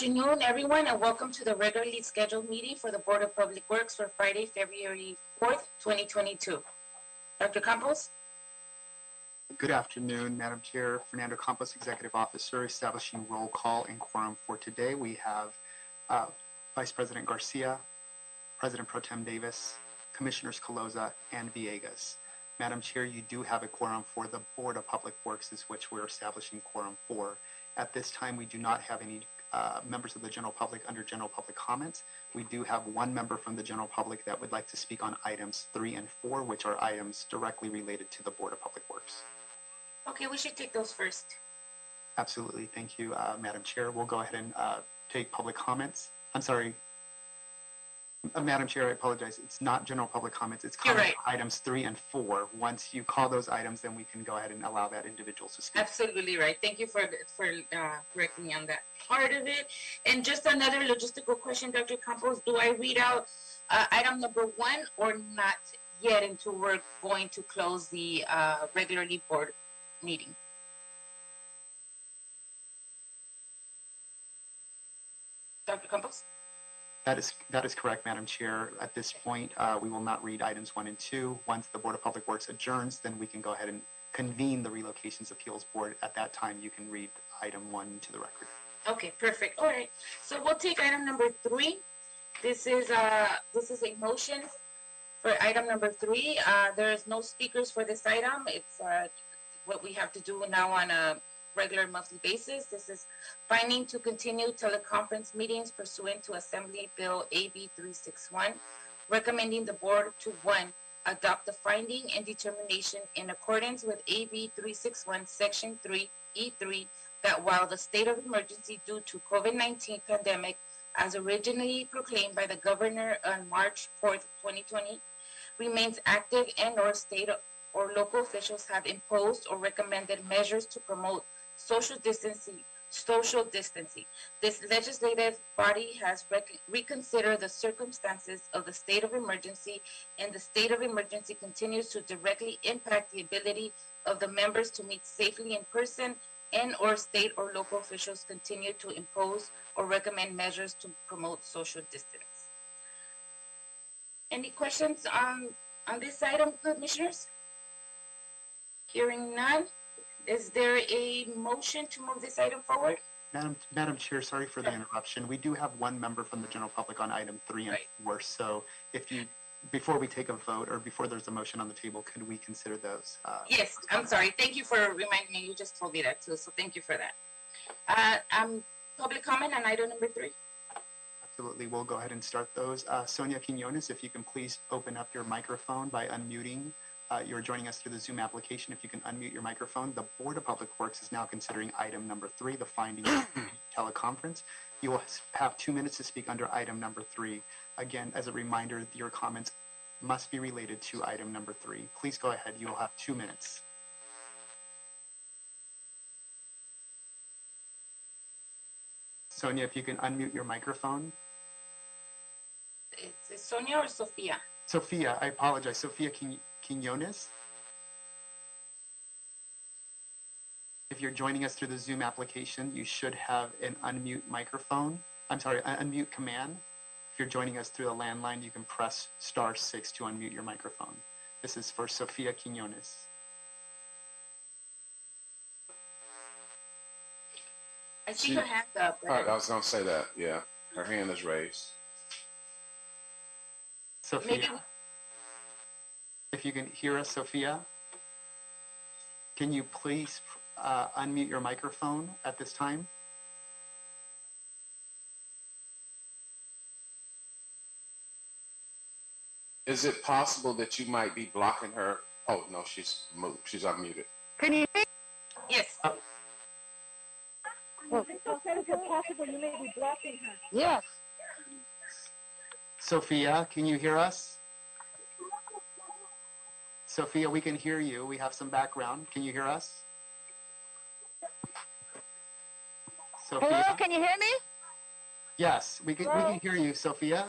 Good afternoon, everyone, and welcome to the regularly scheduled meeting for the Board of Public Works for Friday, February 4th, 2022. Dr. Campos? Good afternoon, Madam Chair. Fernando Campos, Executive Officer, establishing roll call and quorum for today. We have Vice President Garcia, President Pro Tem Davis, Commissioners Caloza and Villegas. Madam Chair, you do have a quorum for the Board of Public Works, is which we're establishing quorum for. At this time, we do not have any members of the general public under general public comments. We do have one member from the general public that would like to speak on items 3 and 4, which are items directly related to the Board of Public Works. Okay, we should take those first. Absolutely. Thank you, Madam Chair. We'll go ahead and take public comments. I'm sorry. Madam Chair, I apologize. It's not general public comments. It's comment items 3 and 4. Once you call those items, then we can go ahead and allow that individual to speak. Absolutely right. Thank you for correcting me on that part of it. And just another logistical question, Dr. Campos. Do I read out item number 1 or not yet until we're going to close the regularly board meeting? Dr. Campos? That is correct, Madam Chair. At this point, we will not read items 1 and 2. Once the Board of Public Works adjourns, then we can go ahead and convene the Relocations Appeals Board. At that time, you can read item 1 to the record. Okay, perfect. All right. So we'll take item number 3. This is a motion for item number 3. There is no speakers for this item. It's what we have to do now on a regular monthly basis. This is finding to continue teleconference meetings pursuant to Assembly Bill AB 361, recommending the board to 1, adopt the finding and determination in accordance with AB 361 Section 3E3 that while the state of emergency due to COVID-19 pandemic as originally proclaimed by the governor on March 4th, 2020, remains active and or state or local officials have imposed or recommended measures to promote social distancing. This legislative body has reconsidered the circumstances of the state of emergency, and the state of emergency continues to directly impact the ability of the members to meet safely in person, and or state or local officials continue to impose or recommend measures to promote social distance. Any questions on this item, commissioners? Hearing none. Is there a motion to move this item forward? Madam Chair, sorry for the interruption. We do have one member from the general public on item 3 and 4. So before we take a vote or before there's a motion on the table, could we consider those? Yes, I'm sorry. Thank you for reminding me. You just told me that too. So thank you for that. Public comment on item number 3. Absolutely. We'll go ahead and start those. Sonia Quinones, if you can please open up your microphone by unmuting. You're joining us through the Zoom application. If you can unmute your microphone. The Board of Public Works is now considering item number 3, the finding teleconference. You will have 2 minutes to speak under item number 3. Again, as a reminder, your comments must be related to item number 3. Please go ahead. You will have 2 minutes. Sonia, if you can unmute your microphone. Is it Sonia or Sophia? Sophia, I apologize. Sophia Quinones. If you're joining us through the Zoom application, you should have an unmute microphone. I'm sorry, an unmute command. If you're joining us through the landline, you can press *6 to unmute your microphone. This is for Sophia Quinones. I see her hand up. All right, I was going to say that. Yeah, her hand is raised. Sophia, if you can hear us, Sophia, can you please unmute your microphone at this time? Is it possible that you might be blocking her? Oh, no, she's moved. She's unmuted. Can you hear me? Yes. Well, is it possible you may be blocking her? Yes. Sophia, can you hear us? Sophia, we can hear you. We have some background. Can you hear us? Sophia? Hello, can you hear me? Yes, we can hear you, Sophia.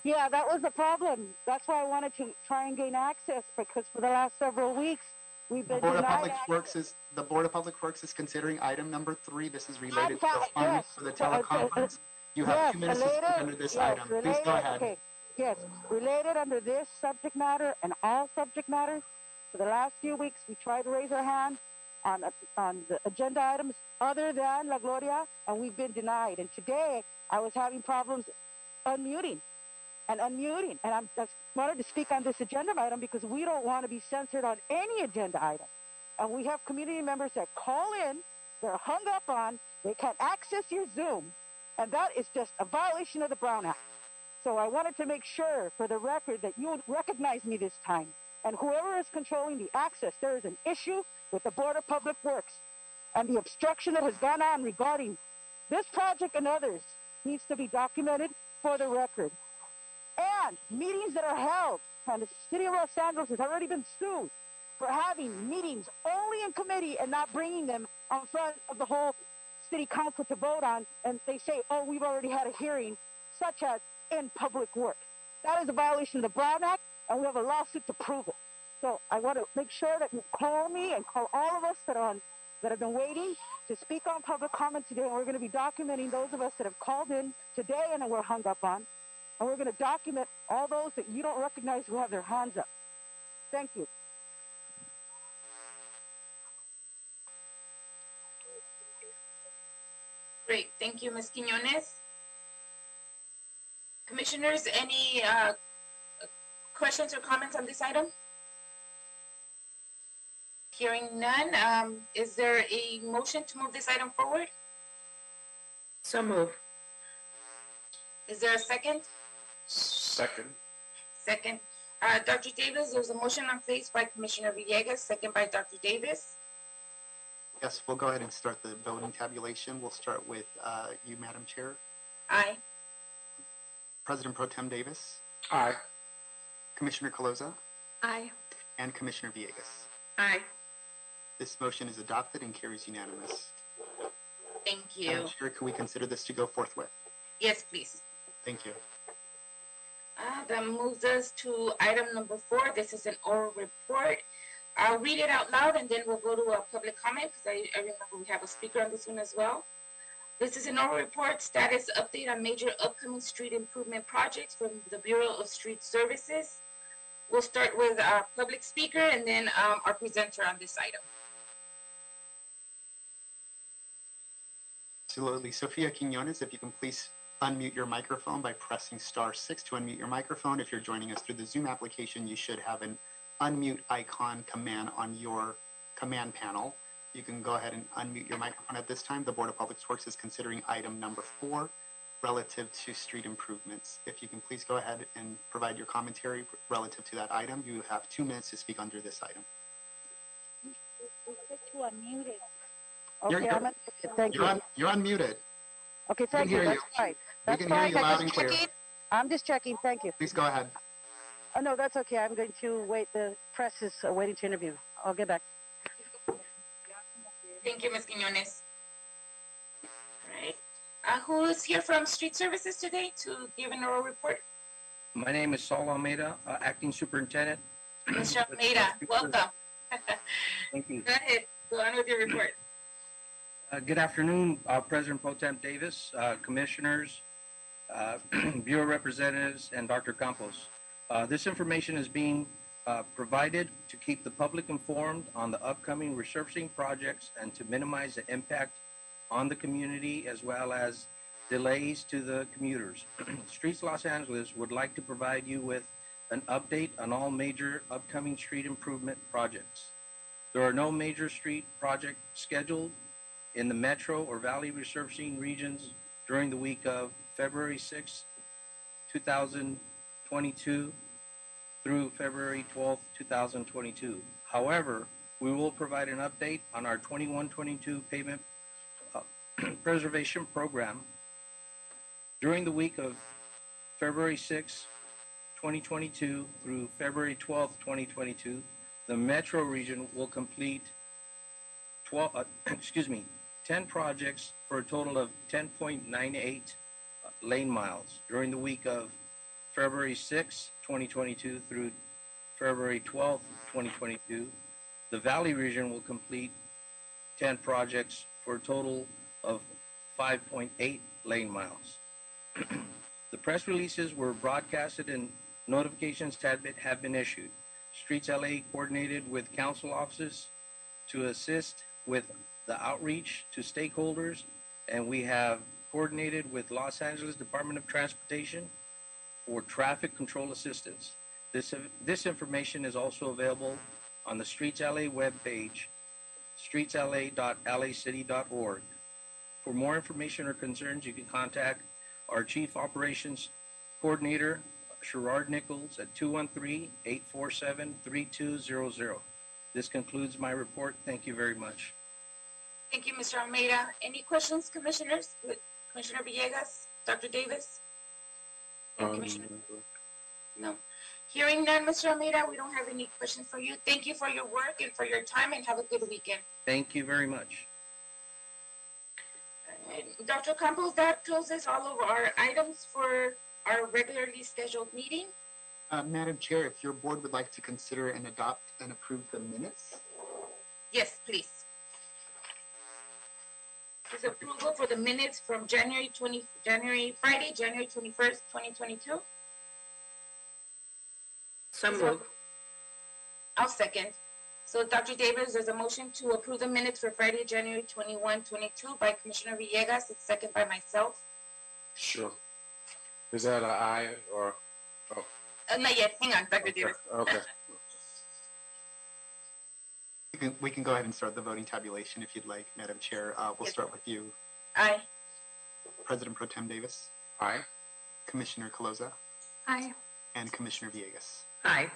Yeah, that was the problem. That's why I wanted to try and gain access, because for the last several weeks, We've The been Board of denied Public Works is, the Board of Public Works is considering item number 3. This is related to the funds yes. for the teleconference. You have Yes, 2 minutes to speak related. under this Yes, item. Please related. go ahead. Okay. Yes, related under this subject matter and all subject matters. For the last few weeks, we tried to raise our hand on the agenda items other than La Gloria, and we've been denied. And today, I was having problems unmuting. And I just wanted to speak on this agenda item because we don't want to be censored on any agenda item. And we have community members that call in, they're hung up on, they can't access your Zoom. And that is just a violation of the Brown Act. So I wanted to make sure for the record that you would recognize me this time. And whoever is controlling the access, there is an issue with the Board of Public Works. And the obstruction that has gone on regarding this project and others needs to be documented for the record. And meetings that are held, and the city of Los Angeles has already been sued for having meetings only in committee and not bringing them in front of the whole city council to vote on. And they say, oh, we've already had a hearing, such as in public work. That is a violation of the Brown Act, and we have a lawsuit to prove it. So I want to make sure that you call me and call all of us that have been waiting to speak on public comment today. And we're going to be documenting those of us that have called in today and we're hung up on. And we're going to document all those that you don't recognize who have their hands up. Thank you. Great, thank you, Ms. Quinones. Commissioners, any questions or comments on this item? Hearing none, is there a motion to move this item forward? So move. Is there a second? Second. Second. Dr. Davis, there's a motion on place by Commissioner Villegas, second by Dr. Davis. Yes, we'll go ahead and start the voting tabulation. We'll start with you, Madam Chair. Aye. President Pro Tem Davis, Aye. Commissioner Caloza, Aye. and Commissioner Villegas. Aye. This motion is adopted and carries unanimous. Thank you. Madam Chair, can we consider this to go forthwith? Yes, please. Thank you. That moves us to item number 4. This is an oral report. I'll read it out loud and then we'll go to a public comment because I remember we have a speaker on this one as well. This is an oral report, status update on major upcoming street improvement projects from the Bureau of Street Services. We'll start with our public speaker and then our presenter on this item. Absolutely. Sophia Quinones, if you can please unmute your microphone by pressing *6 to unmute your microphone. If you're joining us through the Zoom application, you should have an unmute icon command on your command panel. You can go ahead and unmute your microphone at this time. The Board of Public Works is considering item number 4 relative to street improvements. If you can please go ahead and provide your commentary relative to that item. You have 2 minutes to speak under this item. Okay, thank you. You're unmuted. Okay, thank you. That's fine. We can hear you loud and clear. I'm just checking. Thank you. Please go ahead. Oh, no, that's okay. I'm going to wait. The press is waiting to interview. I'll get back. Thank you, Ms. Quinones. All right. Who is here from Street Services today to give an oral report? My name is Saul Almeida, Acting Superintendent. Mr. Almeida, welcome. Thank you. Go ahead. Go on with your report. Good afternoon, President Pro Tem Davis, Commissioners, Bureau Representatives, and Dr. Campos. This information is being provided to keep the public informed on the upcoming resurfacing projects and to minimize the impact on the community as well as delays to the commuters. Streets Los Angeles would like to provide you with an update on all major upcoming street improvement projects. There are no major street projects scheduled in the Metro or Valley resurfacing regions during the week of February 6, 2022 through February 12, 2022. However, we will provide an update on our 21-22 pavement preservation program. During the week of February 6, 2022 through February 12, 2022, the Metro region will complete 10 projects for a total of 10.98 lane miles during the week of February 6, 2022 through February 12, 2022. The Valley region will complete 10 projects for a total of 5.8 lane miles. The press releases were broadcasted and notifications have been issued. Streets LA coordinated with council offices to assist with the outreach to stakeholders, and we have coordinated with Los Angeles Department of Transportation for traffic control assistance. This information is also available on the Streets LA webpage, streetsla.lacity.org. For more information or concerns, you can contact our Chief Operations Coordinator, Sherrard Nichols, at 213-847-3200. This concludes my report. Thank you very much. Thank you, Mr. Almeida. Any questions, commissioners? Commissioner Villegas, Dr. Davis? Commissioner? No. Hearing none, Mr. Almeida, we don't have any questions for you. Thank you for your work and for your time, and have a good weekend. Thank you very much. Dr. Campos, that closes all of our items for our regularly scheduled meeting. Madam Chair, if your board would like to consider and adopt and approve the minutes. Yes, please. This approval for the minutes from Friday, January 21st, 2022. So moved. I'll second. So, Dr. Davis, there's a motion to approve the minutes for Friday, January 21, 22 by Commissioner Villegas. It's second by myself. Sure. Is that an aye or? Oh, Not yet. Hang on, Dr. Davis. okay. We can go ahead and start the voting tabulation if you'd like, Madam Chair. We'll Yes. start with you, Aye. President Pro Tem Davis, Aye. Commissioner Caloza, Aye. and Commissioner Villegas. Aye.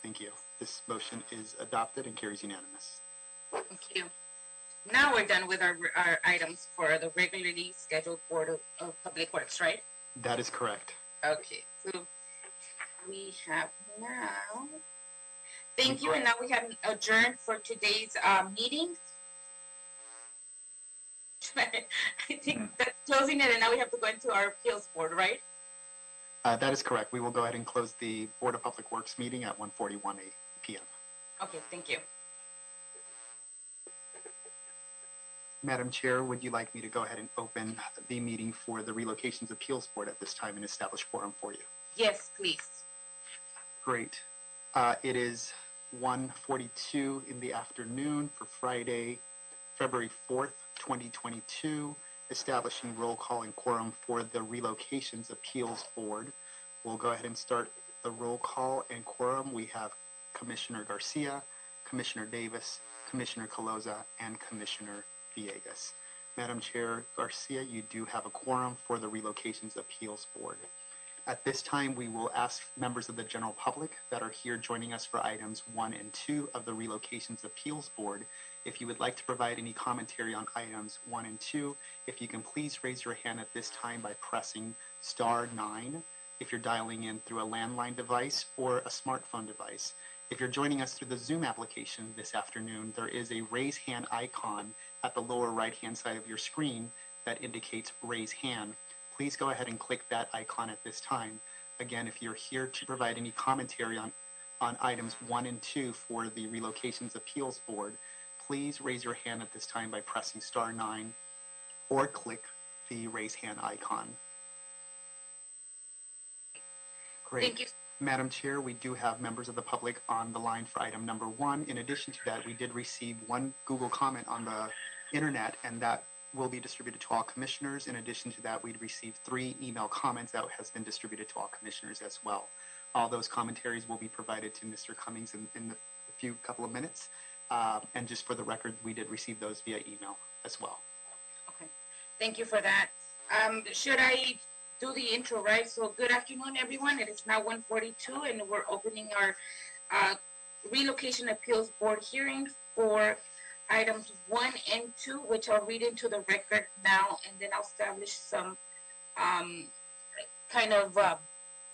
Thank you. This motion is adopted and carries unanimous. Thank you. Now we're done with our items for the regularly scheduled Board of Public Works, right? That is correct. Okay, so we have now, thank you, and now we have adjourned for today's meeting. I think that's closing it, and now we have to go into our appeals board, right? That is correct. We will go ahead and close the Board of Public Works meeting at 1:41 p.m. Okay, thank you. Madam Chair, would you like me to go ahead and open the meeting for the Relocations Appeals Board at this time and establish quorum for you? Yes, please. Great. It is 1:42 in the afternoon for Friday, February 4th, 2022, establishing roll call and quorum for the Relocations Appeals Board. We'll go ahead and start the roll call and quorum. We have Commissioner Garcia, Commissioner Davis, Commissioner Caloza, and Commissioner Villegas. Madam Chair Garcia, you do have a quorum for the Relocations Appeals Board. At this time, we will ask members of the general public that are here joining us for items 1 and 2 of the Relocations Appeals Board. If you would like to provide any commentary on items 1 and 2, if you can please raise your hand at this time by pressing *9 if you're dialing in through a landline device or a smartphone device. If you're joining us through the Zoom application this afternoon, there is a raise hand icon at the lower right-hand side of your screen that indicates raise hand. Please go ahead and click that icon at this time. Again, if you're here to provide any commentary on items 1 and 2 for the Relocations Appeals Board, please raise your hand at this time by pressing *9 or click the raise hand icon. Great. Thank you. Madam Chair, we do have members of the public on the line for item number 1. In addition to that, we did receive one Google comment on the internet, and that will be distributed to all commissioners. In addition to that, we'd received 3 email comments that has been distributed to all commissioners as well. All those commentaries will be provided to Mr. Cummings in a couple of minutes. And just for the record, we did receive those via email as well. Okay, thank you for that. Should I do the intro, right? So good afternoon, everyone. It is now 1:42, and we're opening our Relocation Appeals Board hearing for items 1 and 2, which I'll read into the record now, and then I'll establish some kind of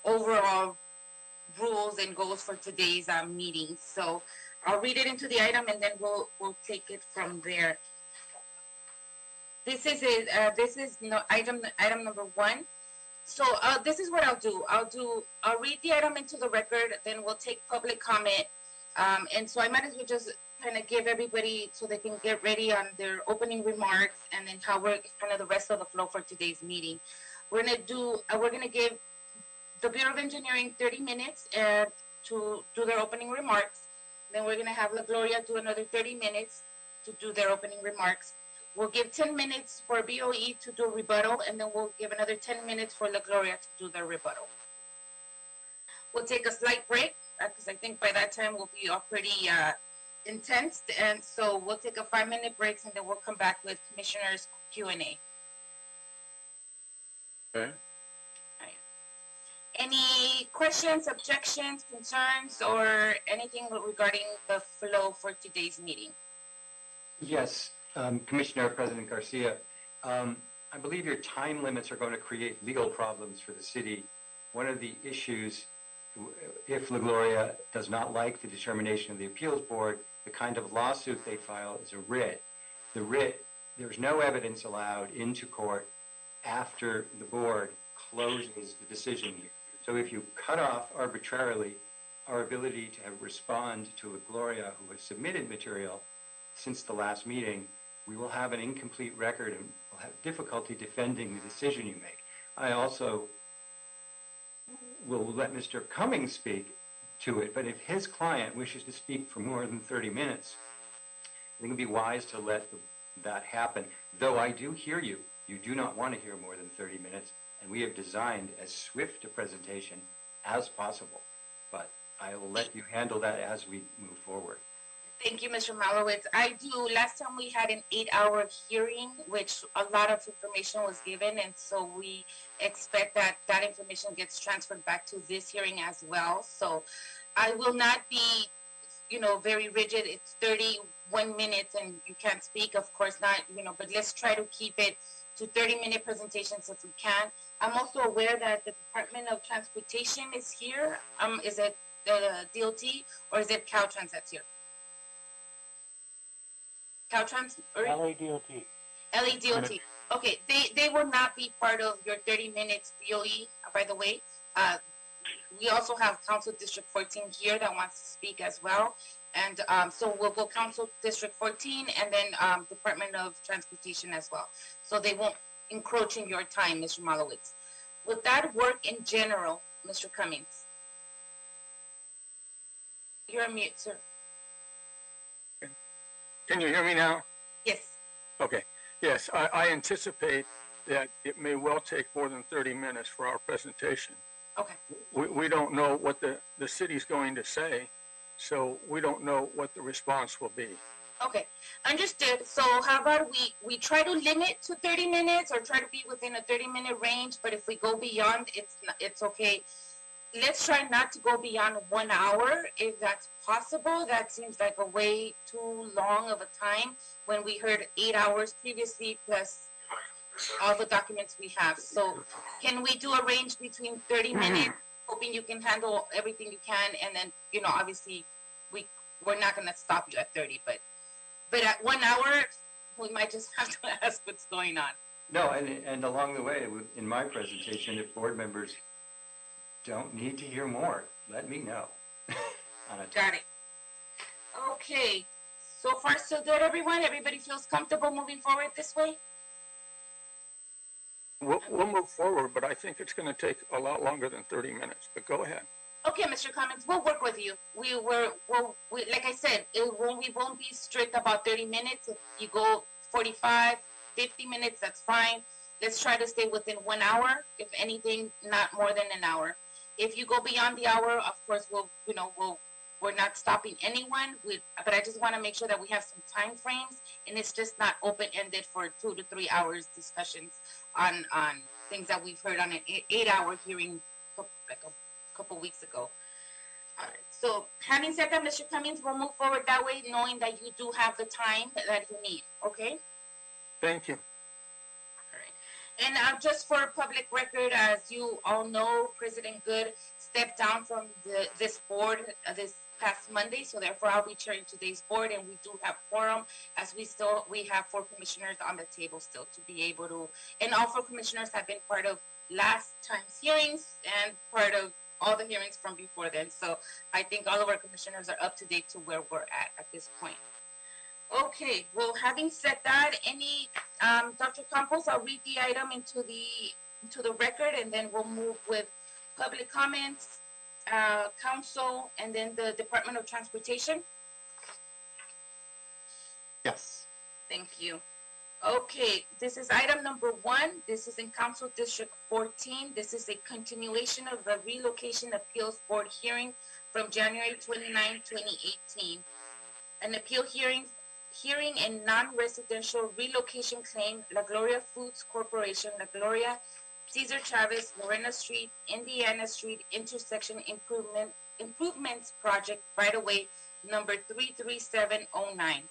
overall rules and goals for today's meeting. So I'll read it into the item, and then we'll take it from there. This is item number 1. So this is what I'll do. I'll read the item into the record, then we'll take public comment. And so I might as well just kind of give everybody so they can get ready on their opening remarks and then how we're kind of the rest of the flow for today's meeting. We're gonna give the Bureau of Engineering 30 minutes to do their opening remarks. Then we're gonna have La Gloria do another 30 minutes to do their opening remarks. We'll give 10 minutes for BOE to do a rebuttal, and then we'll give another 10 minutes for La Gloria to do their rebuttal. We'll take a slight break because I think by that time we'll be all pretty intense, and so we'll take a 5-minute break, and then we'll come back with Commissioners Q&A. Okay. Any questions, objections, concerns, or anything regarding the flow for today's meeting? Yes, Commissioner President Garcia, I believe your time limits are going to create legal problems for the city. One of the issues, if La Gloria does not like the determination of the appeals board, the kind of lawsuit they file is a writ. The writ, there's no evidence allowed into court after the board closes the decision. So if you cut off arbitrarily our ability to respond to La Gloria, who has submitted material since the last meeting, we will have an incomplete record and will have difficulty defending the decision you make. I also will let Mr. Cummings speak to it, but if his client wishes to speak for more than 30 minutes, I think it would be wise to let that happen. Though I do hear you, you do not want to hear more than 30 minutes, and we have designed as swift a presentation as possible. But I will let you handle that as we move forward. Thank you, Mr. Malowitz. Last time we had an 8-hour hearing, which a lot of information was given, and so we expect that that information gets transferred back to this hearing as well. So I will not be, very rigid. It's 31 minutes and you can't speak, of course not, but let's try to keep it to 30-minute presentations if we can. I'm also aware that the Department of Transportation is here. Is it the DOT or is it Caltrans that's here? Caltrans? LADOT. LADOT. Okay, they will not be part of your 30 minutes BOE, by the way. We also have Council District 14 here that wants to speak as well. And so we'll go Council District 14 and then Department of Transportation as well. So they won't encroach in your time, Mr. Malowitz. Would that work in general, Mr. Cummings? You're on mute, sir. Can you hear me now? Yes. Okay. Yes, I anticipate that it may well take more than 30 minutes for our presentation. Okay. We don't know what the city's going to say, so we don't know what the response will be. Okay, understood. So how about we try to limit to 30 minutes or try to be within a 30-minute range, but if we go beyond, it's okay. Let's try not to go beyond 1 hour if that's possible. That seems like a way too long of a time when we heard 8 hours previously plus all the documents we have. So can we do a range between 30 minutes, hoping you can handle everything you can, and then, obviously we're not going to stop you at 30, but at 1 hour, we might just have to ask what's going on. No, and along the way, in my presentation, if board members don't need to hear more, let me know. Got it. Okay. So far, so good, everyone? Everybody feels comfortable moving forward this way? We'll move forward, but I think it's going to take a lot longer than 30 minutes, but go ahead. Okay, Mr. Cummings, we'll work with you. We like I said, we won't be strict about 30 minutes. If you go 45, 50 minutes, that's fine. Let's try to stay within 1 hour. If anything, not more than an hour. If you go beyond the hour, of course, we're not stopping anyone. But I just want to make sure that we have some time frames, and it's just not open-ended for 2 to 3 hours discussions on things that we've heard on an 8-hour hearing like a couple weeks ago. All right. So having said that, Mr. Cummings, we'll move forward that way, knowing that you do have the time that you need. Okay. Thank you. And just for public record, as you all know, President Good stepped down from this board this past Monday, so therefore I'll be chairing today's board, and we do have quorum, as we have 4 commissioners on the table still to be able to, and all 4 commissioners have been part of last time's hearings and part of all the hearings from before then. So I think all of our commissioners are up to date to where we're at this point. Okay, well, having said that, Dr. Campos, I'll read the item into the record, and then we'll move with public comments, council, and then the Department of Transportation. Yes. Thank you. Okay, this is item number 1. This is in Council District 14. This is a continuation of the Relocation Appeals Board hearing from January 29, 2018. An appeal hearing in non-residential relocation claim, La Gloria Foods Corporation, La Gloria, Cesar Chavez, Lorena Street, Indiana Street intersection improvements project right-of-way number 33709.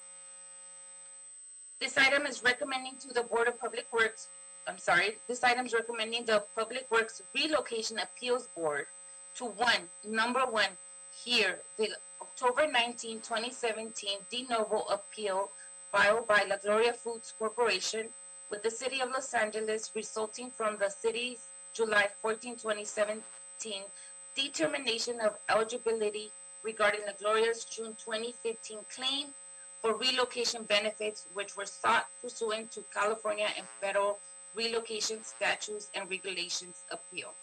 This item is recommending to the Board of Public Works, this item is recommending the Public Works Relocation Appeals Board to number one, hear the October 19, 2017 de novo appeal filed by La Gloria Foods Corporation with the City of Los Angeles resulting from the city's July 14, 2017 determination of eligibility regarding La Gloria's June 2015 claim for relocation benefits which were sought pursuant to California and federal relocation statutes and regulations appeal.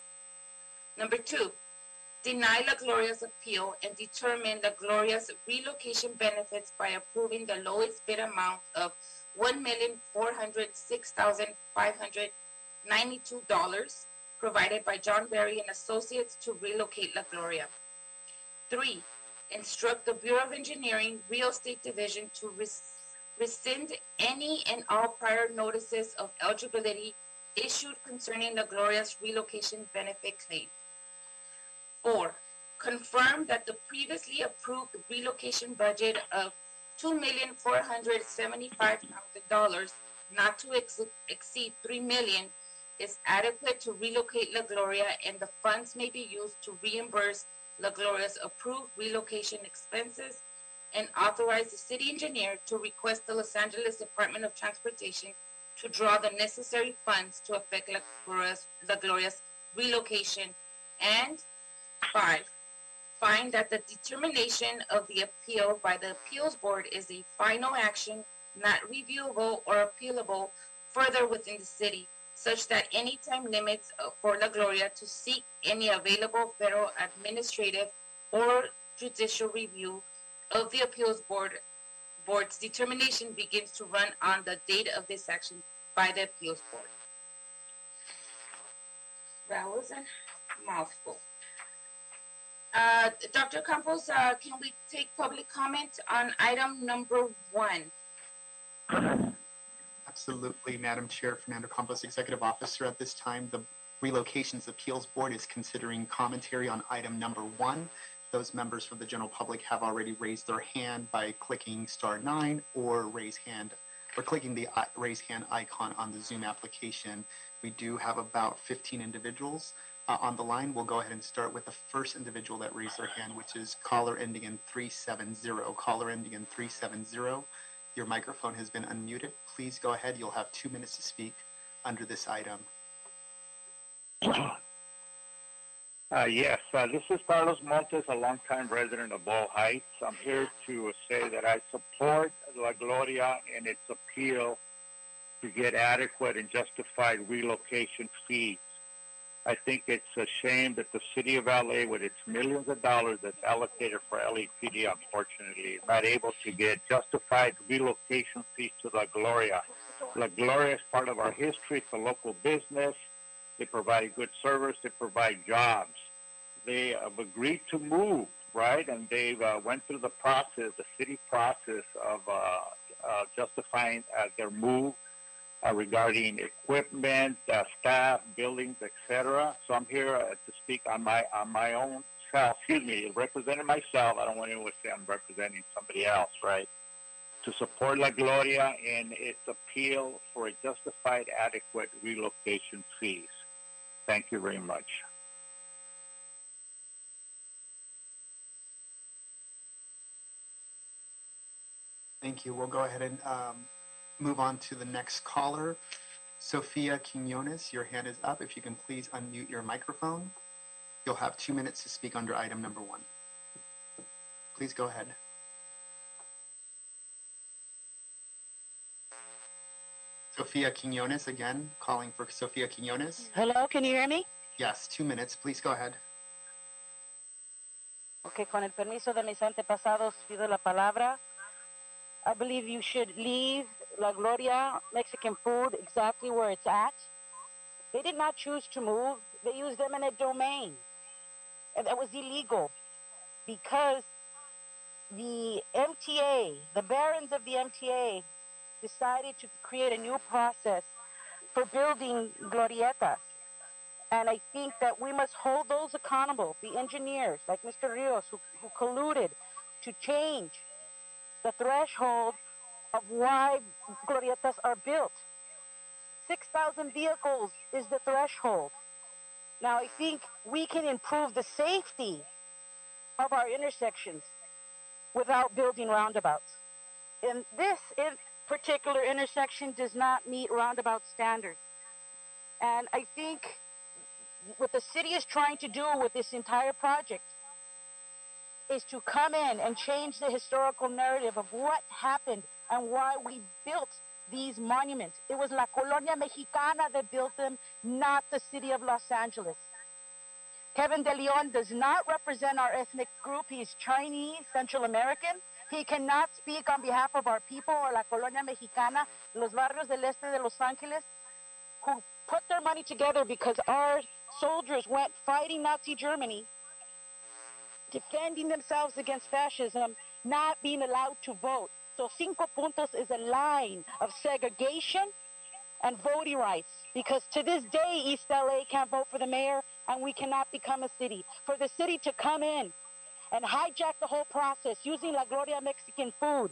Number 2, deny La Gloria's appeal and determine La Gloria's relocation benefits by approving the lowest bid amount of $1,406,592 provided by John Berry and Associates to relocate La Gloria. 3, instruct the Bureau of Engineering Real Estate Division to rescind any and all prior notices of eligibility issued concerning La Gloria's relocation benefit claim. 4, confirm that the previously approved relocation budget of $2,475,000, not to exceed $3 million, is adequate to relocate La Gloria, and the funds may be used to reimburse La Gloria's approved relocation expenses, and authorize the city engineer to request the Los Angeles Department of Transportation to draw the necessary funds to effect La Gloria's relocation. And 5, find that the determination of the appeal by the appeals board is a final action, not reviewable or appealable further within the city, such that any time limits for La Gloria to seek any available federal administrative or judicial review of the appeals board's determination begins to run on the date of this action by the appeals board. That was a mouthful. Dr. Campos, can we take public comment on item number 1? Absolutely, Madam Chair. Fernando Campos, Executive Officer. At this time, the Relocations Appeals Board is considering commentary on item number 1. Those members from the general public have already raised their hand by clicking *9 or clicking the raise hand icon on the Zoom application. We do have about 15 individuals on the line. We'll go ahead and start with the first individual that raised their hand, which is caller ending in 370. Caller ending in 370. Your microphone has been unmuted. Please go ahead. You'll have 2 minutes to speak under this item. Yes, this is Carlos Montes, a longtime resident of Ball Heights. I'm here to say that I support La Gloria in its appeal to get adequate and justified relocation fees. I think it's a shame that the city of LA, with its millions of dollars that's allocated for LAPD, unfortunately, is not able to get justified relocation fees to La Gloria. La Gloria is part of our history. It's a local business. They provide good service. They provide jobs. They have agreed to move, right? And they went through the process, the city process of justifying their move regarding equipment, staff, buildings, etc. So I'm here to speak on my own self. Representing myself. I don't want anyone to say I'm representing somebody else, right? To support La Gloria in its appeal for a justified, adequate relocation fees. Thank you very much. Thank you. We'll go ahead and move on to the next caller. Sophia Quinones, your hand is up. If you can please unmute your microphone. You'll have 2 minutes to speak under item number 1. Please go ahead. Sofia Quinones again, calling for Sofia Quinones. Hello, can you hear me? Yes, 2 minutes. Please go ahead. Okay, con el permiso de mis antepasados, pido la palabra. I believe you should leave La Gloria Mexican food exactly where it's at. They did not choose to move. They used eminent domain. And that was illegal because the MTA, the barons of the MTA, decided to create a new process for building glorietas. And I think that we must hold those accountable, the engineers like Mr. Rios, who colluded to change the threshold of why glorietas are built. 6,000 vehicles is the threshold. Now, I think we can improve the safety of our intersections without building roundabouts. And this particular intersection does not meet roundabout standards. And I think what the city is trying to do with this entire project is to come in and change the historical narrative of what happened and why we built these monuments. It was La Colonia Mexicana that built them, not the city of Los Angeles. Kevin De Leon does not represent our ethnic group. He's Chinese, Central American. He cannot speak on behalf of our people or La Colonia Mexicana, los barrios del este de Los Angeles, who put their money together because our soldiers went fighting Nazi Germany, defending themselves against fascism, not being allowed to vote. So Cinco Puntos is a line of segregation and voting rights, because to this day, East LA can't vote for the mayor, and we cannot become a city. For the city to come in and hijack the whole process using La Gloria Mexican food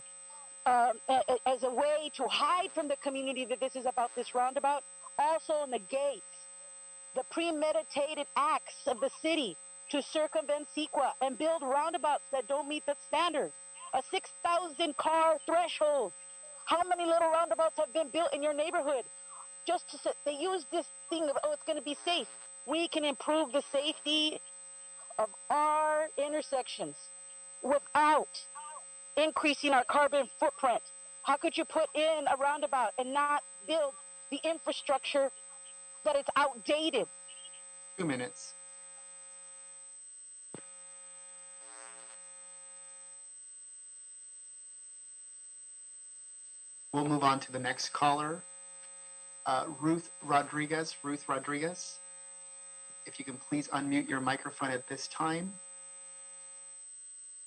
as a way to hide from the community that this is about this roundabout also negates the premeditated acts of the city to circumvent CEQA and build roundabouts that don't meet that standard. A 6,000 car threshold. How many little roundabouts have been built in your neighborhood? Just to they use this thing of, oh, it's going to be safe. We can improve the safety of our intersections without increasing our carbon footprint. How could you put in a roundabout and not build the infrastructure that it's outdated? 2 minutes. We'll move on to the next caller, Ruth Rodriguez. Ruth Rodriguez, if you can please unmute your microphone at this time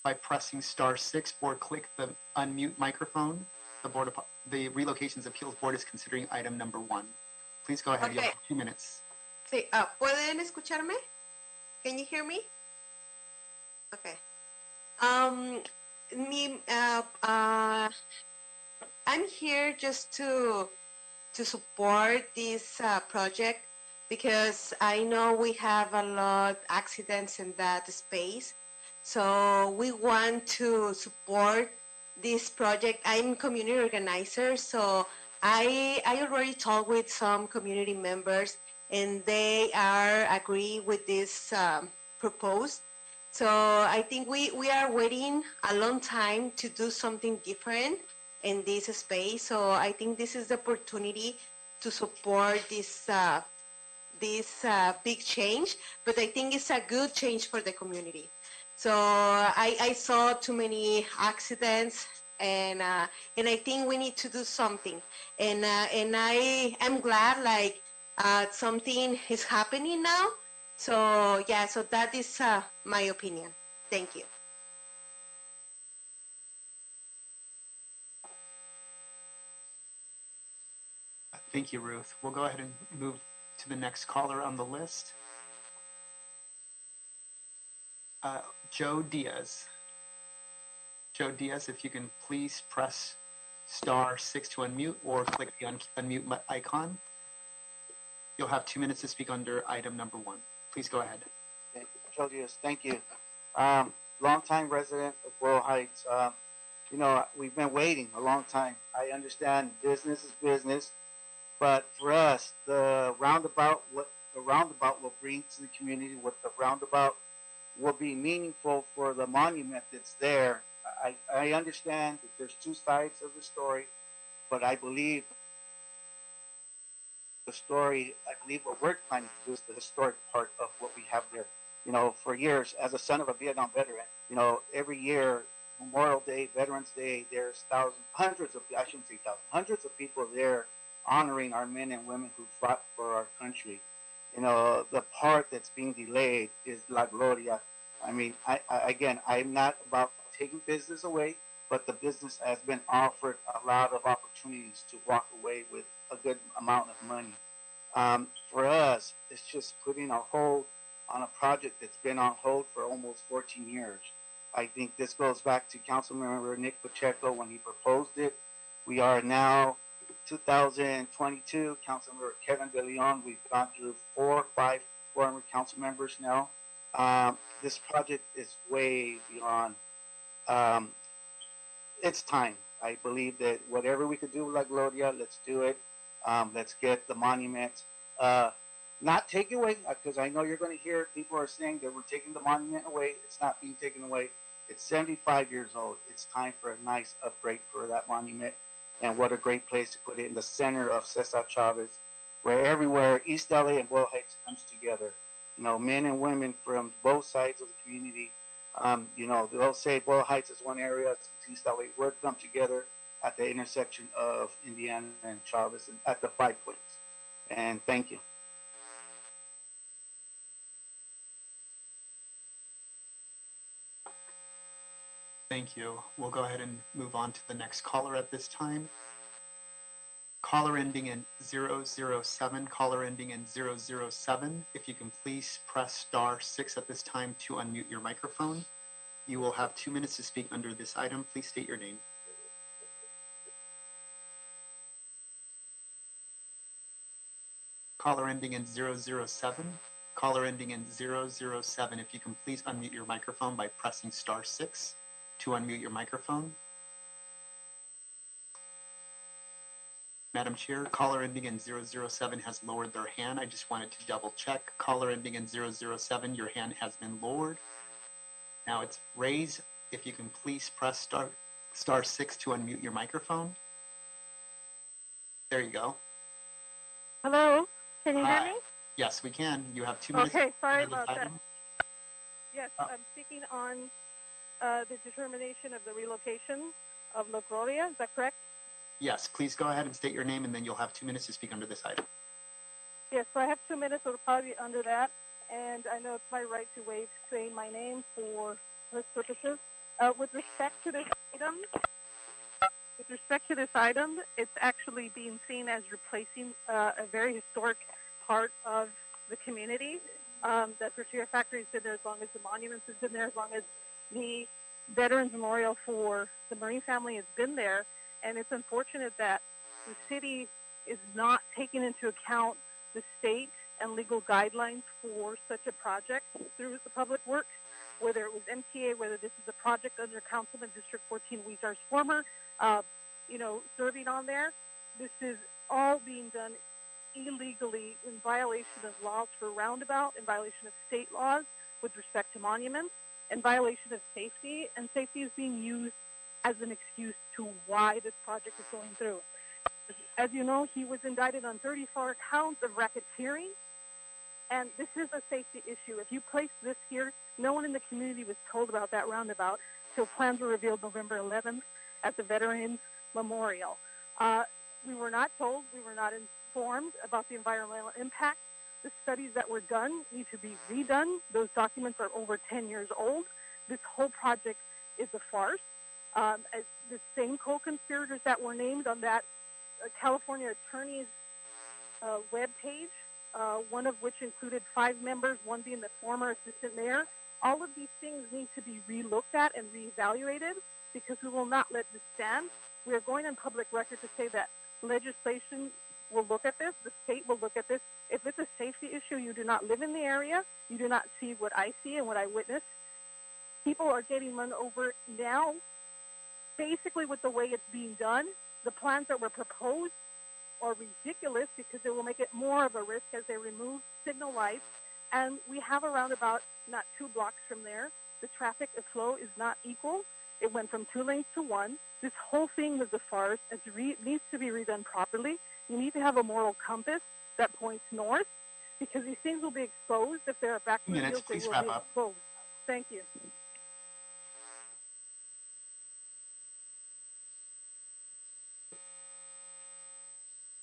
by pressing *6 or click the unmute microphone. The Relocations Appeals Board is considering item number 1. Please go ahead. You have 2 minutes. Sí, ¿pueden escucharme? Can you hear me? Okay. I'm here just to support this project because I know we have a lot of accidents in that space. So we want to support this project. I'm community organizer, so I already talked with some community members and they are agree with this proposed. So I think we are waiting a long time to do something different in this space. So I think this is the opportunity to support this big change, but I think it's a good change for the community. So I saw too many accidents, and I think we need to do something. And I am glad like something is happening now. So yeah, so that is my opinion. Thank you. Thank you, Ruth. We'll go ahead and move to the next caller on the list. Joe Diaz. Joe Diaz, if you can please press *6 to unmute or click the unmute icon. You'll have 2 minutes to speak under item number 1. Please go ahead. Joe Diaz, thank you. Longtime resident of Boyle Heights. You know, we've been waiting a long time. I understand business is business, but for us, the roundabout will bring to the community, what the roundabout will be meaningful for the monument that's there. I understand that there's two sides of the story, but I believe the story. I believe what we're planning to do is the historic part of what we have there. You know, for years, as a son of a Vietnam veteran, you know, every year, Memorial Day, Veterans Day, there's thousands, hundreds of, I shouldn't say thousands, hundreds of people there honoring our men and women who fought for our country. You know, the part that's being delayed is La Gloria. I mean, again, I'm not about taking business away, but the business has been offered a lot of opportunities to walk away with a good amount of money. For us, it's just putting a hold on a project that's been on hold for almost 14 years. I think this goes back to Councilmember Nick Pacheco when he proposed it. We are now 2022. Councilmember Kevin De Leon. We've gone through 4 or 5 former council members now. This project is way beyond. It's time. I believe that whatever we could do with La Gloria, let's do it. Let's get the monument. Not take it away, because I know you're going to hear people are saying that we're taking the monument away. It's not being taken away. It's 75 years old. It's time for a nice upgrade for that monument. And what a great place to put it in the center of Cesar Chavez, where everywhere East LA and Boyle Heights comes together. You know, men and women from both sides of the community. You know, they'll say Boyle Heights is one area, East LA. We're come together at the intersection of Indiana and Chavez and at the 5 Points. And thank you. Thank you. We'll go ahead and move on to the next caller at this time. Caller ending in 007, caller ending in 007. If you can please press *6 at this time to unmute your microphone. You will have 2 minutes to speak under this item. Please state your name. Caller ending in 007. Caller ending in 007. If you can please unmute your microphone by pressing *6 to unmute your microphone. Madam Chair, caller ending in 007 has lowered their hand. I just wanted to double check. Caller ending in 007, your hand has been lowered. Now it's raised. If you can please press *6 to unmute your microphone. There you go. Hello, can you Hi. hear me? Yes, we can. You have 2 minutes. Okay, sorry under this about that. item. Yes, I'm speaking on the determination of the relocation of La Gloria. Is that correct? Yes, please go ahead and state your name, and then you'll have 2 minutes to speak under this item. Yes, so I have 2 minutes, so it'll probably be under that. And I know it's my right to waive saying my name for this purposes. With respect to this item, it's actually being seen as replacing a very historic part of the community. The tortilla factory has been there as long as the monuments has been there, as long as the Veterans Memorial for the Marine family has been there. And it's unfortunate that the city is not taking into account the state and legal guidelines for such a project through the Public Works, whether it was MTA, whether this is a project under Councilman District 14 Weezar's former, serving on there. This is all being done illegally in violation of laws for roundabout, in violation of state laws with respect to monuments, in violation of safety, and safety is being used as an excuse to why this project is going through. As you know, he was indicted on 34 counts of racketeering, and this is a safety issue. If you place this here, no one in the community was told about that roundabout till plans were revealed November 11th at the Veterans Memorial. We were not told, we were not informed about the environmental impact. The studies that were done need to be redone. Those documents are over 10 years old. This whole project is a farce. The same co-conspirators that were named on that California attorney's webpage, one of which included 5 members, one being the former assistant mayor. All of these things need to be relooked at and reevaluated because we will not let this stand. We are going on public record to say that legislation will look at this, the state will look at this. If it's a safety issue, you do not live in the area, you do not see what I see and what I witness. People are getting run over now. Basically, with the way it's being done, the plans that were proposed are ridiculous because it will make it more of a risk as they remove signal lights. And we have a roundabout not 2 blocks from there. The traffic flow is not equal. It went from 2 lanes to 1. This whole thing was a farce. It needs to be redone properly. You need to have a moral compass that points north, because these things will be exposed if they're back in the Minutes, field. They please will wrap be up. exposed. Thank you.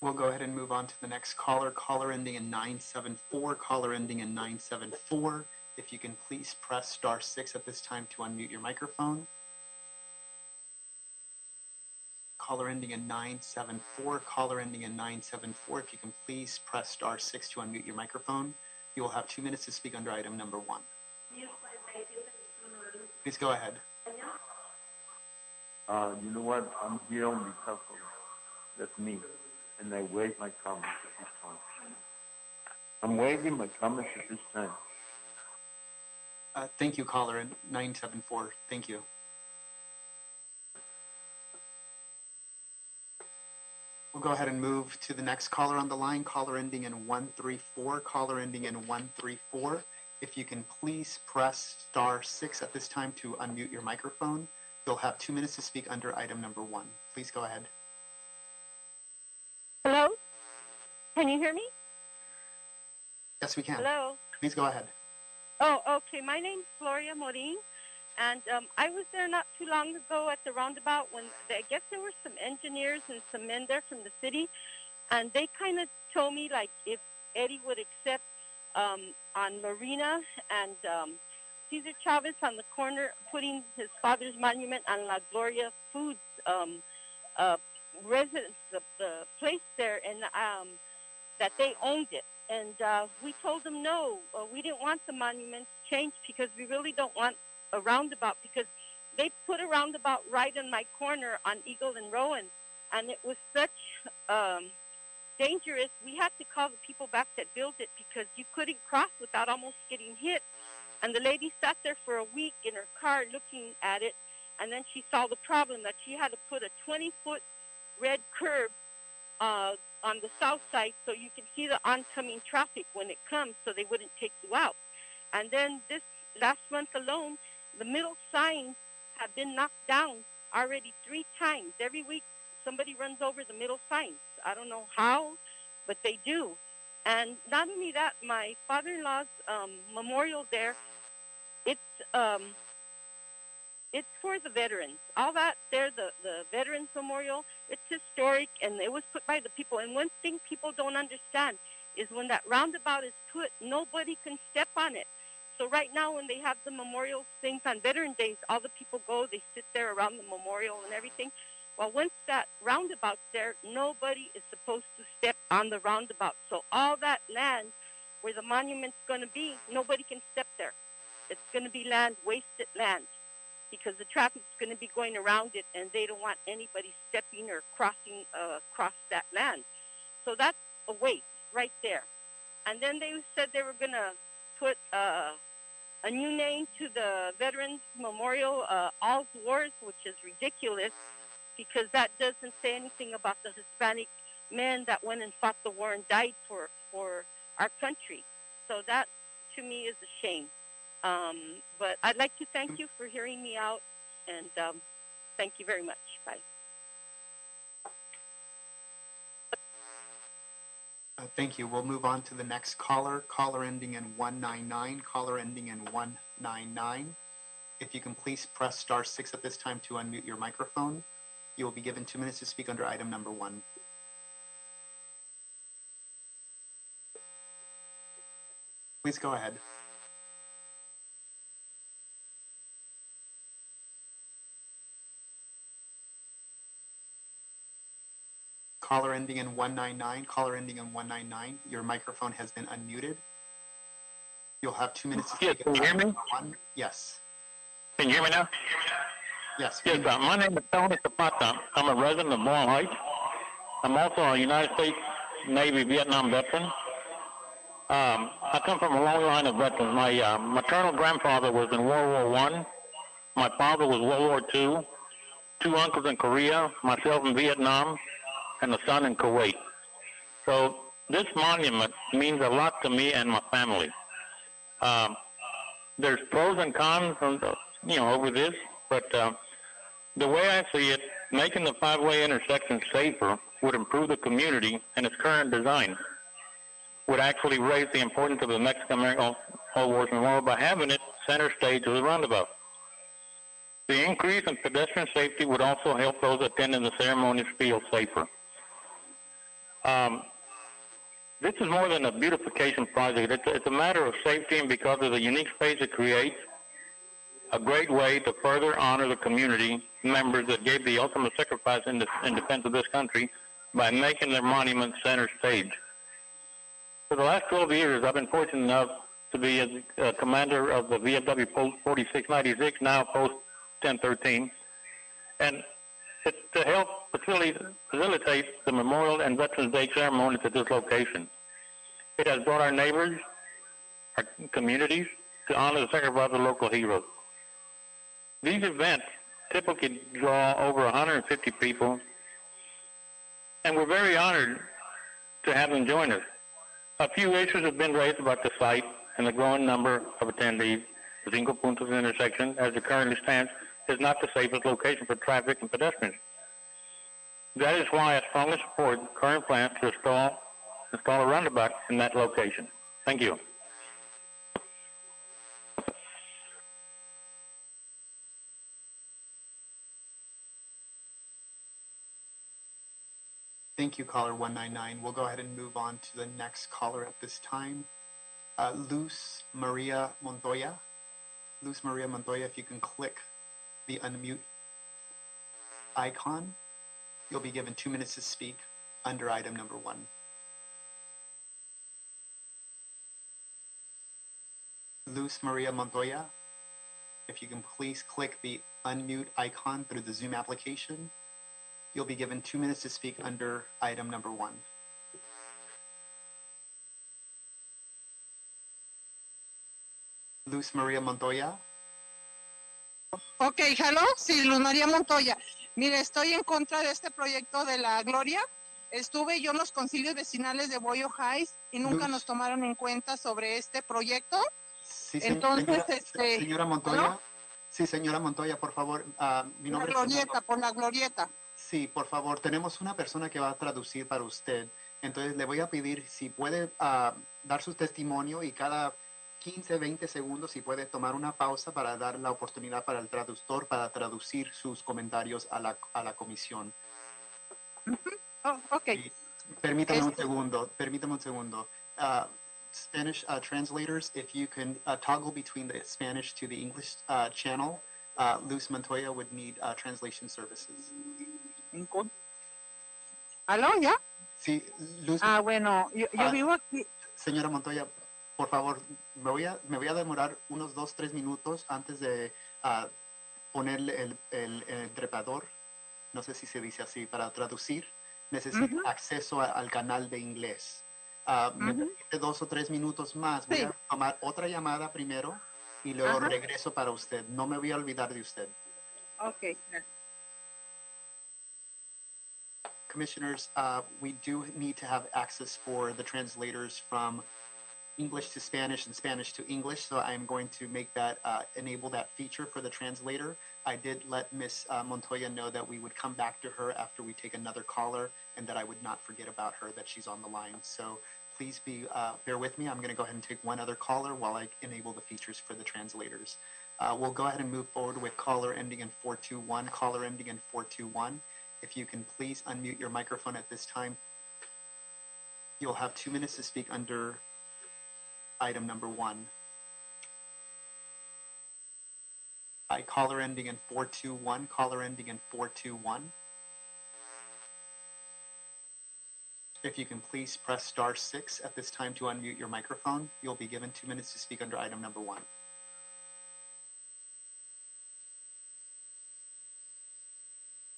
We'll go ahead and move on to the next caller. Caller ending in 974. Caller ending in 974. If you can please press *6 at this time to unmute your microphone. Caller ending in 974. Caller ending in 974. If you can please press *6 to unmute your microphone. You will have 2 minutes to speak under item number 1. Please go ahead. You know what? I'm here on behalf of that's me, and I waive my comments at this time. I'm waiving my comments at this time. Thank you, caller in 974. Thank you. We'll go ahead and move to the next caller on the line. Caller ending in 134. Caller ending in 134. If you can please press *6 at this time to unmute your microphone. You'll have 2 minutes to speak under item number 1. Please go ahead. Hello? Can you hear me? Yes, we can. Hello? Please go ahead. Oh, okay. My name's Gloria Morin, and I was there not too long ago at the roundabout when I guess there were some engineers and some men there from the city, and they kind of told me, like, if Eddie would accept on Marina and Cesar Chavez on the corner, putting his father's monument on La Gloria Foods residence, the place there, and that they owned it. And we told them no, we didn't want the monuments changed because we really don't want a roundabout, because they put a roundabout right in my corner on Eagle and Rowan, and it was such dangerous. We had to call the people back that built it because you couldn't cross without almost getting hit. And the lady sat there for a week in her car looking at it, and then she saw the problem, that she had to put a 20-foot red curb on the south side so you can see the oncoming traffic when it comes, so they wouldn't take you out. And then this last month alone, the middle signs have been knocked down already 3 times. Every week somebody runs over the middle signs. I don't know how, but they do. And not only that, my father-in-law's memorial there, it's for the veterans. All that there, the Veterans Memorial, it's historic, and it was put by the people. And one thing people don't understand is when that roundabout is put, nobody can step on it. So right now when they have the memorial things on Veteran Days, all the people go, they sit there around the memorial and everything. Well, once that roundabout's there, nobody is supposed to step on the roundabout. So all that land where the monument's going to be, nobody can step there. It's going to be land, wasted land, because the traffic's going to be going around it, and they don't want anybody stepping or crossing across that land. So that's a waste right there. And then they said they were going to put a new name to the Veterans Memorial, All's Wars, which is ridiculous, because that doesn't say anything about the Hispanic men that went and fought the war and died for our country. So that, to me, is a shame. But I'd like to thank you for hearing me out, and thank you very much. Bye. Thank you. We'll move on to the next caller. Caller ending in 199. Caller ending in 199. If you can please press *6 at this time to unmute your microphone. You will be given 2 minutes to speak under item number 1. Please go ahead. Caller ending in 199. Caller ending in 199. Your microphone has been unmuted. You'll have 2 minutes to speak. Can you hear me? Yes. Can you hear me now? Yes. Yes, my name is Tony Zapata. I'm a resident of Boyle Heights. I'm also a United States Navy Vietnam veteran. I come from a long line of veterans. My maternal grandfather was in World War I. My father was World War II. 2 uncles in Korea, myself in Vietnam, and a son in Kuwait. So this monument means a lot to me and my family. There's pros and cons, over this, but the way I see it, making the 5-way intersection safer would improve the community and its current design. would actually raise the importance of the Mexican-American Whole Wars Memorial by having it center stage of the roundabout. The increase in pedestrian safety would also help those attending the ceremonies feel safer. This is more than a beautification project. It's a matter of safety, and because of the unique space it creates, a great way to further honor the community members that gave the ultimate sacrifice in defense of this country by making their monument center stage. For the last 12 years, I've been fortunate enough to be a commander of the VFW Post 4696, now Post 1013, and it's to help facilitate the Memorial and Veterans Day ceremonies at this location. It has brought our neighbors, our communities, to honor the sacrifice of local heroes. These events typically draw over 150 people, and we're very honored to have them join us. A few issues have been raised about the site and the growing number of attendees. The Cinco Puntos intersection, as it currently stands, is not the safest location for traffic and pedestrians. That is why I strongly support current plans to install a roundabout in that location. Thank you. Thank you, caller 199. We'll go ahead and move on to the next caller at this time. Luz Maria Montoya. Luz Maria Montoya, if you can click the unmute icon, you'll be given 2 minutes to speak under item number 1. Luz Maria Montoya, if you can please click the unmute icon through the Zoom application, you'll be given 2 minutes to speak under item number 1. Luz Maria Montoya. Ok, hello, sí, Luz María Montoya. Mire, estoy en contra de este proyecto de la Gloria. Estuve yo en los concilios vecinales de Boyo Heights y nunca Luz. nos tomaron en cuenta sobre este proyecto. Sí, Entonces, señora Montoya. ¿no? Sí, señora Montoya, por favor. Mi nombre La es glorieta, por la glorieta. Sí, por favor, tenemos una persona que va a traducir para usted. Entonces le voy a pedir si puede dar su testimonio y cada 15, 20 segundos si puede tomar una pausa para dar la oportunidad para el traductor para traducir sus comentarios a la comisión. Oh, ok. Sí, permítame un segundo. Spanish translators, if you can toggle between the Spanish to the English channel, Luz Montoya would need translation services. ¿Aló, ya? Sí, Luz. Bueno, yo vivo aquí. Señora Montoya, por favor, me voy a demorar unos 2-3 minutos antes de ponerle el trepador, no sé si se dice así, para traducir. Necesito acceso al canal de inglés. Me permite 2 o 3 minutos más. Voy a tomar otra llamada primero y luego regreso para usted. No me voy a olvidar de usted. Ok. Commissioners, we do need to have access for the translators from English to Spanish and Spanish to English, so I'm going to make that, enable that feature for the translator. I did let Ms. Montoya know that we would come back to her after we take another caller and that I would not forget about her, that she's on the line. So please bear with me. I'm going to go ahead and take one other caller while I enable the features for the translators. We'll go ahead and move forward with caller ending in 421. Caller ending in 421. If you can please unmute your microphone at this time. You'll have 2 minutes to speak under item number 1. Caller ending in 421. Caller ending in 421. If you can please press *6 at this time to unmute your microphone. You'll be given 2 minutes to speak under item number 1.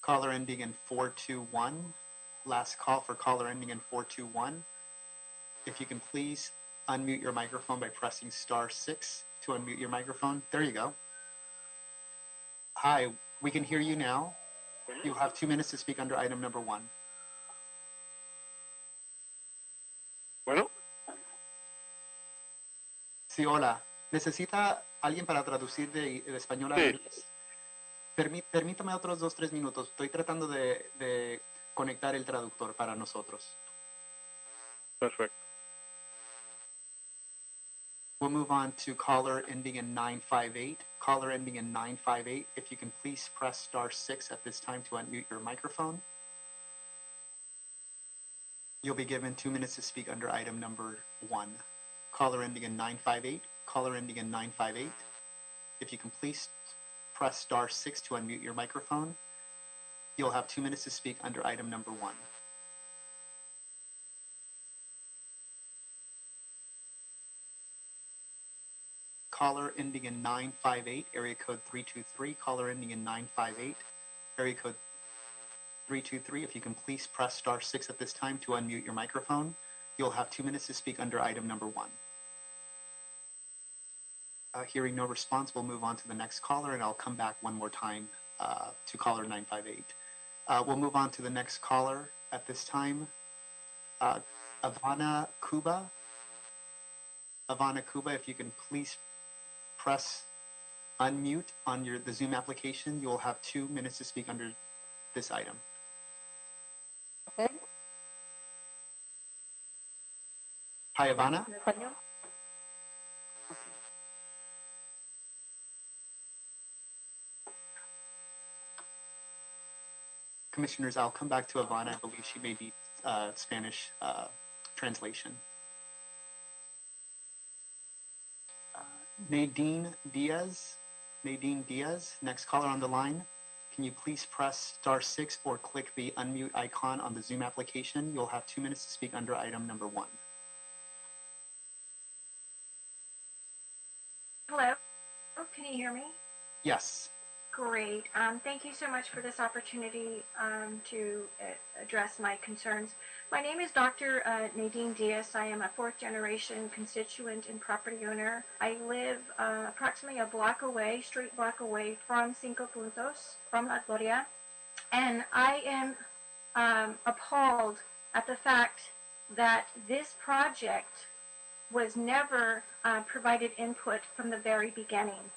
Caller ending in 421. Last call for caller ending in 421. If you can please unmute your microphone by pressing *6 to unmute your microphone. There you go. Hi, we can hear you now. You'll have 2 minutes to speak under item number 1. Bueno. Sí, hola. ¿Necesita alguien para traducir de español a inglés? Permítame otros 2-3 minutos. Estoy tratando de conectar el traductor para nosotros. Perfecto. We'll move on to caller ending in 958. Caller ending in 958, if you can please press *6 at this time to unmute your microphone. You'll be given 2 minutes to speak under item number 1. Caller ending in 958. Caller ending in 958. If you can please press *6 to unmute your microphone. You'll have 2 minutes to speak under item number 1. Caller ending in 958, area code 323. Caller ending in 958, area code 323. If you can please press *6 at this time to unmute your microphone. You'll have 2 minutes to speak under item number 1. Hearing no response, we'll move on to the next caller, and I'll come back one more time to caller 958. We'll move on to the next caller at this time. Ivana Kuba. Ivana Kuba, if you can please press unmute on the Zoom application. You'll have 2 minutes to speak under this item. Okay. Hi, Ivana. Commissioners, I'll come back to Ivana. I believe she may need Spanish translation. Nadine Diaz. Nadine Diaz, next caller on the line. Can you please press *6 or click the unmute icon on the Zoom application? You'll have 2 minutes to speak under item number 1. Hello. Oh, can you hear me? Yes. Great. Thank you so much for this opportunity to address my concerns. My name is Dr. Nadine Diaz. I am a 4th-generation constituent and property owner. I live approximately a street block away from Cinco Puntos, from La Gloria, and I am appalled at the fact that this project was never provided input from the very beginning.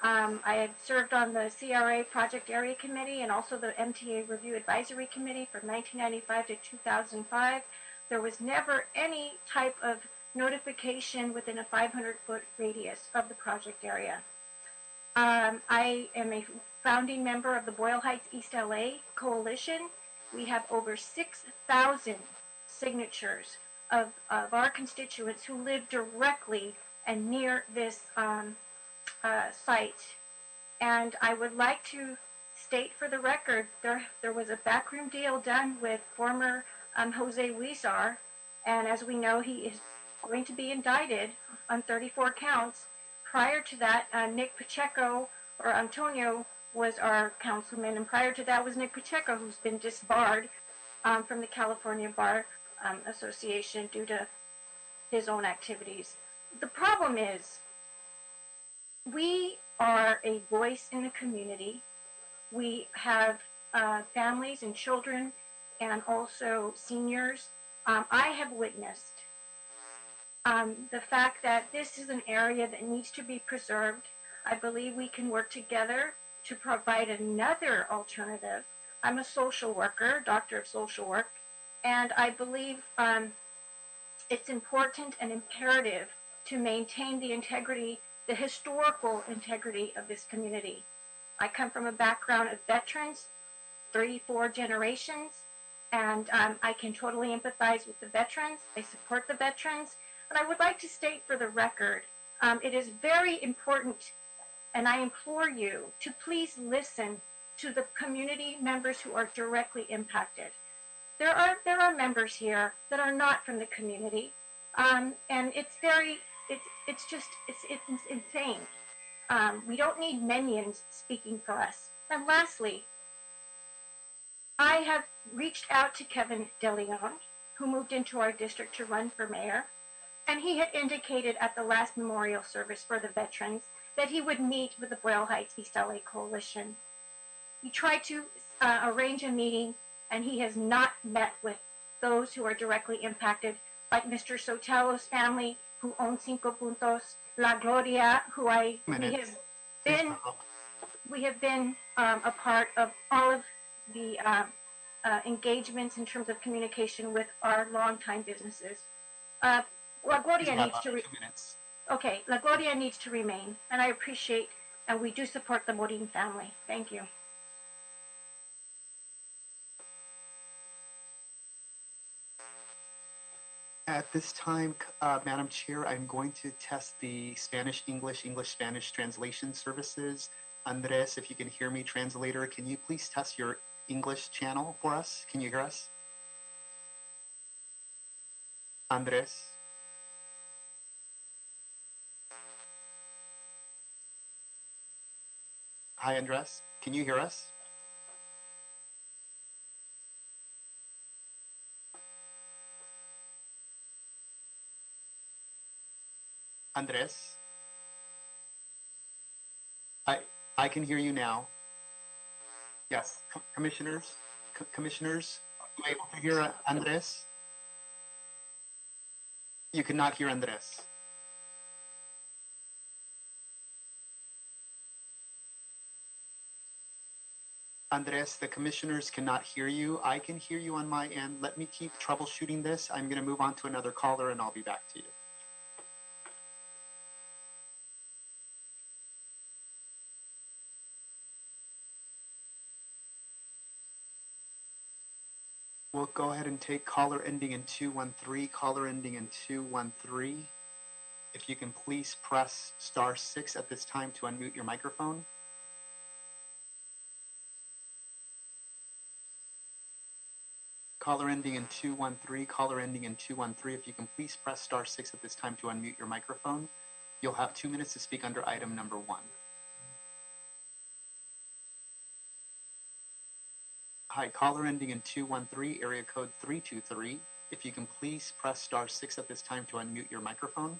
I had served on the CRA Project Area Committee and also the MTA Review Advisory Committee from 1995 to 2005. There was never any type of notification within a 500-foot radius of the project area. I am a founding member of the Boyle Heights East LA Coalition. We have over 6,000 signatures of our constituents who live directly and near this site. And I would like to state for the record, there was a backroom deal done with former Jose Huizar, and as we know, he is going to be indicted on 34 counts. Prior to that, Nick Pacheco, or Antonio, was our councilman, and prior to that was Nick Pacheco, who's been disbarred from the California Bar Association due to his own activities. The problem is, we are a voice in the community. We have families and children and also seniors. I have witnessed the fact that this is an area that needs to be preserved. I believe we can work together to provide another alternative. I'm a social worker, doctor of social work, and I believe it's important and imperative to maintain the integrity, the historical integrity of this community. I come from a background of veterans, 34 generations, and I can totally empathize with the veterans. I support the veterans, and I would like to state for the record, it is very important, and I implore you to please listen to the community members who are directly impacted. There are members here that are not from the community, and it's insane. We don't need minions speaking for us. And lastly, I have reached out to Kevin DeLeon, who moved into our district to run for mayor, and he had indicated at the last memorial service for the veterans that he would meet with the Boyle Heights East LA Coalition. He tried to arrange a meeting, and he has not met with those who are directly impacted, like Mr. Sotelo's family, who owns Cinco Puntos, La Gloria, who we have been a part of all of the engagements in terms of communication with our longtime businesses. La Gloria needs to. 2 minutes. Okay, La Gloria needs to remain, and I appreciate and we do support the Morin family. Thank you. At this time, Madam Chair, I'm going to test the Spanish-English, English-Spanish translation services. Andres, if you can hear me, translator, can you please test your English channel for us? Can you hear us? Andres? Hi, Andres. Can you hear us? Andres? I can hear you now. Yes, commissioners, commissioners, are you able to hear Andres? You cannot hear Andres. Andres, the commissioners cannot hear you. I can hear you on my end. Let me keep troubleshooting this. I'm going to move on to another caller and I'll be back to you. We'll go ahead and take caller ending in 213, caller ending in 213. If you can please press *6 at this time to unmute your microphone. Caller ending in 213, caller ending in 213. If you can please press *6 at this time to unmute your microphone. You'll have 2 minutes to speak under item number 1. Hi, caller ending in 213, area code 323. If you can please press *6 at this time to unmute your microphone.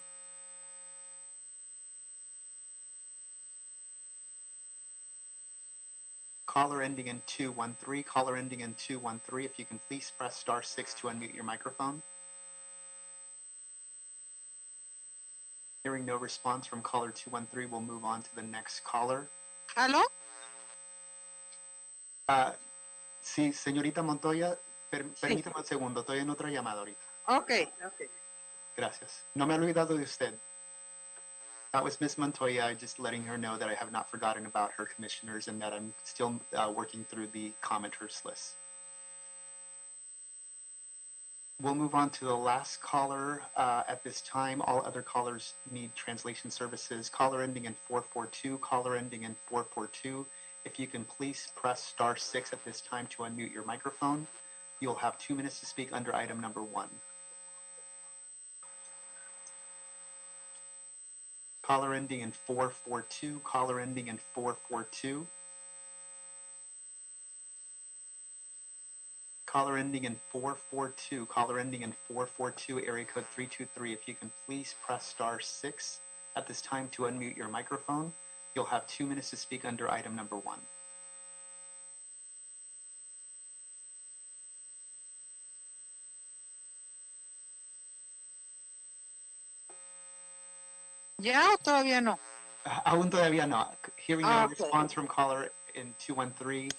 Caller ending in 213, caller ending in 213. If you can please press *6 to unmute your microphone. Hearing no response from caller 213, we'll move on to the next caller. ¿Aló? Sí, señorita Montoya, permítame un segundo, estoy en otra llamada ahorita. Ok. Gracias. No me he olvidado de usted. That was Miss Montoya, just letting her know that I have not forgotten about her commissioners and that I'm still working through the commenters list. We'll move on to the last caller at this time. All other callers need translation services. Caller ending in 442, caller ending in 442. If you can please press *6 at this time to unmute your microphone. You'll have 2 minutes to speak under item number 1. Caller ending in 442, caller ending in 442. Caller ending in 442, caller ending in 442, area code 323. If you can please press *6 at this time to unmute your microphone. You'll have 2 minutes to speak under item number 1. ¿Ya o todavía no? Aún todavía no. Hearing no Okay. response from caller in 213.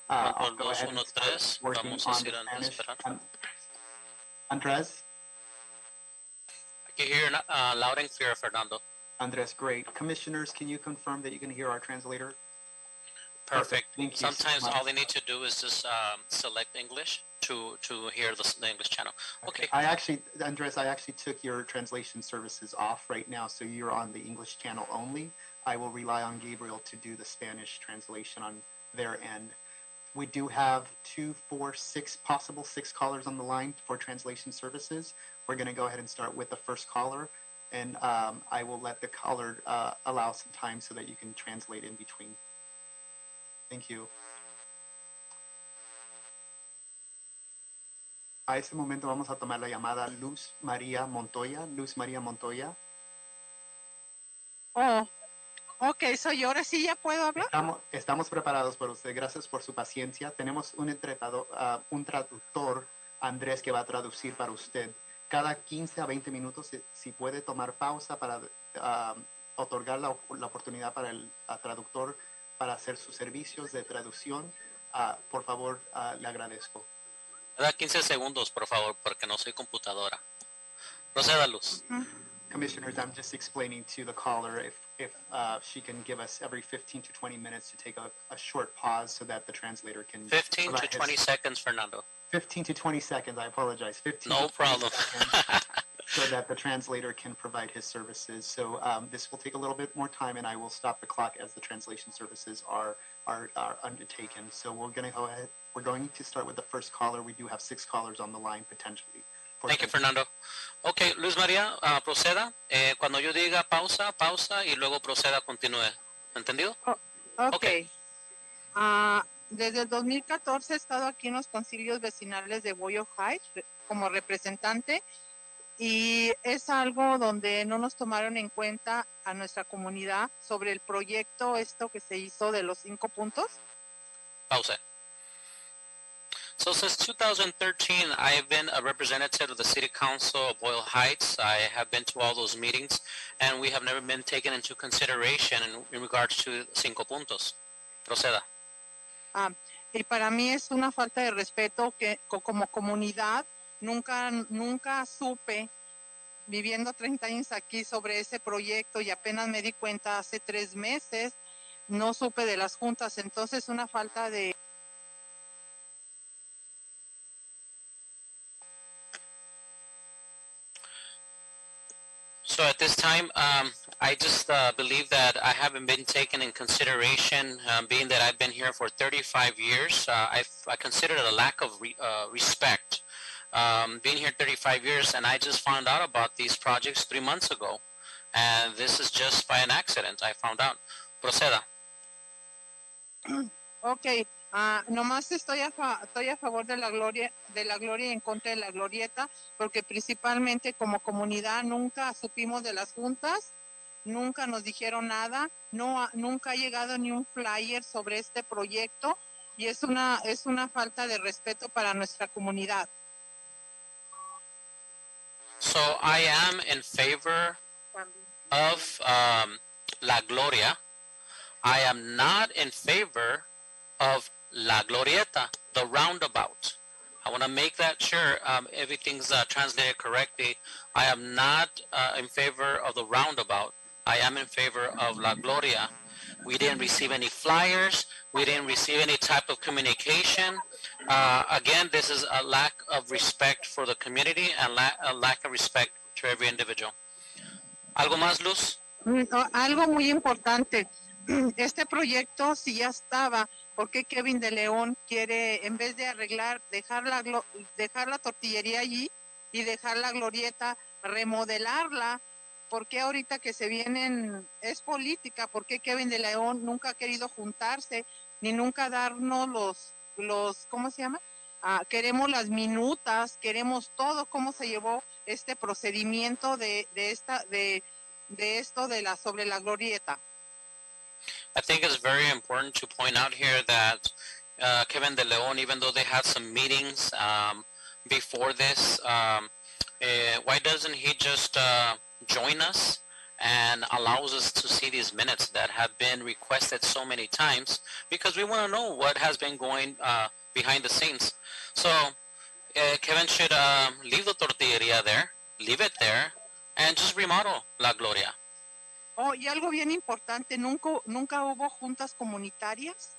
I'll go ahead and start working on the Spanish. Andres? I can hear loud and clear, Fernando. Andres, great. Commissioners, can you confirm that you can hear our translator? Perfect. Thank you Sometimes so much. all they need to do is just select English to hear the English channel. Okay. Andres, I actually took your translation services off right now, so you're on the English channel only. I will rely on Gabriel to do the Spanish translation on their end. We do have 2, 4, 6, possible 6 callers on the line for translation services. We're going to go ahead and start with the first caller, and I will let the caller allow some time so that you can translate in between. Thank you. A este momento vamos a tomar la llamada Luz María Montoya. Luz María Montoya. Oh, ok, soy yo. Ahora sí ya puedo hablar. Estamos preparados por usted. Gracias por su paciencia. Tenemos un traductor, Andrés, que va a traducir para usted. Cada 15 a 20 minutos, si puede tomar pausa para otorgar la oportunidad para el traductor para hacer sus servicios de traducción, por favor, le agradezco. Cada 15 segundos, por favor, porque no soy computadora. Proceda, Luz. Commissioners, I'm just explaining to the caller if she can give us every 15 to 20 minutes to take a short pause so that the translator can 15 to provide 20 seconds, Fernando. 15 to 20 seconds, I apologize. 15 No to 20 problem. seconds so that the translator can provide his services. So this will take a little bit more time, and I will stop the clock as the translation services are undertaken. So we're going to go ahead. We're going to start with the first caller. We do have 6 callers on the line potentially. Thank you, Fernando. Ok, Luis María, proceda. Cuando yo diga pausa, pausa y luego proceda, continúe. ¿Entendido? Ok. Desde el 2014 he estado aquí en los concilios vecinales de Boyle Heights como representante y es algo donde no nos tomaron en cuenta a nuestra comunidad sobre el proyecto que se hizo de los 5 puntos. Pausa. So since 2013, I have been a representative of the City Council of Boyle Heights. I have been to all those meetings, and we have never been taken into consideration in regards to 5 puntos. Proceda. Y para mí es una falta de respeto que como comunidad nunca supe, viviendo 30 años aquí, sobre ese proyecto y apenas me di cuenta hace 3 meses, no supe de las juntas, entonces una falta de... So at this time, I just believe that I haven't been taken in consideration, being that I've been here for 35 years. I consider it a lack of respect. Being here 35 years, and I just found out about these projects 3 months ago. And this is just by an accident, I found out. Proceda. Ok, nomás estoy a favor de la gloria y en contra de la glorieta, porque principalmente como comunidad nunca supimos de las juntas, nunca nos dijeron nada, nunca ha llegado ni un flyer sobre este proyecto y es una falta de respeto para nuestra comunidad. So I am in favor of La Gloria. I am not in favor of La Glorieta, the roundabout. I want to make that sure everything's translated correctly. I am not in favor of the roundabout. I am in favor of La Gloria. We didn't receive any flyers. We didn't receive any type of communication. Again, this is a lack of respect for the community and a lack of respect to every individual. ¿Algo más, Luz? Algo muy importante. Este proyecto, si ya estaba, ¿por qué Kevin de León quiere, en vez de arreglar, dejar la tortillería allí y dejar la glorieta, remodelarla? ¿Por qué ahorita que se vienen, es política? ¿Por qué Kevin de León nunca ha querido juntarse, ni nunca darnos los ¿cómo se llama? Queremos las minutas, queremos todo, cómo se llevó este procedimiento sobre la glorieta. I think it's very important to point out here that Kevin De Leon, even though they had some meetings before this, why doesn't he just join us and allows us to see these minutes that have been requested so many times? Because we want to know what has been going behind the scenes. So Kevin should leave the tortilleria there, leave it there, and just remodel La Gloria. Oh, y algo bien importante, nunca hubo juntas comunitarias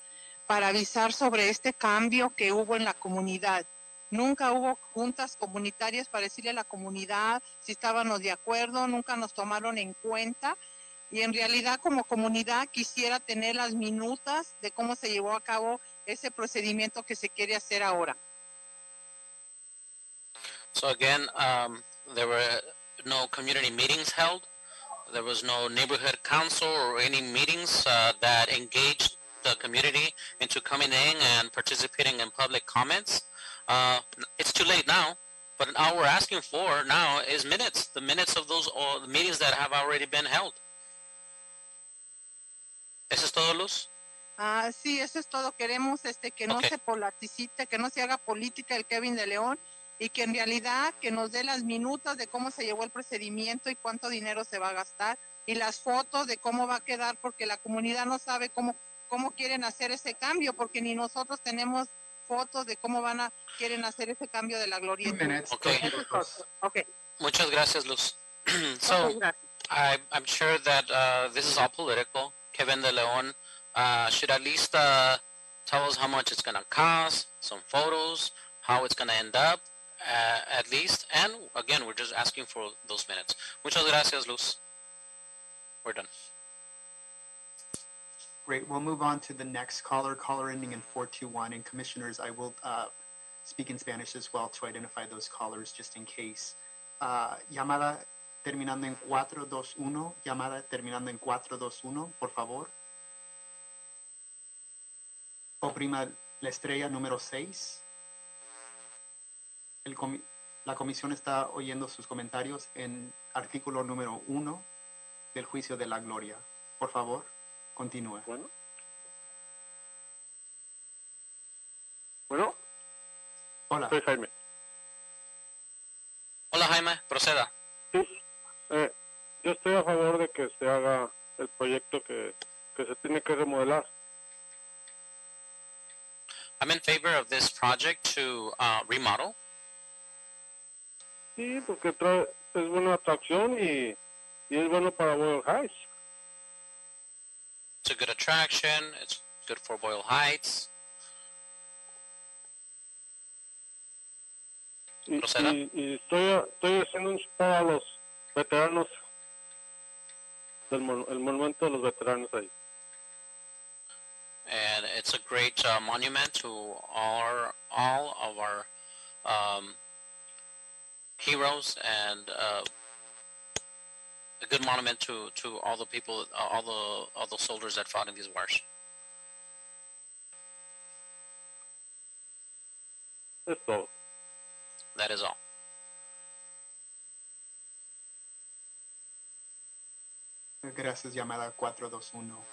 para avisar sobre este cambio que hubo en la comunidad. Nunca hubo juntas comunitarias para decirle a la comunidad si estábamos de acuerdo, nunca nos tomaron en cuenta. Y en realidad como comunidad quisiera tener las minutas de cómo se llevó a cabo ese procedimiento que se quiere hacer ahora. So again, there were no community meetings held. There was no neighborhood council or any meetings that engaged the community into coming in and participating in public comments. It's too late now, but all we're asking for now is minutes, the minutes of those the meetings that have already been held. ¿Eso es todo, Luz? Sí, eso es todo. Queremos que no se politicite, que no se haga política el Kevin de León y que en realidad que nos dé las minutas de cómo se llevó el procedimiento y cuánto dinero se va a gastar y las fotos de cómo va a quedar, porque la comunidad no sabe cómo quieren hacer ese cambio, porque ni nosotros tenemos fotos de cómo quieren hacer ese cambio de la glorieta. Okay. Muchas gracias, Luz. So Okay, gracias. I'm sure that this is all political. Kevin De Leon should at least tell us how much it's going to cost, some photos, how it's going to end up, at least. And again, we're just asking for those minutes. Muchas gracias, Luz. We're done. Great. We'll move on to the next caller ending in 421. And commissioners, I will speak in Spanish as well to identify those callers just in case. Llamada terminando en 421. Llamada terminando en 421, por favor. Oprima la estrella número 6. La comisión está oyendo sus comentarios en artículo número 1 del juicio de la gloria. Por favor, continúe. Bueno. Hola. Soy Jaime. Hola, Jaime. Proceda. Sí. Yo estoy a favor de que se haga el proyecto que se tiene que remodelar. I'm in favor of this project to remodel. Sí, porque es buena atracción y es bueno para Boyle Heights. It's a good attraction. It's good for Boyle Heights. Y estoy haciendo un para los veteranos el monumento de los veteranos ahí. And it's a great monument to all of our heroes, and a good monument to all the people, all the soldiers that fought in these wars. Es todo. That is all. Gracias, llamada 421.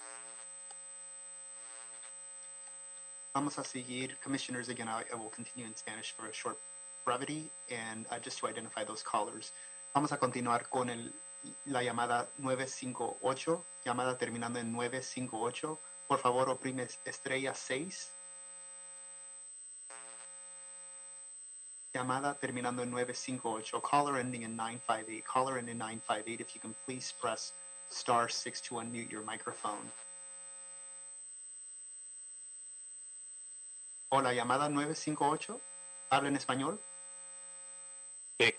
Vamos a seguir. Commissioners, again, I will continue in Spanish for a short brevity and just to identify those callers. Vamos a continuar con la llamada 958, llamada terminando en 958. Por favor, oprime estrella 6. Llamada terminando en 958. Caller ending in 958. Caller ending in 958. If you can please press *6 to unmute your microphone. Hola, llamada 958. ¿Habla en español? Sí.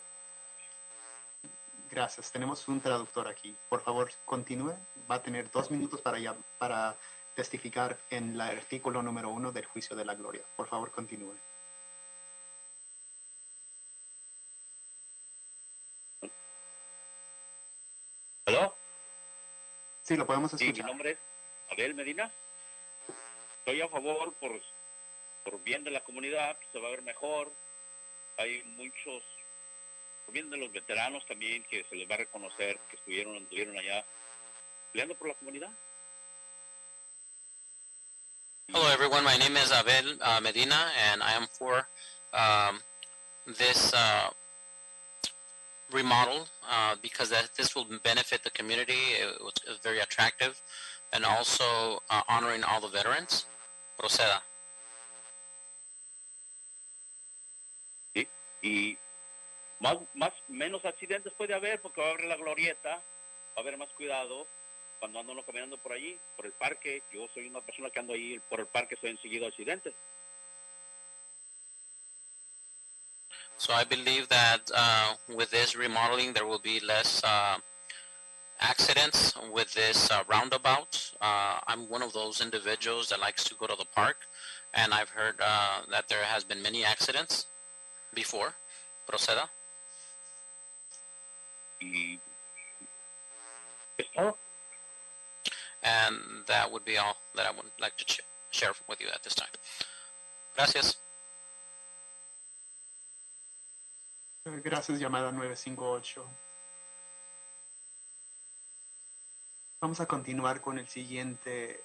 Gracias. Tenemos un traductor aquí. Por favor, continúe. Va a tener 2 minutos para testificar en el artículo número 1 del juicio de la gloria. Por favor, continúe. ¿Aló? Sí, lo podemos Sí, escuchar. mi nombre es Abel Medina. Estoy a favor por bien de la comunidad, se va a ver mejor. Hay muchos, por bien de los veteranos también, que se les va a reconocer que anduvieron allá peleando por la comunidad. Hello, everyone. My name is Abel Medina, and I am for this remodel because this will benefit the community. It's very attractive, and also honoring all the veterans. Proceda. ¿Sí? Y menos accidentes puede haber porque va a haber la glorieta, va a haber más cuidado cuando ando uno caminando por allí, por el parque. Yo soy una persona que ando ahí por el parque, estoy en seguido accidentes. So I believe that with this remodeling, there will be less accidents with this roundabout. I'm one of those individuals that likes to go to the park, and I've heard that there has been many accidents before. Proceda. Y es todo. And that would be all that I would like to share with you at this time. Gracias. Gracias, llamada 958. Vamos a continuar con la siguiente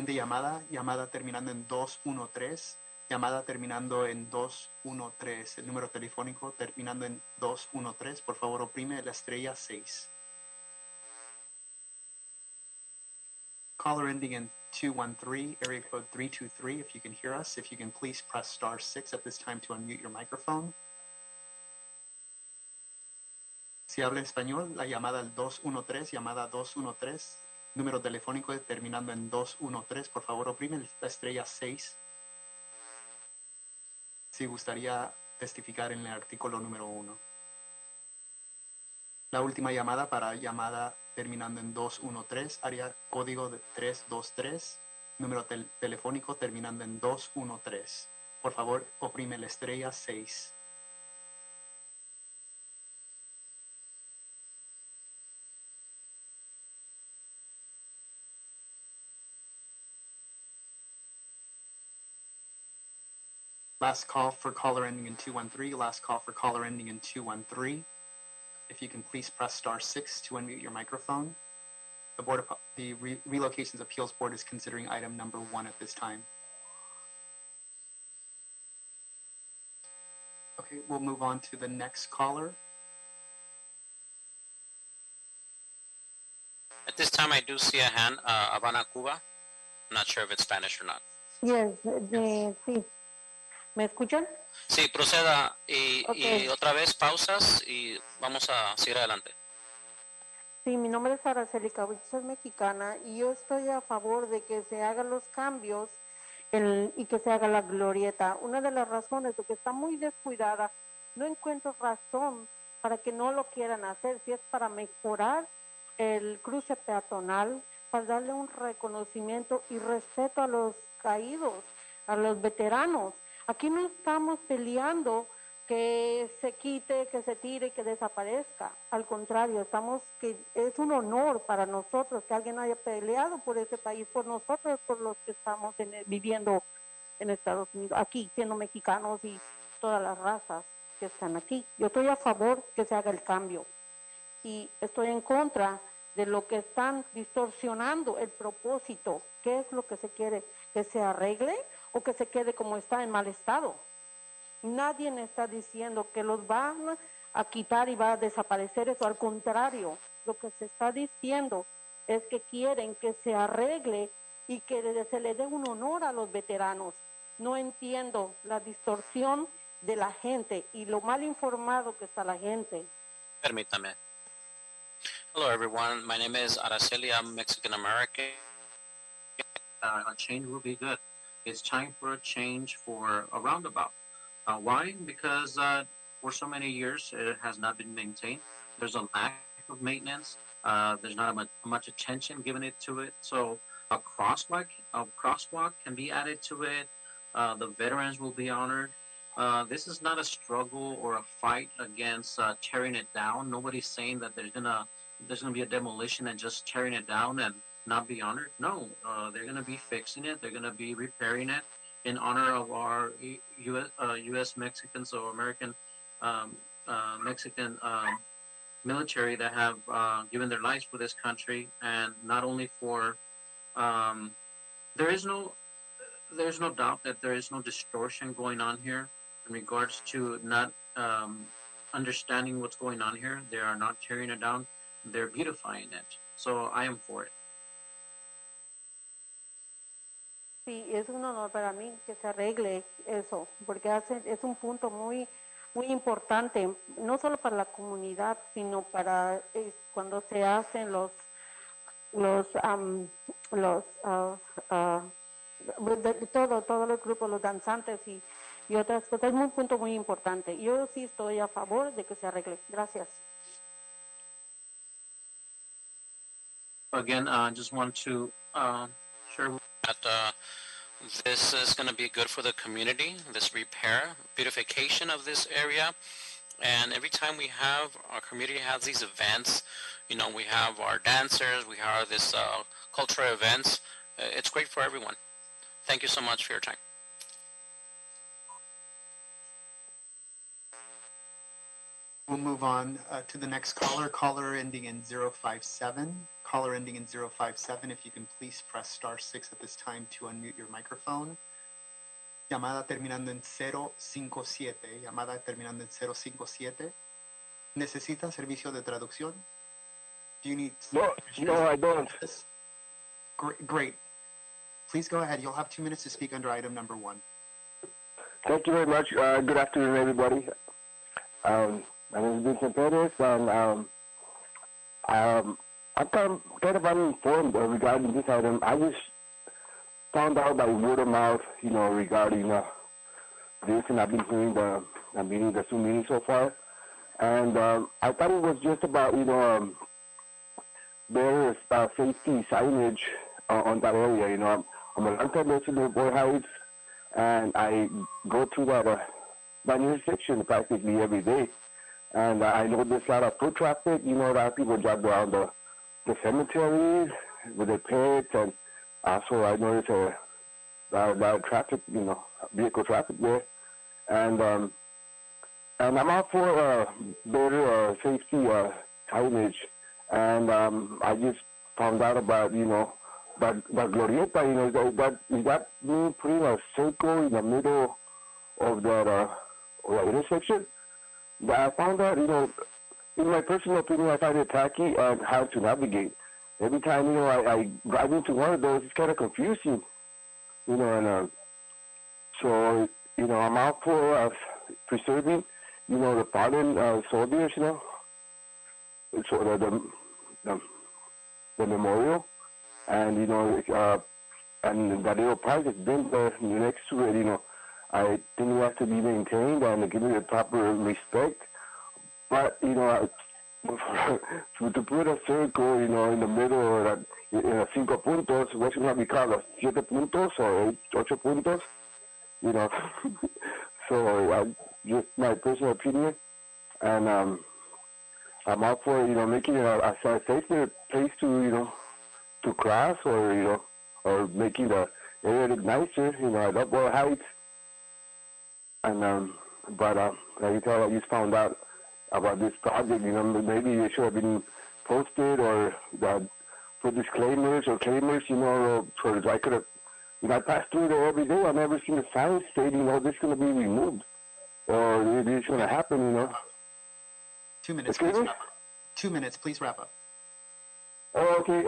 llamada terminando en 213, llamada terminando en 213, el número telefónico terminando en 213, por favor oprime la estrella 6. Caller ending in 213, area code 323, if you can hear us, if you can please press *6 at this time to unmute your microphone. Si habla español, la llamada al 213, llamada 213, número telefónico terminando en 213, por favor oprime la estrella 6. Si gustaría testificar en el artículo número 1. La última llamada para llamada terminando en 213, área código de 323, número telefónico terminando en 213. Por favor, oprime la estrella 6. Last call for caller ending in 213. Last call for caller ending in 213. If you can please press star 6 to unmute your microphone. The Relocations Appeals Board is considering item number 1 at this time. Okay, we'll move on to the next caller. At this time, I do see a hand, Habana, Cuba. I'm not sure if it's Spanish or not. Yes, sí. ¿Me escuchan? Sí, proceda y Okay. otra vez pausas y vamos a seguir adelante. Sí, mi nombre es Araceli Cabrillo, soy mexicana y yo estoy a favor de que se hagan los cambios y que se haga la glorieta. Una de las razones de que está muy descuidada, no encuentro razón para que no lo quieran hacer, si es para mejorar el cruce peatonal, para darle un reconocimiento y respeto a los caídos, a los veteranos. Aquí no estamos peleando que se quite, que se tire, que desaparezca. Al contrario, que es un honor para nosotros que alguien haya peleado por este país, por nosotros, por los que estamos viviendo en Estados Unidos, aquí siendo mexicanos y todas las razas que están aquí. Yo estoy a favor que se haga el cambio y estoy en contra de lo que están distorsionando el propósito. ¿Qué es lo que se quiere? ¿Que se arregle o que se quede como está en mal estado? Nadie está diciendo que los van a quitar y va a desaparecer eso. Al contrario, lo que se está diciendo es que quieren que se arregle y que se le dé un honor a los veteranos. No entiendo la distorsión de la gente y lo mal informado que está la gente. Permítame. Hello, everyone. My name is Araceli. I'm Mexican-American. A change will be good. It's time for a change for a roundabout. Why? Because for so many years it has not been maintained. There's a lack of maintenance. There's not much attention given to it. So a crosswalk can be added to it. The veterans will be honored. This is not a struggle or a fight against tearing it down. Nobody's saying that there's gonna be a demolition and just tearing it down and not be honored. No, they're gonna be fixing it. They're gonna be repairing it in honor of our U.S. Mexicans or American Mexican military that have given their lives for this country, and not only for. There's no doubt that there is no distortion going on here in regards to not understanding what's going on here. They are not tearing it down; they're beautifying it. So I am for it. Sí, es un honor para mí que se arregle eso, porque es un punto muy importante, no solo para la comunidad, sino para cuando se hacen todos los grupos, los danzantes y otras cosas. Es un punto muy importante. Yo sí estoy a favor de que se arregle. Gracias. Again, I just want to share that this is going to be good for the community, this repair, beautification of this area. And every time our community has these events, we have our dancers, we have this cultural events. It's great for everyone. Thank you so much for your time. We'll move on to the next caller ending in 057. Caller ending in 057, if you can please press star 6 at this time to unmute your microphone. Llamada terminando en 057. Llamada terminando en 057. ¿Necesita servicio de traducción? Do you need... No, I don't. Great. Please go ahead. You'll have 2 minutes to speak under item number 1. Thank you very much. Good afternoon, everybody. My name is Vincent Perez, and I'm kind of uninformed regarding this item. I just found out by word of mouth, regarding this, and I've been hearing the Zoom meeting so far. And I thought it was just about, better safety signage on that area. I'm a long-time resident of Boyle Heights, and I go through that intersection practically every day. And I know there's a lot of foot traffic. A lot of people drive around the cemeteries with their pets, and also I notice a lot of traffic, vehicle traffic there. And I'm out for better safety signage. And I just found out about, that glorieta, is that me putting a circle in the middle of that intersection? But I found out, in my personal opinion, I find it tacky and hard to navigate. Every time, I drive into one of those, it's kind of confusing, and so, I'm out for preserving, the fallen soldiers, so the memorial, and, and that little park that's been there next to it, I think it has to be maintained and given the proper respect. But, to put a circle, in the middle or that, in 5 puntos, what's going to be called, 7 puntos or 8 puntos, So, just my personal opinion. And I'm out for, making it a safer place to, to cross or, or making the area look nicer, I love Boyle Heights. And, but, like you tell, I just found out about this project, maybe it should have been posted or put disclaimers or claimers, so I could have, I pass through there every day. I've never seen a sign stating, this is going to be removed or this is going to happen, 2 minutes, please wrap up. 2 minutes, please wrap up. Oh, okay.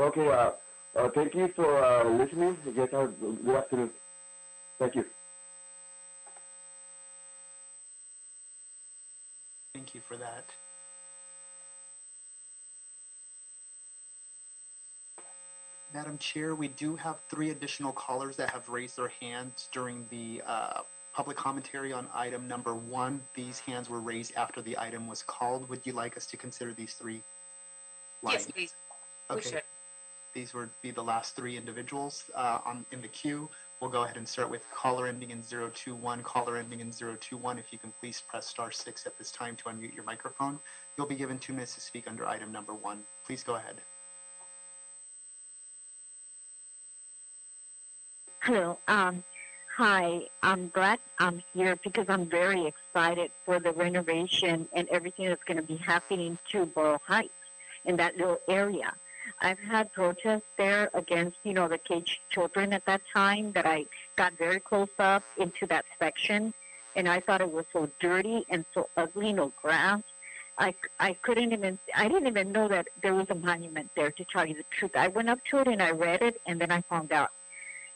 Thank you for listening. Good afternoon. Thank you. Thank you for that. Madam Chair, we do have 3 additional callers that have raised their hands during the public commentary on item number 1. These hands were raised after the item was called. Would you like us to consider these 3 lines? Yes, please. Okay. These would be the last 3 individuals in the queue. We'll go ahead and start with caller ending in 021. Caller ending in 021. If you can please press *6 at this time to unmute your microphone. You'll be given 2 minutes to speak under item number 1. Please go ahead. Hello. Hi. I'm glad I'm here because I'm very excited for the renovation and everything that's going to be happening to Boyle Heights in that little area. I've had protests there against, the caged children at that time that I got very close up into that section, and I thought it was so dirty and so ugly, no grass. I didn't even know that there was a monument there, to tell you the truth. I went up to it and I read it, and then I found out.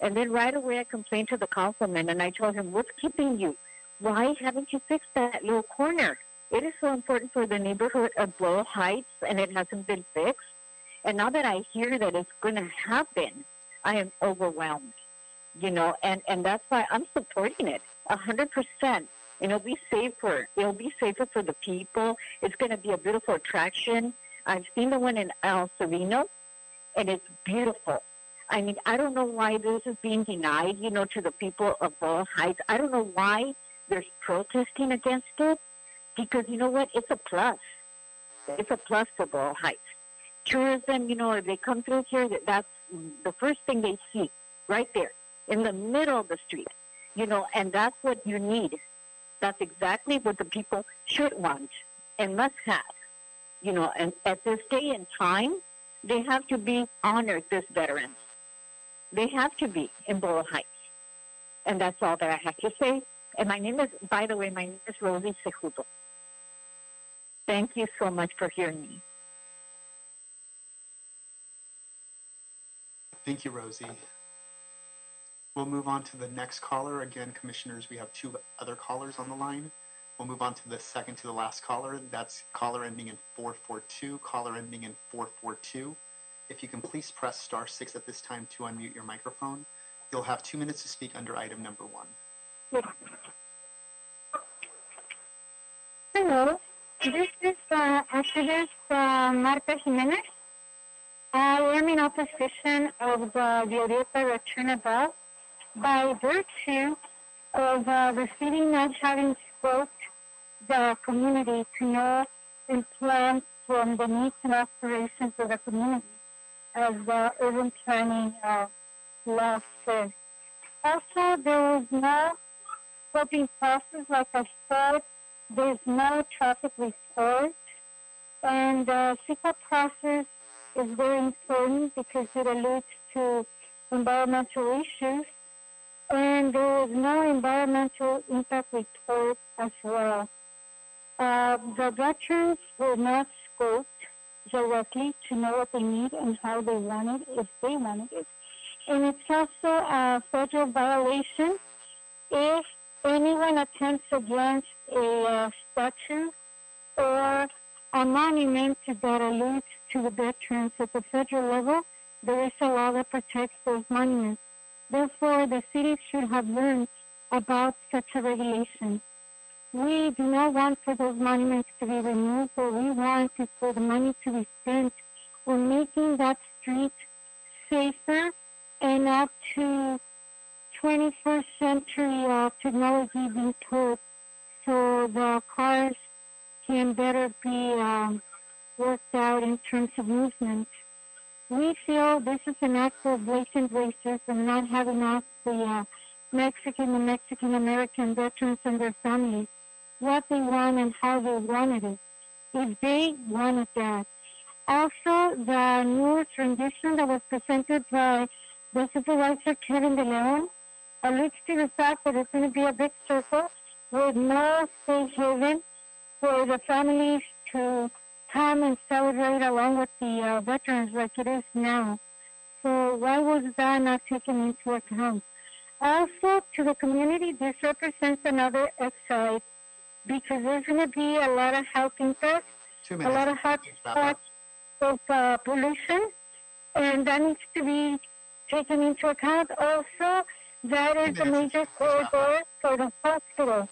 And then right away I complained to the councilman, and I told him, what's keeping you? Why haven't you fixed that little corner? It is so important for the neighborhood of Boyle Heights, and it hasn't been fixed. And now that I hear that it's going to happen, I am overwhelmed, and that's why I'm supporting it 100%. And it'll be safer. It'll be safer for the people. It's going to be a beautiful attraction. I've seen the one in El Sereno, and it's beautiful. I mean, I don't know why this is being denied, to the people of Boyle Heights. I don't know why there's protesting against it, because you know what? It's a plus. It's a plus for Boyle Heights. Tourism, if they come through here, that's the first thing they see, right there, in the middle of the street, and that's what you need. That's exactly what the people should want and must have, and at this day and time, they have to be honored, these veterans. They have to be in Boyle Heights. And that's all that I have to say. And by the way, my name is Rosie Cejudo. Thank you so much for hearing me. Thank you, Rosie. We'll move on to the next caller. Again, commissioners, we have 2 other callers on the line. we'll move on to the second to the last caller. That's caller ending in 442, caller ending in 442. If you can please press star 6 at this time to unmute your microphone. You'll have 2 minutes to speak under item number 1. Hello, this is activist Marta Jimenez. I am in opposition of the Glorieta Turnabout by virtue of the city not having spoke the community to know and plan from the needs and aspirations of the community, as the urban planning law says. Also, there was no scoping process, like I said. There's no traffic report, and the CEQA process is very important because it alludes to environmental issues, and there was no environmental impact report as well. The veterans were not scoped directly to know what they need and how they want it, if they wanted it. And it's also a federal violation if anyone attempts against a statue or a monument that alludes to the veterans at the federal level. There is a law that protects those monuments. Therefore, the city should have learned about such a regulation. We do not want for those monuments to be removed, but we want for the money to be spent on making that street safer and up to 21st century technology being put so the cars can better be worked out in terms of movement. We feel this is an act of blatant racism and not having asked the Mexican and Mexican-American veterans and their families what they want and how they wanted it, if they wanted that. Also, the newest rendition that was presented by the supervisor, Kevin De Leon, alludes to the fact that it's going to be a big circle with no safe haven for the families to come and celebrate along with the veterans like it is now. So why was that not taken into account? Also, to the community, this represents another excise because there's going to be a lot of health impacts, a lot of hot spots of pollution, and that needs to be taken into account. Also, that is a major corridor for the hospital.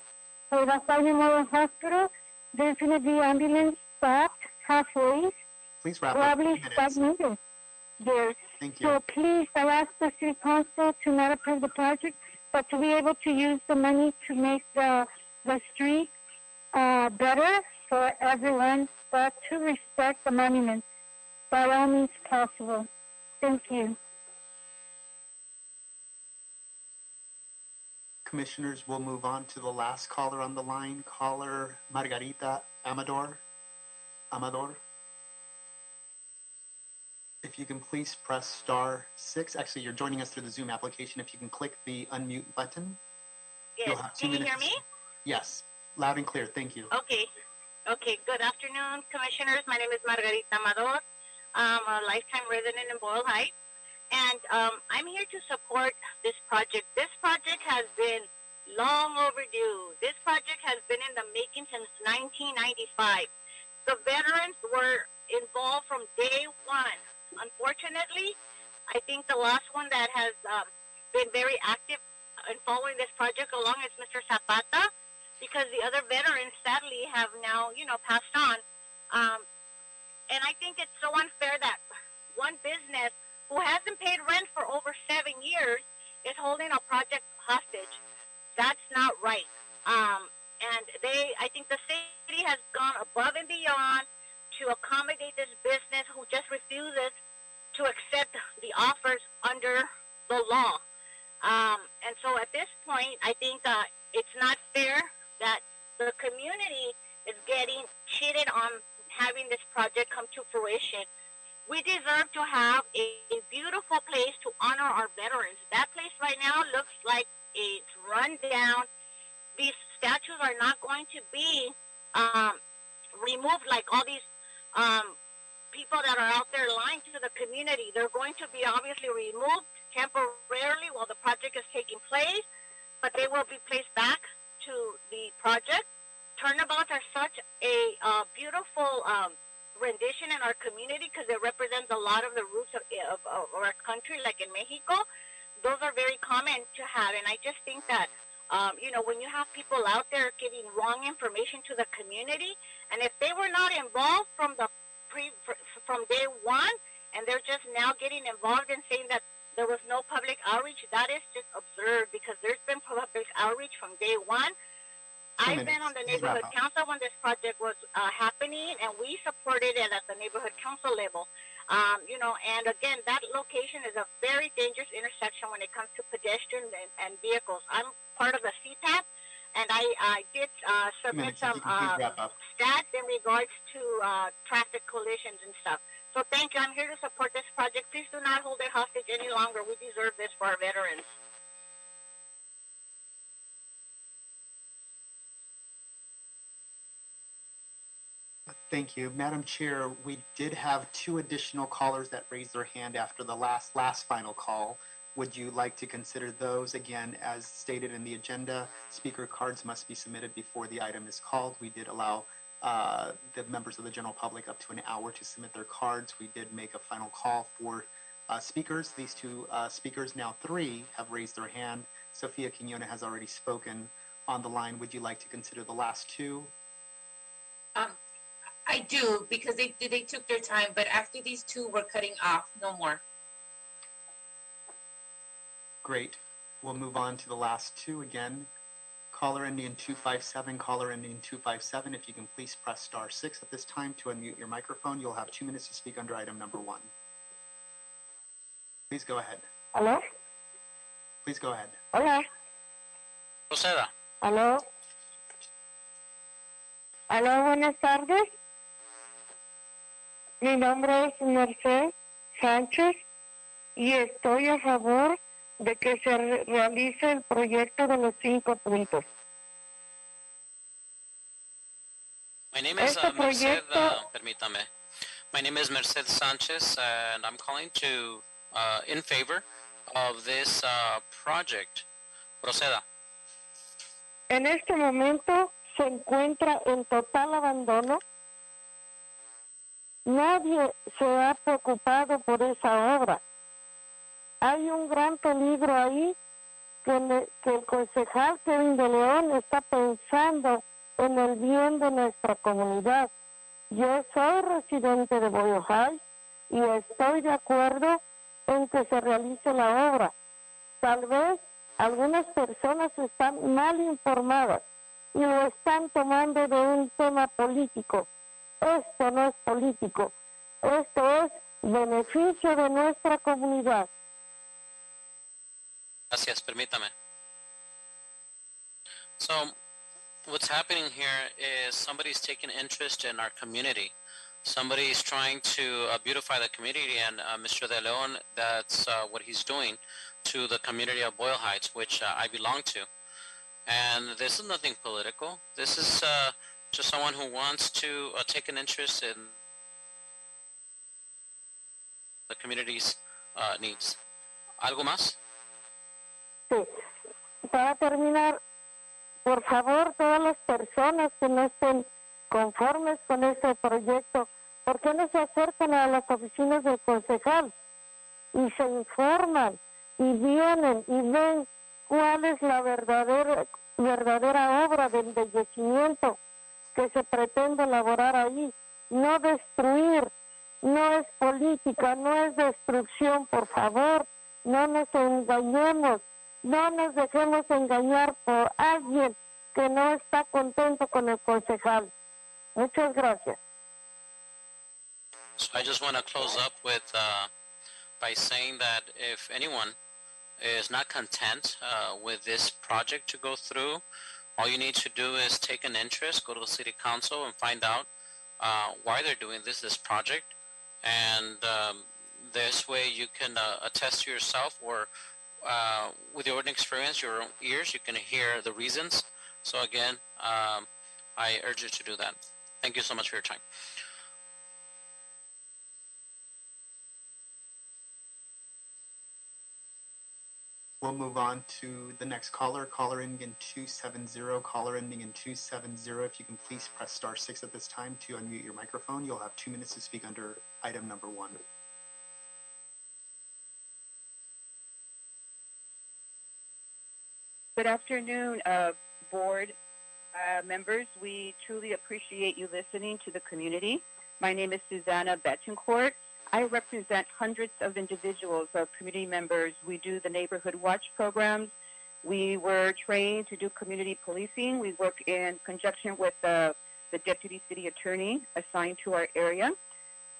For the Juan Memorial Hospital, there's going to be ambulance stopped halfway, Please wrap probably stagnated there. Thank you. So please, I ask the City Council to not approve the project, but to be able to use the money to make the street better for everyone, but to respect the monument by all means possible. Thank you. Commissioners, we'll move on to the last caller on the line, caller Margarita Amador. If you can please press star 6. Actually, you're joining us through the Zoom application. If you can click the unmute button. Yes, can you hear me? Yes, loud and clear. Thank you. Okay. Good afternoon, commissioners. My name is Margarita Amador. I'm a lifetime resident in Boyle Heights, and I'm here to support this project. This project has been long overdue. This project has been in the making since 1995. The veterans were involved from day one. Unfortunately, I think the last one that has been very active in following this project along is Mr. Zapata, because the other veterans sadly have now, passed on. And I think it's so unfair that one business who hasn't paid rent for over 7 years is holding a project hostage. That's not right. And I think the city has gone above and beyond to accommodate this business who just refuses to accept the offers under the law. And so at this point, I think it's not fair that the community is getting cheated on having this project come to fruition. We deserve to have a beautiful place to honor our veterans. That place right now looks like it's run down. These statues are not going to be removed like all these people that are out there lying to the community. They're going to be obviously removed temporarily while the project is taking place, but they will be placed back to the project turnabouts are such a beautiful rendition in our community because it represents a lot of the roots of our country, like in Mexico. Those are very common to have, and I just think that when you have people out there giving wrong information to the community, and if they were not involved from day one, and they're just now getting involved and saying that there was no public outreach, that is just absurd because there's been public outreach from day one. I've been on the neighborhood council when this project was happening, and we supported it at the neighborhood council level. And again, that location is a very dangerous intersection when it comes to pedestrians and vehicles. I'm part of the CTAP, and I did submit some stats in regards to traffic collisions and stuff. So thank you. I'm here to support this project. Please do not hold it hostage any longer. We deserve this for our veterans. Thank you. Madam Chair, we did have 2 additional callers that raised their hand after the last final call. Would you like to consider those? Again, as stated in the agenda, speaker cards must be submitted before the item is called. We did allow the members of the general public up to an hour to submit their cards. We did make a final call for speakers. These 2 speakers, now 3, have raised their hand. Sophia Quiñona has already spoken on the line. Would you like to consider the last 2? I do, because they took their time, but after these 2, we're cutting off. No more. Great. We'll move on to the last 2 again. Caller ending in 257, caller ending in 257. If you can please press *6 at this time to unmute your microphone. You'll have 2 minutes to speak under item number 1. Please go ahead. ¿Aló? Please go ahead. Hola. Proceda. ¿Aló? ¿Aló? Buenas tardes. Mi nombre es Merced Sánchez y estoy a favor de que se realice el proyecto de los 5 puntos. My name is Merced, permítame. My name is Merced Sanchez, and I'm calling to in favor of this project. Proceda. En este momento se encuentra en total abandono. Nadie se ha preocupado por esa obra. Hay un gran peligro ahí que el concejal Kevin de León está pensando en el bien de nuestra comunidad. Yo soy residente de Boyle Heights y estoy de acuerdo en que se realice la obra. Tal vez algunas personas están mal informadas y lo están tomando de un tema político. Esto no es político, esto es beneficio de nuestra comunidad. Gracias, permítame. So, what's happening here is somebody's taking interest in our community. Somebody's trying to beautify the community, and Mr. De Leon, that's what he's doing to the community of Boyle Heights, which I belong to. And this is nothing political. This is just someone who wants to take an interest in the community's needs. ¿Algo más? Sí. Para terminar, por favor, todas las personas que no estén conformes con este proyecto, ¿por qué no se acercan a las oficinas del concejal y se informan y vienen y ven cuál es la verdadera obra de embellecimiento que se pretende elaborar ahí? No destruir, no es política, no es destrucción, por favor, no nos engañemos, no nos dejemos engañar por alguien que no está contento con el concejal. Muchas gracias. So I just want to close up with by saying that if anyone is not content with this project to go through, all you need to do is take an interest, go to the city council and find out why they're doing this project. And this way you can attest to yourself, or with your own experience, your own ears, you can hear the reasons. So again, I urge you to do that. Thank you so much for your time. We'll move on to the next caller, caller ending in 270, caller ending in 270. If you can please press star 6 at this time to unmute your microphone. You'll have 2 minutes to speak under item number 1. Good afternoon, board members. We truly appreciate you listening to the community. My name is Susanna Betancourt. I represent hundreds of individuals, of community members. We do the neighborhood watch programs. We were trained to do community policing. We work in conjunction with the deputy city attorney assigned to our area,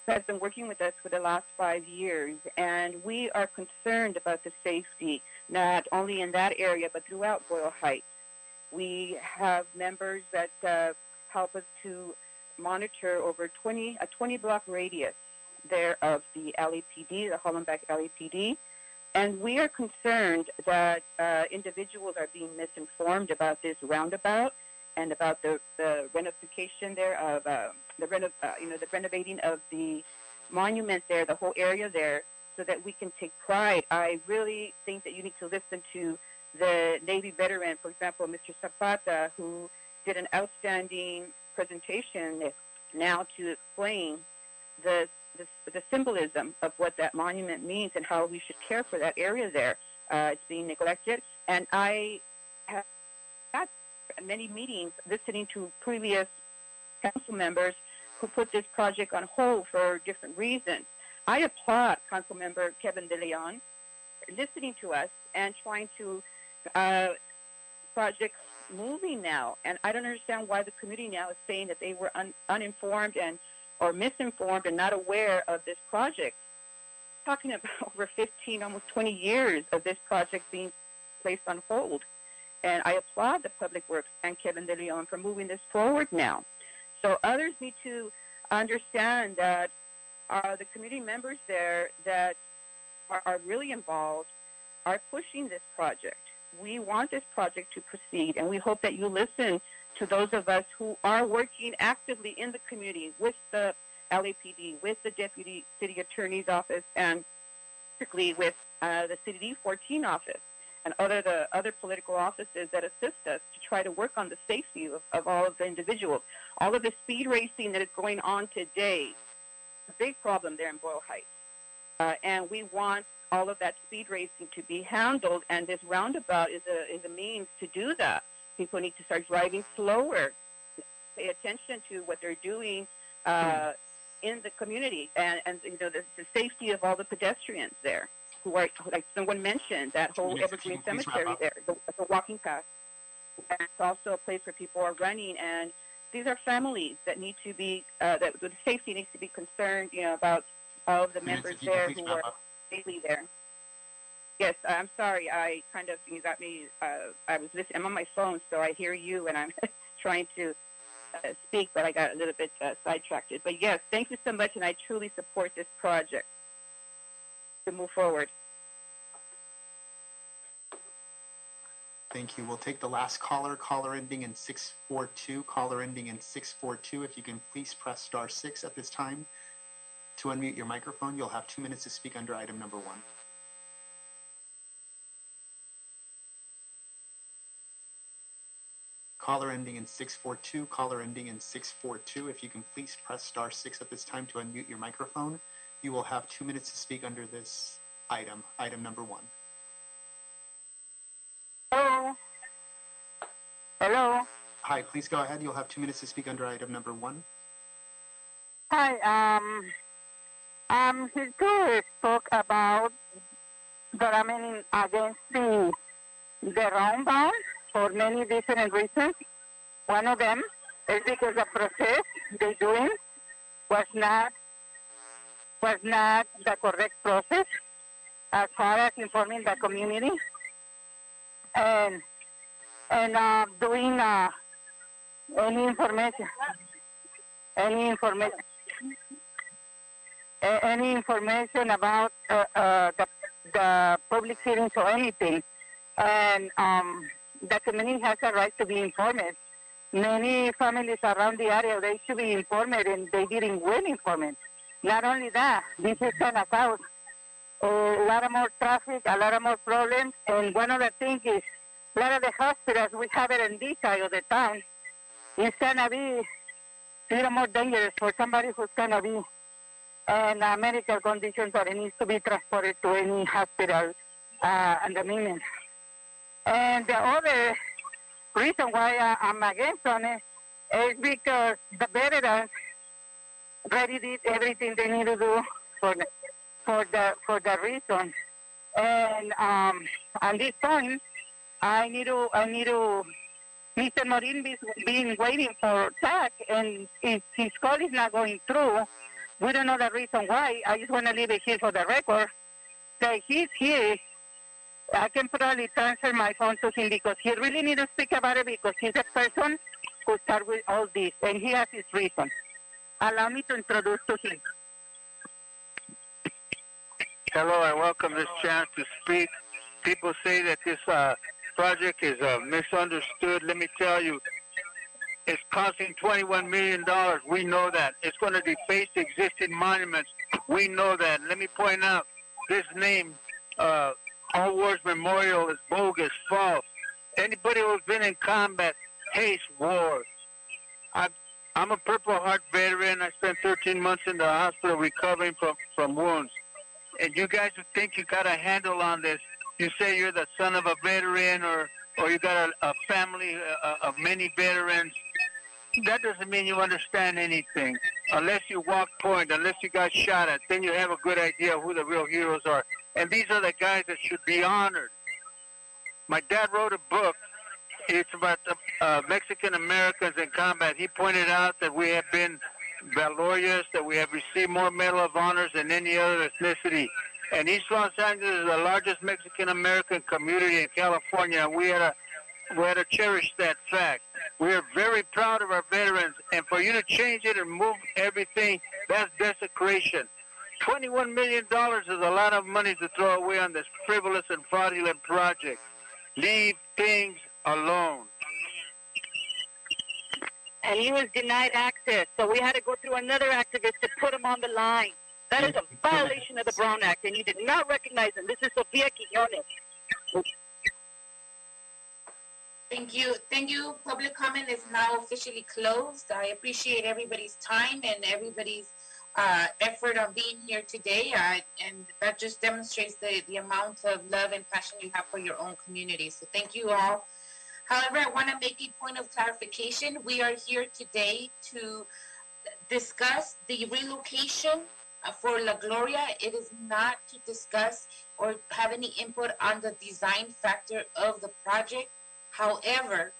who has been working with us for the last 5 years. And we are concerned about the safety, not only in that area, but throughout Boyle Heights. We have members that help us to monitor over a 20-block radius there of the LAPD, the Hollenbeck LAPD, and we are concerned that individuals are being misinformed about this roundabout and about the renovating there of the renovating of the monument there, the whole area there, so that we can take pride. I really think that you need to listen to the Navy veteran, for example, Mr. Zapata, who did an outstanding presentation now to explain the symbolism of what that monument means and how we should care for that area there. It's being neglected. And I have had many meetings listening to previous council members who put this project on hold for different reasons. I applaud Council Member Kevin De Leon listening to us and trying to projects moving now. And I don't understand why the committee now is saying that they were uninformed or misinformed and not aware of this project. Talking about over 15, almost 20 years of this project being placed on hold. And I applaud the Public Works and Kevin De Leon for moving this forward now. So others need to understand that the community members there that are really involved are pushing this project. We want this project to proceed, and we hope that you listen to those of us who are working actively in the community with the LAPD, with the Deputy City Attorney's Office, and particularly with the City D14 office and the other political offices that assist us to try to work on the safety of all of the individuals. All of the speed racing that is going on today, a big problem there in Boyle Heights. And we want all of that speed racing to be handled, and this roundabout is a means to do that. People need to start driving slower, pay attention to what they're doing in the community, and the safety of all the pedestrians there, who are, like someone mentioned, that whole Evergreen Cemetery there, the walking path. And it's also a place where people are running, and these are families that need to be, that the safety needs to be concerned, about all of the members there who are daily there. Yes, I'm sorry. You got me. I was listening. I'm on my phone, so I hear you, and I'm trying to speak, but I got a little bit sidetracked. But yes, thank you so much, and I truly support this project to move forward. Thank you. We'll take the last caller, caller ending in 642, caller ending in 642. If you can please press star 6 at this time to unmute your microphone. You'll have 2 minutes to speak under item number 1. Caller ending in 642, caller ending in 642. If you can please press star 6 at this time to unmute your microphone. You will have 2 minutes to speak under this item, item number 1. Hello. Hello. Hi, please go ahead. You'll have 2 minutes to speak under item number 1. Hi, I'm here to talk about that I'm against the roundabout for many different reasons. One of them is because the process they're doing was not the correct process as far as informing the community and doing any information about the public hearings or anything. And the community has a right to be informed. Many families around the area, they should be informed, and they didn't well informed. Not only that, this is kind of house. lot of more traffic, a lot of more problems. And one of the things is, a lot of the hospitals, we have it in this side of the town. It's going to be a little more dangerous for somebody who's going to be in medical conditions that it needs to be transported to any hospital at the moment. And the other reason why I'm against on it is because the veterans already did everything they need to do for the reason. And at this point, I need to Mr. Morin is been waiting for TAC, and if his call is not going through, we don't know the reason why. I just want to leave it here for the record that he's here. I can probably transfer my phone to him because he really needs to speak about it because he's the person who started with all this, and he has his reason. Allow me to introduce to him. Hello, I welcome this chance to speak. People say that this project is misunderstood. Let me tell you, it's costing $21 million. We know that. It's going to deface existing monuments. We know that. Let me point out, this name, All Wars Memorial, is bogus, false. Anybody who's been in combat hates war. I'm a Purple Heart veteran. I spent 13 months in the hospital recovering from wounds. And you guys who think you got a handle on this, you say you're the son of a veteran or you got a family of many veterans. That doesn't mean you understand anything. Unless you walk point, unless you got shot at, then you have a good idea of who the real heroes are. And these are the guys that should be honored. My dad wrote a book. It's about the Mexican Americans in combat. He pointed out that we have been valorous, that we have received more Medal of Honors than any other ethnicity. And East Los Angeles is the largest Mexican American community in California. We had to cherish that fact. We are very proud of our veterans, and for you to change it and move everything, that's desecration. $21 million is a lot of money to throw away on this frivolous and fraudulent project. Leave things alone. And he was denied access, so we had to go through another activist to put him on the line. That is a violation of the Brown Act, and you did not recognize him. This is Sofia Quiñones. Thank you. Thank you. Public comment is now officially closed. I appreciate everybody's time and everybody's effort on being here today. And that just demonstrates the amount of love and passion you have for your own community. So thank you all. However, I want to make a point of clarification. We are here today to discuss the relocation for La Gloria. It is not to discuss or have any input on the design factor of the project. However,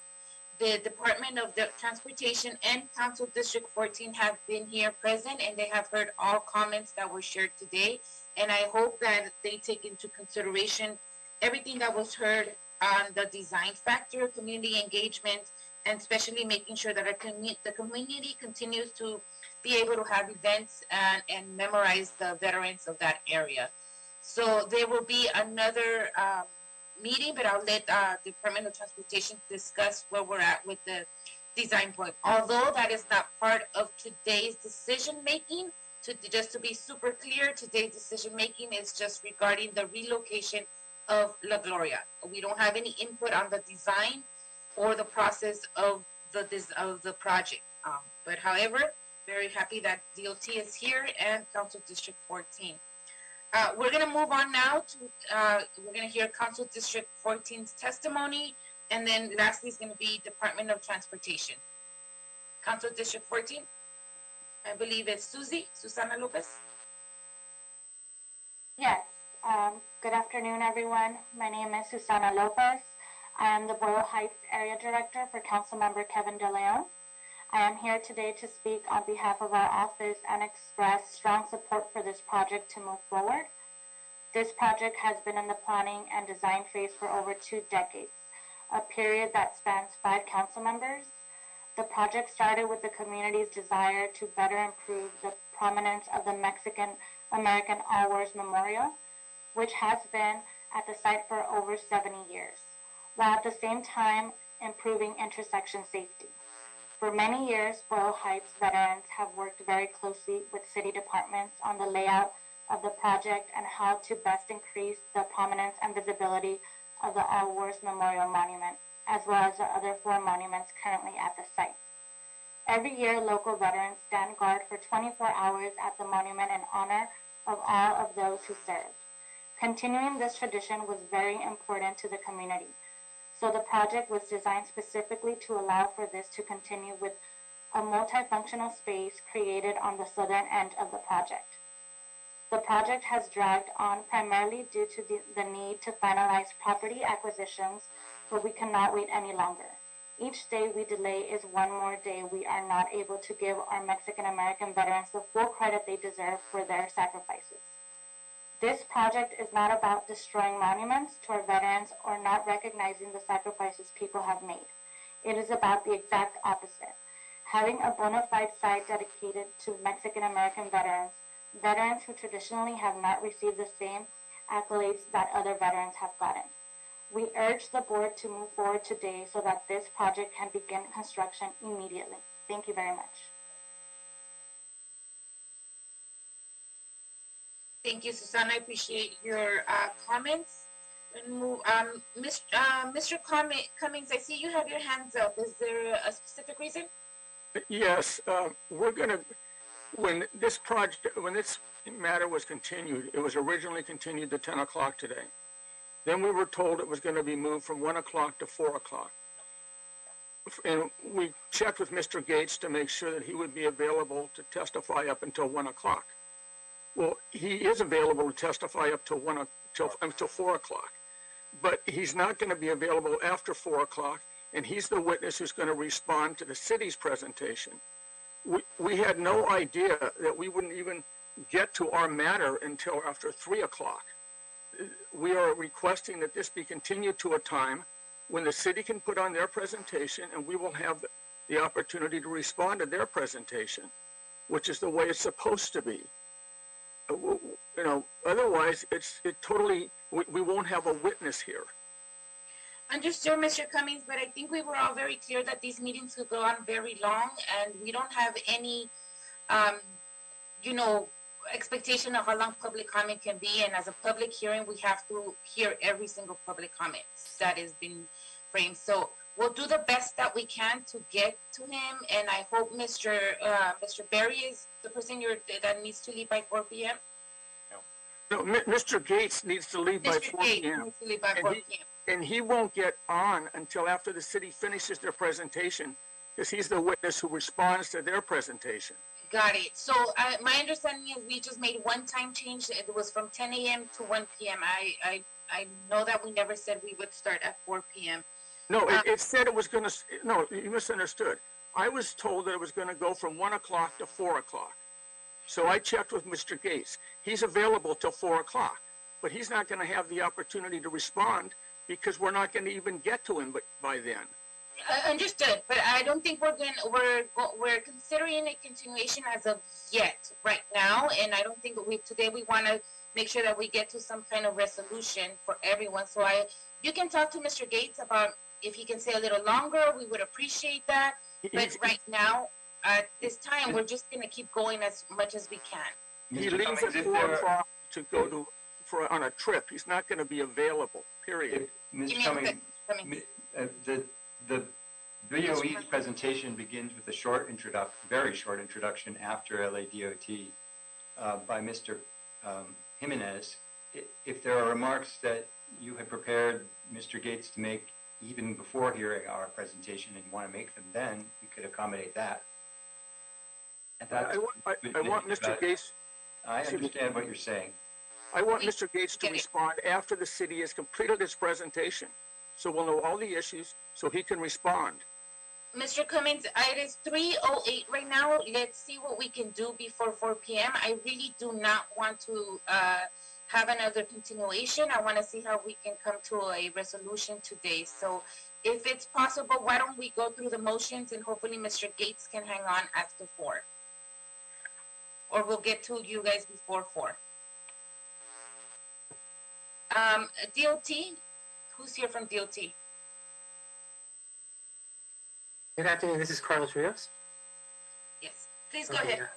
the Department of Transportation and Council District 14 have been here present, and they have heard all comments that were shared today. And I hope that they take into consideration everything that was heard on the design factor, community engagement, and especially making sure that the community continues to be able to have events and memorize the veterans of that area. So there will be another meeting, but I'll let the Department of Transportation discuss where we're at with the design point. Although that is not part of today's decision making, just to be super clear, today's decision making is just regarding the relocation of La Gloria. We don't have any input on the design or the process of the project. But however, very happy that DOT is here and Council District 14. We're going to move on now to, we're going to hear Council District 14's testimony, and then lastly is going to be Department of Transportation. Council District 14, I believe it's Susana Lopez. Yes, good afternoon, everyone. My name is Susana Lopez. I am the Boyle Heights Area Director for Councilmember Kevin De Leon. I am here today to speak on behalf of our office and express strong support for this project to move forward. This project has been in the planning and design phase for over 2 decades, a period that spans 5 council members. The project started with the community's desire to better improve the prominence of the Mexican American All Wars Memorial, which has been at the site for over 70 years, while at the same time improving intersection safety. For many years, Boyle Heights veterans have worked very closely with city departments on the layout of the project and how to best increase the prominence and visibility of the All Wars Memorial Monument, as well as the other 4 monuments currently at the site. Every year, local veterans stand guard for 24 hours at the monument in honor of all of those who served. Continuing this tradition was very important to the community, so the project was designed specifically to allow for this to continue with a multifunctional space created on the southern end of the project. The project has dragged on primarily due to the need to finalize property acquisitions, but we cannot wait any longer. Each day we delay is one more day we are not able to give our Mexican American veterans the full credit they deserve for their sacrifices. This project is not about destroying monuments to our veterans or not recognizing the sacrifices people have made. It is about the exact opposite. Having a bona fide site dedicated to Mexican American veterans, veterans who traditionally have not received the same accolades that other veterans have gotten. We urge the board to move forward today so that this project can begin construction immediately. Thank you very much. Thank you, Susana. I appreciate your comments. And move, Mr. Cummings, I see you have your hands up. Is there a specific reason? Yes, we're going to, when this matter was continued, it was originally continued to 10 o'clock today. Then we were told it was going to be moved from 1 o'clock to 4 o'clock. And we checked with Mr. Gates to make sure that he would be available to testify up until 1 o'clock. Well, he is available to testify up till 4 o'clock, but he's not going to be available after 4 o'clock, and he's the witness who's going to respond to the city's presentation. We had no idea that we wouldn't even get to our matter until after 3 o'clock. We are requesting that this be continued to a time when the city can put on their presentation and we will have the opportunity to respond to their presentation, which is the way it's supposed to be. You know, otherwise we won't have a witness here. Understood, Mr. Cummings, but I think we were all very clear that these meetings could go on very long, and we don't have any, expectation of how long public comment can be. And as a public hearing, we have to hear every single public comment that has been framed. So we'll do the best that we can to get to him, and I hope Mr. Berry is the person that needs to leave by 4 p.m. No, Mr. Gates needs to leave by 4 p.m. Needs to leave by 4 p.m. And he won't get on until after the city finishes their presentation, because he's the witness who responds to their presentation. Got it. So my understanding is we just made one time change. It was from 10 a.m. to 1 p.m. I know that we never said we would start at 4 p.m. No, it said it was going to, no, you misunderstood. I was told that it was going to go from 1 o'clock to 4 o'clock. So I checked with Mr. Gates. He's available till 4 o'clock, but he's not going to have the opportunity to respond because we're not going to even get to him by then. Understood, but I don't think we're considering a continuation as of yet right now, and I don't think today we want to make sure that we get to some kind of resolution for everyone. So you can talk to Mr. Gates about if he can stay a little longer. We would appreciate that. But right now, at this time, we're just going to keep going as much as we can. He leaves at 4 o'clock to go on a trip. He's not going to be available, period. Ms. Cummings, the BOE's presentation begins with a very short introduction after LADOT by Mr. Jimenez. If there are remarks that you had prepared Mr. Gates to make even before hearing our presentation and you want to make them then, you could accommodate that. I want Mr. Gates. I understand what you're saying. I want Mr. Gates to respond after the city has completed its presentation, so we'll know all the issues, so he can respond. Mr. Cummings, it is 3:08 right now. Let's see what we can do before 4 p.m. I really do not want to have another continuation. I want to see how we can come to a resolution today. So if it's possible, why don't we go through the motions and hopefully Mr. Gates can hang on after 4. Or we'll get to you guys before 4. DOT, who's here from DOT? Good afternoon, this is Carlos Rios. Yes, please go ahead.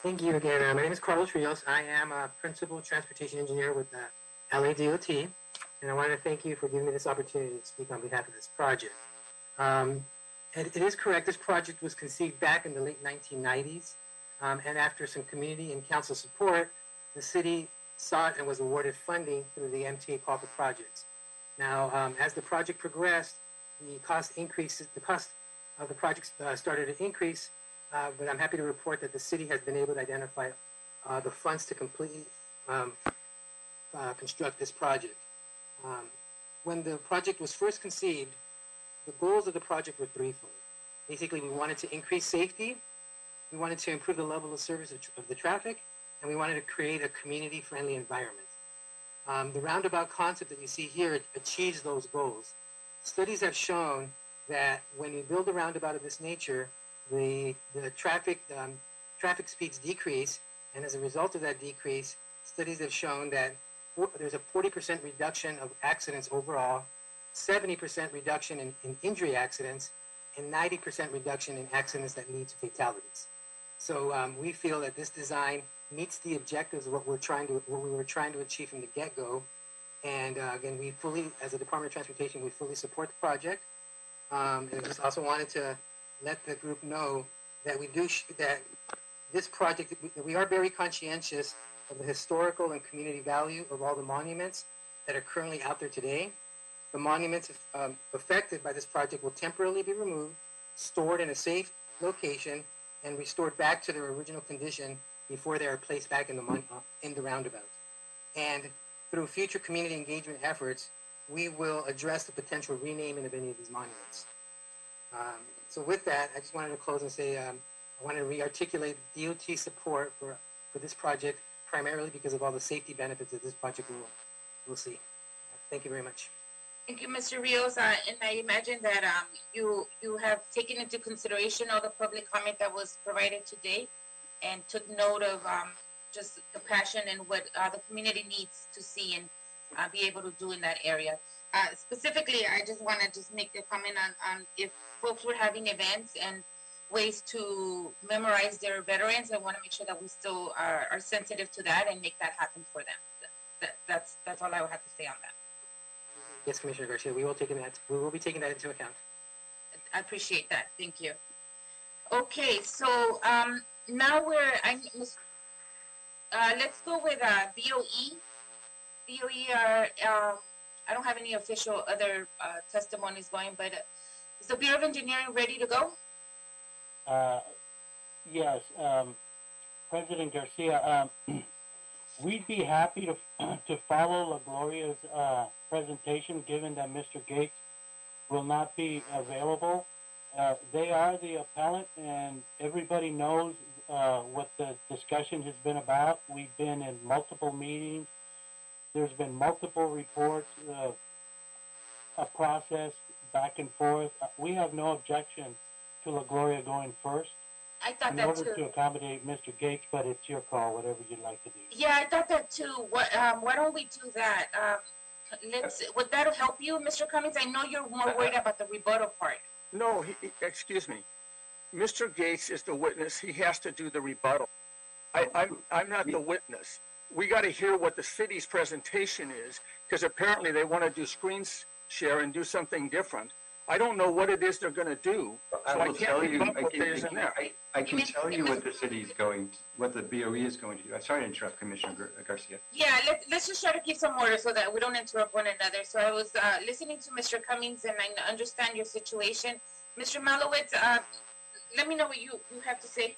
Thank you again. My name is Carlos Rios. I am a principal transportation engineer with the LADOT, and I want to thank you for giving me this opportunity to speak on behalf of this project. And it is correct, this project was conceived back in the late 1990s, and after some community and council support, the city sought and was awarded funding through the MTA call for projects. Now, as the project progressed, the cost of the project started to increase, but I'm happy to report that the city has been able to identify the funds to completely construct this project. When the project was first conceived, the goals of the project were threefold. Basically, we wanted to increase safety, we wanted to improve the level of service of the traffic, and we wanted to create a community-friendly environment. The roundabout concept that you see here achieves those goals. Studies have shown that when you build a roundabout of this nature, the traffic speeds decrease, and as a result of that decrease, studies have shown that there's a 40% reduction of accidents overall, 70% reduction in injury accidents, and 90% reduction in accidents that lead to fatalities. So we feel that this design meets the objectives of what we were trying to achieve from the get-go. And again, we fully, as a Department of Transportation, we fully support the project. And I just also wanted to let the group know that that this project, we are very conscientious of the historical and community value of all the monuments that are currently out there today. The monuments affected by this project will temporarily be removed, stored in a safe location, and restored back to their original condition before they are placed back in the roundabout. And through future community engagement efforts, we will address the potential renaming of any of these monuments. So with that, I just wanted to close and say I want to re-articulate DOT support for this project, primarily because of all the safety benefits that this project will see. Thank you very much. Thank you, Mr. Rios. And I imagine that you have taken into consideration all the public comment that was provided today and took note of just the passion and what the community needs to see and be able to do in that area. Specifically, I just want to make a comment on if folks were having events and ways to memorize their veterans. I want to make sure that we still are sensitive to that and make that happen for them. That's all I would have to say on that. Yes, Commissioner Garcia, we will be taking that into account. I appreciate that. Thank you. Okay, so now let's go with BOE. BOE I don't have any official other testimonies going, but is the Bureau of Engineering ready to go? Yes, President Garcia, we'd be happy to follow La Gloria's presentation, given that Mr. Gates will not be available. They are the appellant, and everybody knows what the discussion has been about. We've been in multiple meetings. There's been multiple reports, a process back and forth. We have no objection to La Gloria going first. I thought in that order too. to accommodate Mr. Gates, but it's your call, whatever you'd like to do. Yeah, I thought that too. Why don't we do that? Would that help you, Mr. Cummings? I know you're more worried about the rebuttal part. No, excuse me. Mr. Gates is the witness. He has to do the rebuttal. I'm not the witness. We got to hear what the city's presentation is, because apparently they want to do screen share and do something different. I don't know what it is they're going to do, so I can't rebut what there is in there. I can tell you what the city's what the BOE is going to do. I'm sorry to interrupt, Commissioner Garcia. Yeah, let's just try to keep some order so that we don't interrupt one another. So I was listening to Mr. Cummings, and I understand your situation. Mr. Malowitz, let me know what you have to say.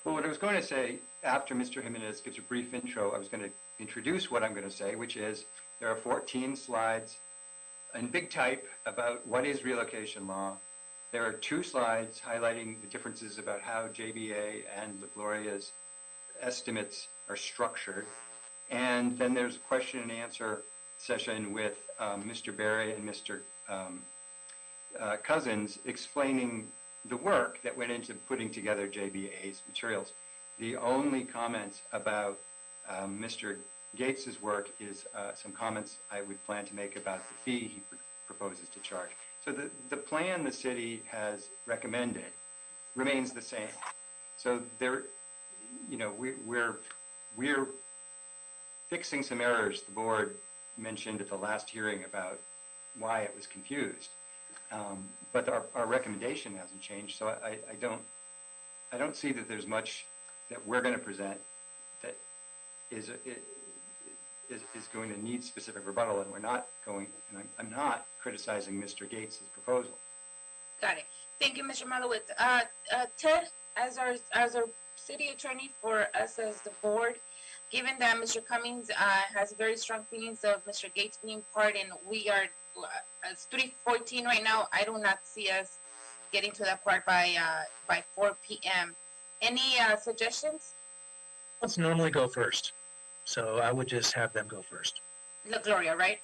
Well, what I was going to say, after Mr. Jimenez gives a brief intro, I was going to introduce what I'm going to say, which is there are 14 slides in big type about what is relocation law. There are 2 slides highlighting the differences about how JBA and La Gloria's estimates are structured. And then there's a question and answer session with Mr. Berry and Mr. Cousins explaining the work that went into putting together JBA's materials. The only comments about Mr. Gates's work is some comments I would plan to make about the fee he proposes to charge. So the plan the city has recommended remains the same. So you know, we're fixing some errors the board mentioned at the last hearing about why it was confused. But our recommendation hasn't changed, so I don't see that there's much that we're going to present that is going to need specific rebuttal, and we're not going, and I'm not criticizing Mr. Gates' proposal. Got it. Thank you, Mr. Malowitz. Ted, as our city attorney for us as the board, given that Mr. Cummings has very strong feelings of Mr. Gates being part, and we are it's 3:14 right now, I do not see us getting to that part by 4 p.m. Any suggestions? Let's normally go first, so I would just have them go first. La Gloria, right?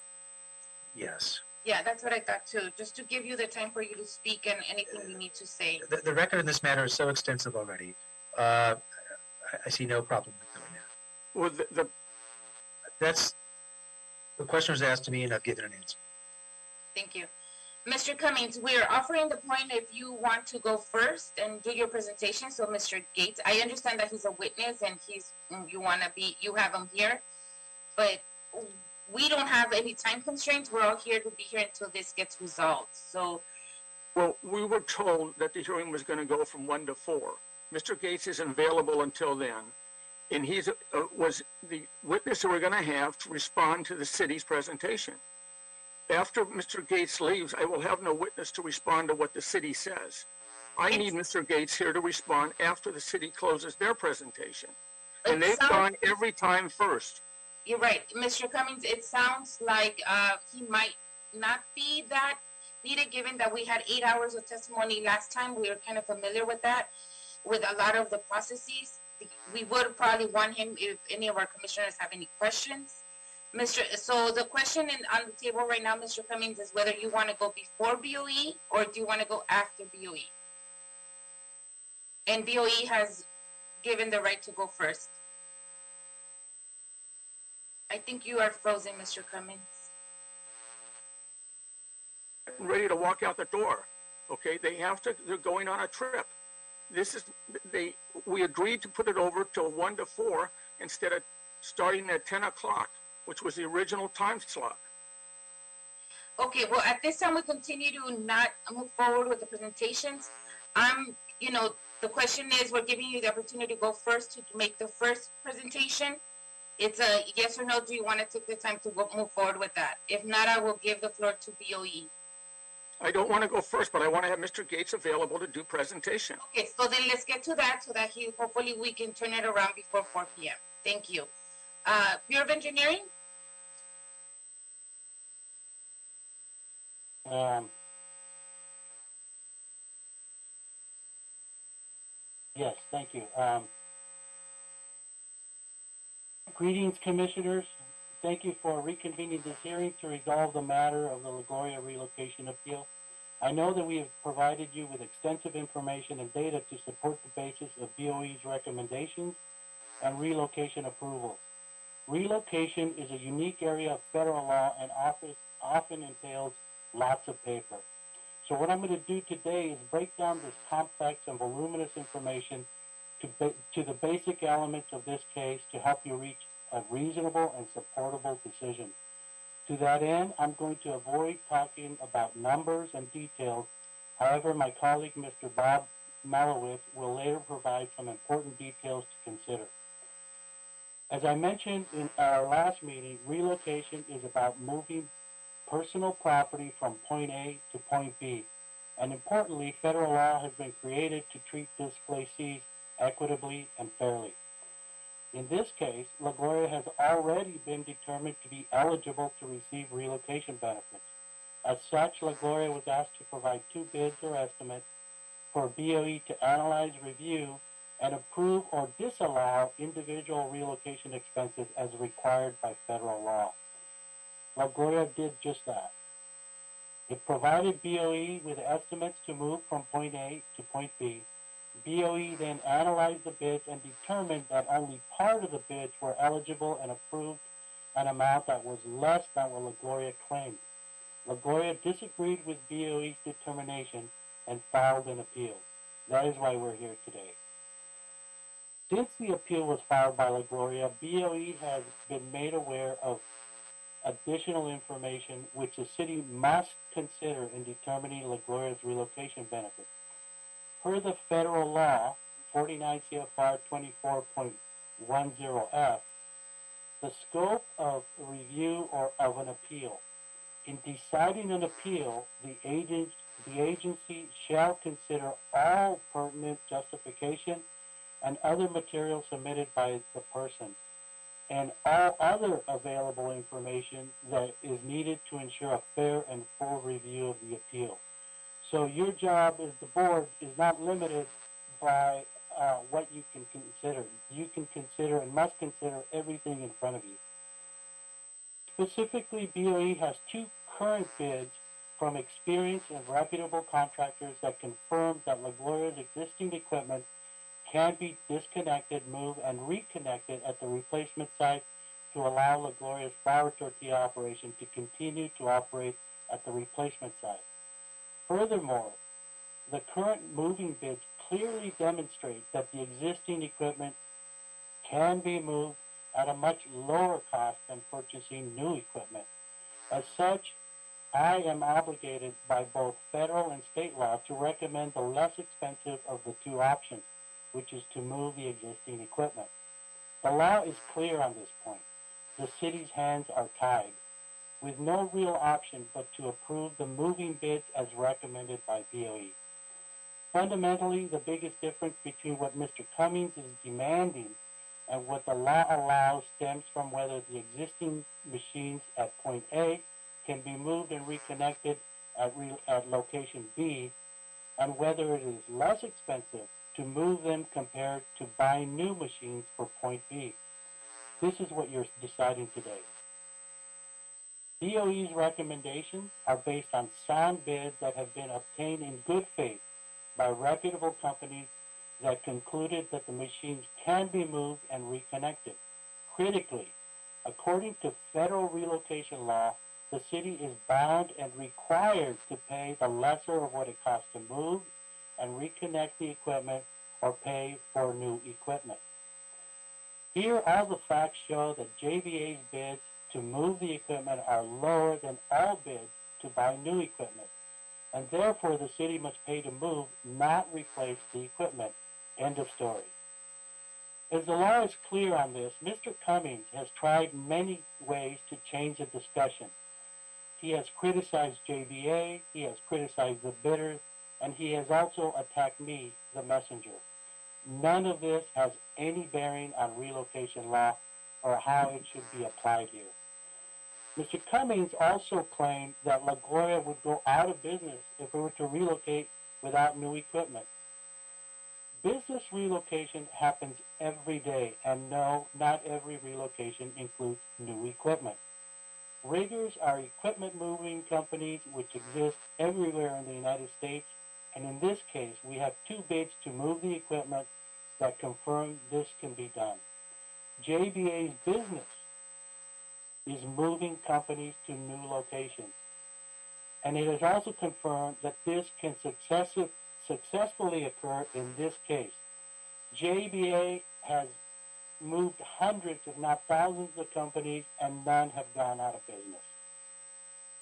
Yes. Yeah, that's what I thought too. Just to give you the time for you to speak and anything you need to say. The record in this matter is so extensive already. I see no problem with doing that. Well, that's the question was asked to me, and I've given an answer. Thank you. Mr. Cummings, we are offering the point if you want to go first and do your presentation. So Mr. Gates, I understand that he's a witness and you have him here, but we don't have any time constraints. We're all here to be here until this gets resolved. So, well, we were told that the hearing was going to go from 1 to 4. Mr. Gates isn't available until then, and he was the witness that we're going to have to respond to the city's presentation. After Mr. Gates leaves, I will have no witness to respond to what the city says. I need Mr. Gates here to respond after the city closes their presentation. And they've gone every time first. You're right. Mr. Cummings, it sounds like he might not be that needed, given that we had 8 hours of testimony last time. We were kind of familiar with that, with a lot of the processes. We would probably want him if any of our commissioners have any questions. So the question on the table right now, Mr. Cummings, is whether you want to go before BOE or do you want to go after BOE? And BOE has given the right to go first. I think you are frozen, Mr. Cummings. Ready to walk out the door. Okay, they're going on a trip. We agreed to put it over till 1 to 4 instead of starting at 10 o'clock, which was the original time slot. Okay, well, at this time, we continue to not move forward with the presentations. The question is, we're giving you the opportunity to go first to make the first presentation. It's a yes or no. Do you want to take the time to move forward with that? If not, I will give the floor to BOE. I don't want to go first, but I want to have Mr. Gates available to do presentation. Okay, so then let's get to that so that hopefully we can turn it around before 4 p.m. Thank you. Bureau of Engineering? Yes, thank you. Greetings, commissioners. Thank you for reconvening this hearing to resolve the matter of the LaGloria relocation appeal. I know that we have provided you with extensive information and data to support the basis of BOE's recommendations and relocation approvals. Relocation is a unique area of federal law and often entails lots of paper. So what I'm going to do today is break down this complex and voluminous information to the basic elements of this case to help you reach a reasonable and supportable decision. To that end, I'm going to avoid talking about numbers and details. However, my colleague, Mr. Bob Malowitz, will later provide some important details to consider. As I mentioned in our last meeting, relocation is about moving personal property from point A to point B. And importantly, federal law has been created to treat displacees equitably and fairly. In this case, LaGloria has already been determined to be eligible to receive relocation benefits. As such, LaGloria was asked to provide 2 bids or estimates for BOE to analyze, review, and approve or disallow individual relocation expenses as required by federal law. LaGloria did just that. It provided BOE with estimates to move from point A to point B. BOE then analyzed the bids and determined that only part of the bids were eligible and approved an amount that was less than what LaGloria claimed. LaGloria disagreed with BOE's determination and filed an appeal. That is why we're here today. Since the appeal was filed by La Gloria, BOE has been made aware of additional information which the city must consider in determining La Gloria's relocation benefits. Per the federal law, 49 CFR 24.10F, the scope of review or of an appeal. In deciding an appeal, the agency shall consider all pertinent justification and other material submitted by the person, and all other available information that is needed to ensure a fair and full review of the appeal. So your job as the board is not limited by what you can consider. You can consider and must consider everything in front of you. Specifically, BOE has 2 current bids from experienced and reputable contractors that confirm that La Gloria's existing equipment can be disconnected, moved, and reconnected at the replacement site to allow La Gloria's flour tortilla operation to continue to operate at the replacement site. Furthermore, the current moving bids clearly demonstrate that the existing equipment can be moved at a much lower cost than purchasing new equipment. As such, I am obligated by both federal and state law to recommend the less expensive of the 2 options, which is to move the existing equipment. The law is clear on this point. The city's hands are tied, with no real option but to approve the moving bids as recommended by BOE. Fundamentally, the biggest difference between what Mr. Cummings is demanding and what the law allows stems from whether the existing machines at point A can be moved and reconnected at location B, and whether it is less expensive to move them compared to buying new machines for point B. This is what you're deciding today. BOE's recommendations are based on sound bids that have been obtained in good faith by reputable companies that concluded that the machines can be moved and reconnected. Critically, according to federal relocation law, the city is bound and required to pay the lesser of what it costs to move and reconnect the equipment or pay for new equipment. Here, all the facts show that JBA's bids to move the equipment are lower than all bids to buy new equipment, and therefore the city must pay to move, not replace the equipment. End of story. As the law is clear on this, Mr. Cummings has tried many ways to change the discussion. He has criticized JBA, he has criticized the bidders, and he has also attacked me, the messenger. None of this has any bearing on relocation law or how it should be applied here. Mr. Cummings also claimed that La Gloria would go out of business if it were to relocate without new equipment. Business relocation happens every day, and no, not every relocation includes new equipment. Riggers are equipment moving companies which exist everywhere in the United States, and in this case, we have 2 bids to move the equipment that confirm this can be done. JBA's business is moving companies to new locations, and it is also confirmed that this can successfully occur in this case. JBA has moved hundreds, if not thousands, of companies, and none have gone out of business.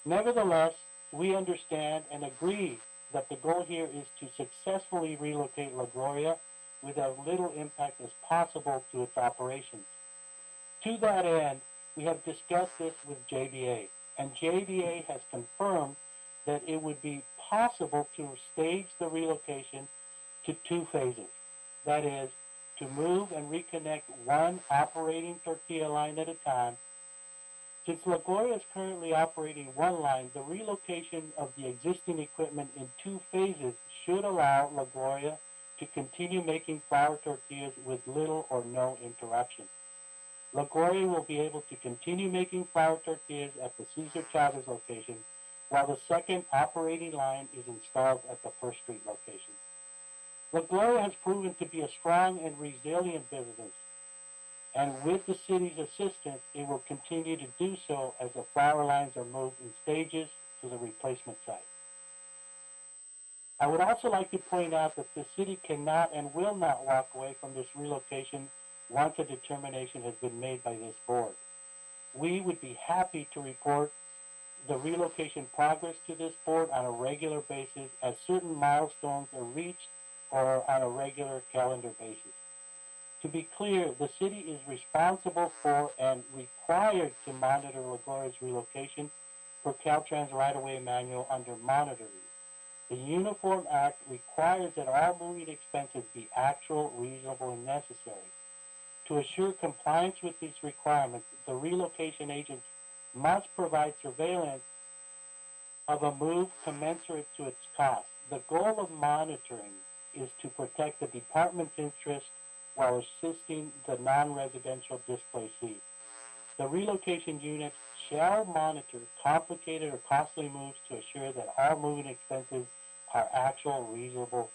Nevertheless, we understand and agree that the goal here is to successfully relocate La Gloria with as little impact as possible to its operations. To that end, we have discussed this with JBA, and JBA has confirmed that it would be possible to stage the relocation to 2 phases. That is, to move and reconnect one operating tortilla line at a time. Since La Gloria is currently operating one line, the relocation of the existing equipment in 2 phases should allow La Gloria to continue making flour tortillas with little or no interruption. La Gloria will be able to continue making flour tortillas at the Cesar Chavez location, while the second operating line is installed at the First Street location. La Gloria has proven to be a strong and resilient business, and with the city's assistance, it will continue to do so as the flour lines are moved in stages to the replacement site. I would also like to point out that the city cannot and will not walk away from this relocation once a determination has been made by this board. We would be happy to report the relocation progress to this board on a regular basis as certain milestones are reached or on a regular calendar basis. To be clear, the city is responsible for and required to monitor LaGloria's relocation per Caltrans right-of-way manual under monitoring. The Uniform Act requires that all moving expenses be actual, reasonable, and necessary. To assure compliance with these requirements, the relocation agents must provide surveillance of a move commensurate to its cost. The goal of monitoring is to protect the department's interest while assisting the non-residential displacee. The relocation unit shall monitor complicated or costly moves to assure that all moving expenses are actual, reasonable,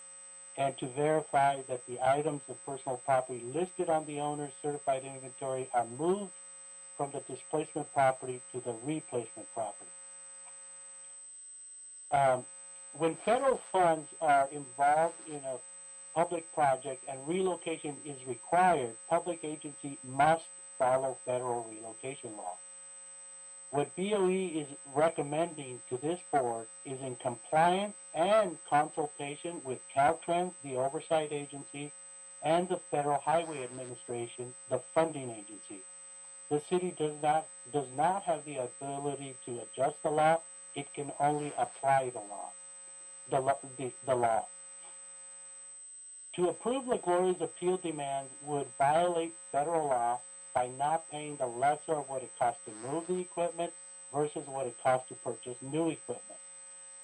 and to verify that the items of personal property listed on the owner's certified inventory are moved from the displacement property to the replacement property. When federal funds are involved in a public project and relocation is required, public agency must follow federal relocation law. What BOE is recommending to this board is in compliance and consultation with Caltrans, the oversight agency, and the Federal Highway Administration, the funding agency. The city does not have the ability to adjust the law. It can only apply the law. To approve LaGloria's appeal demands would violate federal law by not paying the lesser of what it costs to move the equipment versus what it costs to purchase new equipment.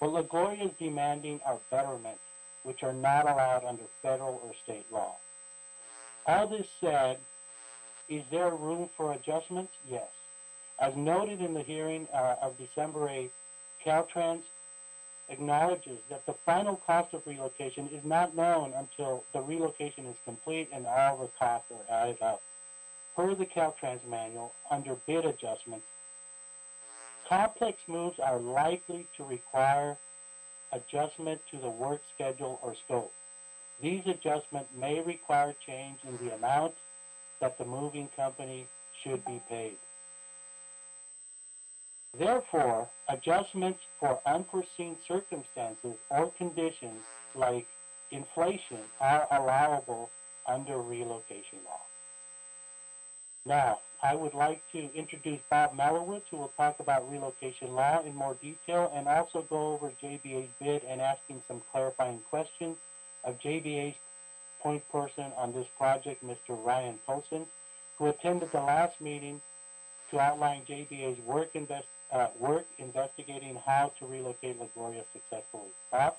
What LaGloria is demanding are betterments, which are not allowed under federal or state law. All this said, is there room for adjustments? Yes. As noted in the hearing of December 8th, Caltrans acknowledges that the final cost of relocation is not known until the relocation is complete and all the costs are added up. Per the Caltrans manual, under bid adjustments, complex moves are likely to require adjustment to the work schedule or scope. These adjustments may require change in the amount that the moving company should be paid. Therefore, adjustments for unforeseen circumstances or conditions like inflation are allowable under relocation law. Now, I would like to introduce Bob Malowitz, who will talk about relocation law in more detail and also go over JBA's bid and asking some clarifying questions of JBA's point person on this project, Mr. Ryan Colson, who attended the last meeting to outline JBA's work investigating how to relocate LaGloria successfully. Bob?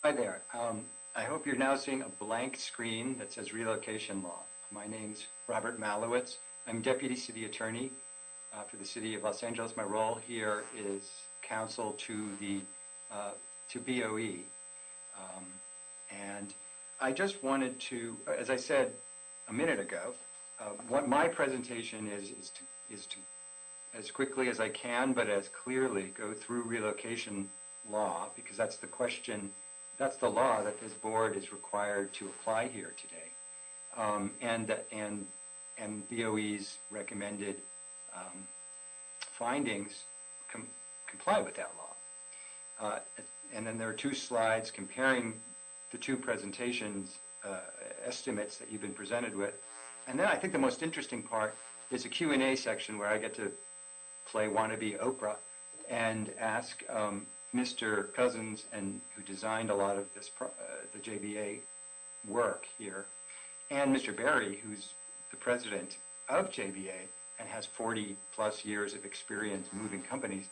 Hi there. I hope you're now seeing a blank screen that says relocation law. My name's Robert Malowitz. I'm Deputy City Attorney for the City of Los Angeles. My role here is counsel to the to BOE. And I just wanted to, as I said a minute ago, what my presentation is to, as quickly as I can, but as clearly go through relocation law, because that's the question, that's the law that this board is required to apply here today. And BOE's recommended findings comply with that law. And then there are two slides comparing the two presentations estimates that you've been presented with. And then I think the most interesting part is a Q&A section where I get to play wannabe Oprah and ask Mr. Cousins, who designed a lot of this the JBA work here, and Mr. Berry, who's the president of JBA and has 40 plus years of experience moving companies,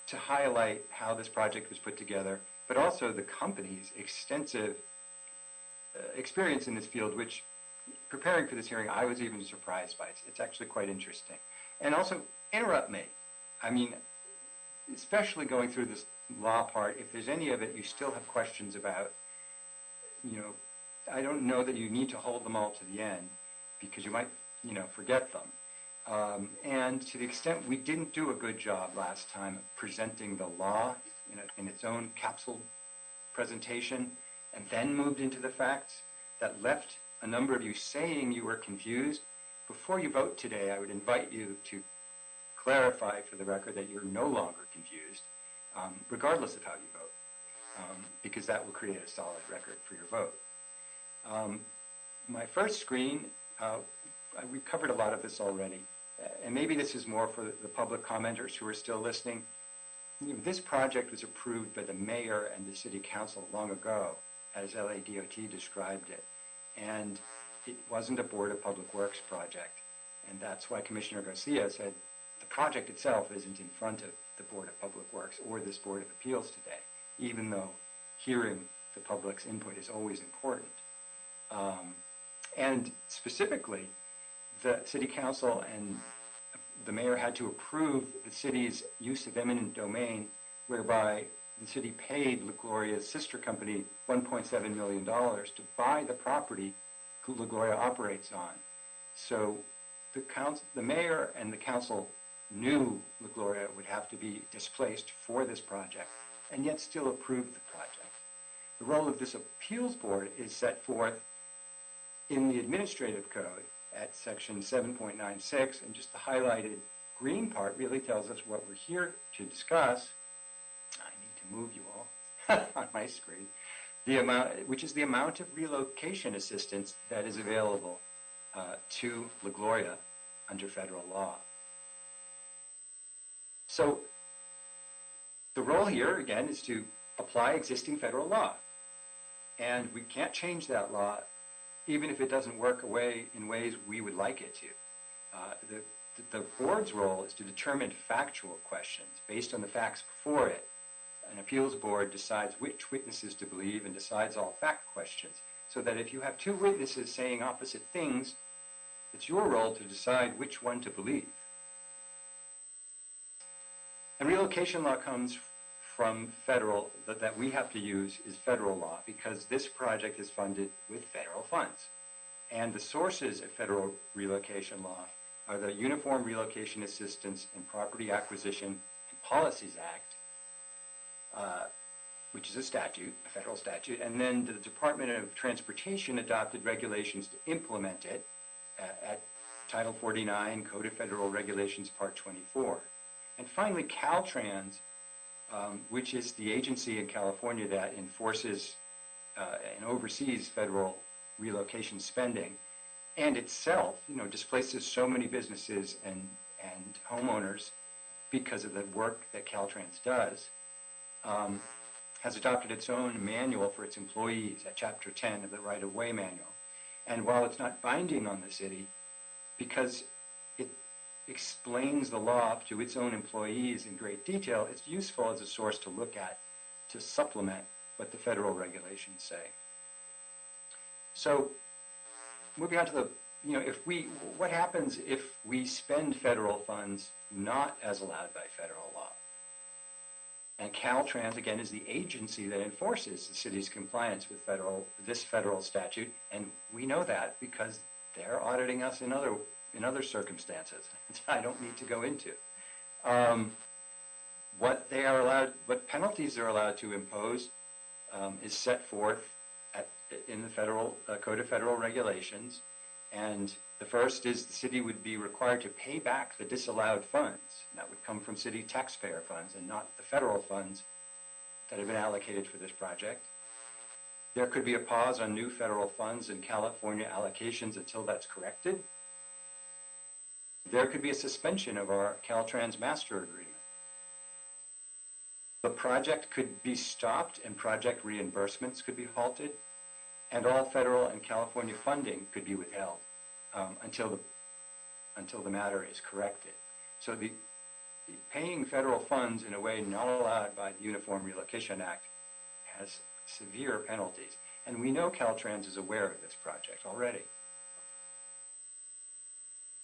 to highlight how this project was put together, but also the company's extensive experience in this field, which, preparing for this hearing, I was even surprised by. It's actually quite interesting. And also, interrupt me. I mean, especially going through this law part, if there's any of it you still have questions about, I don't know that you need to hold them all to the end, because you might, forget them. And to the extent we didn't do a good job last time presenting the law in its own capsule presentation and then moved into the facts, that left a number of you saying you were confused. Before you vote today, I would invite you to clarify for the record that you're no longer confused, regardless of how you vote, because that will create a solid record for your vote. My first screen, we've covered a lot of this already, and maybe this is more for the public commenters who are still listening. This project was approved by the mayor and the city council long ago, as LADOT described it, and it wasn't a Board of Public Works project, and that's why Commissioner Garcia said the project itself isn't in front of the Board of Public Works or this Board of Appeals today, even though hearing the public's input is always important. And specifically, the city council and the mayor had to approve the city's use of eminent domain, whereby the city paid LaGloria's sister company $1.7 million to buy the property LaGloria operates on. So the mayor and the council knew LaGloria would have to be displaced for this project, and yet still approved the project. The role of this appeals board is set forth in the administrative code at section 7.96, and just the highlighted green part really tells us what we're here to discuss. I need to move you all on my screen. The amount, which is the amount of relocation assistance that is available to LaGloria under federal law. So the role here, again, is to apply existing federal law. And we can't change that law, even if it doesn't work in ways we would like it to. The board's role is to determine factual questions based on the facts before it. An appeals board decides which witnesses to believe and decides all fact questions, so that if you have two witnesses saying opposite things, it's your role to decide which one to believe. And relocation law comes from federal, that we have to use is federal law, because this project is funded with federal funds. And the sources of federal relocation law are the Uniform Relocation Assistance and Property Acquisition and Policies Act, which is a statute, a federal statute, and then the Department of Transportation adopted regulations to implement it at Title 49, Code of Federal Regulations, Part 24. And finally, Caltrans, which is the agency in California that enforces and oversees federal relocation spending, and itself, displaces so many businesses and homeowners because of the work that Caltrans does, has adopted its own manual for its employees at Chapter 10 of the Right-of-Way Manual. And while it's not binding on the city, because it explains the law to its own employees in great detail, it's useful as a source to look at to supplement what the federal regulations say. So moving on to what happens if we spend federal funds not as allowed by federal law? And Caltrans, again, is the agency that enforces the city's compliance with this federal statute, and we know that because they're auditing us in other circumstances, which I don't need to go into. What penalties they're allowed to impose is set forth in the federal Code of Federal Regulations, and the first is the city would be required to pay back the disallowed funds. That would come from city taxpayer funds and not the federal funds that have been allocated for this project. There could be a pause on new federal funds and California allocations until that's corrected. There could be a suspension of our Caltrans master agreement. The project could be stopped and project reimbursements could be halted, and all federal and California funding could be withheld until the matter is corrected. So the paying federal funds in a way not allowed by the Uniform Relocation Act has severe penalties. And we know Caltrans is aware of this project already.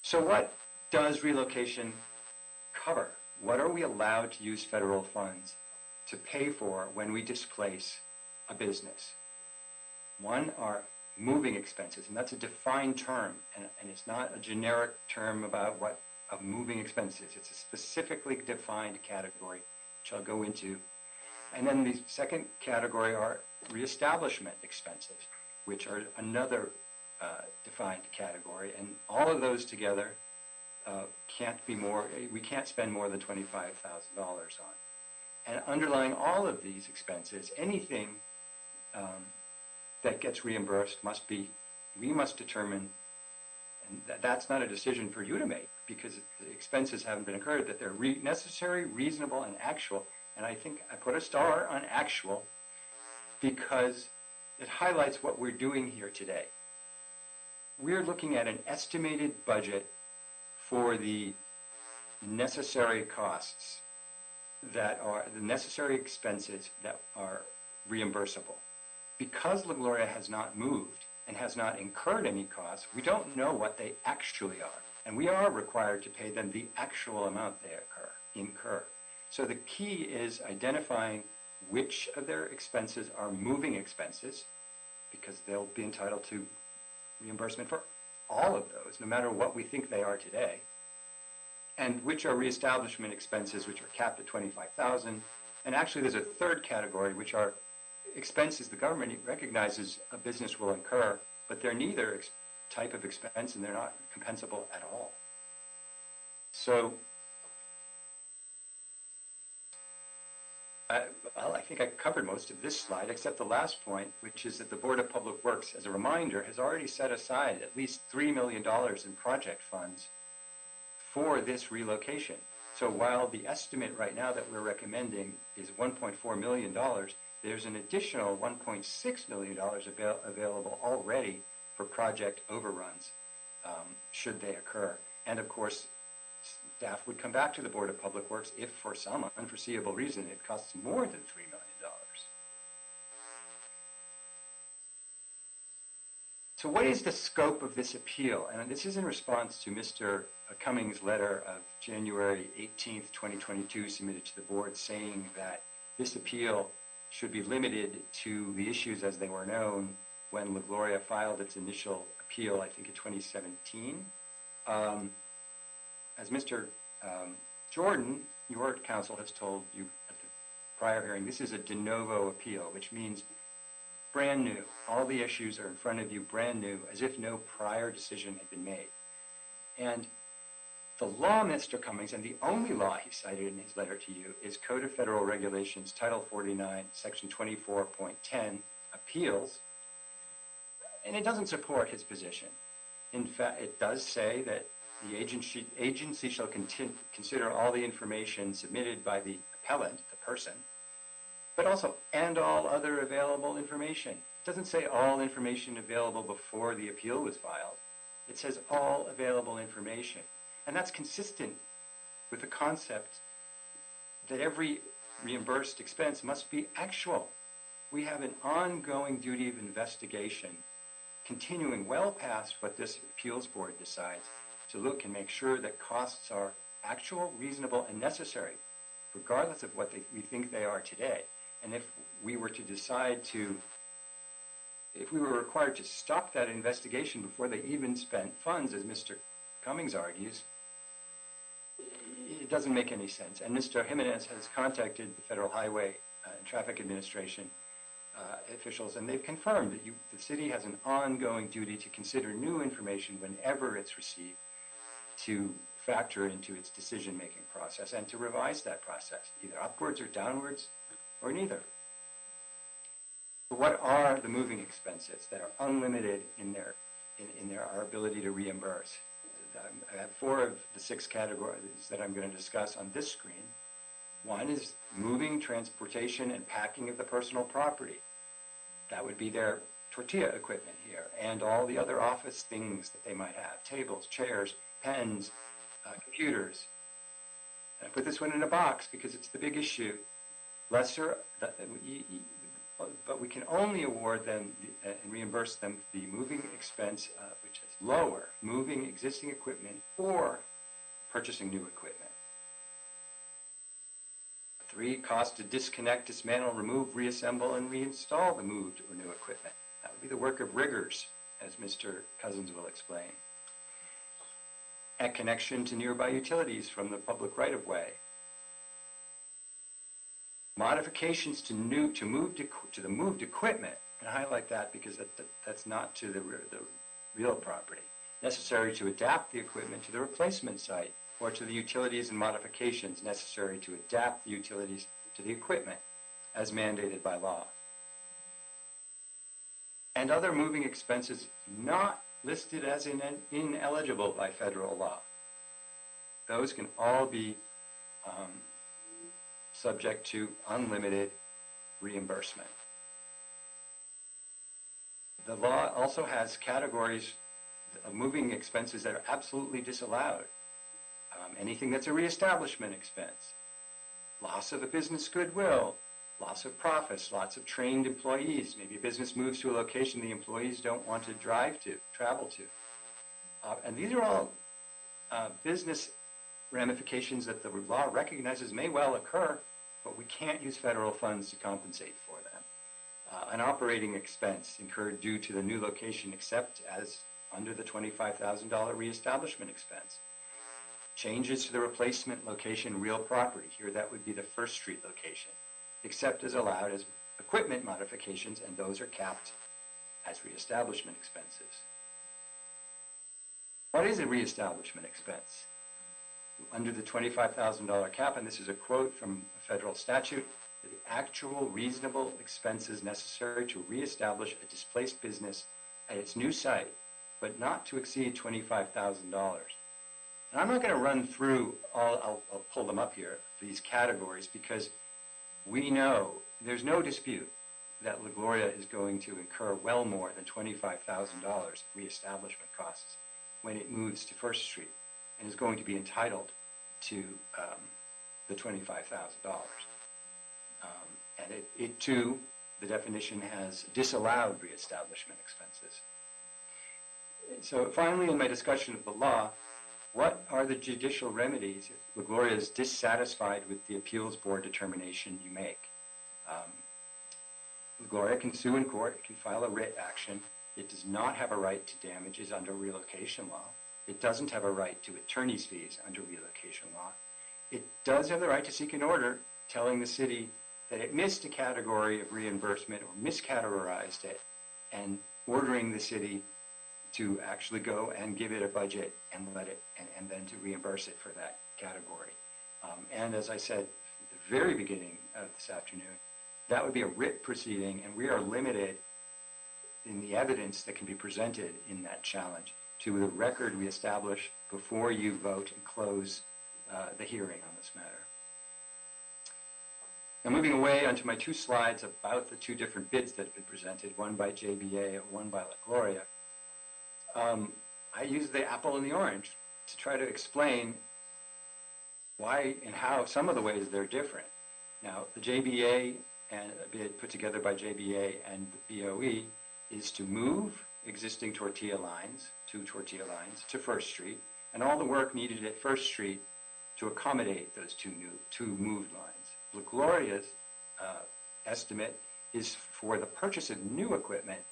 So what does relocation cover? What are we allowed to use federal funds to pay for when we displace a business? One are moving expenses, and that's a defined term, and it's not a generic term about what a moving expense is. It's a specifically defined category, which I'll go into. And then the second category are reestablishment expenses, which are another defined category. And all of those together we can't spend more than $25,000 on. And underlying all of these expenses, anything that gets reimbursed we must determine, and that's not a decision for you to make because the expenses haven't been incurred, that they're necessary, reasonable, and actual. And I think I put a star on actual because it highlights what we're doing here today. We're looking at an estimated budget for the necessary costs that are the necessary expenses that are reimbursable. Because LaGloria has not moved and has not incurred any costs, we don't know what they actually are. And we are required to pay them the actual amount they incur. So the key is identifying which of their expenses are moving expenses, because they'll be entitled to reimbursement for all of those, no matter what we think they are today, and which are reestablishment expenses, which are capped at $25,000. And actually, there's a third category, which are expenses the government recognizes a business will incur, but they're neither type of expense and they're not compensable at all. So, I think I covered most of this slide, except the last point, which is that the Board of Public Works, as a reminder, has already set aside at least $3 million in project funds for this relocation. So while the estimate right now that we're recommending is $1.4 million, there's an additional $1.6 million available already for project overruns, should they occur. And of course, staff would come back to the Board of Public Works if for some unforeseeable reason it costs more than $3 million. So what is the scope of this appeal? And this is in response to Mr. Cummings' letter of January 18th, 2022, submitted to the board saying that this appeal should be limited to the issues as they were known when LaGloria filed its initial appeal, I think in 2017. As Mr. Jordan, your counsel has told you at the prior hearing, this is a de novo appeal, which means brand new. All the issues are in front of you brand new, as if no prior decision had been made. And the law, Mr. Cummings, and the only law he cited in his letter to you is Code of Federal Regulations, Title 49, Section 24.10, appeals, and it doesn't support his position. In fact, it does say that the agency shall consider all the information submitted by the appellant, the person, but also, and all other available information. It doesn't say all information available before the appeal was filed. It says all available information. And that's consistent with the concept that every reimbursed expense must be actual. We have an ongoing duty of investigation continuing well past what this appeals board decides to look and make sure that costs are actual, reasonable, and necessary, regardless of what we think they are today. And if we were to decide to, if we were required to stop that investigation before they even spent funds, as Mr. Cummings argues, it doesn't make any sense. And Mr. Jimenez has contacted the Federal Highway and Traffic Administration officials, and they've confirmed that the city has an ongoing duty to consider new information whenever it's received, to factor into its decision-making process and to revise that process, either upwards or downwards, or neither. What are the moving expenses that are unlimited in our ability to reimburse? I have 4 of the 6 categories that I'm going to discuss on this screen. One is moving, transportation, and packing of the personal property. That would be their tortilla equipment here, and all the other office things that they might have, tables, chairs, pens, computers. And I put this one in a box because it's the big issue. Lesser, but we can only award them and reimburse them the moving expense, which is lower, moving existing equipment or purchasing new equipment. 3, cost to disconnect, dismantle, remove, reassemble, and reinstall the moved or new equipment. That would be the work of riggers, as Mr. Cousins will explain. At connection to nearby utilities from the public right-of-way. Modifications to the moved equipment, and I highlight that because that's not to the real property, necessary to adapt the equipment to the replacement site or to the utilities and modifications necessary to adapt the utilities to the equipment as mandated by law. And other moving expenses not listed as ineligible by federal law. Those can all be subject to unlimited reimbursement. The law also has categories of moving expenses that are absolutely disallowed. Anything that's a reestablishment expense, loss of a business goodwill, loss of profits, lots of trained employees. Maybe a business moves to a location the employees don't want to travel to. And these are all business ramifications that the law recognizes may well occur, but we can't use federal funds to compensate for them. An operating expense incurred due to the new location except as under the $25,000 reestablishment expense. Changes to the replacement location real property. Here that would be the First Street location, except as allowed as equipment modifications, and those are capped as reestablishment expenses. What is a reestablishment expense? Under the $25,000 cap, and this is a quote from a federal statute, the actual reasonable expenses necessary to reestablish a displaced business at its new site, but not to exceed $25,000. And I'm not going to run through I'll pull them up here, these categories, because we know there's no dispute that La Gloria is going to incur well more than $25,000 of reestablishment costs when it moves to First Street and is going to be entitled to the $25,000. And it too, the definition has disallowed reestablishment expenses. So finally, in my discussion of the law, what are the judicial remedies if La Gloria is dissatisfied with the appeals board determination you make? La Gloria can sue in court, it can file a writ action. It does not have a right to damages under relocation law. It doesn't have a right to attorney's fees under relocation law. It does have the right to seek an order telling the city that it missed a category of reimbursement or miscategorized it, and ordering the city to actually go and give it a budget and let it, and then to reimburse it for that category. And as I said at the very beginning of this afternoon, that would be a writ proceeding, and we are limited in the evidence that can be presented in that challenge to the record we establish before you vote and close the hearing on this matter. Now, moving away onto my two slides about the two different bids that have been presented, one by JBA and one by La Gloria. I use the apple and the orange to try to explain why and how some of the ways they're different. Now, the JBA and a bid put together by JBA and the BOE is to move existing tortilla lines, two tortilla lines, to First Street, and all the work needed at First Street to accommodate those two moved lines. La Gloria's estimate is for the purchase of new equipment,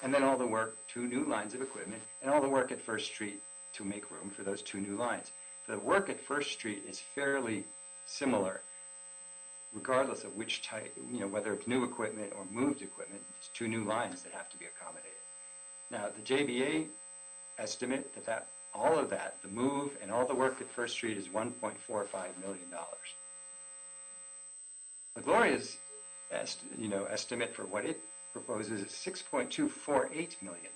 and then all the work, two new lines of equipment, and all the work at First Street to make room for those two new lines. The work at First Street is fairly similar, regardless of which type, whether it's new equipment or moved equipment, it's two new lines that have to be accommodated. Now, the JBA estimate that all of that, the move and all the work at First Street, is $1.45 million. La Gloria's estimate for what it proposes is $6.248 million.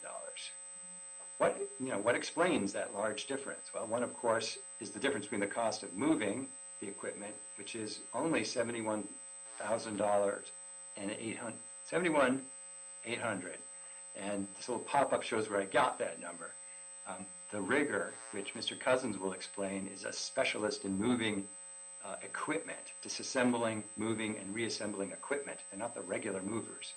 What explains that large difference? Well, one, of course, is the difference between the cost of moving the equipment, which is only $71,000 and $71,800. And this little pop-up shows where I got that number. The rigger, which Mr. Cousins will explain, is a specialist in moving equipment, disassembling, moving, and reassembling equipment. They're not the regular movers.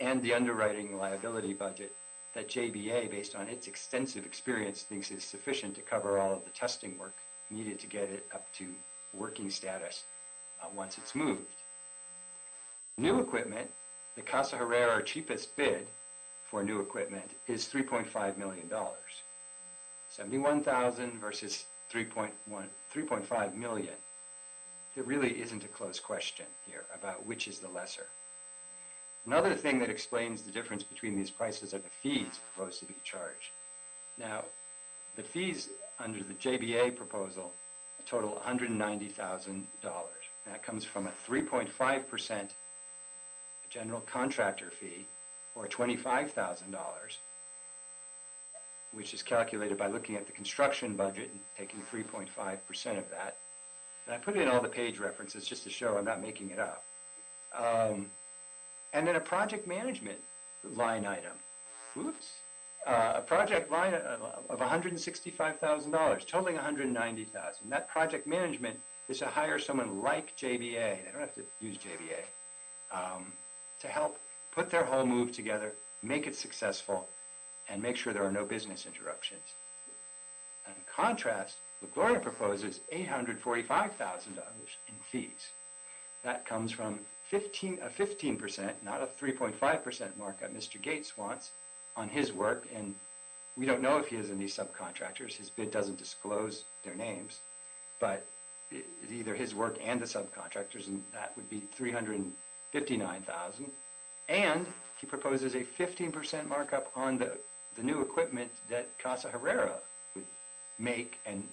And the underwriting liability budget that JBA, based on its extensive experience, thinks is sufficient to cover all of the testing work needed to get it up to working status once it's moved. New equipment, the Casa Herrera cheapest bid for new equipment is $3.5 million. 71,000 versus 3.5 million. there really isn't a close question here about which is the lesser. Another thing that explains the difference between these prices are the fees proposed to be charged. Now, the fees under the JBA proposal total $190,000. That comes from a 3.5% general contractor fee, or $25,000, which is calculated by looking at the construction budget and taking 3.5% of that. And I put in all the page references just to show I'm not making it up. And then a project management line item. Oops. A project line of $165,000, totaling $190,000. That project management is to hire someone like JBA. They don't have to use JBA to help put their whole move together, make it successful, and make sure there are no business interruptions. In contrast, LaGloria proposes $845,000 in fees. That comes from 15%, not a 3.5% markup Mr. Gates wants on his work, and we don't know if he has any subcontractors. His bid doesn't disclose their names, but it's either his work and the subcontractors, and that would be $359,000. And he proposes a 15% markup on the new equipment that Casa Herrera would make and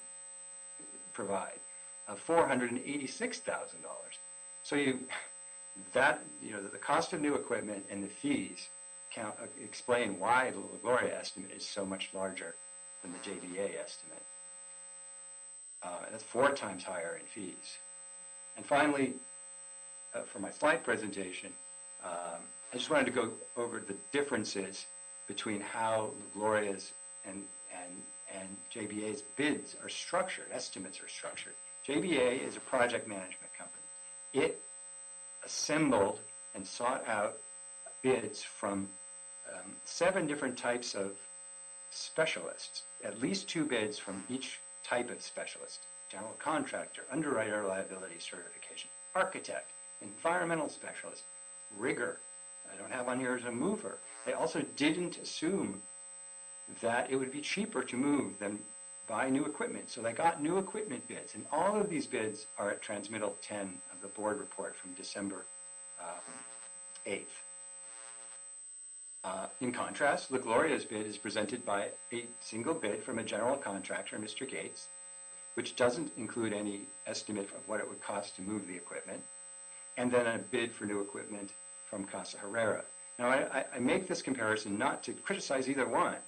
provide of $486,000. So the cost of new equipment and the fees explain why the LaGloria estimate is so much larger than the JBA estimate. That's 4 times higher in fees. And finally, for my slide presentation, I just wanted to go over the differences between how LaGloria's and JBA's bids are structured, estimates are structured. JBA is a project management company. It assembled and sought out bids from 7 different types of specialists, at least 2 bids from each type of specialist: general contractor, underwriter liability certification, architect, environmental specialist, rigger. I don't have on here as a mover. They also didn't assume that it would be cheaper to move than buy new equipment. So they got new equipment bids, and all of these bids are at Transmittal 10 of the board report from December 8th. In contrast, LaGloria's bid is presented by a single bid from a general contractor, Mr. Gates, which doesn't include any estimate of what it would cost to move the equipment, and then a bid for new equipment from Casa Herrera. Now, I make this comparison not to criticize either one,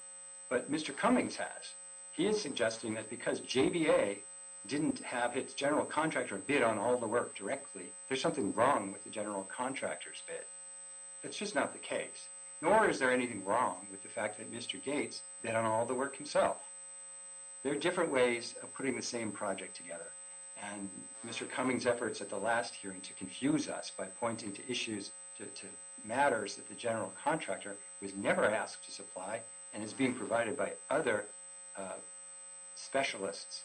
but Mr. Cummings has. He is suggesting that because JBA didn't have its general contractor bid on all the work directly, there's something wrong with the general contractor's bid. That's just not the case. Nor is there anything wrong with the fact that Mr. Gates bid on all the work himself. There are different ways of putting the same project together. And Mr. Cummings' efforts at the last hearing to confuse us by pointing to issues, to matters that the general contractor was never asked to supply and is being provided by other specialists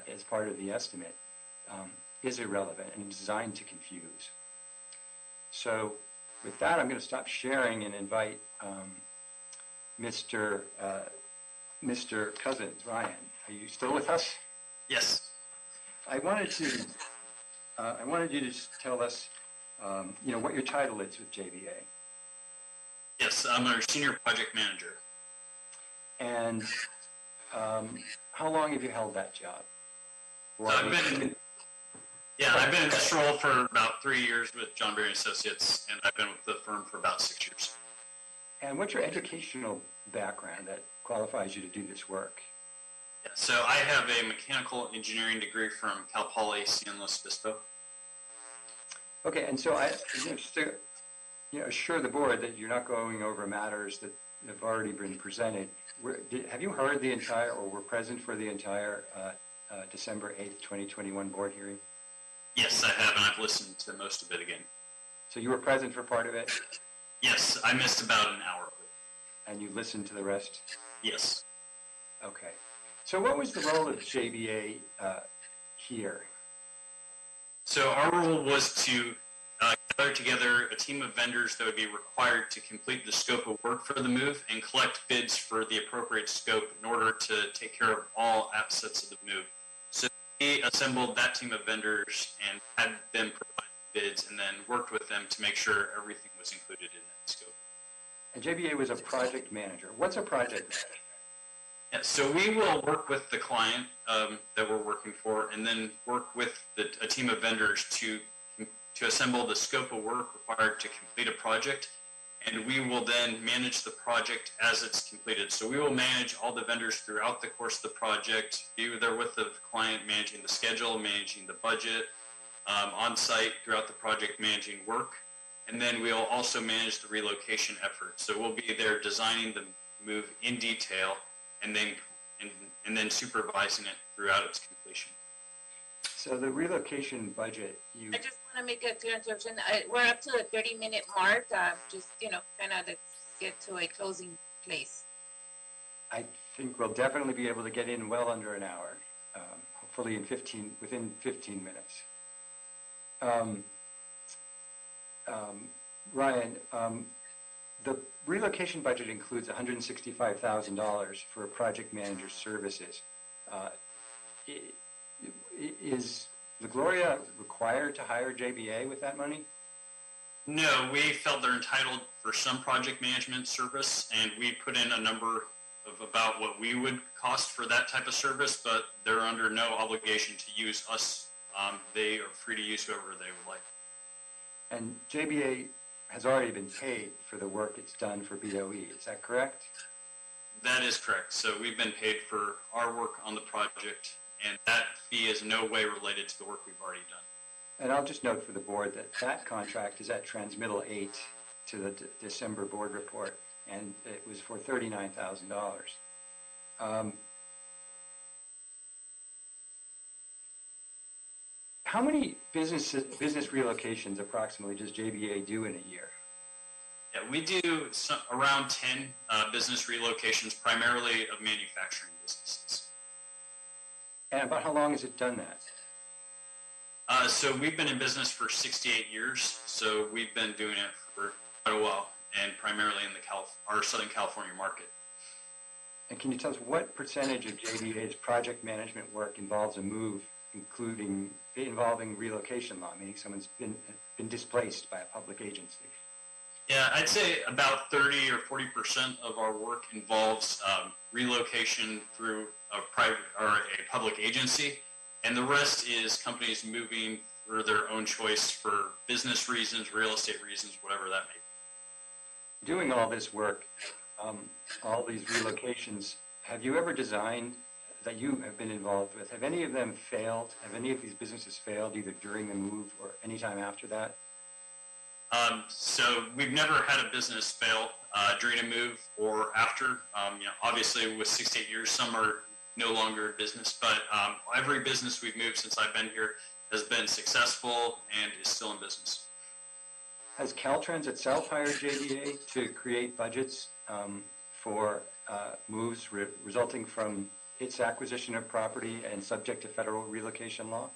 as part of the estimate, is irrelevant and designed to confuse. So with that, I'm going to stop sharing and invite Mr. Cousins. Ryan, are you still with us? Yes. I wanted you to just tell us, what your title is with JBA. Yes, I'm our senior project manager. And how long have you held that job? I've been in this role for about 3 years with John Berry Associates, and I've been with the firm for about 6 years. And what's your educational background that qualifies you to do this work? Yeah, so I have a mechanical engineering degree from Cal Poly San Luis Obispo. Okay, and so I just to assure the board that you're not going over matters that have already been presented. Have you heard the entire, or were present for the entire December 8th, 2021 board hearing? Yes, I have, and I've listened to most of it again. So you were present for part of it? Yes, I missed about an hour of it. And you listened to the rest? Yes. Okay. So what was the role of JBA here? So our role was to gather together a team of vendors that would be required to complete the scope of work for the move and collect bids for the appropriate scope in order to take care of all assets of the move. So we assembled that team of vendors and had them provide bids and then worked with them to make sure everything was included in that scope. And JBA was a project manager. What's a project manager? Yeah, so we will work with the client that we're working for and then work with a team of vendors to assemble the scope of work required to complete a project. And we will then manage the project as it's completed. So we will manage all the vendors throughout the course of the project, be there with the client, managing the schedule, managing the budget, on site throughout the project, managing work. And then we'll also manage the relocation effort. So we'll be there designing the move in detail and then supervising it throughout its completion. So the relocation budget, I just want to make a clear interruption. We're up to the 30-minute mark. Just, kind of let's get to a closing place. I think we'll definitely be able to get in well under an hour, hopefully within 15 minutes. Ryan, the relocation budget includes $165,000 for project manager services. Is LaGloria required to hire JBA with that money? No, we felt they're entitled for some project management service, and we put in a number of about what we would cost for that type of service, but they're under no obligation to use us. They are free to use whoever they would like. And JBA has already been paid for the work it's done for BOE, is that correct? That is correct. So we've been paid for our work on the project, and that fee is in no way related to the work we've already done. And I'll just note for the board that that contract is at Transmittal 8 to the December board report, and it was for $39,000. How many business relocations approximately does JBA do in a year? Yeah, we do around 10 business relocations, primarily of manufacturing businesses. And about how long has it done that? So we've been in business for 68 years, so we've been doing it for quite a while, and primarily in our Southern California market. And can you tell us what percentage of JBA's project management work involves a move, involving relocation law, meaning someone's been displaced by a public agency? Yeah, I'd say about 30 or 40% of our work involves relocation through a private or a public agency, and the rest is companies moving for their own choice for business reasons, real estate reasons, whatever that may be. Doing all this work, all these relocations, have you ever designed that you have been involved with, have any of them failed? Have any of these businesses failed either during the move or any time after that? So we've never had a business fail during a move or after. Obviously with 68 years, some are no longer in business, but every business we've moved since I've been here has been successful and is still in business. Has Caltrans itself hired JBA to create budgets for moves resulting from its acquisition of property and subject to federal relocation law?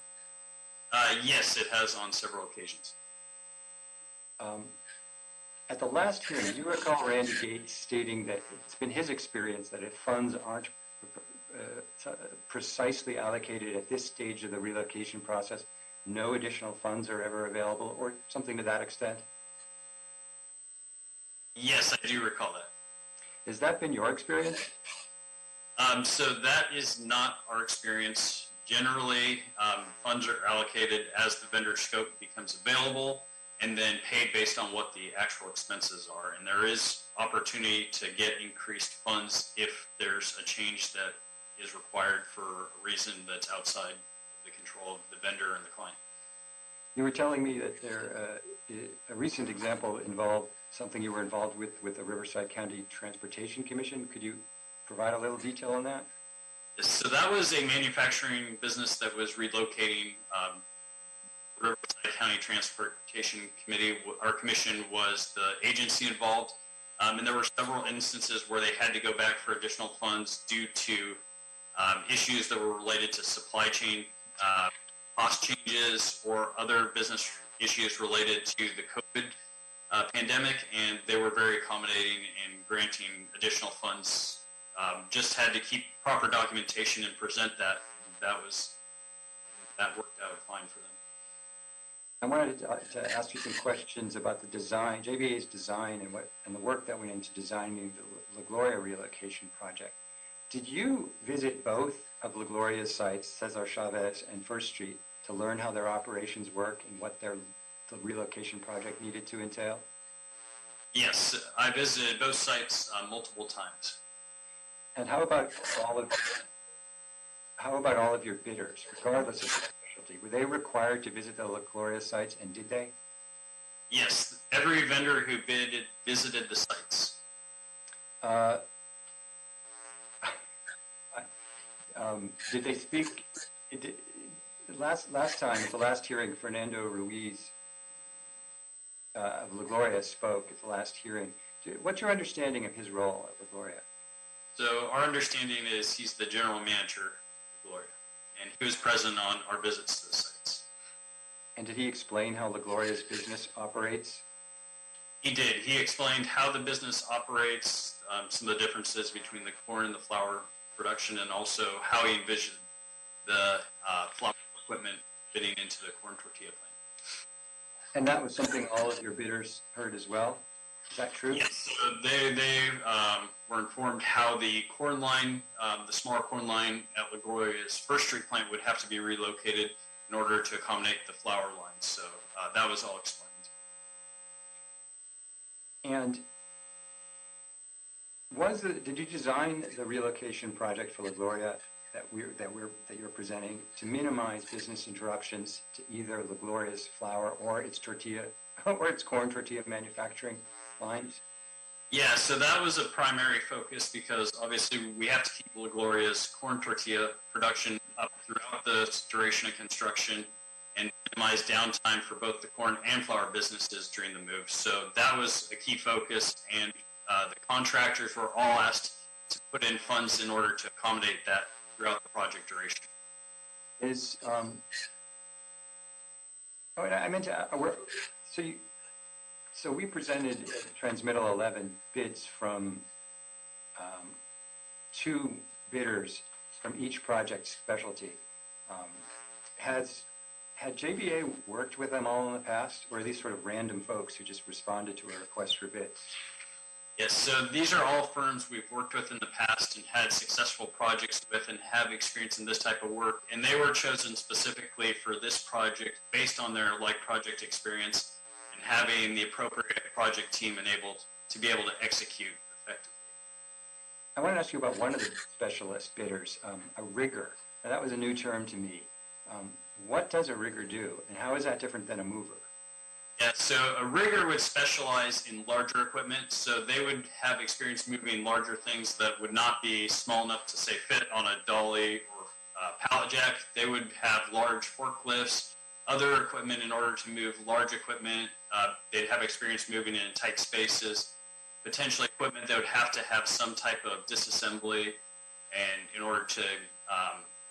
Yes, it has on several occasions. At the last hearing, you recall Randy Gates stating that it's been his experience that if funds aren't precisely allocated at this stage of the relocation process, no additional funds are ever available, or something to that extent? Yes, I do recall that. Has that been your experience? So that is not our experience. Generally, funds are allocated as the vendor scope becomes available and then paid based on what the actual expenses are. And there is opportunity to get increased funds if there's a change that is required for a reason that's outside the control of the vendor and the client. You were telling me that a recent example involved something you were involved with the Riverside County Transportation Commission. Could you provide a little detail on that? So that was a manufacturing business that was relocating. Riverside County Transportation Committee, our commission, was the agency involved. And there were several instances where they had to go back for additional funds due to issues that were related to supply chain cost changes or other business issues related to the COVID pandemic, and they were very accommodating in granting additional funds. Just had to keep proper documentation and present that. That was that worked out fine for them. I wanted to ask you some questions about the design, JBA's design, and the work that went into designing the La Gloria relocation project. Did you visit both of La Gloria's sites, Cesar Chavez and First Street, to learn how their operations work and what the relocation project needed to entail? Yes, I visited both sites multiple times. And how about all of your bidders, regardless of their specialty? Were they required to visit the La Gloria sites, and did they? Yes, every vendor who visited the sites. Did they speak? Last time, at the last hearing, Fernando Ruiz of La Gloria spoke at the last hearing. What's your understanding of his role at La Gloria? So our understanding is he's the general manager of La Gloria, and he was present on our visits to the sites. And did he explain how La Gloria's business operates? He did. He explained how the business operates, some of the differences between the corn and the flour production, and also how he envisioned the flour equipment fitting into the corn tortilla plant. And that was something all of your bidders heard as well? Is that true? Yes. So they were informed how the corn line, the smaller corn line at La Gloria's First Street plant would have to be relocated in order to accommodate the flour line. So that was all explained. And did you design the relocation project for La Gloria that you're presenting to minimize business interruptions to either La Gloria's flour or its tortilla or its corn tortilla manufacturing lines? Yeah, so that was a primary focus because obviously we have to keep La Gloria's corn tortilla production up throughout the duration of construction and minimize downtime for both the corn and flour businesses during the move. So that was a key focus, and the contractors were all asked to put in funds in order to accommodate that throughout the project duration. So we presented Transmittal 11 bids from 2 bidders from each project specialty. Had JBA worked with them all in the past, or are these sort of random folks who just responded to a request for bids? Yes, so these are all firms we've worked with in the past and had successful projects with and have experience in this type of work. And they were chosen specifically for this project based on their project experience and having the appropriate project team enabled to be able to execute effectively. I want to ask you about one of the specialist bidders, a rigger. Now, that was a new term to me. What does a rigger do, and how is that different than a mover? Yeah, so a rigger would specialize in larger equipment, so they would have experience moving larger things that would not be small enough to, say, fit on a dolly or pallet jack. They would have large forklifts, other equipment in order to move large equipment. They'd have experience moving in tight spaces, potentially equipment that would have to have some type of disassembly and in order to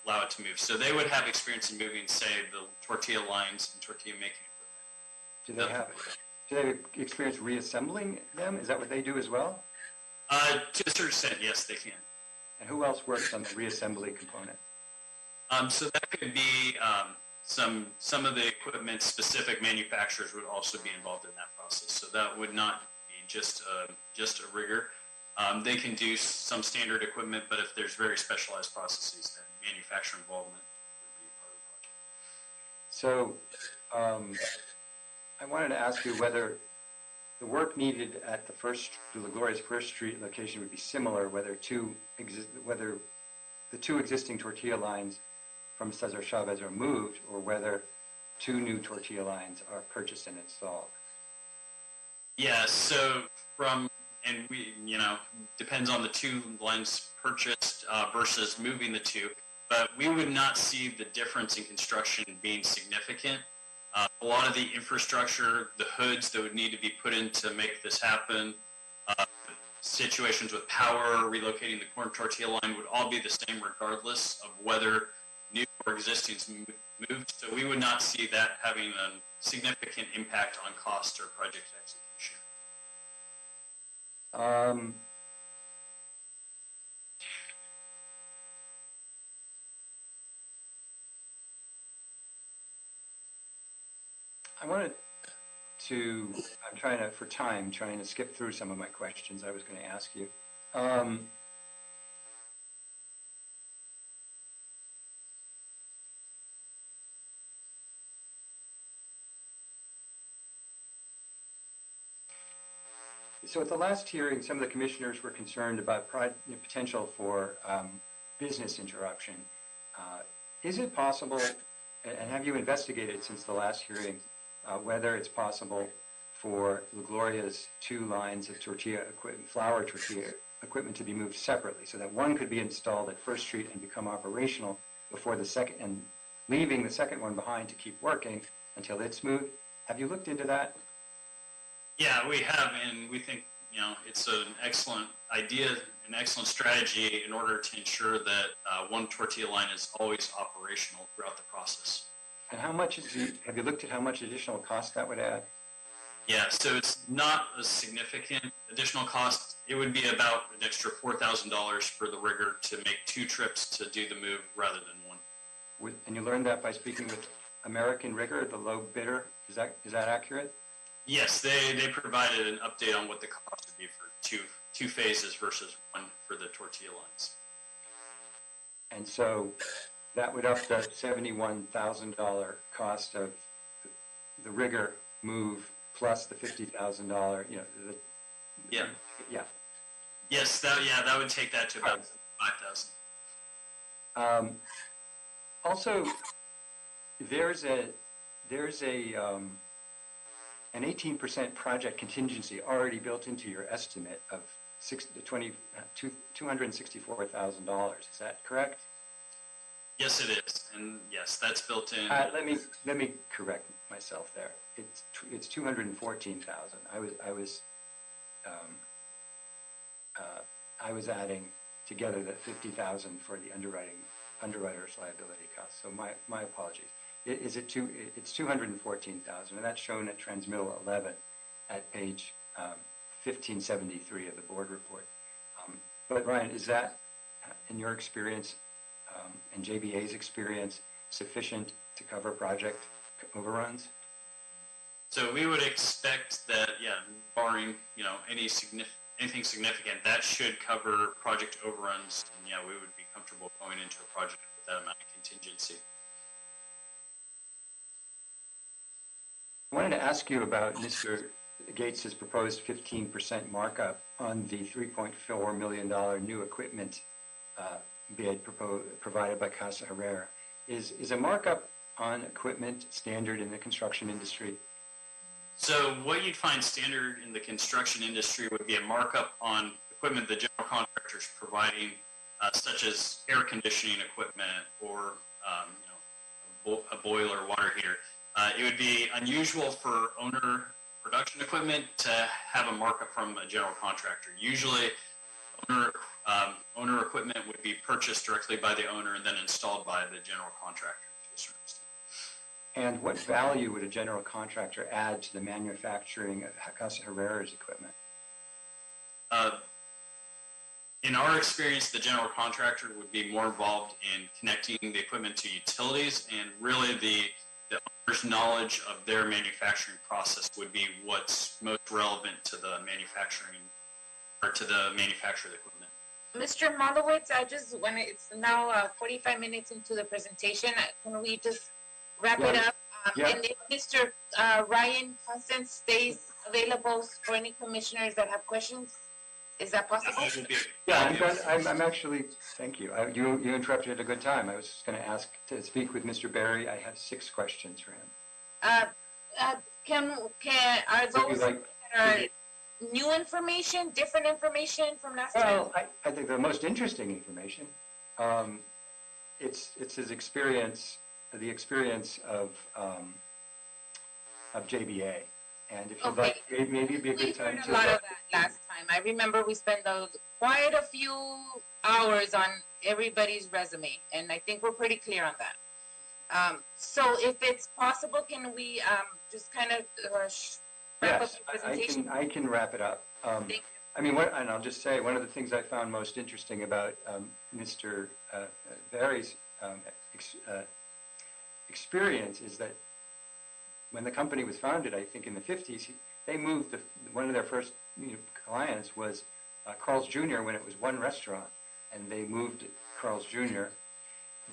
allow it to move. So they would have experience in moving, say, the tortilla lines and tortilla making. Do they have experience reassembling them? Is that what they do as well? To a certain extent, yes, they can. And who else works on the reassembly component? So that could be some of the equipment specific manufacturers would also be involved in that process. So that would not be just a rigger. They can do some standard equipment, but if there's very specialized processes, then manufacturer involvement would be part of the project. So I wanted to ask you whether the work needed at the La Gloria's First Street location would be similar, whether the 2 existing tortilla lines from Cesar Chavez are moved, or whether 2 new tortilla lines are purchased and installed. Yeah, so depends on the 2 lines purchased versus moving the 2, but we would not see the difference in construction being significant. A lot of the infrastructure, the hoods that would need to be put in to make this happen, situations with power, relocating the corn tortilla line would all be the same regardless of whether new or existing moved. So we would not see that having a significant impact on cost or project execution. I wanted to, for time, trying to skip through some of my questions I was going to ask you. So at the last hearing, some of the commissioners were concerned about potential for business interruption. Is it possible, and have you investigated since the last hearing, whether it's possible for La Gloria's 2 lines of flour tortilla equipment to be moved separately, so that one could be installed at First Street and become operational before the second, and leaving the second one behind to keep working until it's moved? Have you looked into that? Yeah, we have, and we think, it's an excellent idea, an excellent strategy in order to ensure that one tortilla line is always operational throughout the process. And how much have you looked at how much additional cost that would add? Yeah, so it's not a significant additional cost. It would be about an extra $4,000 for the rigger to make 2 trips to do the move rather than 1. And you learned that by speaking with American Rigger, the low bidder. Is that accurate? Yes, they provided an update on what the cost would be for two phases versus 1 for the tortilla lines. And so that would up the $71,000 cost of the rigger move plus the $50,000. Yeah. Yeah. Yes, that would take that to about $5,000. Also, there's an 18% project contingency already built into your estimate of $264,000. Is that correct? Yes, it is, and yes, that's built in. Let me correct myself there. It's 214,000. I was adding together the 50,000 for the underwriter's liability costs. So my apologies. It's 214,000, and that's shown at Transmittal 11 at page 1573 of the board report. But Ryan, is that, in your experience and JBA's experience, sufficient to cover project overruns? So we would expect that, barring anything significant, that should cover project overruns, and we would be comfortable going into a project with that amount of contingency. I wanted to ask you about Mr. Gates's proposed 15% markup on the $3.4 million new equipment bid provided by Casa Herrera. Is a markup on equipment standard in the construction industry? So what you'd find standard in the construction industry would be a markup on equipment the general contractor is providing, such as air conditioning equipment or a boiler, water heater. It would be unusual for owner production equipment to have a markup from a general contractor. Usually, owner equipment would be purchased directly by the owner and then installed by the general contractor to a certain extent. And what value would a general contractor add to the manufacturing of Casa Herrera's equipment? In our experience, the general contractor would be more involved in connecting the equipment to utilities, and really the owner's knowledge of their manufacturing process would be what's most relevant to the manufacturing or to the manufacturer of the equipment. Mr. Malowitz, it's now 45 minutes into the presentation. Can we just wrap it up? And if Mr. Ryan Constance stays available for any commissioners that have questions, is that possible? I'm actually, thank you. You interrupted at a good time. I was just going to ask to speak with Mr. Barry. I have 6 questions for him. Are those new information, different information from last time? Well, I think the most interesting information. It's his experience, the experience of JBA. And if you'd like, maybe it'd be a good time to. We heard a lot of that last time. I remember we spent quite a few hours on everybody's resume, and I think we're pretty clear on that. So if it's possible, can we just kind of wrap up the presentation? I can wrap it up. Thank you. I mean, and I'll just say, one of the things I found most interesting about Mr. Barry's experience is that when the company was founded, I think in the 50s, they moved, one of their first clients was Carl's Jr. when it was one restaurant, and they moved Carl's Jr.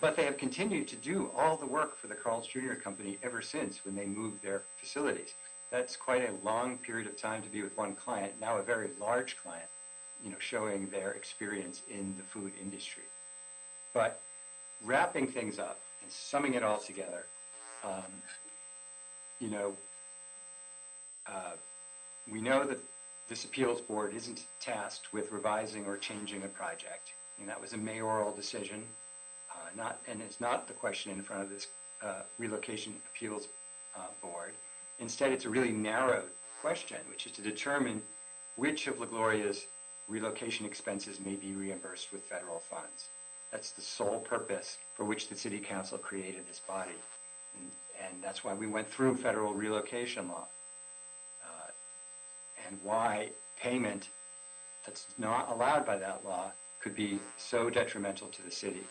But they have continued to do all the work for the Carl's Jr. company ever since when they moved their facilities. That's quite a long period of time to be with one client, now a very large client, showing their experience in the food industry. But wrapping things up and summing it all together, we know that this appeals board isn't tasked with revising or changing a project. And that was a mayoral decision, and it's not the question in front of this relocation appeals board. Instead, it's a really narrow question, which is to determine which of LaGloria's relocation expenses may be reimbursed with federal funds. That's the sole purpose for which the City Council created this body. And that's why we went through federal relocation law and why payment that's not allowed by that law could be so detrimental to the city.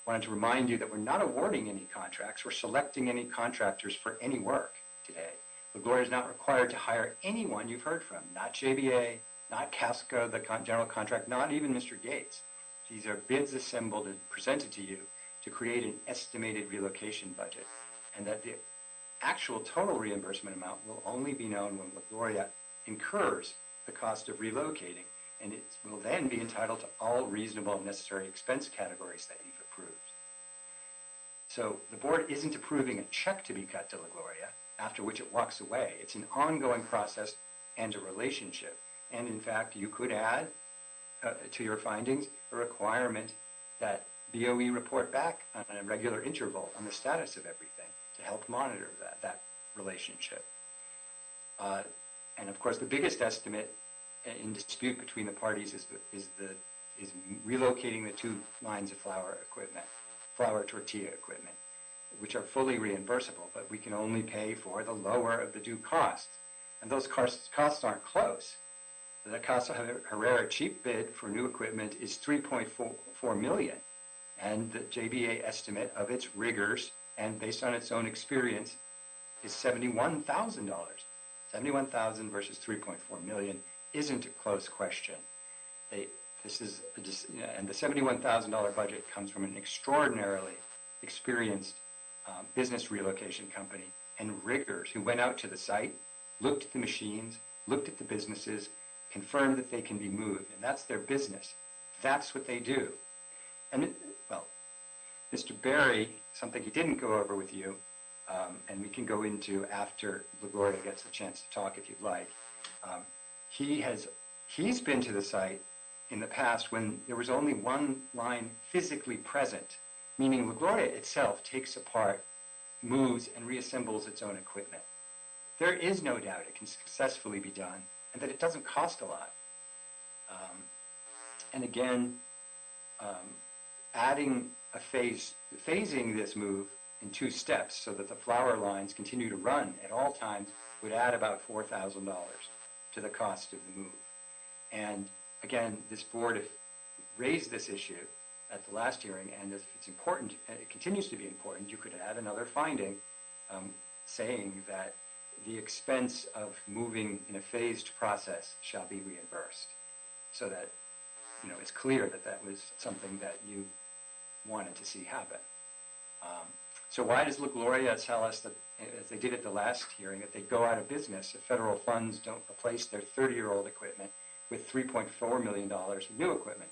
Wanted to remind you that we're not awarding any contracts. We're selecting any contractors for any work today. LaGloria is not required to hire anyone you've heard from, not JBA, not Casco, the general contract, not even Mr. Gates. These are bids assembled and presented to you to create an estimated relocation budget, and that the actual total reimbursement amount will only be known when LaGloria incurs the cost of relocating, and it will then be entitled to all reasonable and necessary expense categories that you've approved. So the board isn't approving a check to be cut to LaGloria, after which it walks away. It's an ongoing process and a relationship. And in fact, you could add to your findings a requirement that BOE report back on a regular interval on the status of everything to help monitor that relationship. And of course, the biggest estimate in dispute between the parties is relocating the 2 lines of flour tortilla equipment, which are fully reimbursable, but we can only pay for the lower of the due costs. And those costs aren't close. The Casa Herrera cheap bid for new equipment is $3.4 million, and the JBA estimate of its riggers and based on its own experience is $71,000. $71,000 versus $3.4 million isn't a close question. And the $71,000 budget comes from an extraordinarily experienced business relocation company and riggers who went out to the site, looked at the machines, looked at the businesses, confirmed that they can be moved, and that's their business. That's what they do. And, well, Mr. Berry, something he didn't go over with you, and we can go into after LaGloria gets a chance to talk if you'd like. He's been to the site in the past when there was only one line physically present, meaning LaGloria itself takes apart, moves, and reassembles its own equipment. There is no doubt it can successfully be done, and that it doesn't cost a lot. And again, adding a phasing this move in 2 steps so that the flour lines continue to run at all times would add about $4,000 to the cost of the move. And again, this board raised this issue at the last hearing, and if it's important, and it continues to be important, you could add another finding saying that the expense of moving in a phased process shall be reimbursed, so that it's clear that that was something that you wanted to see happen. So why does LaGloria tell us that, as they did at the last hearing, that they go out of business if federal funds don't replace their 30-year-old equipment with $3.4 million of new equipment?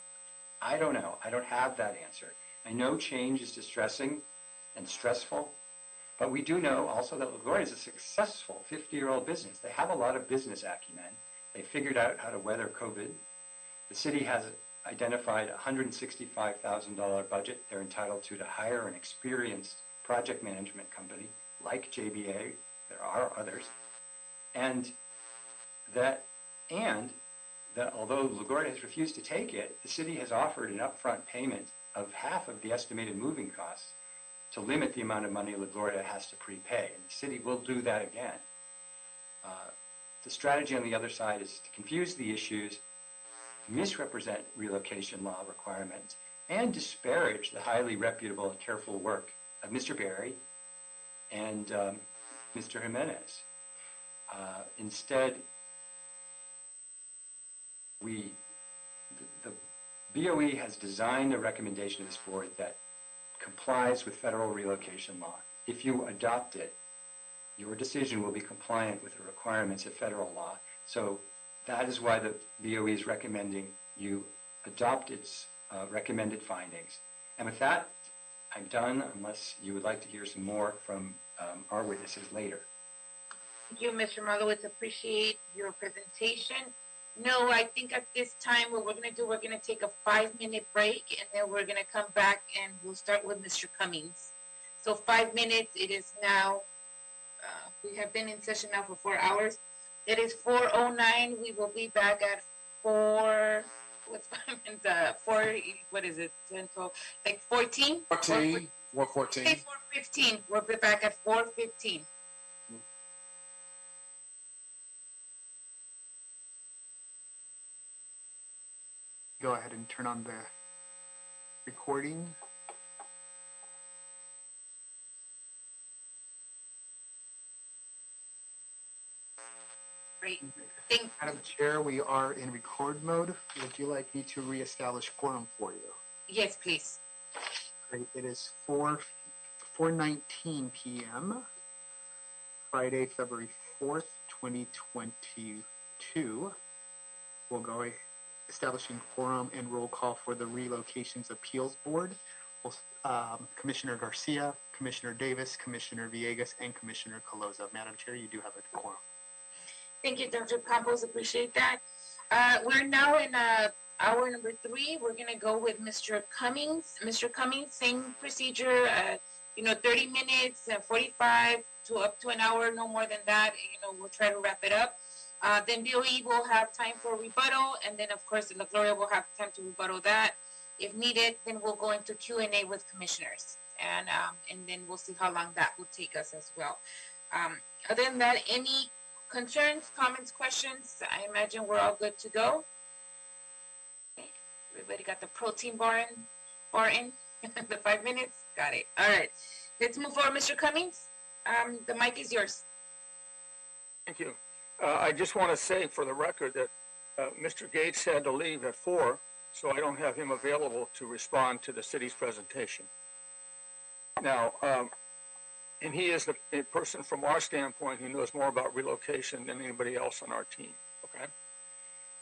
I don't know. I don't have that answer. I know change is distressing and stressful, but we do know also that LaGloria is a successful 50-year-old business. They have a lot of business acumen. They figured out how to weather COVID. The city has identified a $165,000 budget they're entitled to hire an experienced project management company like JBA. There are others. And that although LaGloria has refused to take it, the city has offered an upfront payment of half of the estimated moving costs to limit the amount of money LaGloria has to prepay. And the city will do that again. The strategy on the other side is to confuse the issues, misrepresent relocation law requirements, and disparage the highly reputable and careful work of Mr. Berry and Mr. Jimenez. Instead, the BOE has designed a recommendation to this board that complies with federal relocation law. If you adopt it, your decision will be compliant with the requirements of federal law. So that is why the BOE is recommending you adopt its recommended findings. And with that, I'm done unless you would like to hear some more from our witnesses later. Thank you, Mr. Malowitz. Appreciate your presentation. No, I think at this time what we're going to do, we're going to take a 5-minute break, and then we're going to come back and we'll start with Mr. Cummings. So 5 minutes. It is now, we have been in session now for 4 hours. It is 4:09. We will be back at 4, what's 5 minutes? 4, what is it? 10, 12, like 14? 14, 4:14. Okay, 4:15. We'll be back at 4:15. Go ahead and turn on the recording. Great. Madam Chair, we are in record mode. Would you like me to reestablish quorum for you? Yes, please. Great. It is 4:19 p.m. Friday, February 4th, 2022. We'll go establishing quorum and roll call for the Relocations Appeals Board. Commissioner Garcia, Commissioner Davis, Commissioner Villegas, and Commissioner Caloza. Madam Chair, you do have a quorum. Thank you, Dr. Campos. Appreciate that. We're now in hour number 3. We're going to go with Mr. Cummings. Mr. Cummings, same procedure, 30 minutes, 45 to up to an hour, no more than that. We'll try to wrap it up. Then BOE will have time for rebuttal, and then, of course, La Gloria will have time to rebuttal that. If needed, then we'll go into Q&A with commissioners, and then we'll see how long that will take us as well. Other than that, any concerns, comments, questions? I imagine we're all good to go. Okay. Everybody got the protein bar in the 5 minutes? Got it. All right. Let's move forward, Mr. Cummings. The mic is yours. Thank you. I just want to say for the record that Mr. Gates had to leave at 4, so I don't have him available to respond to the city's presentation. Now, and he is the person from our standpoint who knows more about relocation than anybody else on our team, okay?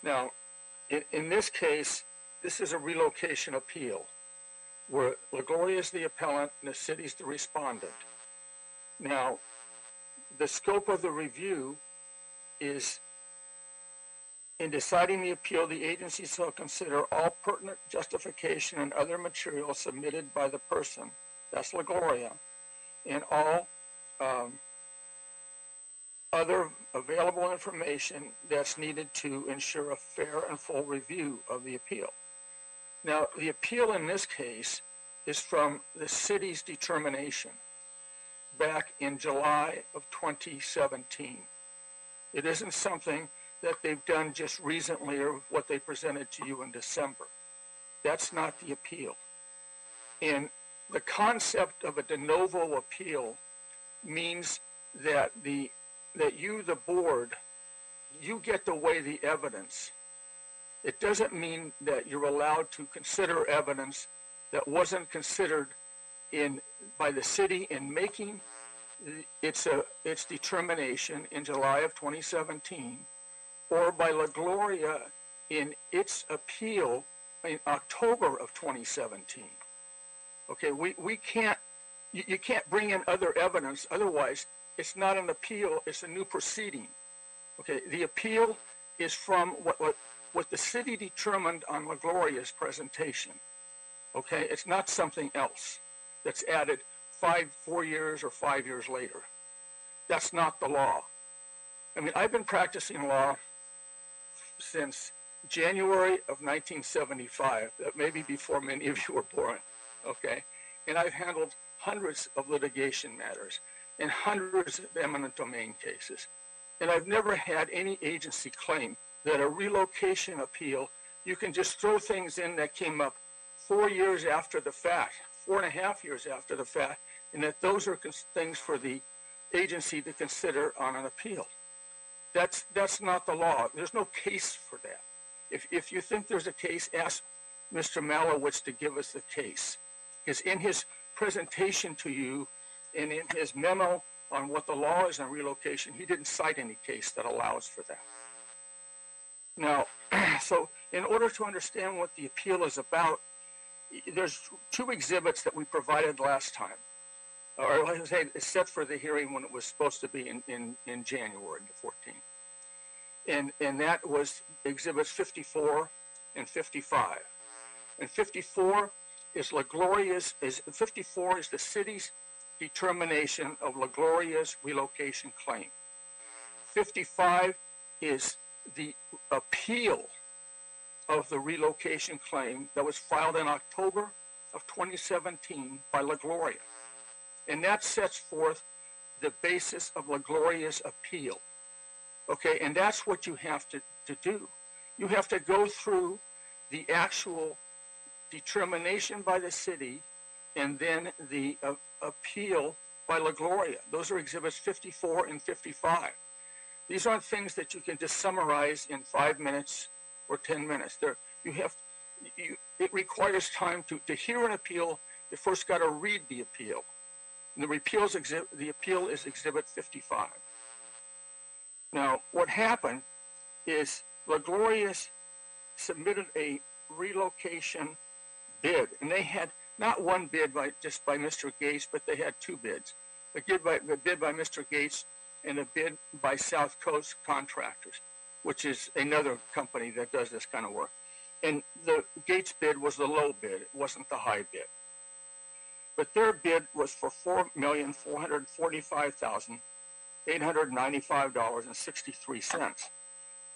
Now, in this case, this is a relocation appeal where La Gloria is the appellant and the city's the respondent. Now, the scope of the review is, in deciding the appeal, the agency shall consider all pertinent justification and other materials submitted by the person, that's La Gloria, and all other available information that's needed to ensure a fair and full review of the appeal. Now, the appeal in this case is from the city's determination back in July of 2017. It isn't something that they've done just recently or what they presented to you in December. That's not the appeal. And the concept of a de novo appeal means that you, the board, you get to weigh the evidence. It doesn't mean that you're allowed to consider evidence that wasn't considered by the city in making its determination in July of 2017, or by La Gloria in its appeal in October of 2017. Okay, we can't, you can't bring in other evidence, otherwise it's not an appeal, it's a new proceeding. Okay, the appeal is from what the city determined on La Gloria's presentation. Okay, it's not something else that's added 4 years or 5 years later. That's not the law. I mean, I've been practicing law since January of 1975, maybe before many of you were born, okay? And I've handled hundreds of litigation matters and hundreds of eminent domain cases. And I've never had any agency claim that a relocation appeal, you can just throw things in that came up 4 years after the fact, 4.5 years after the fact, and that those are things for the agency to consider on an appeal. That's not the law. There's no case for that. If you think there's a case, ask Mr. Malowitz to give us the case. Because in his presentation to you and in his memo on what the law is on relocation, he didn't cite any case that allows for that. Now, so in order to understand what the appeal is about, there's two exhibits that we provided last time, or like I say, set for the hearing when it was supposed to be in January the 14th. And that was exhibits 54 and 55. And 54 is La Gloria's, 54 is the city's determination of La Gloria's relocation claim. 55 is the appeal of the relocation claim that was filed in October of 2017 by La Gloria. And that sets forth the basis of La Gloria's appeal. Okay, and that's what you have to do. You have to go through the actual determination by the city and then the appeal by La Gloria. Those are exhibits 54 and 55. These aren't things that you can just summarize in 5 minutes or 10 minutes. It requires time to hear an appeal. You first got to read the appeal. And the appeal is exhibit 55. Now, what happened is La Gloria submitted a relocation bid, and they had not one bid just by Mr. Gates, but they had two bids. A bid by Mr. Gates and a bid by South Coast Contractors, which is another company that does this kind of work. And the Gates bid was the low bid. It wasn't the high bid. But their bid was for $4,445,895.63.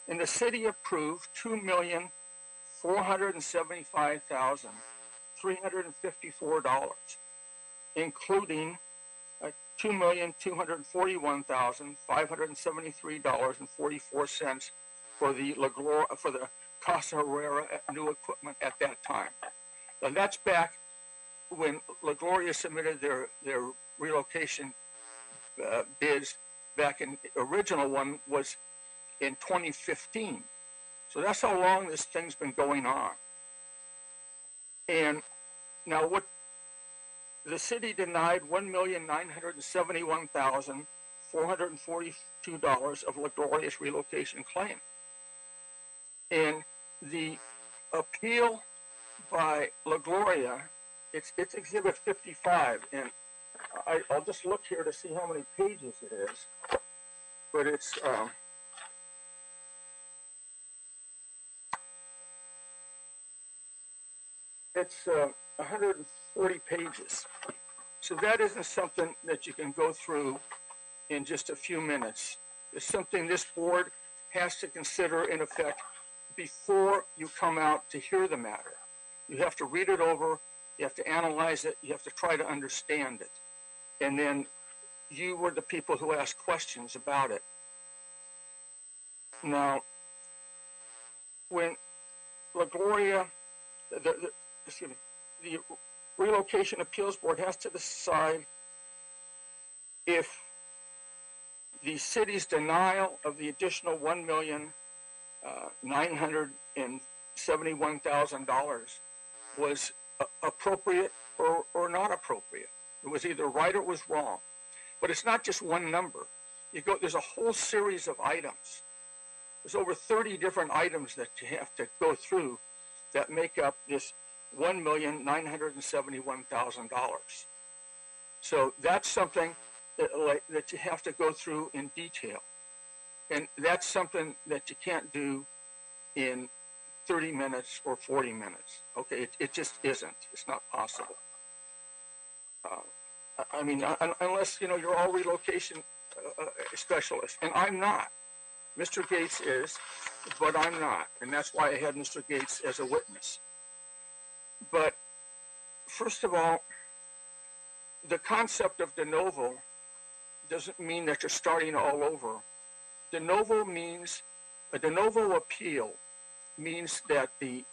And the city approved $2,475,354, including $2,241,573.44 for the Casa Herrera new equipment at that time. And that's back when La Gloria submitted their relocation bids back in, the original one was in 2015. So that's how long this thing's been going on. And now what the city denied $1,971,442 of La Gloria's relocation claim. And the appeal by La Gloria, it's exhibit 55, and I'll just look here to see how many pages it is, but it's 140 pages. So that isn't something that you can go through in just a few minutes. It's something this board has to consider, in effect, before you come out to hear the matter. You have to read it over, you have to analyze it, you have to try to understand it. And then you were the people who asked questions about it. Now, when La Gloria, the Relocation Appeals Board has to decide if the city's denial of the additional $1,971,000 was appropriate or not appropriate. It was either right or it was wrong. But it's not just one number. There's a whole series of items. There's over 30 different items that you have to go through that make up this $1,971,000. So that's something that you have to go through in detail. And that's something that you can't do in 30 minutes or 40 minutes. Okay, it just isn't. It's not possible. I mean, unless, you're all relocation specialists, and I'm not. Mr. Gates is, but I'm not. And that's why I had Mr. Gates as a witness. But first of all, the concept of de novo doesn't mean that you're starting all over. De novo means, a de novo appeal means that the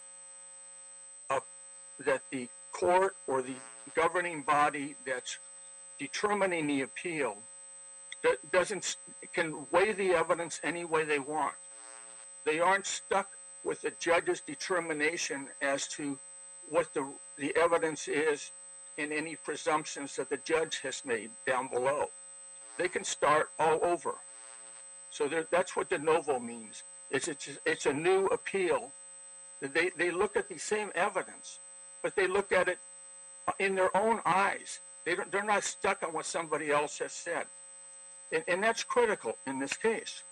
court or the governing body that's determining the appeal can weigh the evidence any way they want. They aren't stuck with the judge's determination as to what the evidence is and any presumptions that the judge has made down below. They can start all over. So that's what de novo means. It's a new appeal. They look at the same evidence, but they look at it in their own eyes. They're not stuck on what somebody else has said. And that's critical in this case.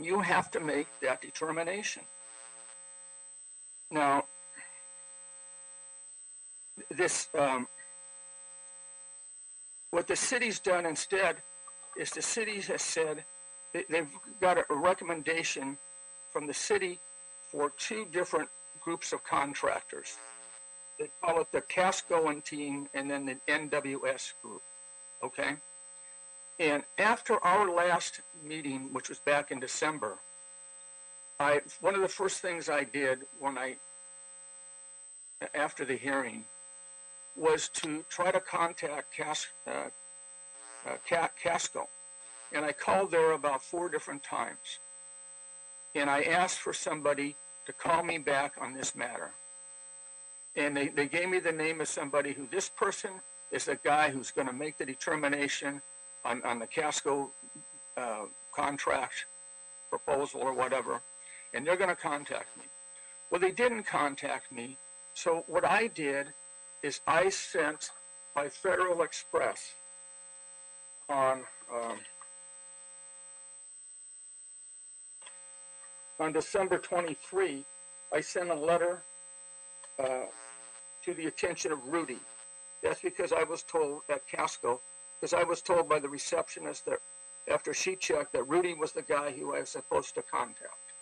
You have to make that determination. Now, what the city's done instead is the city has said they've got a recommendation from the city for two different groups of contractors. They call it the Cascoan team and then the NWS group, okay? And after our last meeting, which was back in December, one of the first things I did after the hearing was to try to contact Casco. And I called there about 4 different times. And I asked for somebody to call me back on this matter. And they gave me the name of somebody who, this person is the guy who's going to make the determination on the Casco contract proposal or whatever. And they're going to contact me. Well, they didn't contact me. So what I did is I sent by Federal Express on December 23, I sent a letter to the attention of Rudy. That's because I was told at Casco, because I was told by the receptionist that after she checked that Rudy was the guy who I was supposed to contact.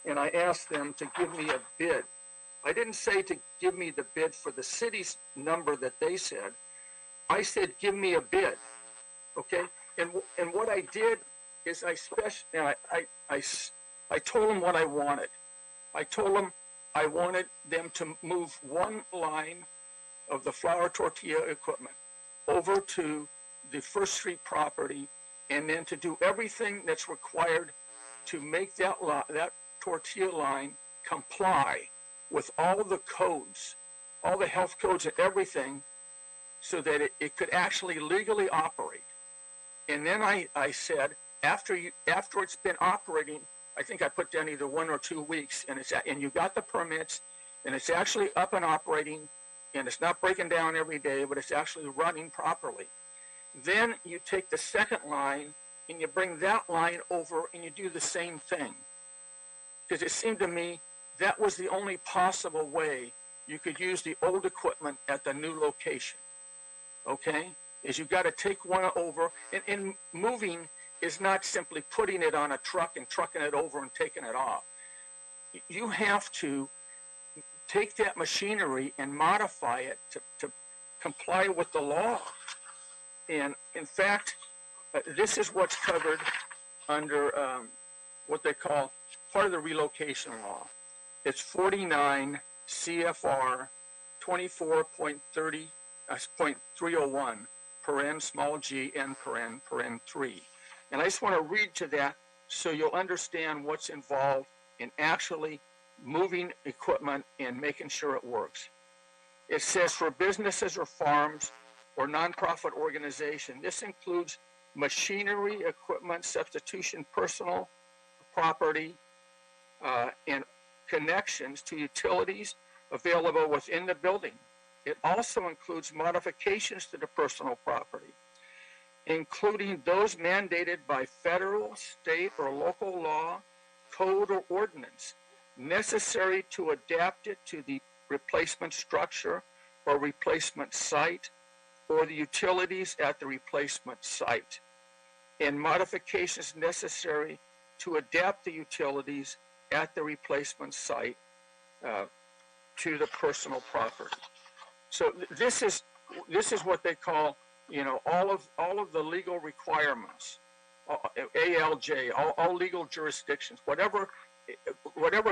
And I asked them to give me a bid. I didn't say to give me the bid for the city's number that they said. I said, give me a bid, okay? And what I did is I told them what I wanted. I told them I wanted them to move one line of the flour tortilla equipment over to the First Street property and then to do everything that's required to make that tortilla line comply with all the codes, all the health codes and everything, so that it could actually legally operate. And then I said, after it's been operating, I think I put down either 1 or 2 weeks, and you got the permits, and it's actually up and operating, and it's not breaking down every day, but it's actually running properly. Then you take the second line, and you bring that line over, and you do the same thing. Because it seemed to me that was the only possible way you could use the old equipment at the new location, okay? Is you got to take one over, and moving is not simply putting it on a truck and trucking it over and taking it off. You have to take that machinery and modify it to comply with the law. And in fact, this is what's covered under what they call part of the relocation law. It's 49 CFR 24.301, paren small g n paren 3. And I just want to read to that so you'll understand what's involved in actually moving equipment and making sure it works. It says for businesses or farms or nonprofit organization, this includes machinery, equipment, substitution, personal property, and connections to utilities available within the building. It also includes modifications to the personal property, including those mandated by federal, state, or local law, code, or ordinance, necessary to adapt it to the replacement structure or replacement site or the utilities at the replacement site, and modifications necessary to adapt the utilities at the replacement site to the personal property. So this is what they call, all of the legal requirements, ALJ, all legal jurisdictions, whatever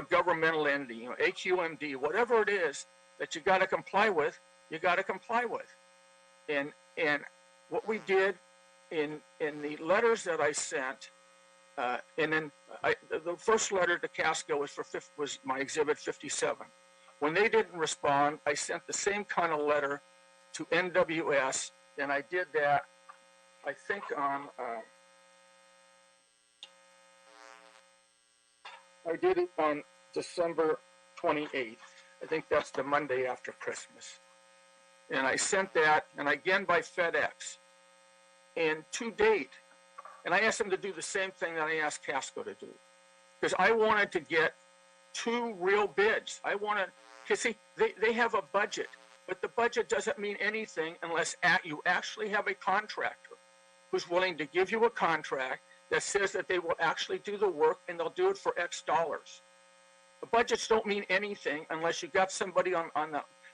governmental entity, AQMD, whatever it is that you got to comply with, you got to comply with. And what we did in the letters that I sent, and then the first letter to Casco was my exhibit 57. When they didn't respond, I sent the same kind of letter to NWS, and I did that, I think on, I did it on December 28th. I think that's the Monday after Christmas. And I sent that, and again by FedEx. And to date, and I asked them to do the same thing that I asked Casco to do. Because I wanted to get 2 real bids. I wanted, because see, they have a budget, but the budget doesn't mean anything unless you actually have a contractor who's willing to give you a contract that says that they will actually do the work and they'll do it for X dollars. The budgets don't mean anything unless you got somebody on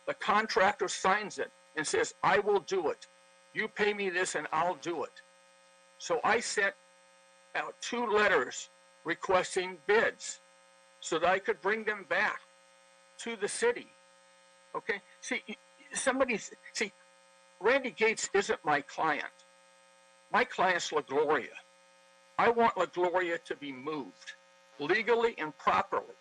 the contractor signs it and says, I will do it. You pay me this and I'll do it. So I sent out 2 letters requesting bids so that I could bring them back to the city. Okay? See, Randy Gates isn't my client. My client's La Gloria. I want La Gloria to be moved legally and properly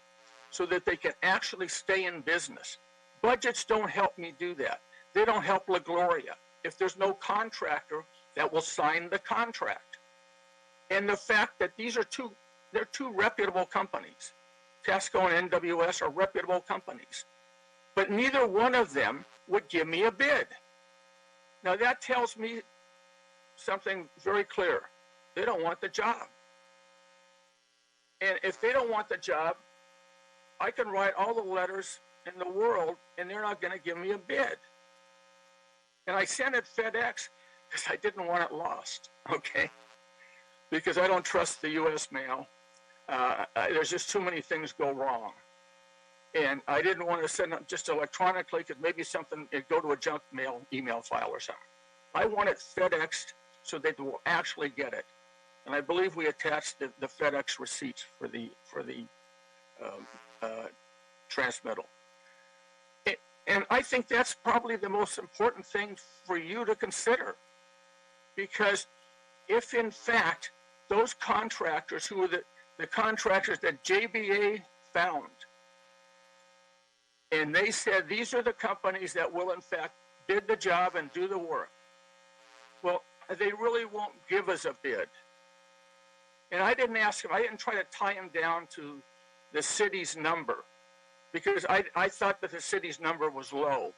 so that they can actually stay in business. Budgets don't help me do that. They don't help La Gloria if there's no contractor that will sign the contract. And the fact that they're 2 reputable companies. Casco and NWS are reputable companies. But neither one of them would give me a bid. Now that tells me something very clear. They don't want the job. And if they don't want the job, I can write all the letters in the world and they're not going to give me a bid. And I sent it FedEx because I didn't want it lost, okay? Because I don't trust the U.S. mail. There's just too many things go wrong. And I didn't want to send it just electronically because maybe something, it'd go to a junk mail email file or something. I want it FedExed so they will actually get it. And I believe we attached the FedEx receipts for the transmittal. And I think that's probably the most important thing for you to consider. Because if in fact those contractors who were the contractors that JBA found, and they said these are the companies that will in fact bid the job and do the work, well, they really won't give us a bid. And I didn't ask them, I didn't try to tie them down to the city's number because I thought that the city's number was low.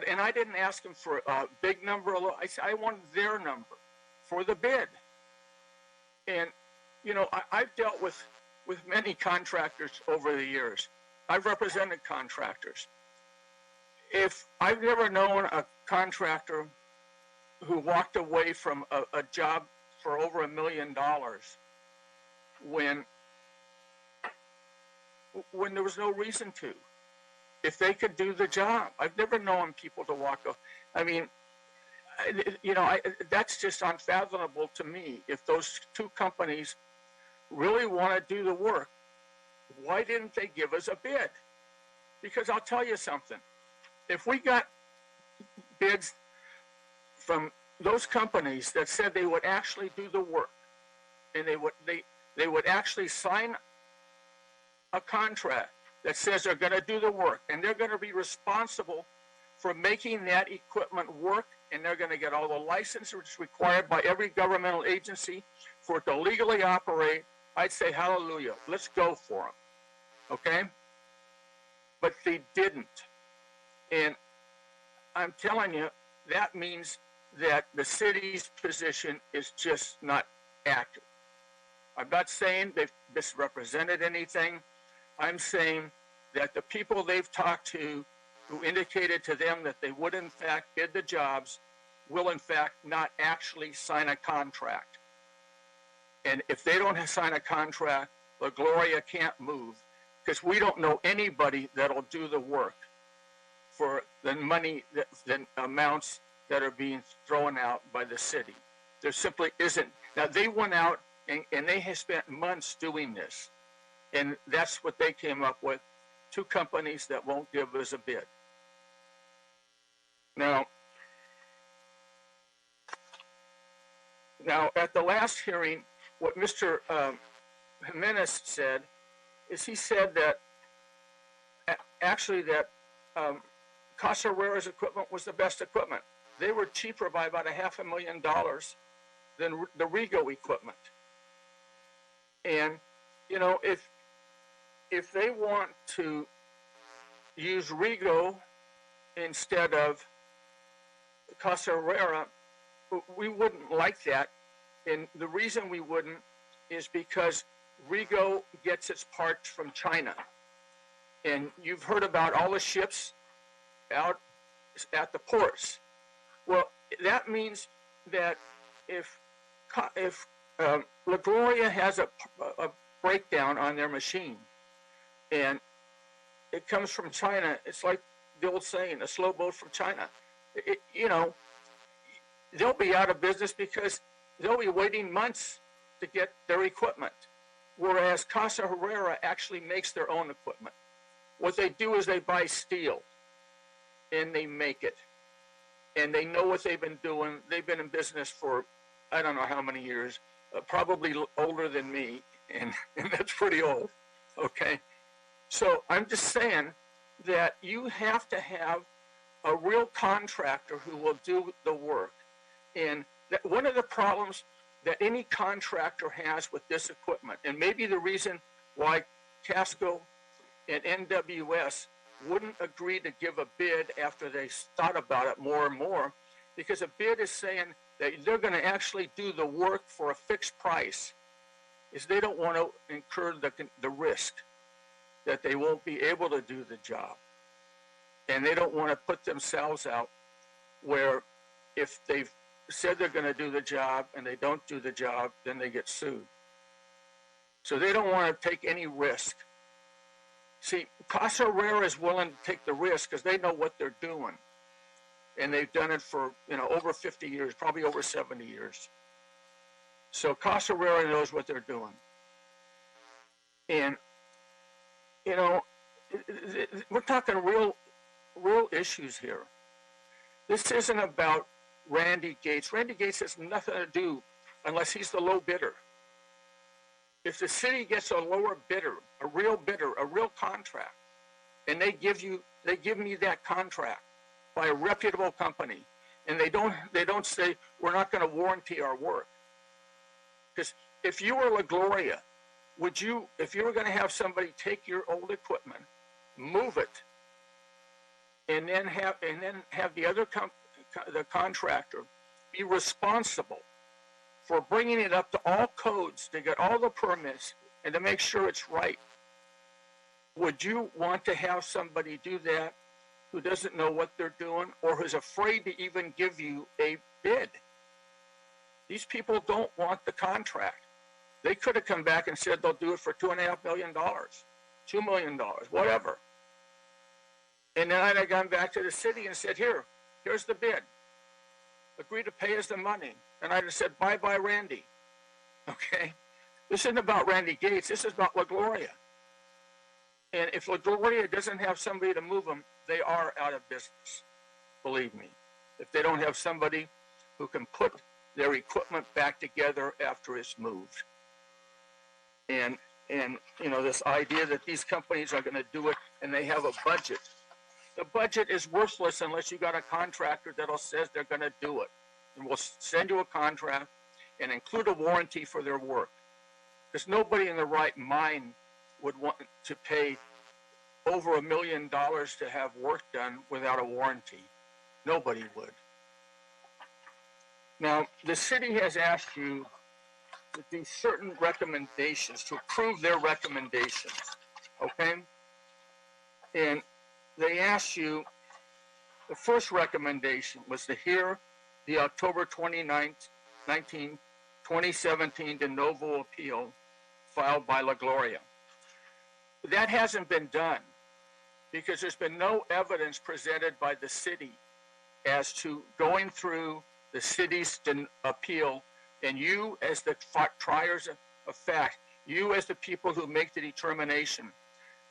And I didn't ask them for a big number or low. I wanted their number for the bid. And, you know, I've dealt with many contractors over the years. I've represented contractors. If I've never known a contractor who walked away from a job for over $1 million when there was no reason to. If they could do the job. I've never known people to walk off. I mean, you know, that's just unfathomable to me. If those 2 companies really want to do the work, why didn't they give us a bid? Because I'll tell you something. If we got bids from those companies that said they would actually do the work, and they would actually sign a contract that says they're going to do the work, and they're going to be responsible for making that equipment work, and they're going to get all the licenses required by every governmental agency for it to legally operate, I'd say hallelujah, let's go for them, okay? But they didn't. And I'm telling you, that means that the city's position is just not accurate. I'm not saying they've misrepresented anything. I'm saying that the people they've talked to who indicated to them that they would in fact bid the jobs will in fact not actually sign a contract. And if they don't sign a contract, La Gloria can't move because we don't know anybody that'll do the work for the money, the amounts that are being thrown out by the city. There simply isn't. Now they went out and they have spent months doing this. And that's what they came up with, 2 companies that won't give us a bid. Now, Now, at the last hearing, what Mr. Jimenez said is he said that actually that Casa Herrera's equipment was the best equipment. They were cheaper by about $500,000 than the Rigo equipment. And, you know, if they want to use Rigo instead of Casa Herrera, we wouldn't like that. And the reason we wouldn't is because Rigo gets its parts from China. And you've heard about all the ships out at the ports. Well, that means that if La Gloria has a breakdown on their machine and it comes from China, it's like the old saying, a slow boat from China. You know, they'll be out of business because they'll be waiting months to get their equipment. Whereas Casa Herrera actually makes their own equipment. What they do is they buy steel and they make it. And they know what they've been doing. They've been in business for, I don't know how many years, probably older than me, and that's pretty old, okay? So I'm just saying that you have to have a real contractor who will do the work. And that one of the problems that any contractor has with this equipment, and maybe the reason why Casco and NWS wouldn't agree to give a bid after they thought about it more and more, because a bid is saying that they're going to actually do the work for a fixed price, is they don't want to incur the risk that they won't be able to do the job. And they don't want to put themselves out where if they've said they're going to do the job and they don't do the job, then they get sued. So they don't want to take any risk. See, Casa Herrera is willing to take the risk because they know what they're doing. And they've done it for, you know, over 50 years, probably over 70 years. So Casa Herrera knows what they're doing. And, you know, we're talking real issues here. This isn't about Randy Gates. Randy Gates has nothing to do unless he's the low bidder. If the city gets a lower bidder, a real contract, and they give me that contract by a reputable company, and they don't say we're not going to warranty our work. Because if you were La Gloria, if you were going to have somebody take your old equipment, move it, and then have the other the contractor be responsible for bringing it up to all codes to get all the permits and to make sure it's right, would you want to have somebody do that who doesn't know what they're doing or who's afraid to even give you a bid? These people don't want the contract. They could have come back and said they'll do it for $2.5 million, $2 million, whatever. And then I'd have gone back to the city and said, here's the bid. Agree to pay us the money. And I'd have said, bye-bye, Randy. Okay? This isn't about Randy Gates. This is about La Gloria. And if La Gloria doesn't have somebody to move them, they are out of business. Believe me. If they don't have somebody who can put their equipment back together after it's moved. And you know, this idea that these companies are going to do it and they have a budget. The budget is worthless unless you got a contractor that says they're going to do it. And we'll send you a contract and include a warranty for their work. Because nobody in their right mind would want to pay over $1 million to have work done without a warranty. Nobody would. Now, the city has asked you to do certain recommendations, to approve their recommendations, okay? And they asked you, the first recommendation was to hear the October 29th, 2017 de novo appeal filed by La Gloria. That hasn't been done because there's been no evidence presented by the city as to going through the city's appeal, and you as the triers of fact, you as the people who make the determination,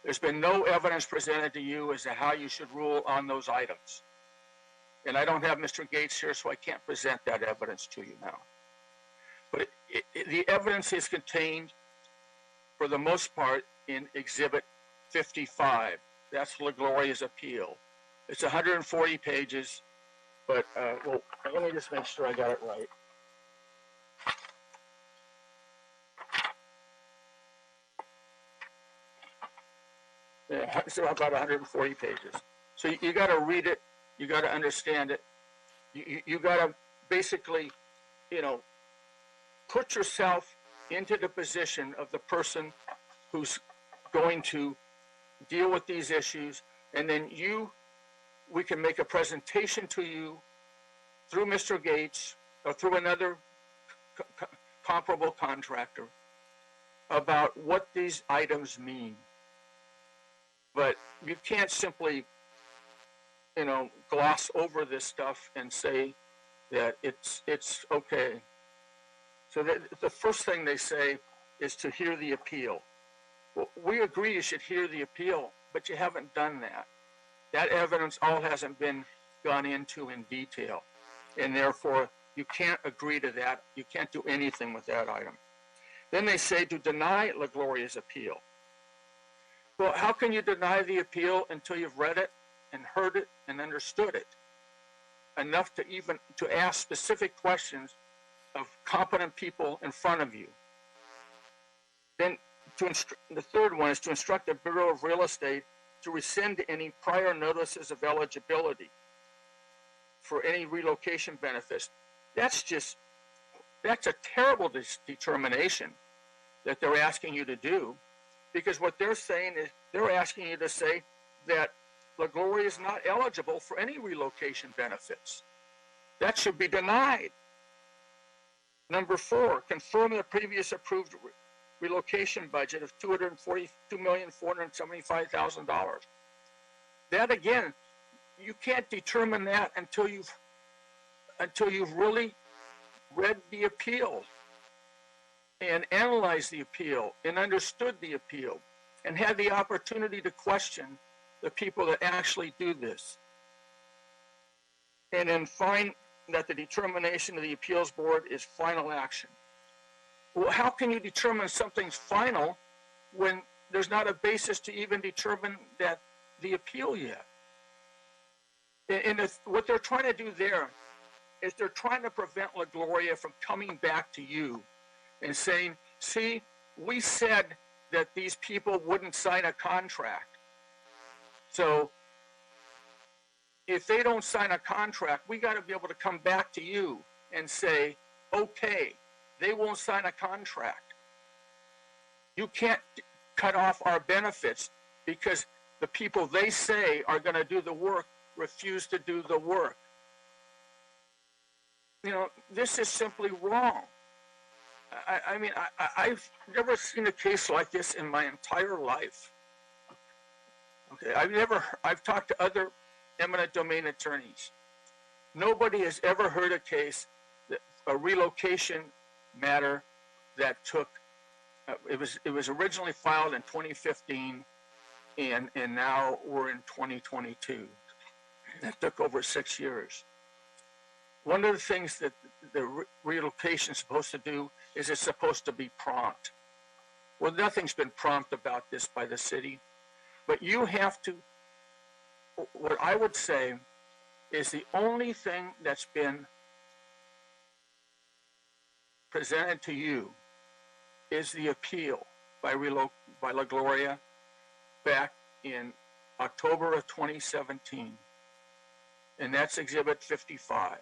there's been no evidence presented to you as to how you should rule on those items. And I don't have Mr. Gates here, so I can't present that evidence to you now. But the evidence is contained, for the most part, in Exhibit 55. That's La Gloria's appeal. It's 140 pages, but well, let me just make sure I got it right. Yeah, it's about 140 pages. So you got to read it. You got to understand it. You got to basically, put yourself into the position of the person who's going to deal with these issues, and then we can make a presentation to you through Mr. Gates or through another comparable contractor about what these items mean. But you can't simply, gloss over this stuff and say that it's okay. So the first thing they say is to hear the appeal. Well, we agree you should hear the appeal, but you haven't done that. That evidence all hasn't been gone into in detail, and therefore you can't agree to that. You can't do anything with that item. Then they say to deny La Gloria's appeal. Well, how can you deny the appeal until you've read it and heard it and understood it enough to ask specific questions of competent people in front of you? Then the third one is to instruct the Bureau of Real Estate to rescind any prior notices of eligibility for any relocation benefits. That's a terrible determination that they're asking you to do, because what they're saying is they're asking you to say that La Gloria is not eligible for any relocation benefits. That should be denied. Number 4, confirm the previous approved relocation budget of $242,475,000. That again, you can't determine that until you've really read the appeal and analyzed the appeal and understood the appeal and had the opportunity to question the people that actually do this. And then find that the determination of the appeals board is final action. Well, how can you determine something's final when there's not a basis to even determine that the appeal yet? And what they're trying to do there is they're trying to prevent La Gloria from coming back to you and saying, see, we said that these people wouldn't sign a contract. So if they don't sign a contract, we got to be able to come back to you and say, okay, they won't sign a contract. You can't cut off our benefits because the people they say are going to do the work refuse to do the work. This is simply wrong. I've never seen a case like this in my entire life. Okay, I've talked to other eminent domain attorneys. Nobody has ever heard a case, a relocation matter that took, it was originally filed in 2015 and now we're in 2022. That took over 6 years. One of the things that the relocation is supposed to do is it's supposed to be prompt. Well, nothing's been prompt about this by the city, but you have to, what I would say is the only thing that's been presented to you is the appeal by La Gloria back in October of 2017. And that's Exhibit 55.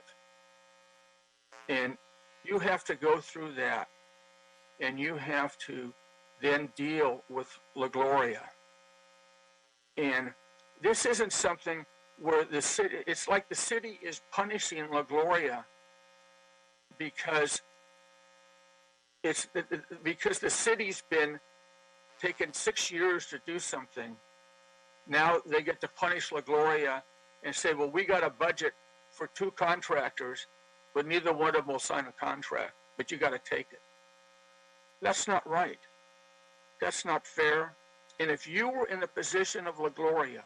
And you have to go through that, and you have to then deal with La Gloria. And this isn't something where the city, it's like the city is punishing La Gloria because the city's been taking 6 years to do something. Now they get to punish La Gloria and say, well, we got a budget for 2 contractors, but neither one of them will sign a contract, but you got to take it. That's not right. That's not fair. And if you were in the position of La Gloria,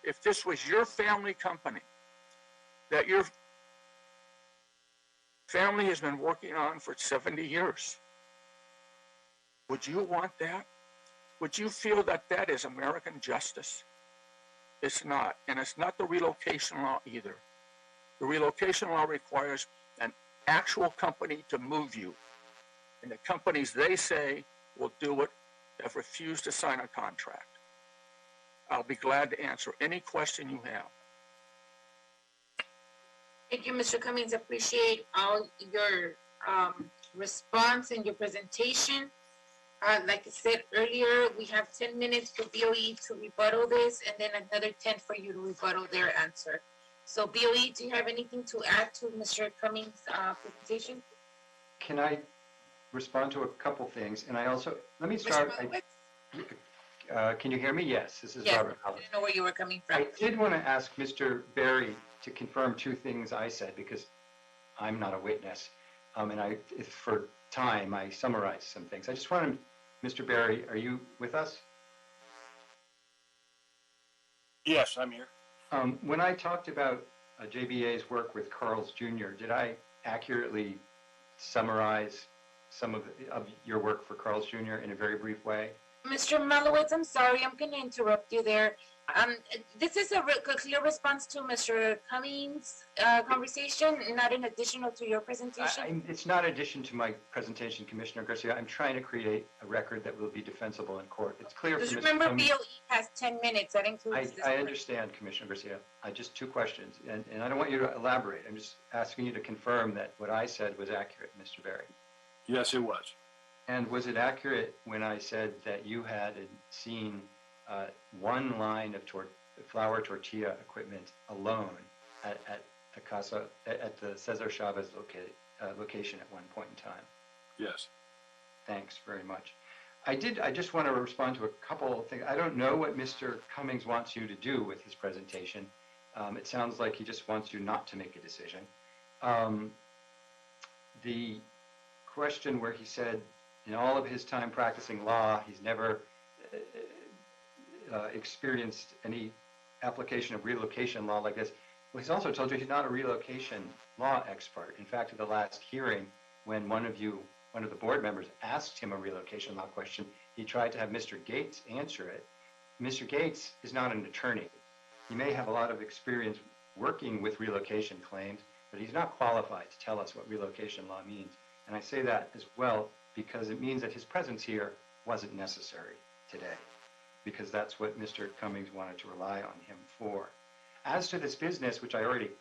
if this was your family company that your family has been working on for 70 years. Would you want that? Would you feel that that is American justice? It's not, and it's not the relocation law either. The relocation law requires an actual company to move you, and the companies they say will do it have refused to sign a contract. I'll be glad to answer any question you have. Thank you, Mr. Cummings. Appreciate all your response and your presentation. Like I said earlier, we have 10 minutes for BOE to rebuttal this, and then another 10 for you to rebuttal their answer. So BOE, do you have anything to add to Mr. Cummings' presentation? Can I respond to a couple things? And I also, let me start. Can you hear me? Yes, this is Robert. I didn't know where you were coming from. I did want to ask Mr. Berry to confirm two things I said, because I'm not a witness. And for time, I summarized some things. I just wanted, Mr. Berry, are you with us? Yes, I'm here. When I talked about JBA's work with Carl's Jr., did I accurately summarize some of your work for Carl's Jr. in a very brief way? Mr. Malowitz, I'm sorry, I'm going to interrupt you there. This is a clear response to Mr. Cummings' conversation, not an additional to your presentation. It's not addition to my presentation, Commissioner Garcia. I'm trying to create a record that will be defensible in court. It's clear. Just remember, BOE has 10 minutes. That includes this. I understand, Commissioner Garcia. Just two questions, and I don't want you to elaborate. I'm just asking you to confirm that what I said was accurate, Mr. Berry. Yes, it was. And was it accurate when I said that you had seen one line of flour tortilla equipment alone at the Cesar Chavez location at one point in time? Yes. Thanks very much. I just want to respond to a couple of things. I don't know what Mr. Cummings wants you to do with his presentation. It sounds like he just wants you not to make a decision. The question where he said, in all of his time practicing law, he's never experienced any application of relocation law like this. Well, he's also told you he's not a relocation law expert. In fact, at the last hearing, when one of the board members asked him a relocation law question, he tried to have Mr. Gates answer it. Mr. Gates is not an attorney. He may have a lot of experience working with relocation claims, but he's not qualified to tell us what relocation law means. And I say that as well because it means that his presence here wasn't necessary today, because that's what Mr. Cummings wanted to rely on him for. As to this business, which I already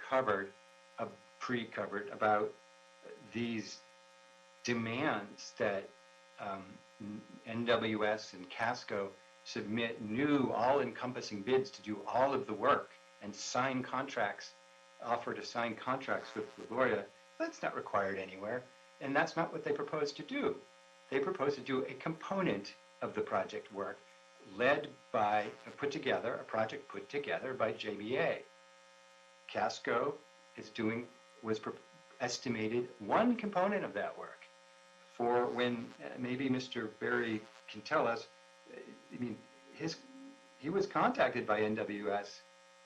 pre-covered about these demands that NWS and Casco submit new all-encompassing bids to do all of the work and sign contracts, offer to sign contracts with LaGloria, that's not required anywhere. And that's not what they propose to do. They propose to do a component of the project work led by, a project put together by JBA. Casco was estimated one component of that work. For when, maybe Mr. Berry can tell us, I mean, he was contacted by NWS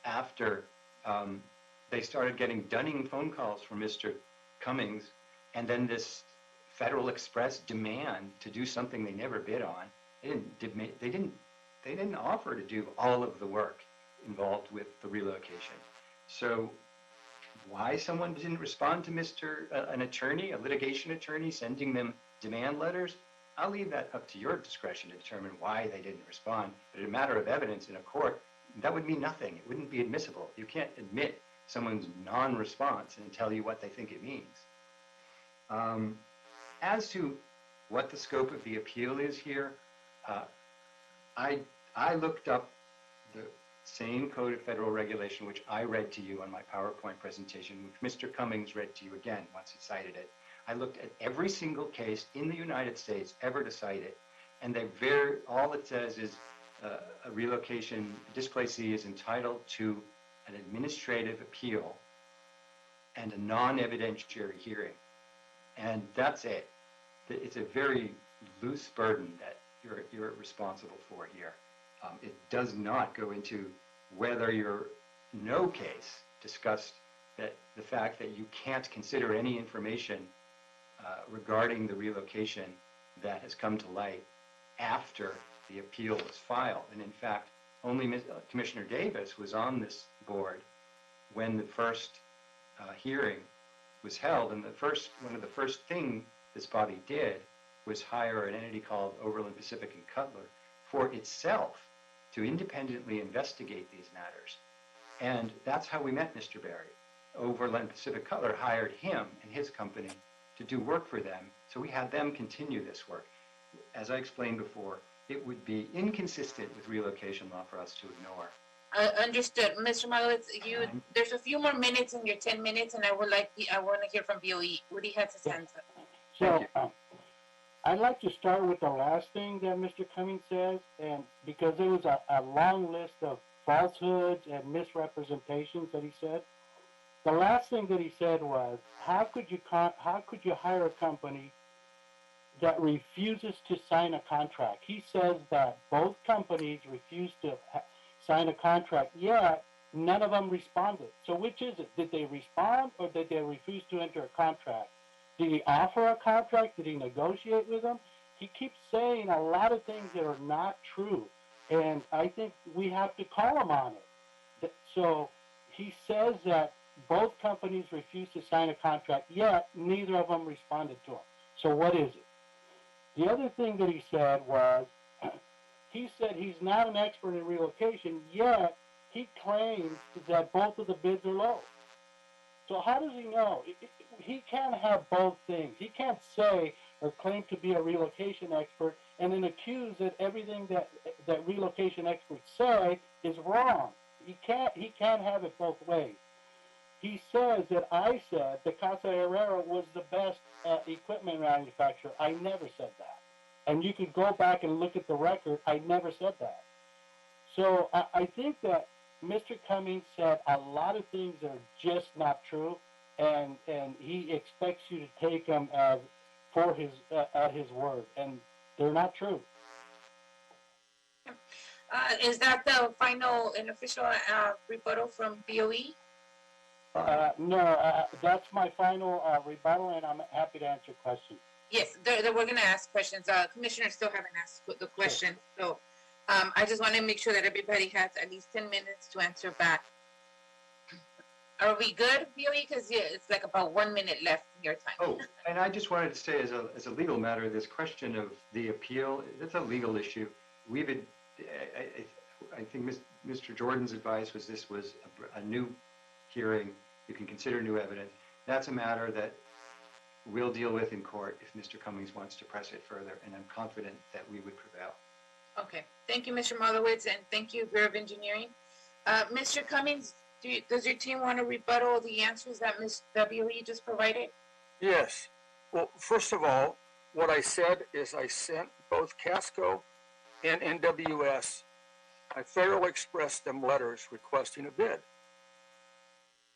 after they started getting dunning phone calls from Mr. Cummings, and then this Federal Express demand to do something they never bid on. They didn't offer to do all of the work involved with the relocation. So why someone didn't respond to an attorney, a litigation attorney, sending them demand letters, I'll leave that up to your discretion to determine why they didn't respond. But in a matter of evidence in a court, that would mean nothing. It wouldn't be admissible. You can't admit someone's non-response and tell you what they think it means. As to what the scope of the appeal is here, I looked up the same Code of Federal Regulation which I read to you on my PowerPoint presentation, which Mr. Cummings read to you again once he cited it. I looked at every single case in the United States ever to cite it, and all it says is a relocation displacee is entitled to an administrative appeal and a non-evidentiary hearing. And that's it. It's a very loose burden that you're responsible for here. It does not go into whether no case discussed that the fact that you can't consider any information regarding the relocation that has come to light after the appeal was filed. And in fact, only Commissioner Davis was on this board when the first hearing was held. And one of the first thing this body did was hire an entity called Overland Pacific and Cutler for itself to independently investigate these matters. And that's how we met Mr. Barry. Overland Pacific Cutler hired him and his company to do work for them. So we had them continue this work. As I explained before, it would be inconsistent with relocation law for us to ignore. Understood. Mr. Malowitz, there's a few more minutes in your 10 minutes, and I want to hear from BOE. Woody has his hands up. So, I'd like to start with the last thing that Mr. Cummings says, and because there was a long list of falsehoods and misrepresentations that he said. The last thing that he said was, how could you hire a company that refuses to sign a contract? He says that both companies refused to sign a contract, yet none of them responded. So which is it? Did they respond or did they refuse to enter a contract? Did he offer a contract? Did he negotiate with them? He keeps saying a lot of things that are not true, and I think we have to call him on it. So he says that both companies refused to sign a contract, yet neither of them responded to him. So what is it? The other thing that he said was, he said he's not an expert in relocation, yet he claims that both of the bids are low. So how does he know? He can't have both things. He can't say or claim to be a relocation expert and then accuse that everything that relocation experts say is wrong. He can't have it both ways. He says that I said that Casa Herrera was the best equipment manufacturer. I never said that. And you could go back and look at the record. I never said that. So I think that Mr. Cummings said a lot of things that are just not true, and he expects you to take them as at his word, and they're not true. Is that the final and official rebuttal from BOE? No, that's my final rebuttal, and I'm happy to answer questions. Yes, we're going to ask questions. Commissioners still haven't asked the question, so I just want to make sure that everybody has at least 10 minutes to answer back. Are we good, BOE? Because it's like about 1 minute left in your time. Oh, and I just wanted to say, as a legal matter, this question of the appeal, that's a legal issue. I think Mr. Jordan's advice was this was a new hearing. You can consider new evidence. That's a matter that we'll deal with in court if Mr. Cummings wants to press it further, and I'm confident that we would prevail. Okay. Thank you, Mr. Malowitz, and thank you, Bureau of Engineering. Mr. Cummings, does your team want to rebuttal the answers that Ms. BOE just provided? Yes. Well, first of all, what I said is I sent both Casco and NWS, I thoroughly expressed them letters requesting a bid.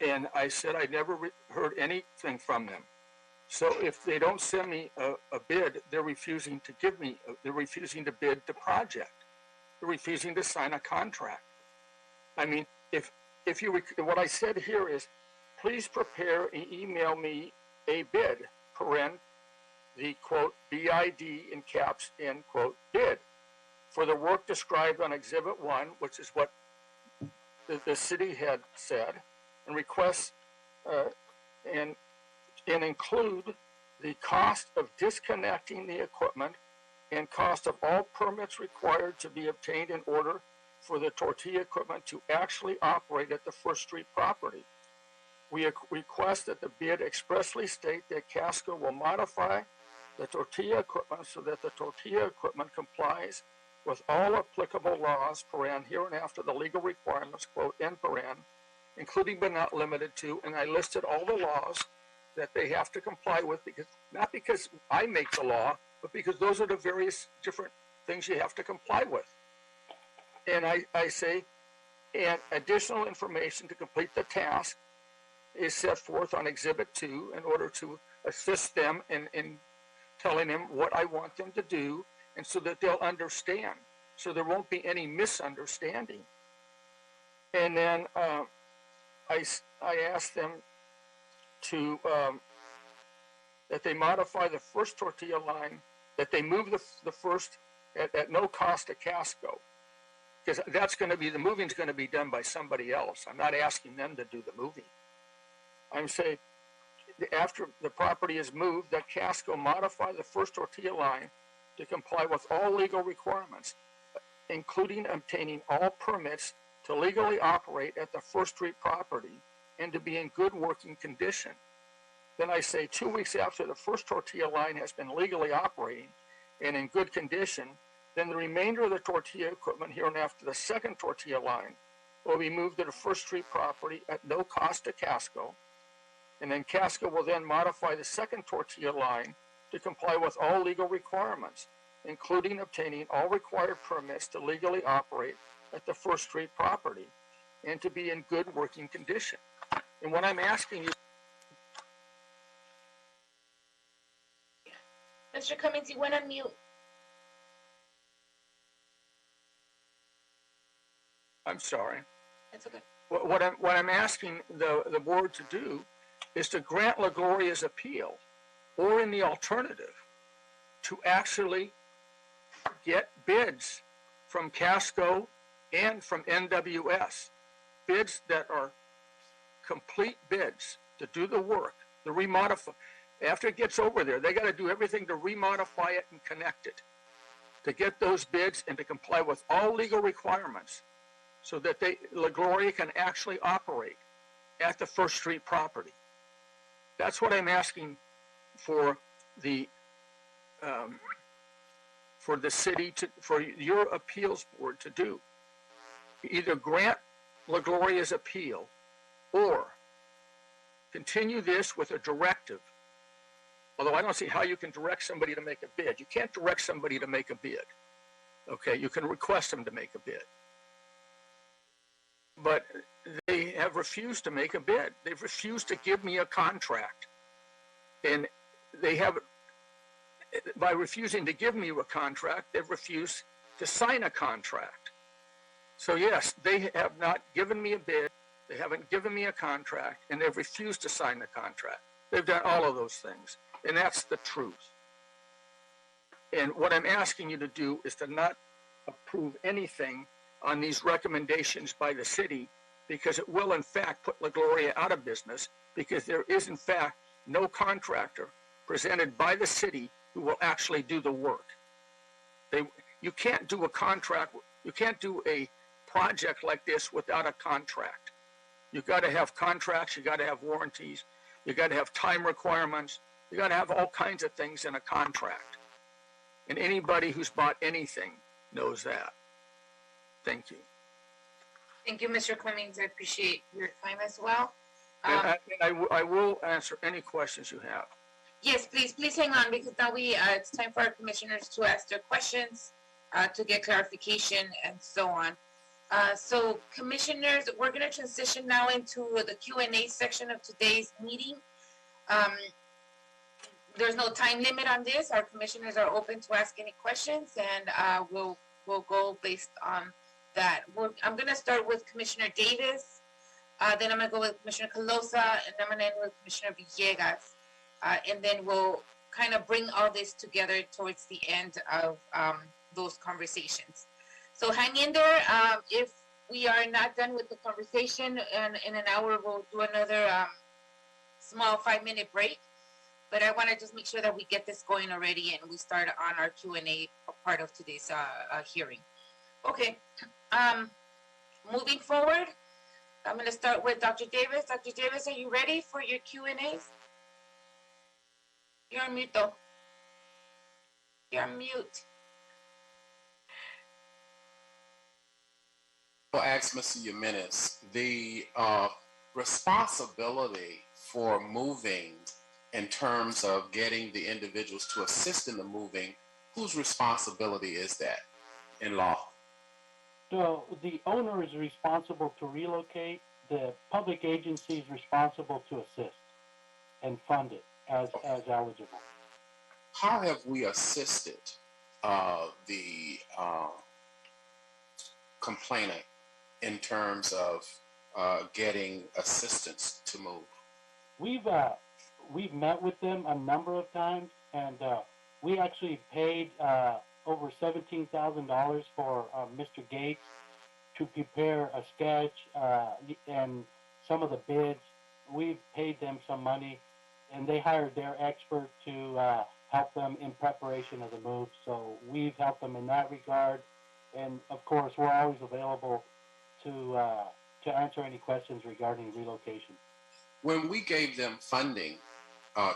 And I said I never heard anything from them. So if they don't send me a bid, they're refusing to give me, they're refusing to bid the project. They're refusing to sign a contract. I mean, what I said here is, please prepare and email me a bid, the quote, BID in caps, end quote, bid, for the work described on Exhibit 1, which is what the city had said, and request and include the cost of disconnecting the equipment and cost of all permits required to be obtained in order for the tortilla equipment to actually operate at the First Street property. We request that the bid expressly state that Casco will modify the tortilla equipment so that the tortilla equipment complies with all applicable laws, hereinafter the legal requirements, quote, end paren, including but not limited to, and I listed all the laws that they have to comply with, because not because I make the law, but because those are the various different things you have to comply with. And I say, and additional information to complete the task is set forth on Exhibit 2 in order to assist them in telling them what I want them to do, and so that they'll understand, so there won't be any misunderstanding. And then I asked them to, that they modify the first tortilla line, that they move the first at no cost to Casco. Because that's going to be, the moving's going to be done by somebody else. I'm not asking them to do the moving. I'm saying after the property is moved, that Casco modify the first tortilla line to comply with all legal requirements, including obtaining all permits to legally operate at the First Street property and to be in good working condition. Then I say 2 weeks after the first tortilla line has been legally operating and in good condition, then the remainder of the tortilla equipment here and after the second tortilla line will be moved to the First Street property at no cost to Casco. And then Casco will then modify the second tortilla line to comply with all legal requirements, including obtaining all required permits to legally operate at the First Street property and to be in good working condition. And what I'm asking you, Mr. Cummings, you went on mute. I'm sorry. It's okay. What I'm asking the board to do is to grant LaGloria's appeal, or in the alternative, to actually get bids from Casco and from NWS, bids that are complete bids to do the work, the remodify. After it gets over there, they got to do everything to remodify it and connect it, to get those bids and to comply with all legal requirements so that LaGloria can actually operate at the First Street property. That's what I'm asking for the city for your appeals board to do. Either grant LaGloria's appeal or continue this with a directive. Although I don't see how you can direct somebody to make a bid. You can't direct somebody to make a bid. Okay, you can request them to make a bid. But they have refused to make a bid. They've refused to give me a contract. And they have, by refusing to give me a contract, they've refused to sign a contract. So yes, they have not given me a bid, they haven't given me a contract, and they've refused to sign the contract. They've done all of those things, and that's the truth. And what I'm asking you to do is to not approve anything on these recommendations by the city, because it will in fact put LaGloria out of business, because there is in fact no contractor presented by the city who will actually do the work. You can't do a contract, you can't do a project like this without a contract. You've got to have contracts, you got to have warranties, you got to have time requirements, you got to have all kinds of things in a contract. And anybody who's bought anything knows that. Thank you. Thank you, Mr. Cummings. I appreciate your time as well. And I will answer any questions you have. Yes, please hang on, because now it's time for our commissioners to ask their questions, to get clarification and so on. So commissioners, we're going to transition now into the Q&A section of today's meeting. There's no time limit on this. Our commissioners are open to ask any questions, and we'll go based on that. I'm going to start with Commissioner Davis, then I'm going to go with Commissioner Calosa, and I'm going to end with Commissioner Villegas. And then we'll kind of bring all this together towards the end of those conversations. So hang in there. If we are not done with the conversation, and in an hour we'll do another small 5-minute break. But I want to just make sure that we get this going already and we start on our Q&A part of today's hearing. Okay. Moving forward, I'm going to start with Dr. Davis. Dr. Davis, are you ready for your Q&As? You're on mute, though. You're on mute. I'll ask Mr. Jimenez, the responsibility for moving in terms of getting the individuals to assist in the moving, whose responsibility is that in law? So the owner is responsible to relocate. The public agency is responsible to assist and fund it as eligible. How have we assisted the complainant in terms of getting assistance to move? we've met with them a number of times, and we actually paid over $17,000 for Mr. Gates to prepare a sketch and some of the bids. We've paid them some money, and they hired their expert to help them in preparation of the move. So we've helped them in that regard, and of course, we're always available to answer any questions regarding relocation. When we gave them funding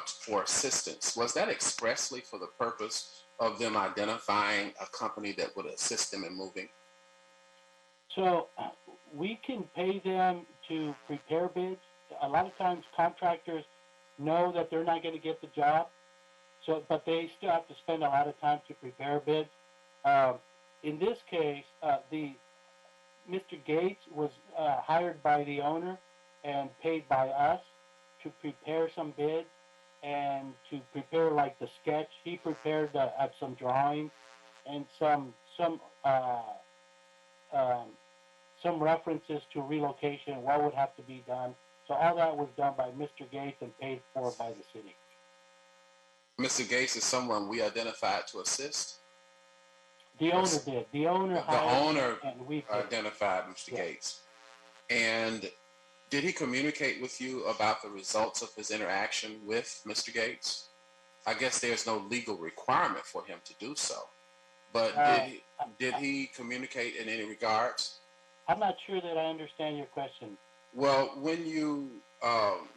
for assistance, was that expressly for the purpose of them identifying a company that would assist them in moving? So we can pay them to prepare bids. A lot of times contractors know that they're not going to get the job, but they still have to spend a lot of time to prepare bids. In this case, Mr. Gates was hired by the owner and paid by us to prepare some bids and to prepare like the sketch. He prepared some drawings and some references to relocation, what would have to be done. So all that was done by Mr. Gates and paid for by the city. Mr. Gates is someone we identified to assist? The owner did. The owner identified Mr. Gates. And did he communicate with you about the results of his interaction with Mr. Gates? I guess there's no legal requirement for him to do so. But did he communicate in any regards? I'm not sure that I understand your question. Well, when you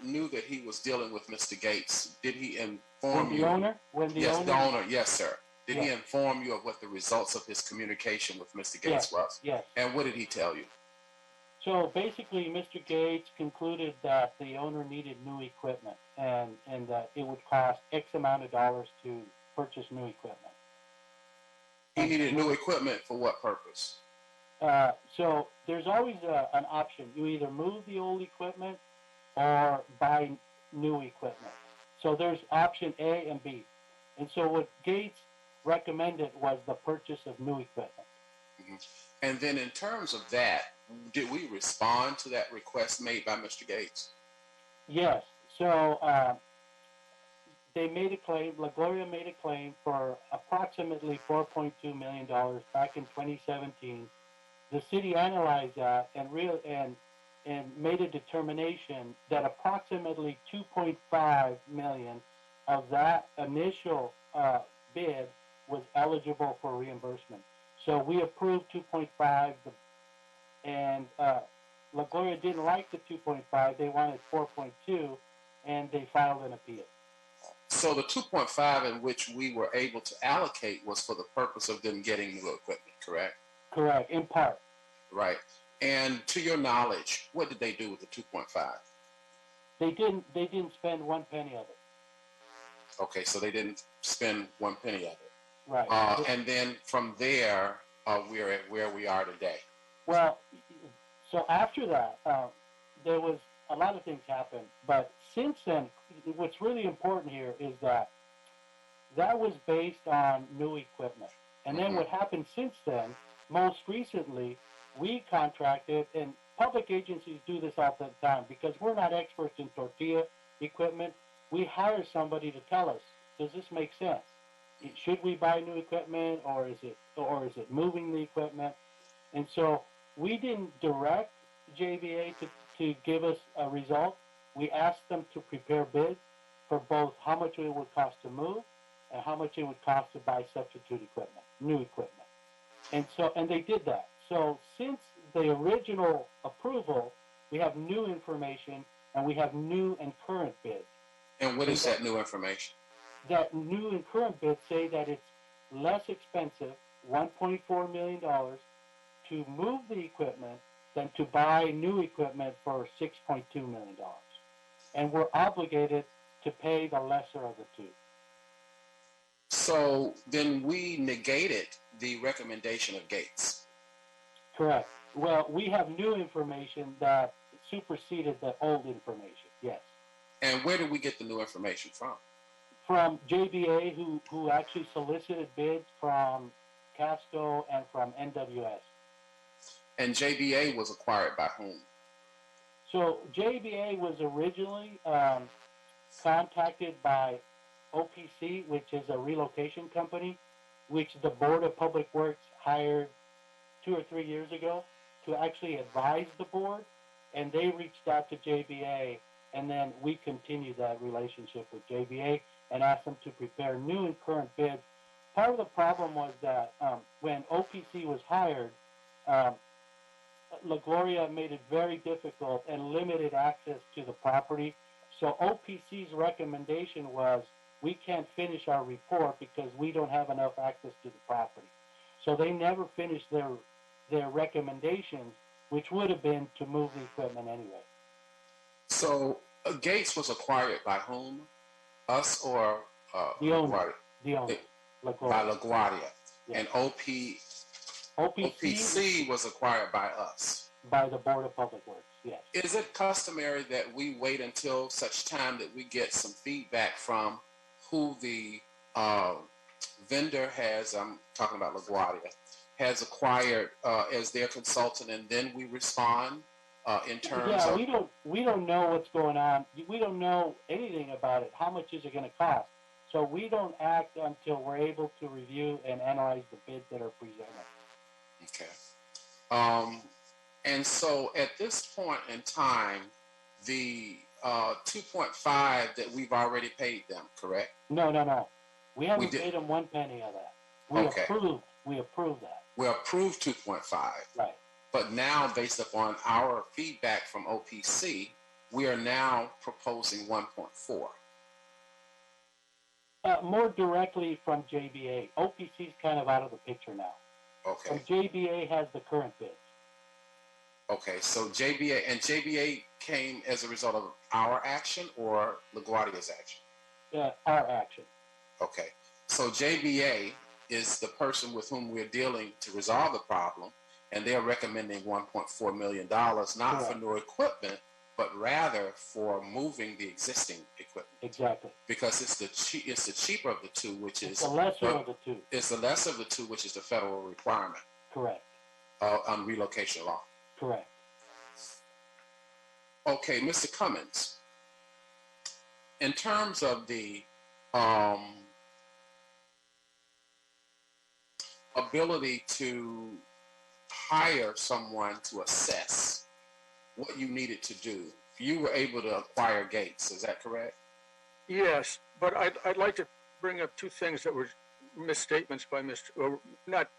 knew that he was dealing with Mr. Gates, did he inform you? The owner? Yes, sir. Did he inform you of what the results of his communication with Mr. Gates was? Yes. And what did he tell you? So basically, Mr. Gates concluded that the owner needed new equipment and that it would cost X amount of dollars to purchase new equipment. He needed new equipment for what purpose? So there's always an option. You either move the old equipment or buy new equipment. So there's option A and B. And so what Gates recommended was the purchase of new equipment. Mm-hmm. And then in terms of that, did we respond to that request made by Mr. Gates? Yes. So they made a claim, La Gloria made a claim for approximately $4.2 million back in 2017. The city analyzed that and made a determination that approximately $2.5 million of that initial bid was eligible for reimbursement. So we approved 2.5, and La Gloria didn't like the 2.5. They wanted 4.2, and they filed an appeal. So the 2.5 in which we were able to allocate was for the purpose of them getting new equipment, correct? Correct, in part. Right. And to your knowledge, what did they do with the 2.5? They didn't spend one penny of it. Okay, so they didn't spend one penny of it. Right. And then from there, we're at where we are today. Well, so after that, there was a lot of things happened. But since then, what's really important here is that was based on new equipment. And then what happened since then, most recently, we contracted, and public agencies do this all the time because we're not experts in tortilla equipment. We hire somebody to tell us, does this make sense? Should we buy new equipment, or is it moving the equipment? And so we didn't direct JVA to give us a result. We asked them to prepare bids for both how much it would cost to move and how much it would cost to buy substitute equipment, new equipment. And they did that. So since the original approval, we have new information and we have new and current bids. And what is that new information? That new and current bids say that it's less expensive, $1.4 million, to move the equipment than to buy new equipment for $6.2 million. And we're obligated to pay the lesser of the two. So then we negated the recommendation of Gates. Correct. Well, we have new information that superseded the old information, yes. And where did we get the new information from? From JBA, who actually solicited bids from Casco and from NWS. And JBA was acquired by whom? So JBA was originally contacted by OPC, which is a relocation company, which the Board of Public Works hired 2 or 3 years ago to actually advise the board, and they reached out to JBA, and then we continued that relationship with JBA and asked them to prepare new and current bids. Part of the problem was that when OPC was hired, La Gloria made it very difficult and limited access to the property. So OPC's recommendation was, we can't finish our report because we don't have enough access to the property. So they never finished their recommendations, which would have been to move the equipment anyway. So Gates was acquired by whom? Us or The owner. LaGuardia? The owner. By LaGuardia. Yes. And OPC was acquired by us. By the Board of Public Works, yes. Is it customary that we wait until such time that we get some feedback from who the vendor has, I'm talking about LaGuardia, has acquired as their consultant, and then we respond in terms of... we don't know what's going on. We don't know anything about it. How much is it going to cost? So we don't act until we're able to review and analyze the bids that are presented. Okay. And so at this point in time, the 2.5 that we've already paid them, correct? No. We haven't paid them 1 penny of that. We approved that. We approved 2.5. Right. But now, based upon our feedback from OPC, we are now proposing 1.4. More directly from JBA. OPC's kind of out of the picture now. Okay. So JBA has the current bids. Okay, so JBA came as a result of our action or LaGuardia's action? Our action. Okay, so JBA is the person with whom we're dealing to resolve the problem, and they're recommending $1.4 million, not for new equipment, but rather for moving the existing equipment. Exactly. Because it's the cheaper of the two, which is the lesser of the two. It's the lesser of the two, which is the federal requirement. Correct. On relocation law. Correct. Okay, Mr. Cummins, in terms of the ability to hire someone to assess what you needed to do, you were able to acquire Gates, is that correct? Yes, but I'd like to bring up two things that were misstatements by or not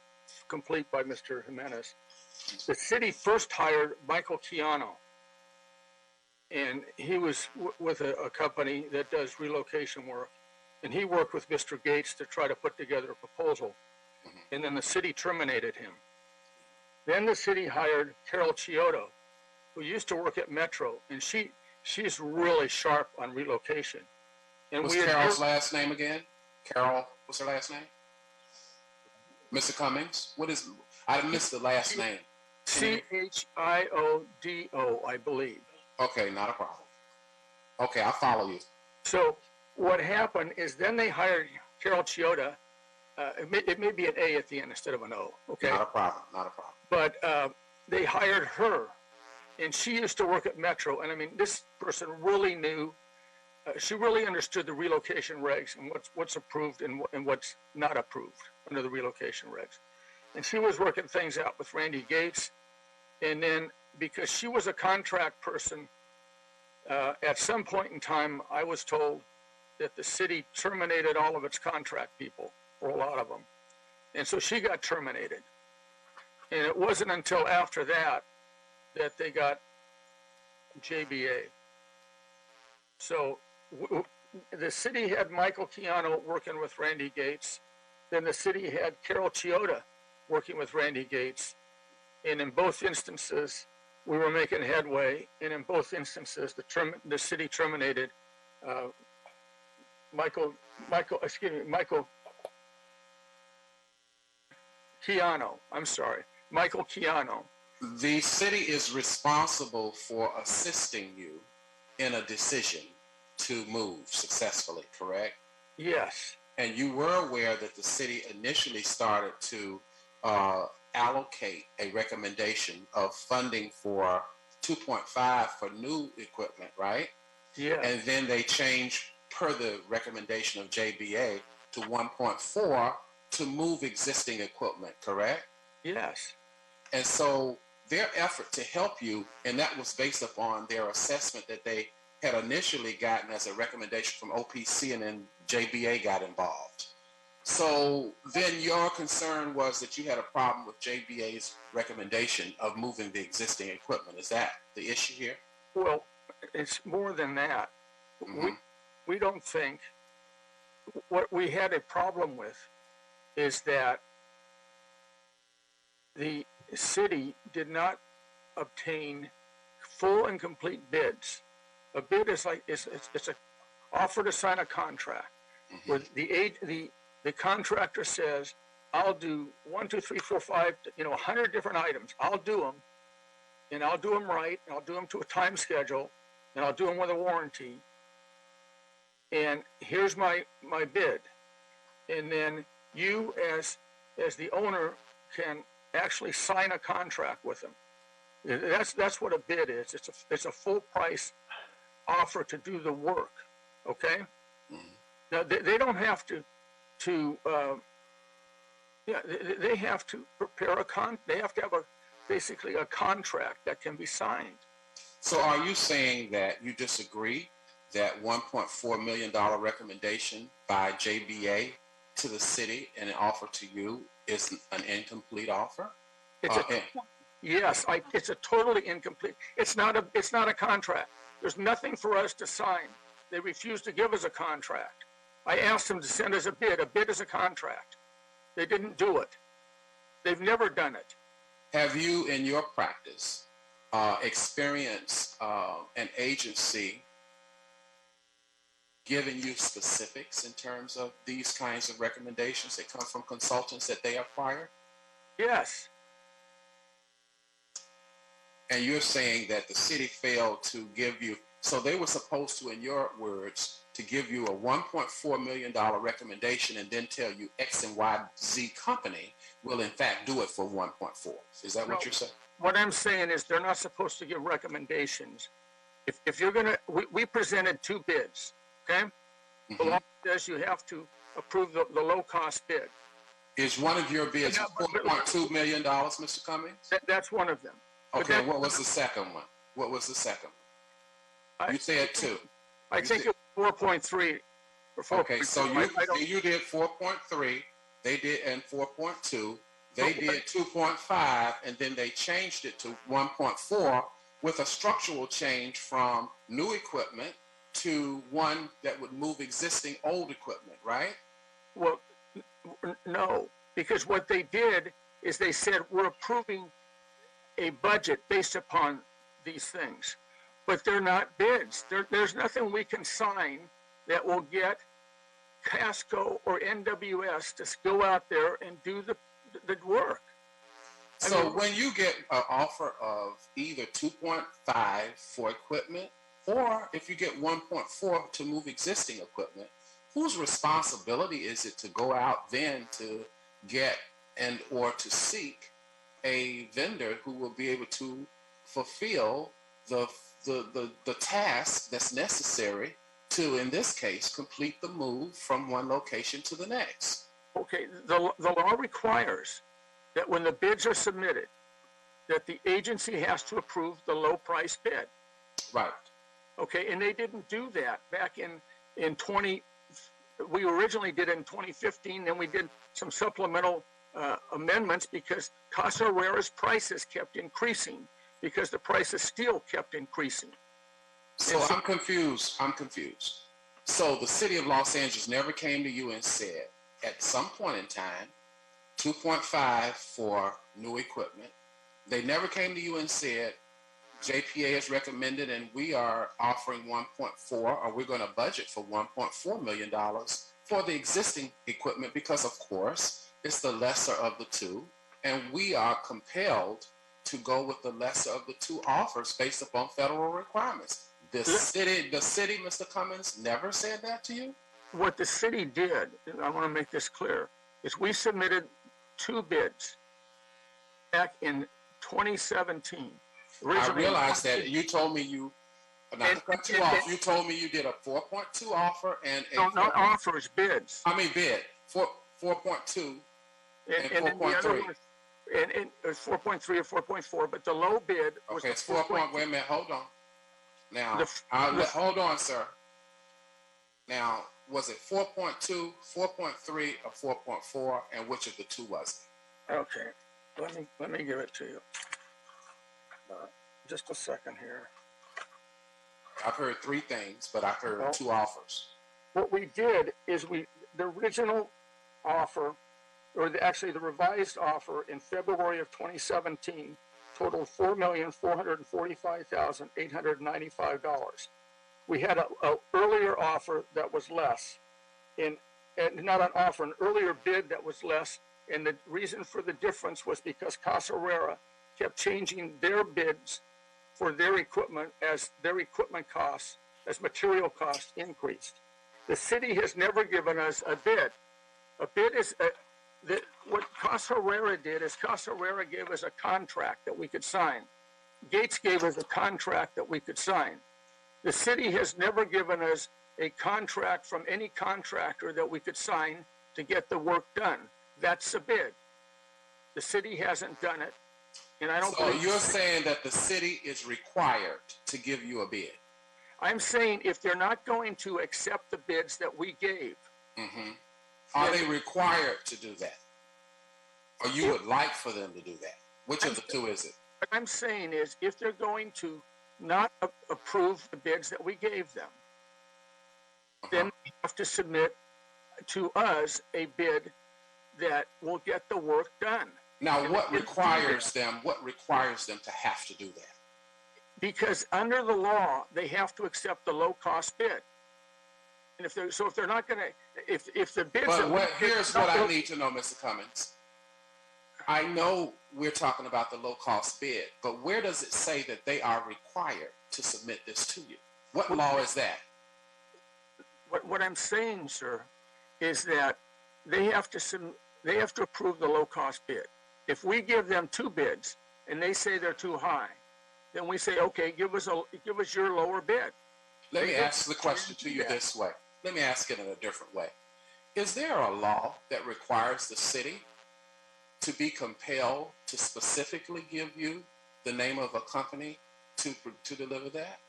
complete by Mr. Jimenez. The city first hired Michael Chiano, and he was with a company that does relocation work, and he worked with Mr. Gates to try to put together a proposal, and then the city terminated him. Then the city hired Carol Chiodo, who used to work at Metro, and she's really sharp on relocation. And what's Carol's last name again? Carol, what's her last name? Mr. Cummings, I missed the last name. Chiodo, I believe. Okay, not a problem. Okay, I'll follow you. So what happened is then they hired Carol Chioda. It may be an A at the end instead of an O. Okay. Not a problem. Not a problem. But they hired her, and she used to work at Metro. And I mean, this person really knew. She really understood the relocation regs and what's approved and what's not approved under the relocation regs. And she was working things out with Randy Gates. And then because she was a contract person, at some point in time, I was told that the city terminated all of its contract people, or a lot of them. And so she got terminated. And it wasn't until after that that they got JBA. So the city had Michael Chiano working with Randy Gates. Then the city had Carol Chioda working with Randy Gates. And in both instances, we were making headway. And in both instances, the city terminated Michael Chiano. I'm sorry, Michael Chiano. The city is responsible for assisting you in a decision to move successfully, correct? Yes. And you were aware that the city initially started to allocate a recommendation of funding for 2.5 for new equipment, right? Yeah. And then they changed, per the recommendation of JBA, to 1.4 to move existing equipment, correct? Yes. And so their effort to help you, and that was based upon their assessment that they had initially gotten as a recommendation from OPC, and then JBA got involved. So then your concern was that you had a problem with JBA's recommendation of moving the existing equipment. Is that the issue here? Well, it's more than that. Mm-hmm. We don't think, what we had a problem with is that the city did not obtain full and complete bids. A bid is like, it's a offer to sign a contract where the contractor says, I'll do 1, 2, 3, 4, 5, 100 different items. I'll do them, and I'll do them right, and I'll do them to a time schedule, and I'll do them with a warranty. And here's my bid. And then you, as the owner, can actually sign a contract with them. That's what a bid is. It's a full price offer to do the work. Okay. Now they don't have to they have to prepare they have to have basically a contract that can be signed. So are you saying that you disagree that $1.4 million recommendation by JBA to the city and an offer to you is an incomplete offer? Yes, it's a totally incomplete. It's not a contract. There's nothing for us to sign. They refused to give us a contract. I asked them to send us a bid. A bid is a contract. They didn't do it. They've never done it. Have you, in your practice, experienced an agency giving you specifics in terms of these kinds of recommendations that come from consultants that they acquire? Yes. And you're saying that the city failed to give you, so they were supposed to, in your words, to give you a $1.4 million recommendation and then tell you X and Y Z company will in fact do it for 1.4. Is that what you're saying? What I'm saying is they're not supposed to give recommendations. If you're gonna, we presented 2 bids, okay? The law says you have to approve the low cost bid. Is one of your bids $4.2 million, Mr. Cummings? That's one of them. Okay, what was the second one? What was the second one? You said 2. I think it was 4.3 or 4.2. Okay, so you did 4.3, they did, and 4.2, they did 2.5, and then they changed it to 1.4 with a structural change from new equipment to one that would move existing old equipment, right? Well, no, because what they did is they said, we're approving a budget based upon these things, but they're not bids. There's nothing we can sign that will get Casco or NWS to go out there and do the work. So when you get an offer of either 2.5 for equipment, or if you get 1.4 to move existing equipment, whose responsibility is it to go out then to get and or to seek a vendor who will be able to fulfill the task that's necessary to, in this case, complete the move from one location to the next? Okay, the law requires that when the bids are submitted, that the agency has to approve the low price bid. Right. Okay, and they didn't do that back in 20. We originally did it in 2015, then we did some supplemental amendments because Casa Herrera's prices kept increasing because the price of steel kept increasing. So I'm confused. So the city of Los Angeles never came to you and said, at some point in time, 2.5 for new equipment. They never came to you and said, JPA has recommended and we are offering 1.4, or we're going to budget for $1.4 million for the existing equipment because, of course, it's the lesser of the two, and we are compelled to go with the lesser of the two offers based upon federal requirements. The city, Mr. Cummings, never said that to you? What the city did, and I want to make this clear, is we submitted 2 bids back in 2017. I realized that. You told me you, not to cut you off, you told me you did a 4.2 offer and a... No, not offers, bids. I mean bid, 4.2 and 4.3. And it was 4.3 or 4.4, but the low bid was... Okay, it's 4. Wait a minute, hold on. Now, hold on, sir. Now, was it 4.2, 4.3, or 4.4, and which of the two was it? Okay, let me give it to you. Just a second here. I've heard 3 things, but I've heard 2 offers. What we did is the original offer, or actually the revised offer in February of 2017 totaled $4,445,895. We had an earlier offer that was less, not an offer, an earlier bid that was less, and the reason for the difference was because Casa Herrera kept changing their bids for their equipment as their equipment costs, as material costs increased. The city has never given us a bid. A bid is, what Casa Herrera did is Casa Herrera gave us a contract that we could sign. Gates gave us a contract that we could sign. The city has never given us a contract from any contractor that we could sign to get the work done. That's a bid. The city hasn't done it. And I don't believe you're saying that the city is required to give you a bid? I'm saying if they're not going to accept the bids that we gave. Are they required to do that? Or you would like for them to do that? Which of the two is it? What I'm saying is if they're going to not approve the bids that we gave them, then they have to submit to us a bid that will get the work done. Now, what requires them to have to do that? Because under the law, they have to accept the low-cost bid. And if they're not going to, if the bids... But here's what I need to know, Mr. Cummings. I know we're talking about the low-cost bid, but where does it say that they are required to submit this to you? What law is that? What I'm saying, sir, is that they have to approve the low-cost bid. If we give them 2 bids and they say they're too high, then we say, okay, give us your lower bid. Let me ask the question to you this way. Let me ask it in a different way. Is there a law that requires the city to be compelled to specifically give you the name of a company to deliver that?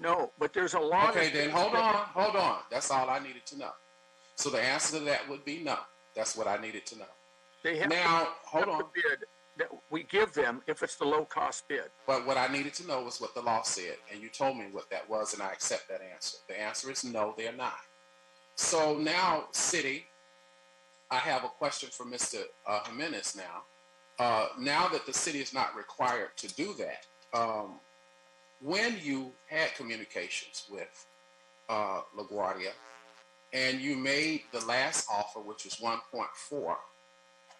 No, but there's a law. Okay, then hold on. That's all I needed to know. So the answer to that would be no. That's what I needed to know. They have hold on. The bid that we give them if it's the low-cost bid. But what I needed to know was what the law said, and you told me what that was, and I accept that answer. The answer is no, they're not. So now, city, I have a question for Mr. Jimenez now. Now that the city is not required to do that, when you had communications with LaGuardia and you made the last offer, which was 1.4,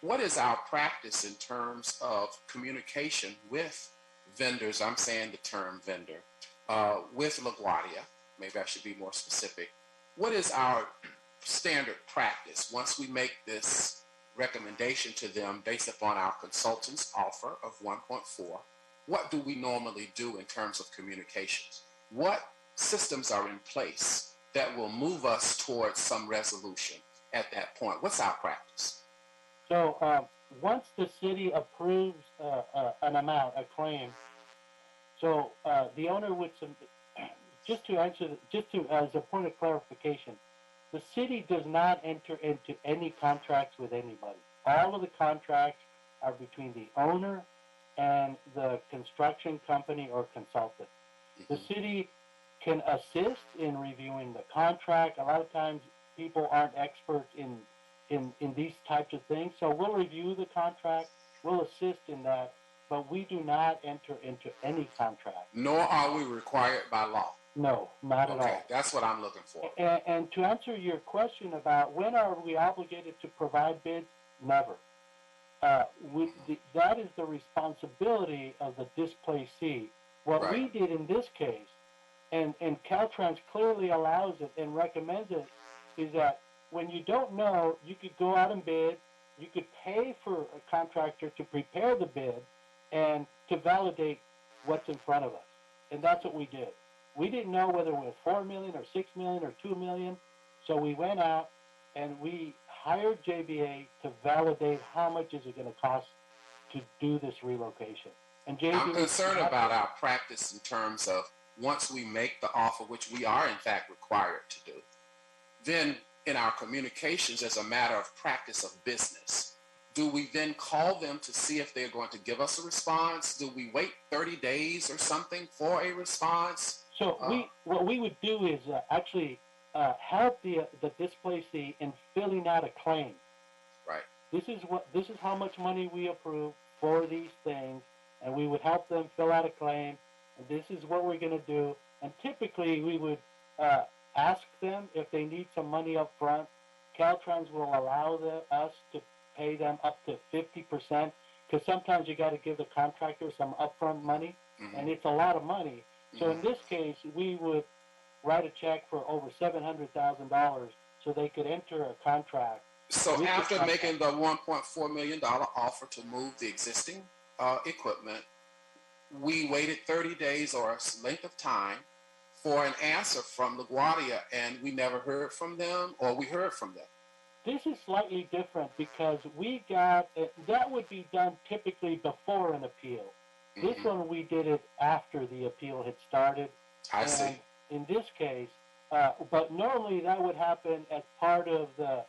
what is our practice in terms of communication with vendors? I'm saying the term vendor, with LaGuardia. Maybe I should be more specific. What is our standard practice once we make this recommendation to them based upon our consultant's offer of 1.4? What do we normally do in terms of communications? What systems are in place that will move us towards some resolution at that point? What's our practice? So once the city approves an amount, a claim, so the owner would submit, as a point of clarification, the city does not enter into any contracts with anybody. All of the contracts are between the owner and the construction company or consultant. The city can assist in reviewing the contract. A lot of times people aren't experts in these types of things, so we'll review the contract, we'll assist in that, but we do not enter into any contract. Nor are we required by law. No, not at all. Okay, that's what I'm looking for. And to answer your question about when are we obligated to provide bids, never. That is the responsibility of the displacee. What we did in this case, and Caltrans clearly allows it and recommends it, is that when you don't know, you could go out and bid, you could pay for a contractor to prepare the bid and to validate what's in front of us. And that's what we did. We didn't know whether it was 4 million or 6 million or 2 million. So we went out and we hired JBA to validate how much is it going to cost to do this relocation. And JBA, I'm concerned about our practice in terms of once we make the offer, which we are in fact required to do, then in our communications as a matter of practice of business, do we then call them to see if they're going to give us a response? Do we wait 30 days or something for a response? So what we would do is actually help the displacee in filling out a claim. Right. This is how much money we approve for these things, and we would help them fill out a claim. And this is what we're going to do. And typically, we would ask them if they need some money up front. Caltrans will allow us to pay them up to 50%, because sometimes you got to give the contractor some upfront money, and it's a lot of money. So in this case, we would write a check for over $700,000 so they could enter a contract. So after making the $1.4 million offer to move the existing equipment, we waited 30 days or a length of time for an answer from LaGuardia, and we never heard from them, or we heard from them. This is slightly different because we got, that would be done typically before an appeal. This one, we did it after the appeal had started. I see. In this case, but normally that would happen as part of the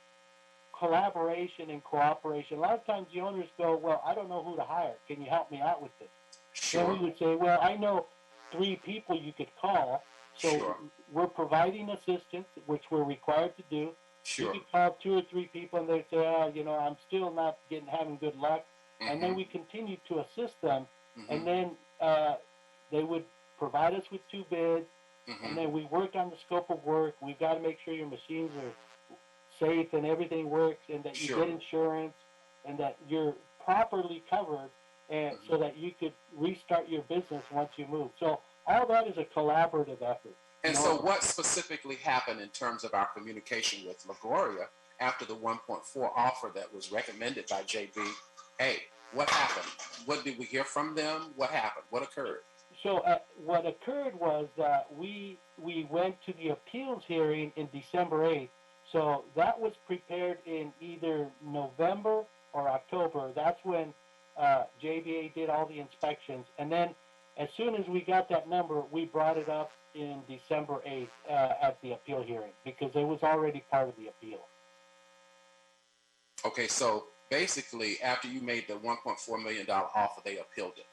collaboration and cooperation. A lot of times the owners go, well, I don't know who to hire. Can you help me out with this? Sure. Then we would say, well, I know 3 people you could call. So we're providing assistance, which we're required to do. Sure. You could call 2 or 3 people, and they'd say, oh, you know, I'm still not having good luck. And then we continue to assist them. And then they would provide us with 2 bids. And then we work on the scope of work. We've got to make sure your machines are safe and everything works, and that you get insurance, and that you're properly covered, and so that you could restart your business once you move. So all that is a collaborative effort. And so what specifically happened in terms of our communication with LaGuardia after the 1.4 offer that was recommended by JBA? What happened? What did we hear from them? What happened? What occurred? So what occurred was that we went to the appeals hearing in December 8th. So that was prepared in either November or October. That's when JBA did all the inspections. And then as soon as we got that number, we brought it up in December 8th at the appeal hearing, because it was already part of the appeal. Okay, so basically after you made the $1.4 million offer, they appealed it.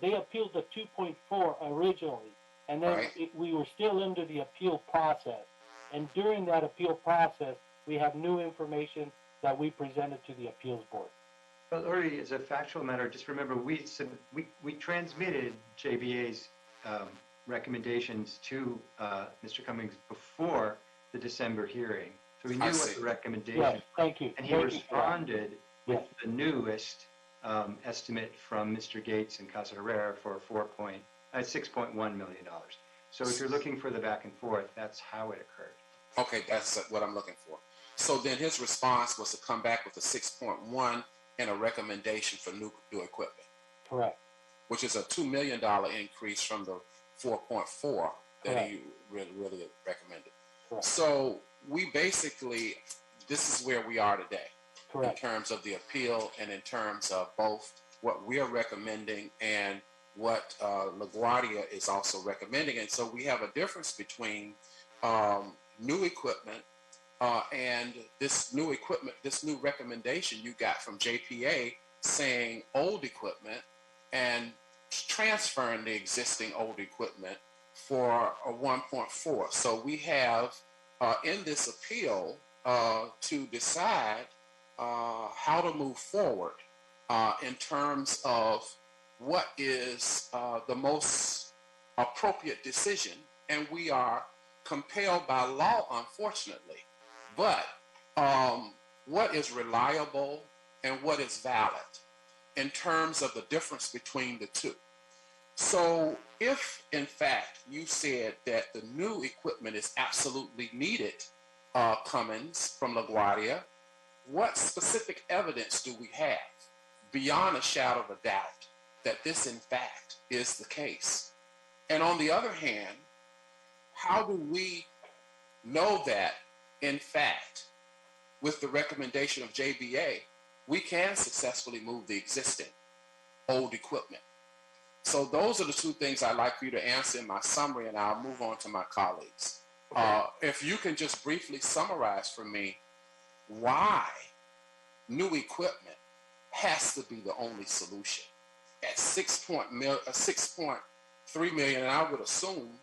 They appealed the 2.4 originally, and then we were still under the appeal process. And during that appeal process, we have new information that we presented to the appeals board. Well, Uri, as a factual matter, just remember we transmitted JBA's recommendations to Mr. Cummings before the December hearing, so we knew what the recommendation. Yes, thank you. And he responded with the newest estimate from Mr. Gates and Casa Herrera for $6.1 million. So if you're looking for the back and forth, that's how it occurred. Okay, that's what I'm looking for. So then his response was to come back with a 6.1 and a recommendation for new equipment. Correct. Which is a $2 million increase from the 4.4 that he really recommended. Correct. So we basically, this is where we are today. Correct. In terms of the appeal and in terms of both what we are recommending and what LaGuardia is also recommending. And so we have a difference between new equipment and this new equipment, this new recommendation you got from JPA saying old equipment and transferring the existing old equipment for a 1.4. So we have in this appeal to decide how to move forward in terms of what is the most appropriate decision. And we are compelled by law, unfortunately. But what is reliable and what is valid in terms of the difference between the two? So if, in fact, you said that the new equipment is absolutely needed, Cummins from LaGuardia, what specific evidence do we have beyond a shadow of a doubt that this in fact is the case? And on the other hand, how do we know that in fact, with the recommendation of JBA, we can successfully move the existing old equipment? So those are the two things I'd like for you to answer in my summary, and I'll move on to my colleagues. If you can just briefly summarize for me why new equipment has to be the only solution at 6.3 million, and I would assume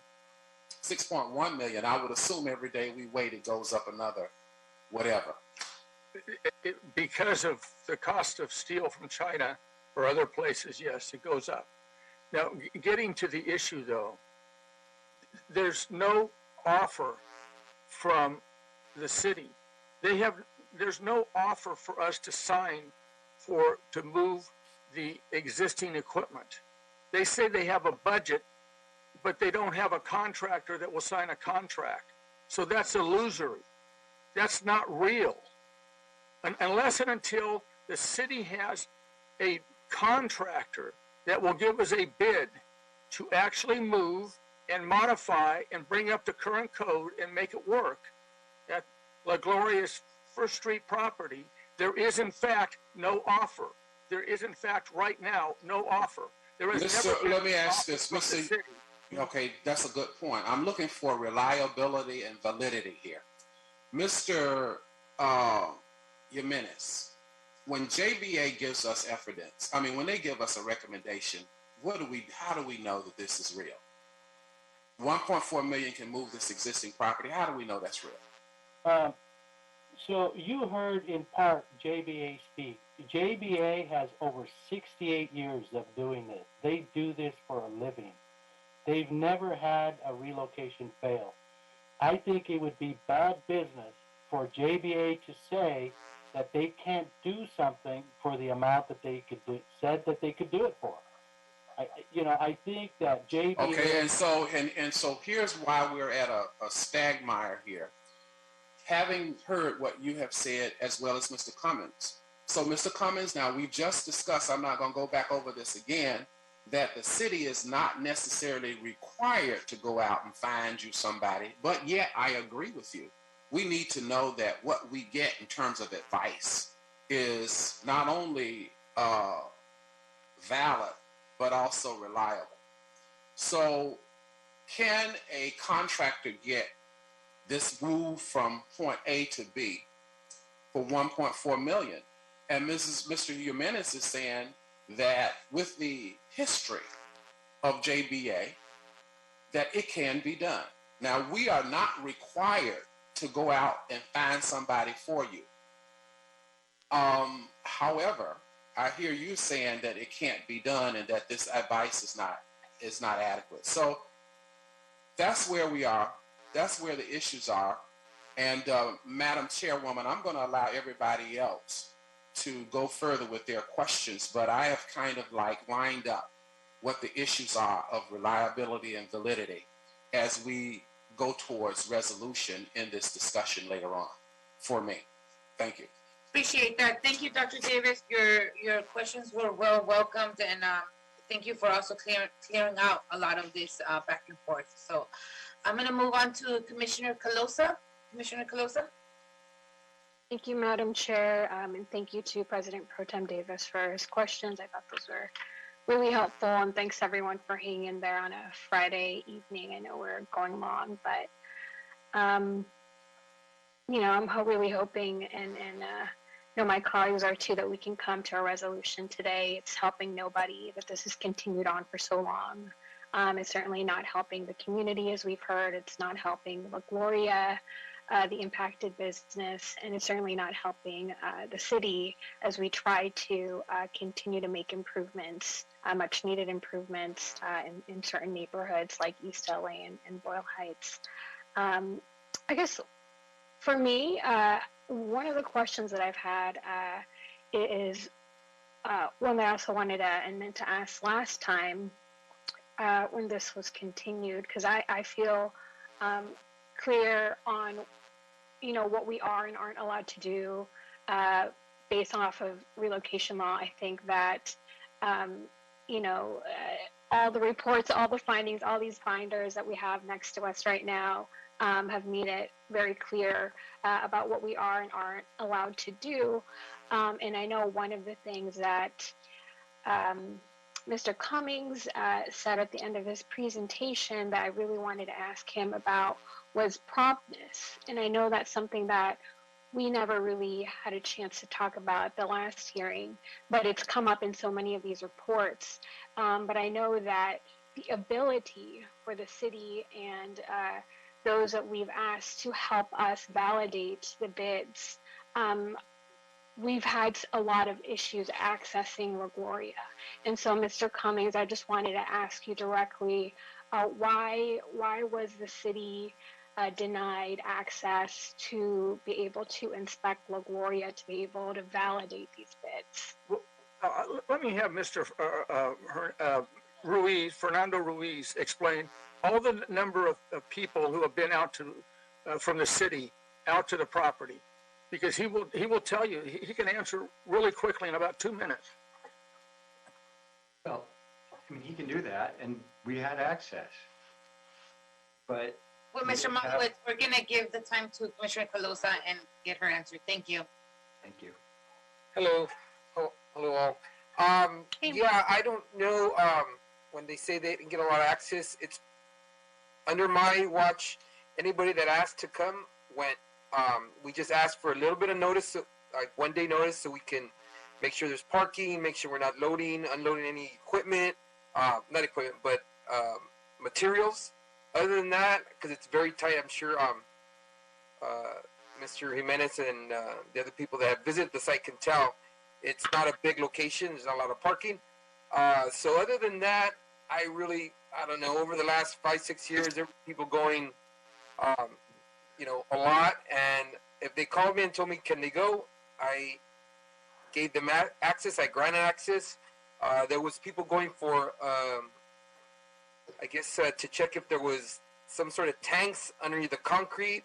6.1 million. I would assume every day we wait, it goes up another whatever. Because of the cost of steel from China or other places, yes, it goes up. Now, getting to the issue, though, there's no offer from the city. There's no offer for us to sign to move the existing equipment. They say they have a budget, but they don't have a contractor that will sign a contract. So that's illusory. That's not real. Unless and until the city has a contractor that will give us a bid to actually move and modify and bring up the current code and make it work at La Gloria's First Street property, there is in fact no offer. There is in fact right now no offer. There is never been let me an ask offer this, from the Mr. city. Okay, that's a good point. I'm looking for reliability and validity here. Mr. Jimenez, when JBA gives us evidence, when they give us a recommendation, how do we know that this is real? 1.4 million can move this existing property. How do we know that's real? So you heard in part JBA speak. JBA has over 68 years of doing this. They do this for a living. They've never had a relocation fail. I think it would be bad business for JBA to say that they can't do something for the amount that they said that they could do it for. I think that JBA. Okay, and so here's why we're at a stagmire here. Having heard what you have said, as well as Mr. Cummins. So, Mr. Cummins, now we've just discussed, I'm not going to go back over this again, that the city is not necessarily required to go out and find you somebody, but yet I agree with you. We need to know that what we get in terms of advice is not only valid, but also reliable. So can a contractor get this move from point A to B for 1.4 million? And Mr. Jimenez is saying that with the history of JBA, that it can be done. Now, we are not required to go out and find somebody for you. However, I hear you saying that it can't be done and that this advice is not adequate. So that's where we are. That's where the issues are. And Madam Chairwoman, I'm going to allow everybody else to go further with their questions, but I have kind of lined up what the issues are of reliability and validity as we go towards resolution in this discussion later on for me. Thank you. Appreciate that. Thank you, Dr. Davis. Your questions were well welcomed, and thank you for also clearing out a lot of this back and forth. So I'm going to move on to Commissioner Calosa. Commissioner Calosa. Thank you, Madam Chair, and thank you to President Pro Tem Davis for his questions. I thought those were really helpful, and thanks everyone for hanging in there on a Friday evening. I know we're going long, but I'm really hoping, and my colleagues are too, that we can come to a resolution today. It's helping nobody that this has continued on for so long. It's certainly not helping the community, as we've heard. It's not helping La Gloria, the impacted business, and it's certainly not helping the city as we try to continue to make improvements, much needed improvements in certain neighborhoods like East LA and Boyle Heights. I guess for me, one of the questions that I've had is one that I also wanted and meant to ask last time when this was continued, because I feel clear on what we are and aren't allowed to do based off of relocation law. I think that all the reports, all the findings, all these binders that we have next to us right now have made it very clear about what we are and aren't allowed to do. And I know one of the things that Mr. Cummings said at the end of his presentation that I really wanted to ask him about was promptness. And I know that's something that we never really had a chance to talk about at the last hearing, but it's come up in so many of these reports. But I know that the ability for the city and those that we've asked to help us validate the bids, we've had a lot of issues accessing LaGloria. And so, Mr. Cummings, I just wanted to ask you directly, why was the city denied access to be able to inspect LaGloria, to be able to validate these bids? Well, let me have Mr. Ruiz, Fernando Ruiz, explain all the number of people who have been out to from the city out to the property, because he will tell you, he can answer really quickly in about 2 minutes. Well, I mean, he can do that, and we had access. But Well, Mr. Malowitz, we're going to give the time to Commissioner Calosa and get her answer. Thank you. Thank you. Hello. Oh, hello all. Yeah, I don't know when they say they didn't get a lot of access. It's under my watch. Anybody that asked to come went. We just asked for a little bit of notice, like 1 day notice, so we can make sure there's parking, make sure we're not loading, unloading any equipment, not equipment, but materials. Other than that, because it's very tight, I'm sure Mr. Jimenez and the other people that have visited the site can tell it's not a big location. There's not a lot of parking. So other than that, I don't know, over the last 5-6 years, there were people going, a lot. And if they called me and told me, can they go? I gave them access. I granted access. There was people going for, I guess, to check if there was some sort of tanks underneath the concrete.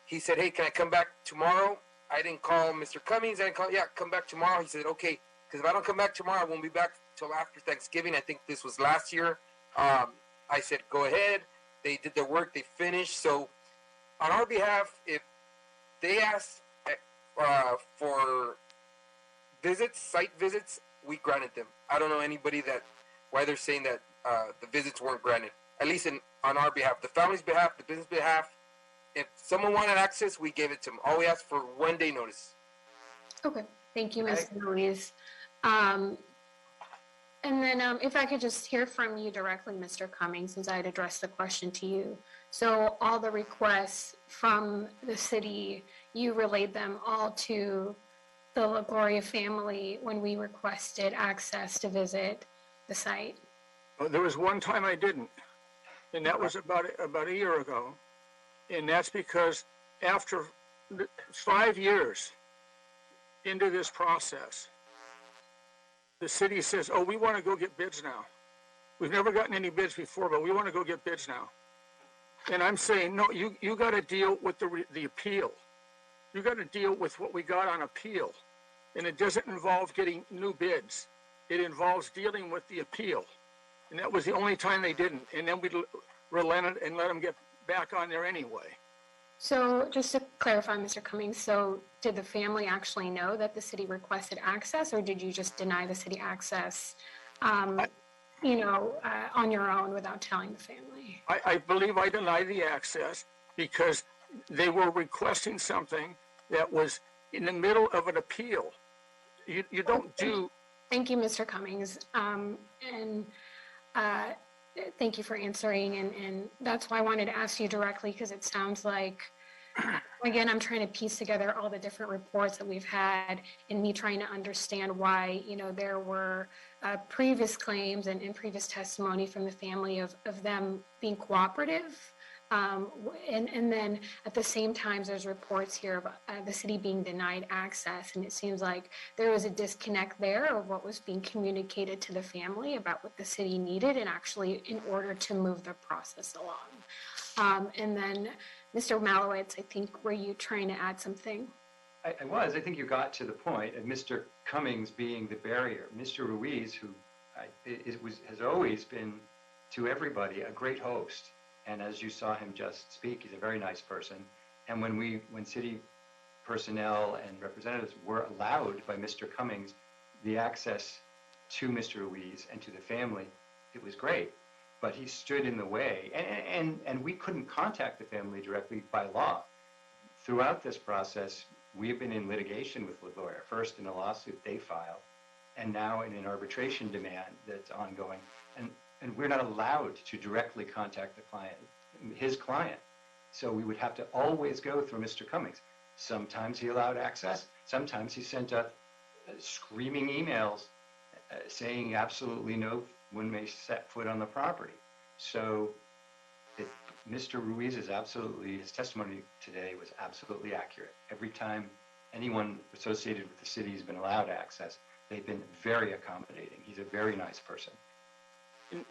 He said, hey, can I come back tomorrow? I didn't call Mr. Cummings. I didn't call, come back tomorrow. He said, okay, because if I don't come back tomorrow, I won't be back till after Thanksgiving. I think this was last year. I said, go ahead. They did their work. They finished. So on our behalf, if they asked for visits, site visits, we granted them. I don't know anybody why they're saying that the visits weren't granted, at least on our behalf, the family's behalf, the business behalf. If someone wanted access, we gave it to them. All we asked for 1 day notice. Okay, thank you, Mr. Ruiz. And then if I could just hear from you directly, Mr. Cummings, since I had addressed the question to you. So all the requests from the city, you relayed them all to the LaGloria family when we requested access to visit the site? Well, there was one time I didn't, and that was about a year ago. And that's because after 5 years into this process, the city says, oh, we want to go get bids now. We've never gotten any bids before, but we want to go get bids now. And I'm saying, no, you got to deal with the appeal. You got to deal with what we got on appeal. And it doesn't involve getting new bids. It involves dealing with the appeal. And that was the only time they didn't. And then we relented and let them get back on there anyway. So just to clarify, Mr. Cummings, so did the family actually know that the city requested access, or did you just deny the city access, on your own without telling the family? I believe I denied the access because they were requesting something that was in the middle of an appeal. You don't do... Thank you, Mr. Cummings. Thank you for answering, and that's why I wanted to ask you directly, because it sounds like, again, I'm trying to piece together all the different reports that we've had, and me trying to understand why, there were previous claims and previous testimony from the family of them being cooperative. And then at the same time, there's reports here of the city being denied access, and it seems like there was a disconnect there of what was being communicated to the family about what the city needed and actually in order to move the process along. And then, Mr. Malowitz, I think, were you trying to add something? I was. I think you got to the point of Mr. Cummings being the barrier. Mr. Ruiz, who has always been to everybody a great host. And as you saw him just speak, he's a very nice person. And when city personnel and representatives were allowed by Mr. Cummings the access to Mr. Ruiz and to the family, it was great. But he stood in the way, and we couldn't contact the family directly by law. Throughout this process, we have been in litigation with LaGloria, first in a lawsuit they filed, and now in an arbitration demand that's ongoing. And we're not allowed to directly contact the client, his client. So we would have to always go through Mr. Cummings. Sometimes he allowed access. Sometimes he sent us screaming emails saying absolutely no one may set foot on the property. So Mr. Ruiz is his testimony today was absolutely accurate. Every time anyone associated with the city has been allowed access, they've been very accommodating. He's a very nice person.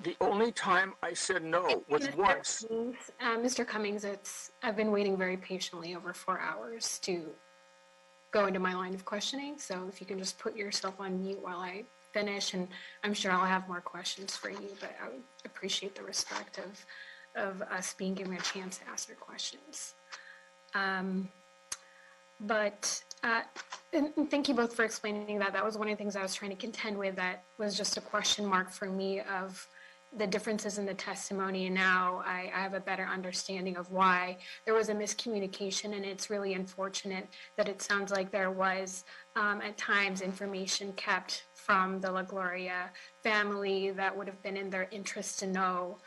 The only time I said no was once. Mr. Cummings, I've been waiting very patiently over 4 hours to go into my line of questioning. So if you can just put yourself on mute while I finish, and I'm sure I'll have more questions for you, but I would appreciate the respect of us being given a chance to ask your questions. And thank you both for explaining that. That was one of the things I was trying to contend with. That was just a question mark for me of the differences in the testimony. And now I have a better understanding of why there was a miscommunication. And it's really unfortunate that it sounds like there was at times information kept from the LaGloria family that would have been in their interest to know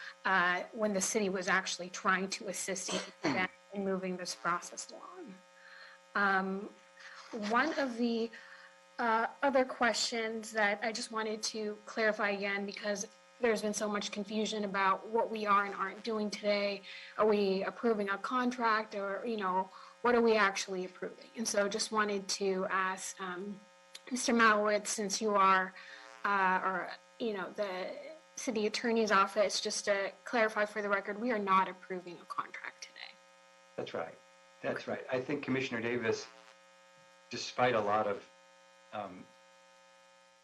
when the city was actually trying to assist in moving this process along. One of the other questions that I just wanted to clarify again, because there's been so much confusion about what we are and aren't doing today. Are we approving a contract, or, what are we actually approving? And so just wanted to ask Mr. Malowitz, since you are, the city attorney's office, just to clarify for the record, we are not approving a contract today. That's right. That's right. I think Commissioner Davis, despite a lot of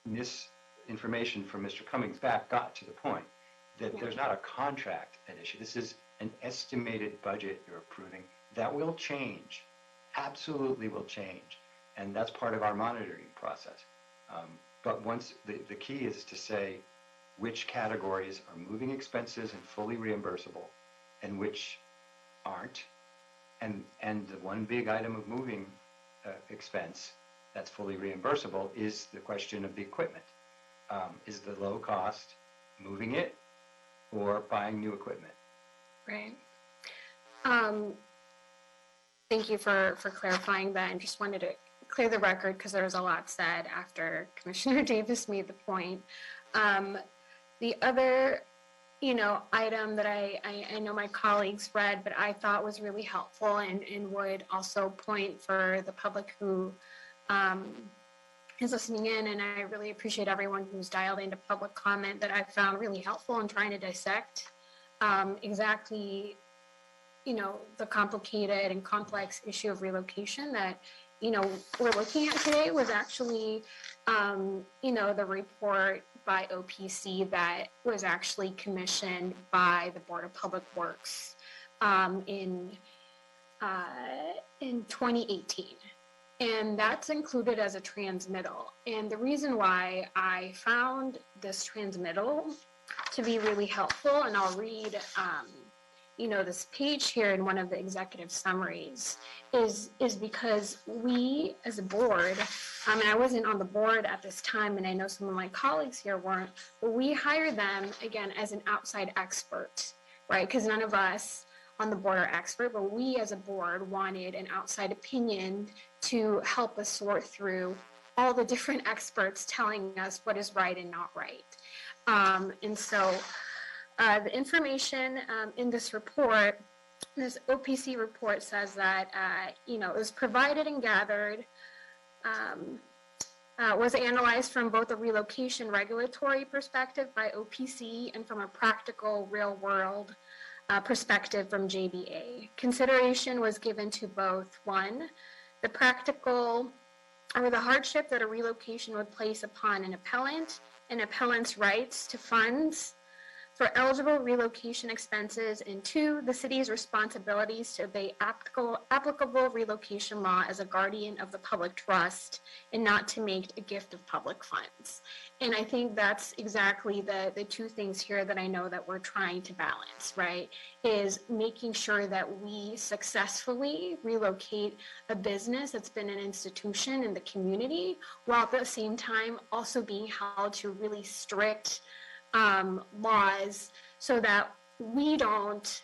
misinformation from Mr. Cummings back, got to the point that there's not a contract at issue. This is an estimated budget you're approving. That will change, absolutely will change. And that's part of our monitoring process. But once the key is to say which categories are moving expenses and fully reimbursable and which aren't. And the one big item of moving expense that's fully reimbursable is the question of the equipment. Is the low cost moving it or buying new equipment? Right. Thank you for clarifying that, and just wanted to clear the record because there was a lot said after Commissioner Davis made the point. The other, item that I know my colleagues read, but I thought was really helpful and would also point for the public who is listening in, and I really appreciate everyone who's dialed into public comment, that I found really helpful in trying to dissect exactly, the complicated and complex issue of relocation that, we're looking at today was actually, the report by OPC that was actually commissioned by the Board of Public Works in 2018. And that's included as a transmittal. And the reason why I found this transmittal to be really helpful, and I'll read, this page here in one of the executive summaries, is because we as a board, and I wasn't on the board at this time, and I know some of my colleagues here weren't, but we hired them, again, as an outside expert, right? Because none of us on the board are expert, but we as a board wanted an outside opinion to help us sort through all the different experts telling us what is right and not right. And so the information in this report, this OPC report, says that, it was provided and gathered, was analyzed from both a relocation regulatory perspective by OPC and from a practical real world perspective from JBA. Consideration was given to both, one, the practical or the hardship that a relocation would place upon an appellant, an appellant's rights to funds for eligible relocation expenses, and 2, the city's responsibilities to obey applicable relocation law as a guardian of the public trust and not to make a gift of public funds. And I think that's exactly the two things here that I know that we're trying to balance, right? Is making sure that we successfully relocate a business that's been an institution in the community, while at the same time also being held to really strict laws so that we don't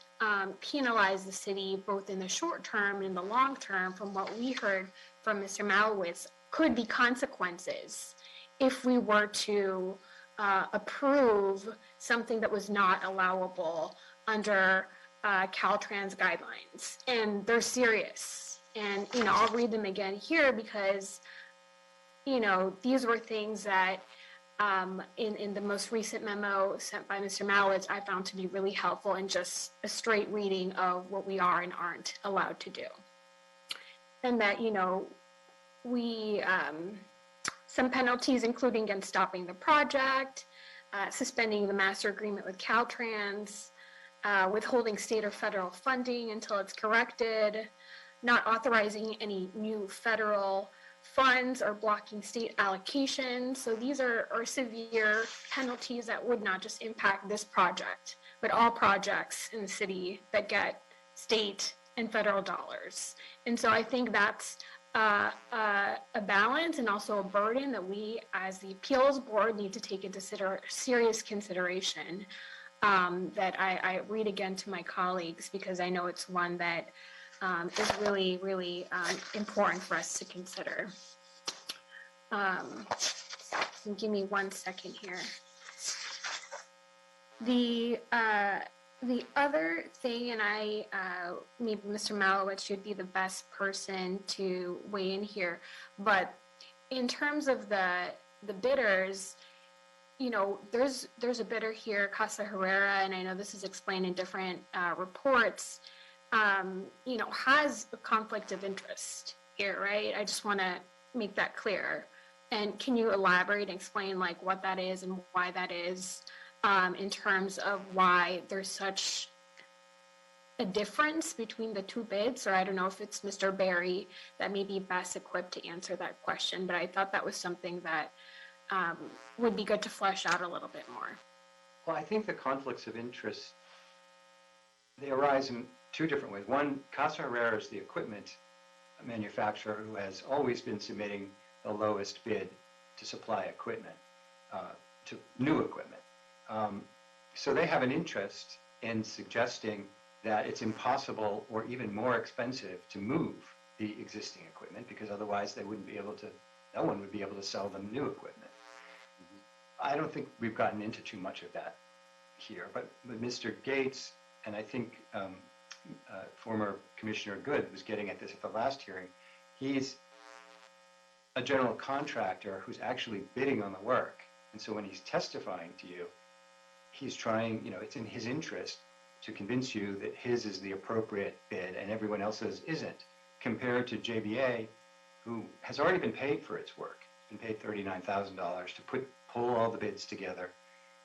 penalize the city both in the short term and in the long term. From what we heard from Mr. Malowitz, could be consequences if we were to approve something that was not allowable under Caltrans guidelines. And they're serious. And, I'll read them again here because, these were things that in the most recent memo sent by Mr. Malowitz, I found to be really helpful in just a straight reading of what we are and aren't allowed to do. And that, we, some penalties, including against stopping the project, suspending the master agreement with Caltrans, withholding state or federal funding until it's corrected, not authorizing any new federal funds or blocking state allocations. So these are severe penalties that would not just impact this project, but all projects in the city that get state and federal dollars. And so I think that's a balance and also a burden that we as the appeals board need to take into serious consideration, that I read again to my colleagues because I know it's one that is really, really important for us to consider. Give me 1 second here. The other thing, and maybe Mr. Malowitz should be the best person to weigh in here, but in terms of the bidders, there's a bidder here, Casa Herrera, and I know this is explained in different reports, has a conflict of interest here, right? I just want to make that clear. And can you elaborate and explain what that is and why that is, in terms of why there's such a difference between the two bids? Or I don't know if it's Mr. Barry that may be best equipped to answer that question, but I thought that was something that would be good to flesh out a little bit more. Well, I think the conflicts of interest, they arise in two different ways. One, Casa Herrera is the equipment manufacturer who has always been submitting the lowest bid to supply equipment, to new equipment. So they have an interest in suggesting that it's impossible or even more expensive to move the existing equipment because otherwise they wouldn't be able to, no one would be able to sell them new equipment. I don't think we've gotten into too much of that here, but Mr. Gates, and I think former Commissioner Good was getting at this at the last hearing, he's a general contractor who's actually bidding on the work. And so when he's testifying to you, he's trying, it's in his interest to convince you that his is the appropriate bid and everyone else's isn't, compared to JBA, who has already been paid for its work. It's been paid $39,000 to pull all the bids together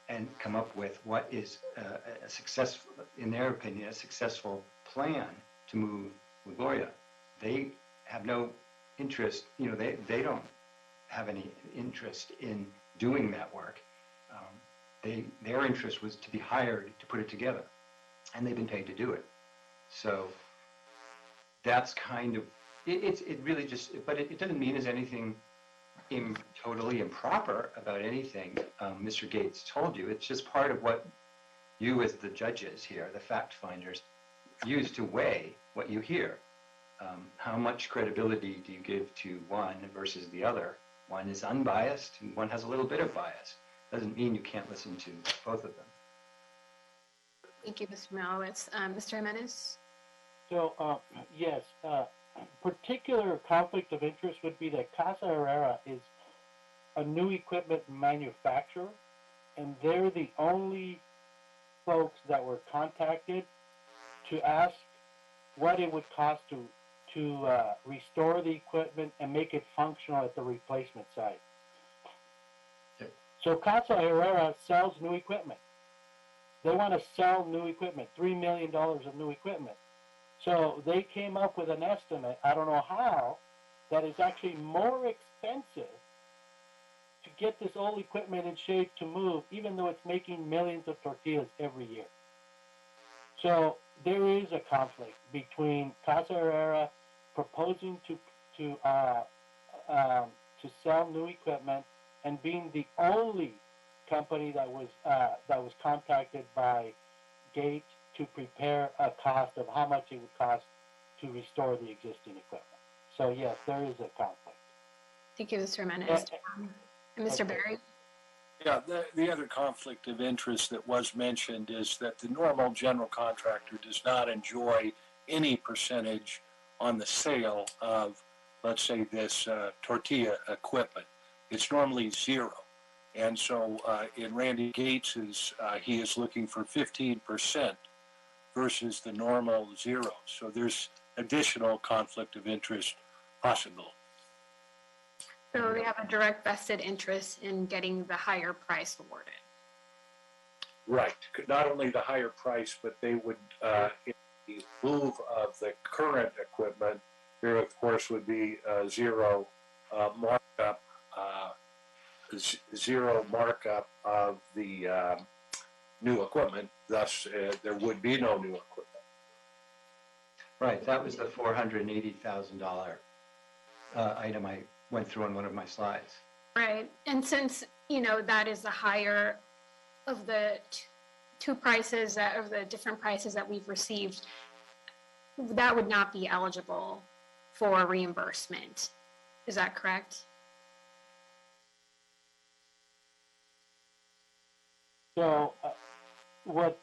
and come up with what is a successful, in their opinion, a successful plan to move LaGloria. They have no interest, they don't have any interest in doing that work. Their interest was to be hired to put it together, and they've been paid to do it. So that's kind of, it really just, but it doesn't mean there's anything totally improper about anything Mr. Gates told you. It's just part of what you as the judges here, the fact finders, use to weigh what you hear. How much credibility do you give to one versus the other? One is unbiased and one has a little bit of bias. Doesn't mean you can't listen to both of them. Thank you, Mr. Malowitz. Mr. Jimenez? So, yes, particular conflict of interest would be that Casa Herrera is a new equipment manufacturer, and they're the only folks that were contacted to ask what it would cost to restore the equipment and make it functional at the replacement site. So Casa Herrera sells new equipment. They want to sell new equipment, $3 million of new equipment. So they came up with an estimate, I don't know how, that is actually more expensive to get this old equipment in shape to move, even though it's making millions of tortillas every year. So there is a conflict between Casa Herrera proposing to sell new equipment and being the only company that was contacted by Gates to prepare a cost of how much it would cost to restore the existing equipment. So yes, there is a conflict. Thank you, Mr. Jimenez. And Mr. Berry? Yeah, the other conflict of interest that was mentioned is that the normal general contractor does not enjoy any percentage on the sale of, let's say, this tortilla equipment. It's normally zero. And so in Randy Gates's, he is looking for 15% versus the normal zero. So there's additional conflict of interest possible. So they have a direct vested interest in getting the higher price awarded. Right. Not only the higher price, but they would, in the move of the current equipment, there of course would be zero markup, zero markup of the new equipment. Thus, there would be no new equipment. Right, that was the $480,000 item I went through on one of my slides. Right. And since, you know, that is the higher of the two prices of the different prices that we've received, that would not be eligible for reimbursement. Is that correct? So what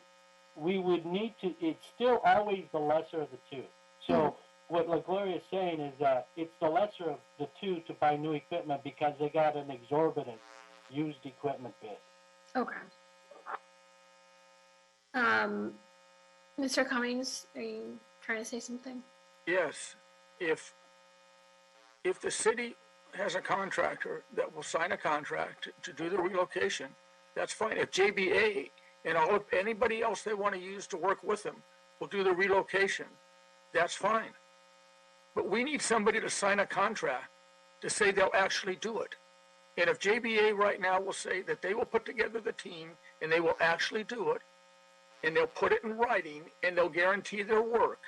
we would need to, it's still always the lesser of the two. So what La Gloria is saying is that it's the lesser of the two to buy new equipment because they got an exorbitant used equipment bid. Okay. Mr. Cummings, are you trying to say something? Yes. If the city has a contractor that will sign a contract to do the relocation, that's fine. If JBA and anybody else they want to use to work with them will do the relocation, that's fine. But we need somebody to sign a contract to say they'll actually do it. And if JBA right now will say that they will put together the team and they will actually do it, and they'll put it in writing and they'll guarantee their work,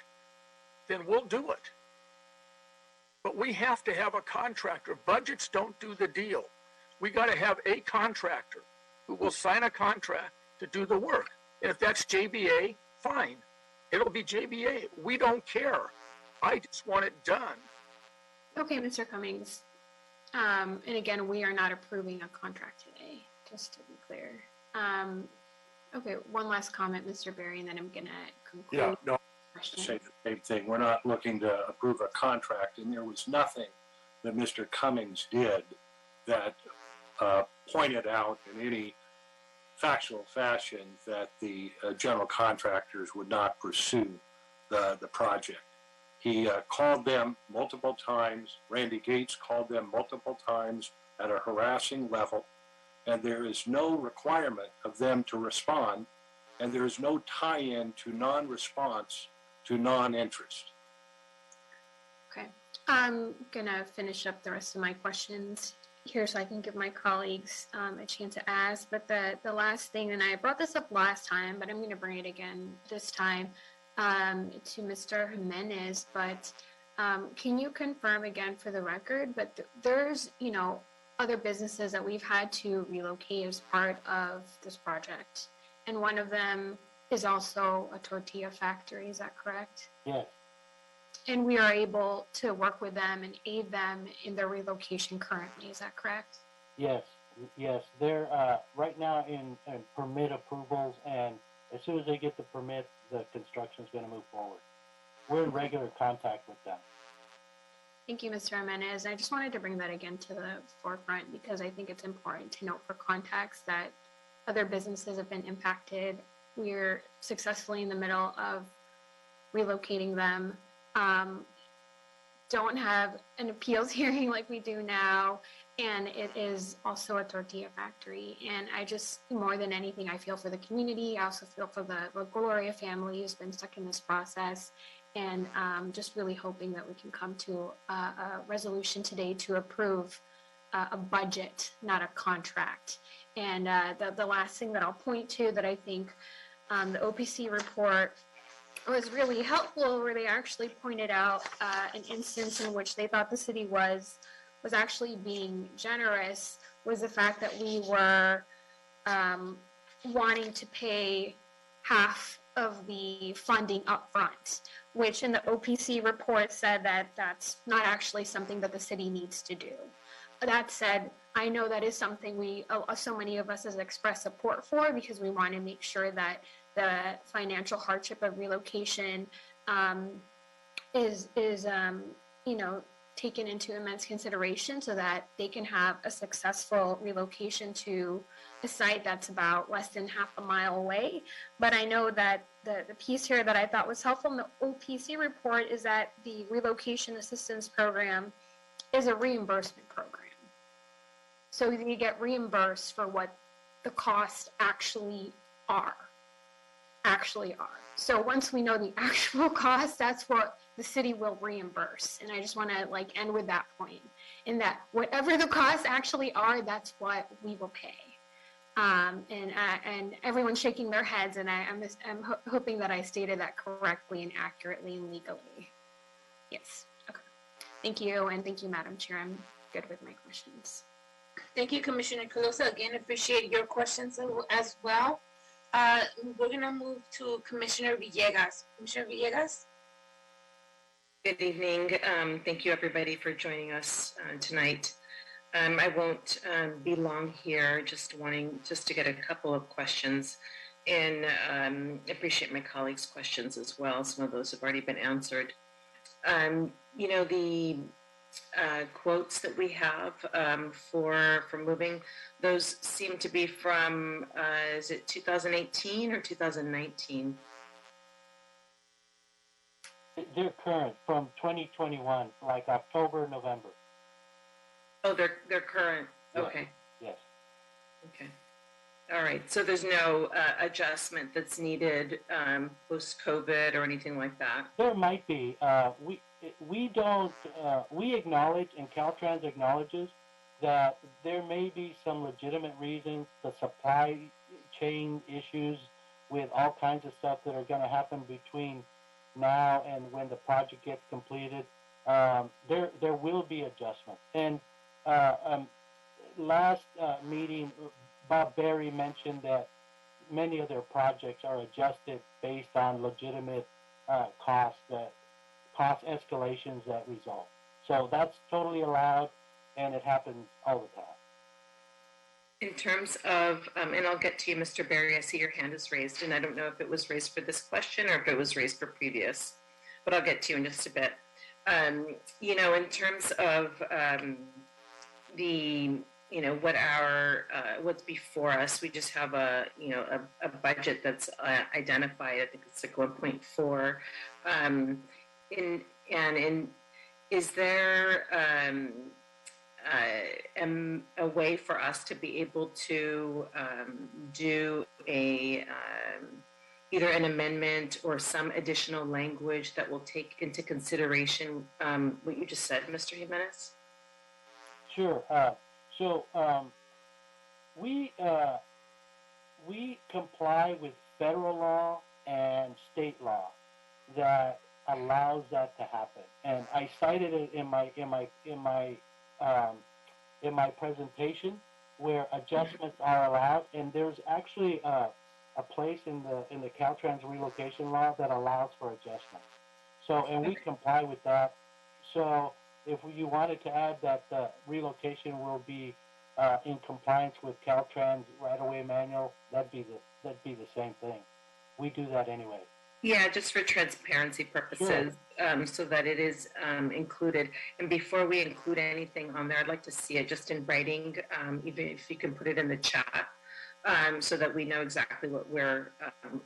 then we'll do it. But we have to have a contractor. Budgets don't do the deal. We got to have a contractor who will sign a contract to do the work. And if that's JBA, fine. It'll be JBA. We don't care. I just want it done. Okay, Mr. Cummings. And again, we are not approving a contract today, just to be clear. Okay, one last comment, Mr. Berry, and then I'm going to conclude. Yeah, no, say the same thing. We're not looking to approve a contract, and there was nothing that Mr. Cummings did that pointed out in any factual fashion that the general contractors would not pursue the project. He called them multiple times. Randy Gates called them multiple times at a harassing level, and there is no requirement of them to respond, and there is no tie-in to non-response to non-interest. Okay. I'm going to finish up the rest of my questions here so I can give my colleagues a chance to ask. But the last thing, and I brought this up last time, but I'm going to bring it again this time to Mr. Jimenez. But can you confirm again for the record, but there's, you know, other businesses that we've had to relocate as part of this project. And one of them is also a tortilla factory, is that correct? Yes. And we are able to work with them and aid them in their relocation currently, is that correct? Yes, yes. They're right now in permit approvals, and as soon as they get the permit, the construction is going to move forward. We're in regular contact with them. Thank you, Mr. Jimenez. I just wanted to bring that again to the forefront because I think it's important to note for context that other businesses have been impacted. We're successfully in the middle of relocating them. Don't have an appeals hearing like we do now. and it is also a tortilla factory. And I just, more than anything, I feel for the community. I also feel for the Gloria family who's been stuck in this process, and just really hoping that we can come to a resolution today to approve a budget, not a contract. And the last thing that I'll point to that I think the OPC report was really helpful, where they actually pointed out an instance in which they thought the city was actually being generous, was the fact that we were wanting to pay half of the funding up front, which in the OPC report said that that's not actually something that the city needs to do. That said, I know that is something so many of us has expressed support for, because we want to make sure that the financial hardship of relocation is taken into immense consideration, so that they can have a successful relocation to a site that's about less than half a mile away. But I know that the piece here that I thought was helpful in the OPC report is that the relocation assistance program is a reimbursement program. So you get reimbursed for what the costs actually are. So once we know the actual cost, that's what the city will reimburse. And I just want to end with that point, in that whatever the costs actually are, that's what we will pay. And everyone's shaking their heads, and I'm hoping that I stated that correctly and accurately and legally. Yes. Okay. Thank you, and thank you, Madam Chair. I'm good with my questions. Thank you, Commissioner Calosa. Again, appreciate your questions as well. We're going to move to Commissioner Villegas. Commissioner Villegas? Good evening. Thank you, everybody, for joining us tonight. I won't be long here, just to get a couple of questions, and appreciate my colleagues' questions as well. Some of those have already been answered. The quotes that we have for moving, those seem to be from, is it 2018 or 2019? They're current, from 2021, like October, November. Oh, they're current. Okay. Yes. Okay. All right. So there's no adjustment that's needed post-COVID or anything like that? There might be. We don't, we acknowledge, and Caltrans acknowledges, that there may be some legitimate reasons, the supply chain issues with all kinds of stuff that are going to happen between now and when the project gets completed. There will be adjustments. And last meeting, Bob Berry mentioned that many of their projects are adjusted based on legitimate cost escalations that result. So that's totally allowed, and it happens all the time. In terms of, and I'll get to you, Mr. Berry, I see your hand is raised, and I don't know if it was raised for this question or if it was raised for previous, but I'll get to you in just a bit. In terms of what's before us, we just have a budget that's identified. I think it's like 1.4. Is there a way for us to be able to do either an amendment or some additional language that will take into consideration what you just said, Mr. Jimenez? Sure. We comply with federal law and state law that allows that to happen, and I cited it in my presentation where adjustments are allowed, and there's actually a place in the Caltrans relocation law that allows for adjustment. So, and we comply with that. So, if you wanted to add that the relocation will be in compliance with Caltrans right-of-way manual, that'd be the same thing. We do that anyway. Yeah, just for transparency purposes, sure. So that it is included. And before we include anything on there, I'd like to see it just in writing, even if you can put it in the chat, so that we know exactly what we're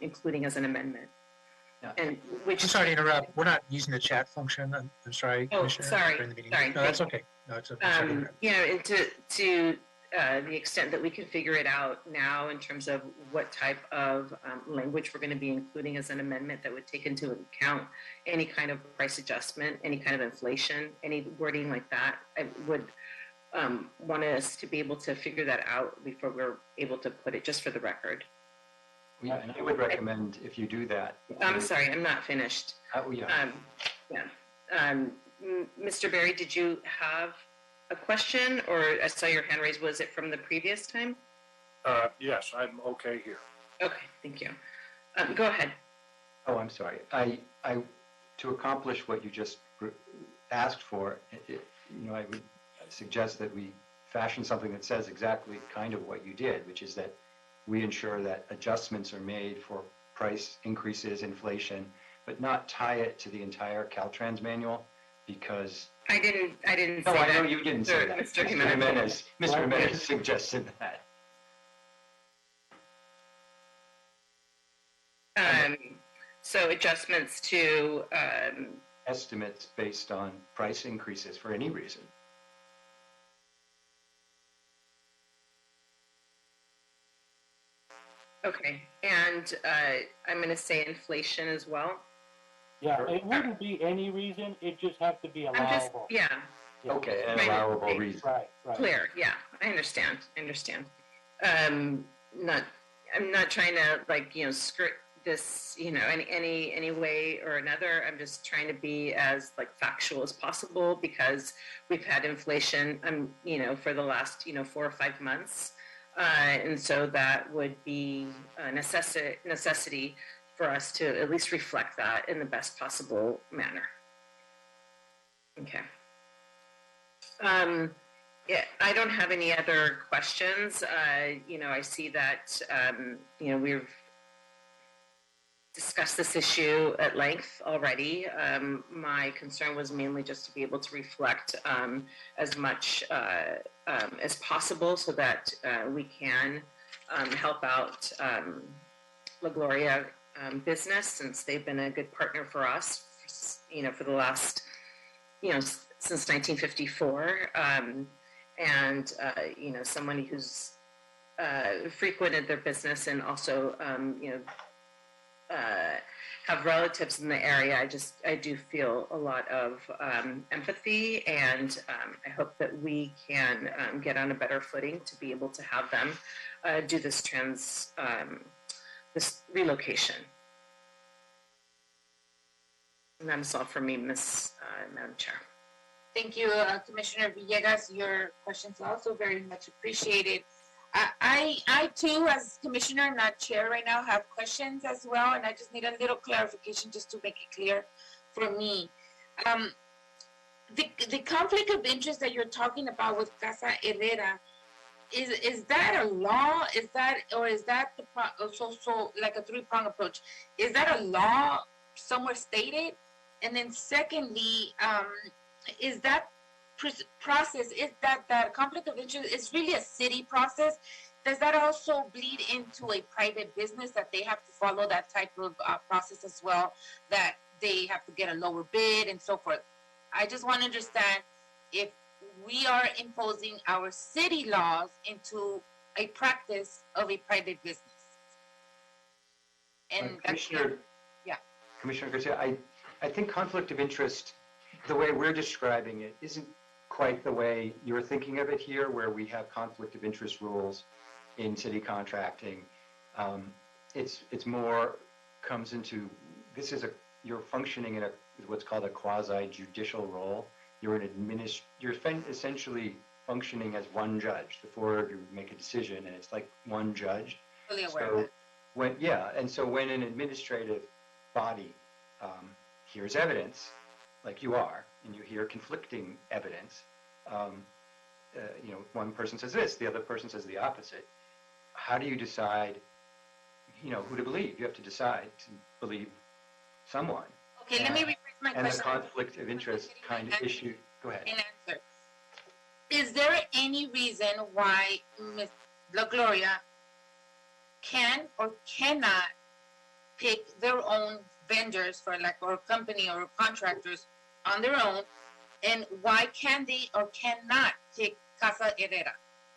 including as an amendment. Yeah. And I'm sorry to interrupt. We're not using the chat function. I'm sorry, Oh, Commissioner. sorry. During the meeting. Sorry. No, that's okay. No, it's a You know, and to the extent that we can figure it out now in terms of what type of language we're going to be including as an amendment that would take into account any kind of price adjustment, any kind of inflation, any wording like that, I would want us to be able to figure that out before we're able to put it, just for the record. Yeah, and I would recommend if you do that. I'm sorry, I'm not finished. Yeah. Mr. Berry, did you have a question, or I saw your hand raised? Was it from the previous time? Yes, I'm okay here. Okay, thank you. Go ahead. Oh, I'm sorry. To accomplish what you just asked for, I would suggest that we fashion something that says exactly kind of what you did, which is that we ensure that adjustments are made for price increases, inflation, but not tie it to the entire Caltrans manual, because I didn't no, say I that. know you didn't say that. Mr. Jimenez. Mr. Jimenez suggested that. So adjustments to Estimates based on price increases for any reason. okay, and I'm going to say inflation as well. Yeah, it wouldn't be any reason, it just have to be I'm just, allowable. yeah, Okay, an Right. allowable reason. Right, right. clear. Yeah, I understand. Not, I'm not trying to skirt this, any way or another. I'm just trying to be as factual as possible, because we've had inflation, for the last 4 or 5 months, and so that would be a necessity for us to at least reflect that in the best possible manner. Okay. Yeah, I don't have any other questions. I see that, we've discussed this issue at length already. My concern was mainly just to be able to reflect as much as possible, so that we can help out La Gloria business, since they've been a good partner for us, for the last, since 1954. And someone who's frequented their business, and also have relatives in the area. I do feel a lot of empathy, and I hope that we can get on a better footing to be able to have them do this this relocation. And that is all for me, Madam Chair. Thank you, Commissioner Villegas. Your questions are also very much appreciated. I too, as commissioner, not chair right now, have questions as well, and I just need a little clarification just to make it clear for me. The conflict of interest that you're talking about with Casa Herrera, is that a law? Is that so like a three-pronged approach? Is that a law somewhere stated? And then secondly, is that process, is that conflict of interest is really a city process? Does that also bleed into a private business, that they have to follow that type of process as well, that they have to get a lower bid and so forth? I just want to understand if we are imposing our city laws into a practice of a private business. And Commissioner Garcia, I think conflict of interest, the way we're describing it, isn't quite the way you're thinking of it here, where we have conflict of interest rules in city contracting. It's more comes into, you're functioning in what's called a quasi-judicial role. You're essentially functioning as one judge. The four of you make a decision, and it's like one judge. Fully aware of that. So when an administrative body hears evidence, like you are, and you hear conflicting evidence, one person says this, the other person says the opposite. How do you decide, who to believe? You have to decide to believe someone. Okay, let me rephrase my question. And the conflict of interest kind of issue. Go ahead. An answer. Is there any reason why Ms. La Gloria can or cannot pick their own vendors or company or contractors on their own, And why can they or cannot pick Casa Herrera?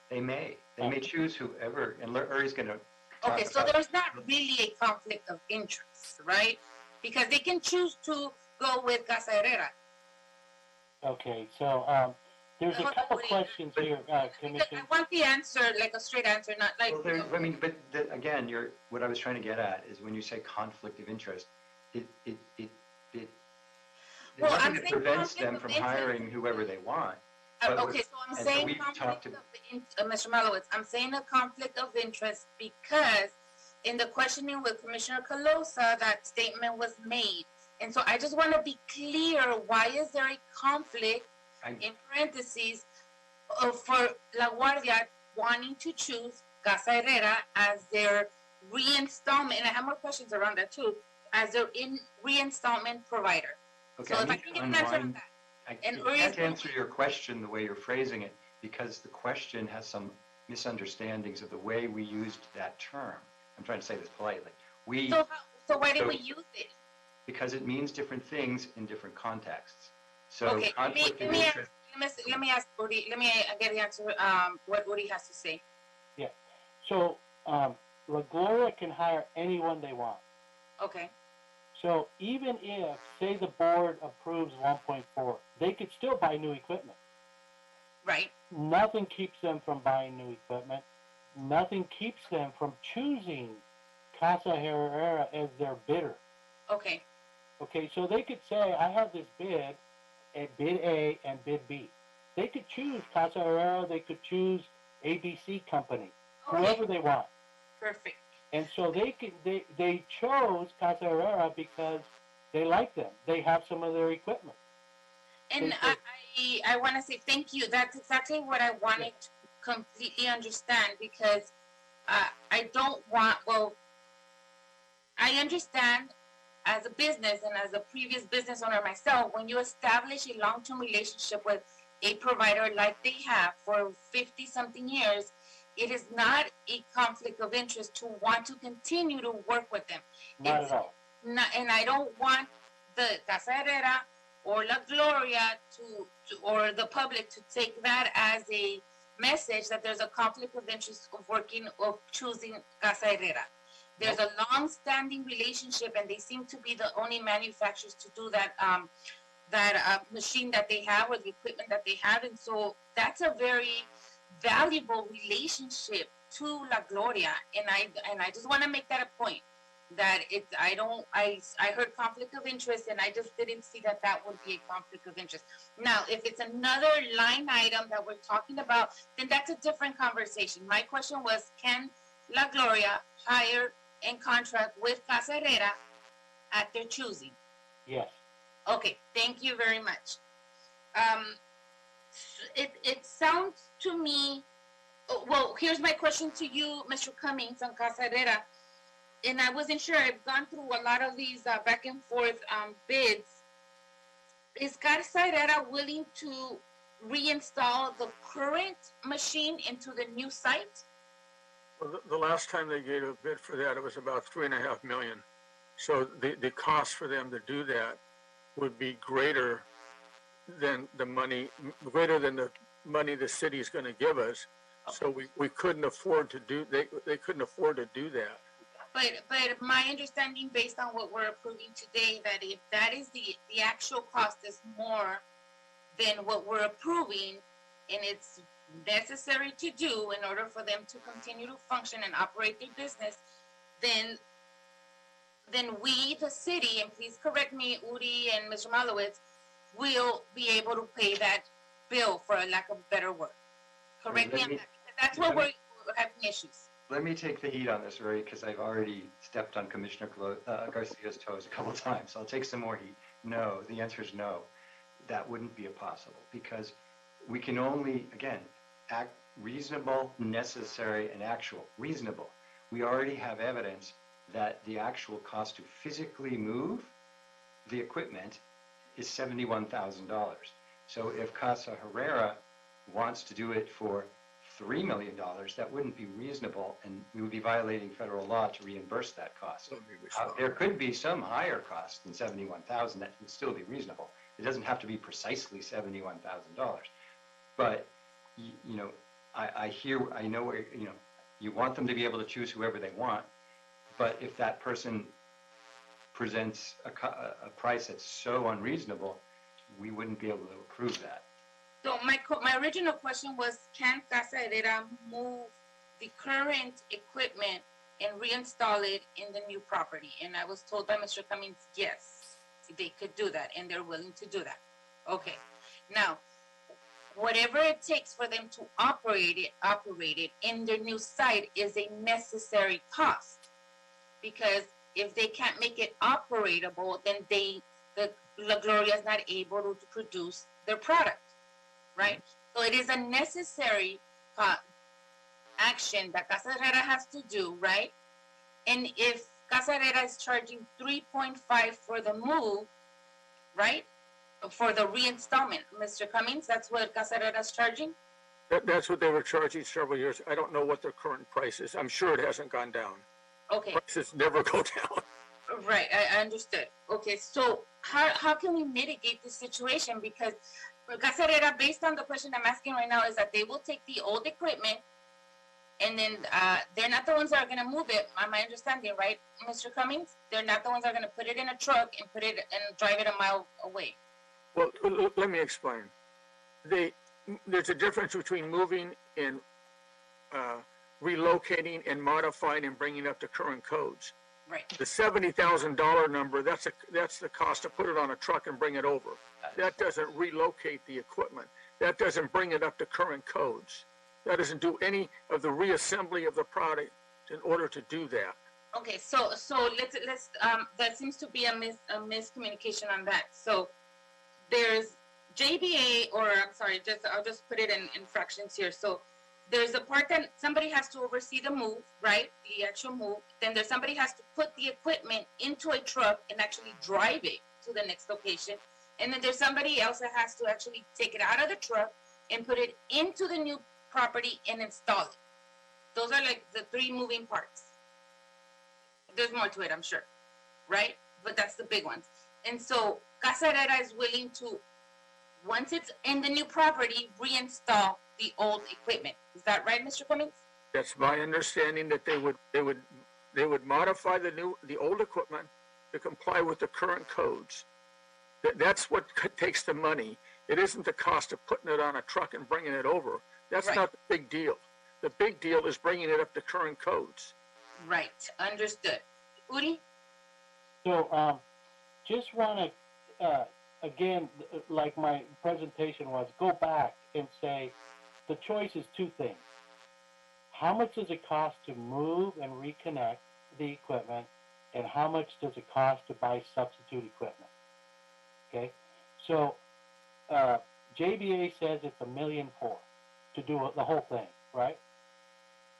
They may choose whoever, and Uri's going to Okay, so there's not really a conflict of interest, right? Because they can choose to go with Casa Herrera. Okay, so there's a couple questions here, Commissioner. I want the answer, like a straight answer, not like. Well, I mean, but again, what I was trying to get at is when you say conflict of interest, there's nothing that prevents them from hiring whoever they want. Okay, so I'm saying conflict of Mr. Malowitz, I'm saying a conflict of interest because in the questioning with Commissioner Calosa, that statement was made. And so I just want to be clear, why is there a conflict, in parentheses, for La Guardia wanting to choose Casa Herrera as their reinstallment, and I have more questions around that too, as their reinstallment provider. Okay, so if I can get an answer on that. I can't answer your question the way you're phrasing it because the question has some misunderstandings of the way we used that term. I'm trying to say this politely. So why did we use it? Because it means different things in different contexts. So okay, conflict of interest. Let me ask Uri. Let me get the answer. What Uri has to say. Yeah. So La Gloria can hire anyone they want. Okay. So even if, say, the board approves 1.4, they could still buy new equipment. Right. Nothing keeps them from buying new equipment. Nothing keeps them from choosing Casa Herrera as their bidder. Okay. Okay, so they could say, I have this bid, at bid A and bid B. They could choose Casa Herrera, they could choose ABC Company, whoever they want. Perfect. And so they chose Casa Herrera because they like them. They have some of their equipment. And I want to say thank you. That's exactly what I wanted to completely understand because I don't want, I understand as a business and as a previous business owner myself, when you establish a long-term relationship with a provider like they have for 50-something years, it is not a conflict of interest to want to continue to work with them. Not at all. And I don't want the Casa Herrera or La Gloria or the public to take that as a message that there's a conflict of interest of choosing Casa Herrera. There's a long-standing relationship, and they seem to be the only manufacturers to do that machine that they have or the equipment that they have, and so that's a very valuable relationship to La Gloria, and I just want to make that a point that I heard conflict of interest, and I just didn't see that would be a conflict of interest. Now, if it's another line item that we're talking about, then that's a different conversation. My question was, can La Gloria hire and contract with Casa Herrera at their choosing? Yes. Okay, thank you very much. It sounds to me, well, here's my question to you, Mr. Cummings on Casa Herrera. And I wasn't sure, I've gone through a lot of these back and forth bids. Is Casa Herrera willing to reinstall the current machine into the new site? Well, the last time they gave a bid for that, it was about $3.5 million. So the cost for them to do that would be greater than the money the city is going to give us. So we couldn't afford to do, they couldn't afford to do that. But my understanding based on what we're approving today, that if that is the actual cost is more than what we're approving, and it's necessary to do in order for them to continue to function and operate their business, then we, the city, and please correct me, Uri and Mr. Malowitz, will be able to pay that bill, for a lack of better word. Correct me on that. That's where we're having issues. Let me take the heat on this, Uri, because I've already stepped on Commissioner Garcia's toes a couple of times. So I'll take some more heat. No, the answer is no. That wouldn't be possible because we can only, again, act reasonable, necessary, and actual. Reasonable. We already have evidence that the actual cost to physically move the equipment is $71,000. So if Casa Herrera wants to do it for $3 million, that wouldn't be reasonable, and we would be violating federal law to reimburse that cost. There could be some higher cost than $71,000 that would still be reasonable. It doesn't have to be precisely $71,000. But, you know, I know where, you know, you want them to be able to choose whoever they want, but if that person presents a price that's so unreasonable, we wouldn't be able to approve that. So my original question was, can Casa Herrera move the current equipment and reinstall it in the new property? And I was told by Mr. Cummings, yes, they could do that, and they're willing to do that. Okay. Now, whatever it takes for them to operate it in their new site is a necessary cost. Because if they can't make it operatable, then La Gloria is not able to produce their product, right? So it is a necessary action that Casa Herrera has to do, right? And if Casa Herrera is charging 3.5 for the move, right? For the reinstallment, Mr. Cummings, that's what Casa Herrera is charging? That's what they were charging several years. I don't know what their current price is. I'm sure it hasn't gone down. Okay. Prices never go down. Right, I understood. Okay, so how can we mitigate this situation? Because Casa Herrera, based on the question I'm asking right now, is that they will take the old equipment and then they're not the ones that are going to move it, my understanding, right, Mr. Cummings? They're not the ones that are going to put it in a truck and put it and drive it a mile away. Well, let me explain. There's a difference between moving and relocating and modifying and bringing up to current codes. Right. The $70,000 number, that's the cost to put it on a truck and bring it over. That doesn't relocate the equipment. That doesn't bring it up to current codes. That doesn't do any of the reassembly of the product in order to do that. Okay, so let's that seems to be a miscommunication on that. So there's JBA, or I'm sorry, I'll just put it in fractions here. So there's a part that somebody has to oversee the move, right? The actual move. Then there's somebody has to put the equipment into a truck and actually drive it to the next location. And then there's somebody else that has to actually take it out of the truck and put it into the new property and install it. Those are like the three moving parts. There's more to it, I'm sure, right? But that's the big ones. And so Casa Herrera is willing to, once it's in the new property, reinstall the old equipment. Is that right, Mr. Cummings? That's my understanding, that they would modify the old equipment to comply with the current codes. That's what takes the money. It isn't the cost of putting it on a truck and bringing it over. That's right. Not the big deal. The big deal is bringing it up to current codes. Right. Understood. Uri? So, just want to, again, like my presentation was, go back and say, the choice is two things. How much does it cost to move and reconnect the equipment, and how much does it cost to buy substitute equipment? Okay, so JBA says it's $1.4 million to do the whole thing, right?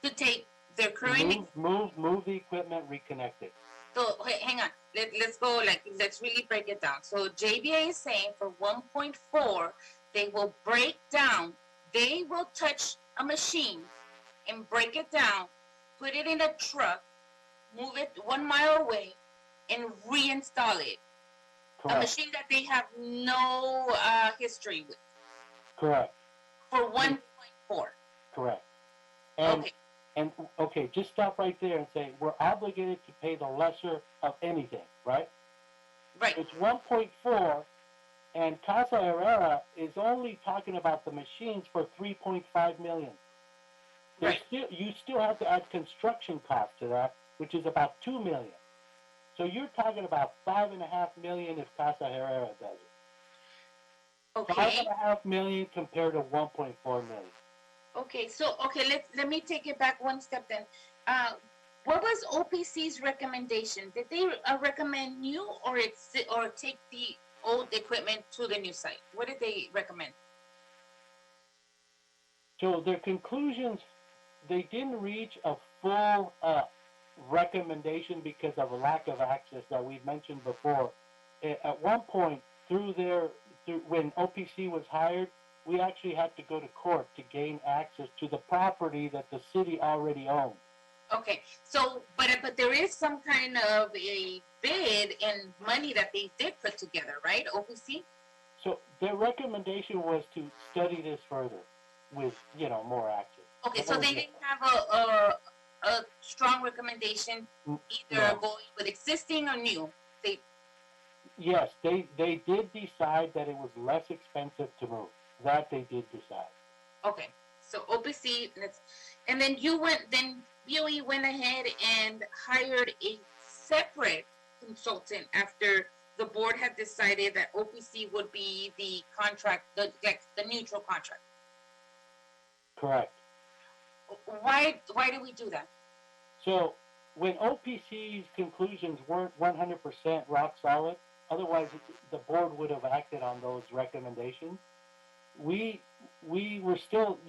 To take their current move the equipment, reconnect it. So hang on, let's go, let's really break it down. So JBA is saying for 1.4, they will break down. They will touch a machine and break it down, put it in a truck, move it 1 mile away, and reinstall it. Correct. A machine that they have no history with. Correct. For 1.4. Correct. And okay, just stop right there and say we're obligated to pay the lesser of anything, right? Right. It's 1.4. And Casa Herrera is only talking about the machines for $3.5 million. Right. You still have to add construction costs to that, which is about $2 million. So you're talking about $5.5 million if Casa Herrera does it. Okay. $5.5 million compared to $1.4 million. Okay, so let me take it back one step then. What was OPC's recommendation? Did they recommend new or take the old equipment to the new site? What did they recommend? So their conclusions, they didn't reach a full recommendation because of a lack of access that we've mentioned before. At one point, when OPC was hired, we actually had to go to court to gain access to the property that the city already owned. Okay, so but there is some kind of a bid and money that they did put together, right, OPC? So their recommendation was to study this further with, more action. Okay, That so was they it. didn't have a strong recommendation either No. going with existing or new. They Yes, they did decide that it was less expensive to move. That they did decide. okay. So OPC, and then then BOE went ahead and hired a separate consultant after the board had decided that OPC would be the contract, the neutral contract. Correct. Why did we do that? So when OPC's conclusions weren't 100% rock solid, otherwise the board would have acted on those recommendations. We were still,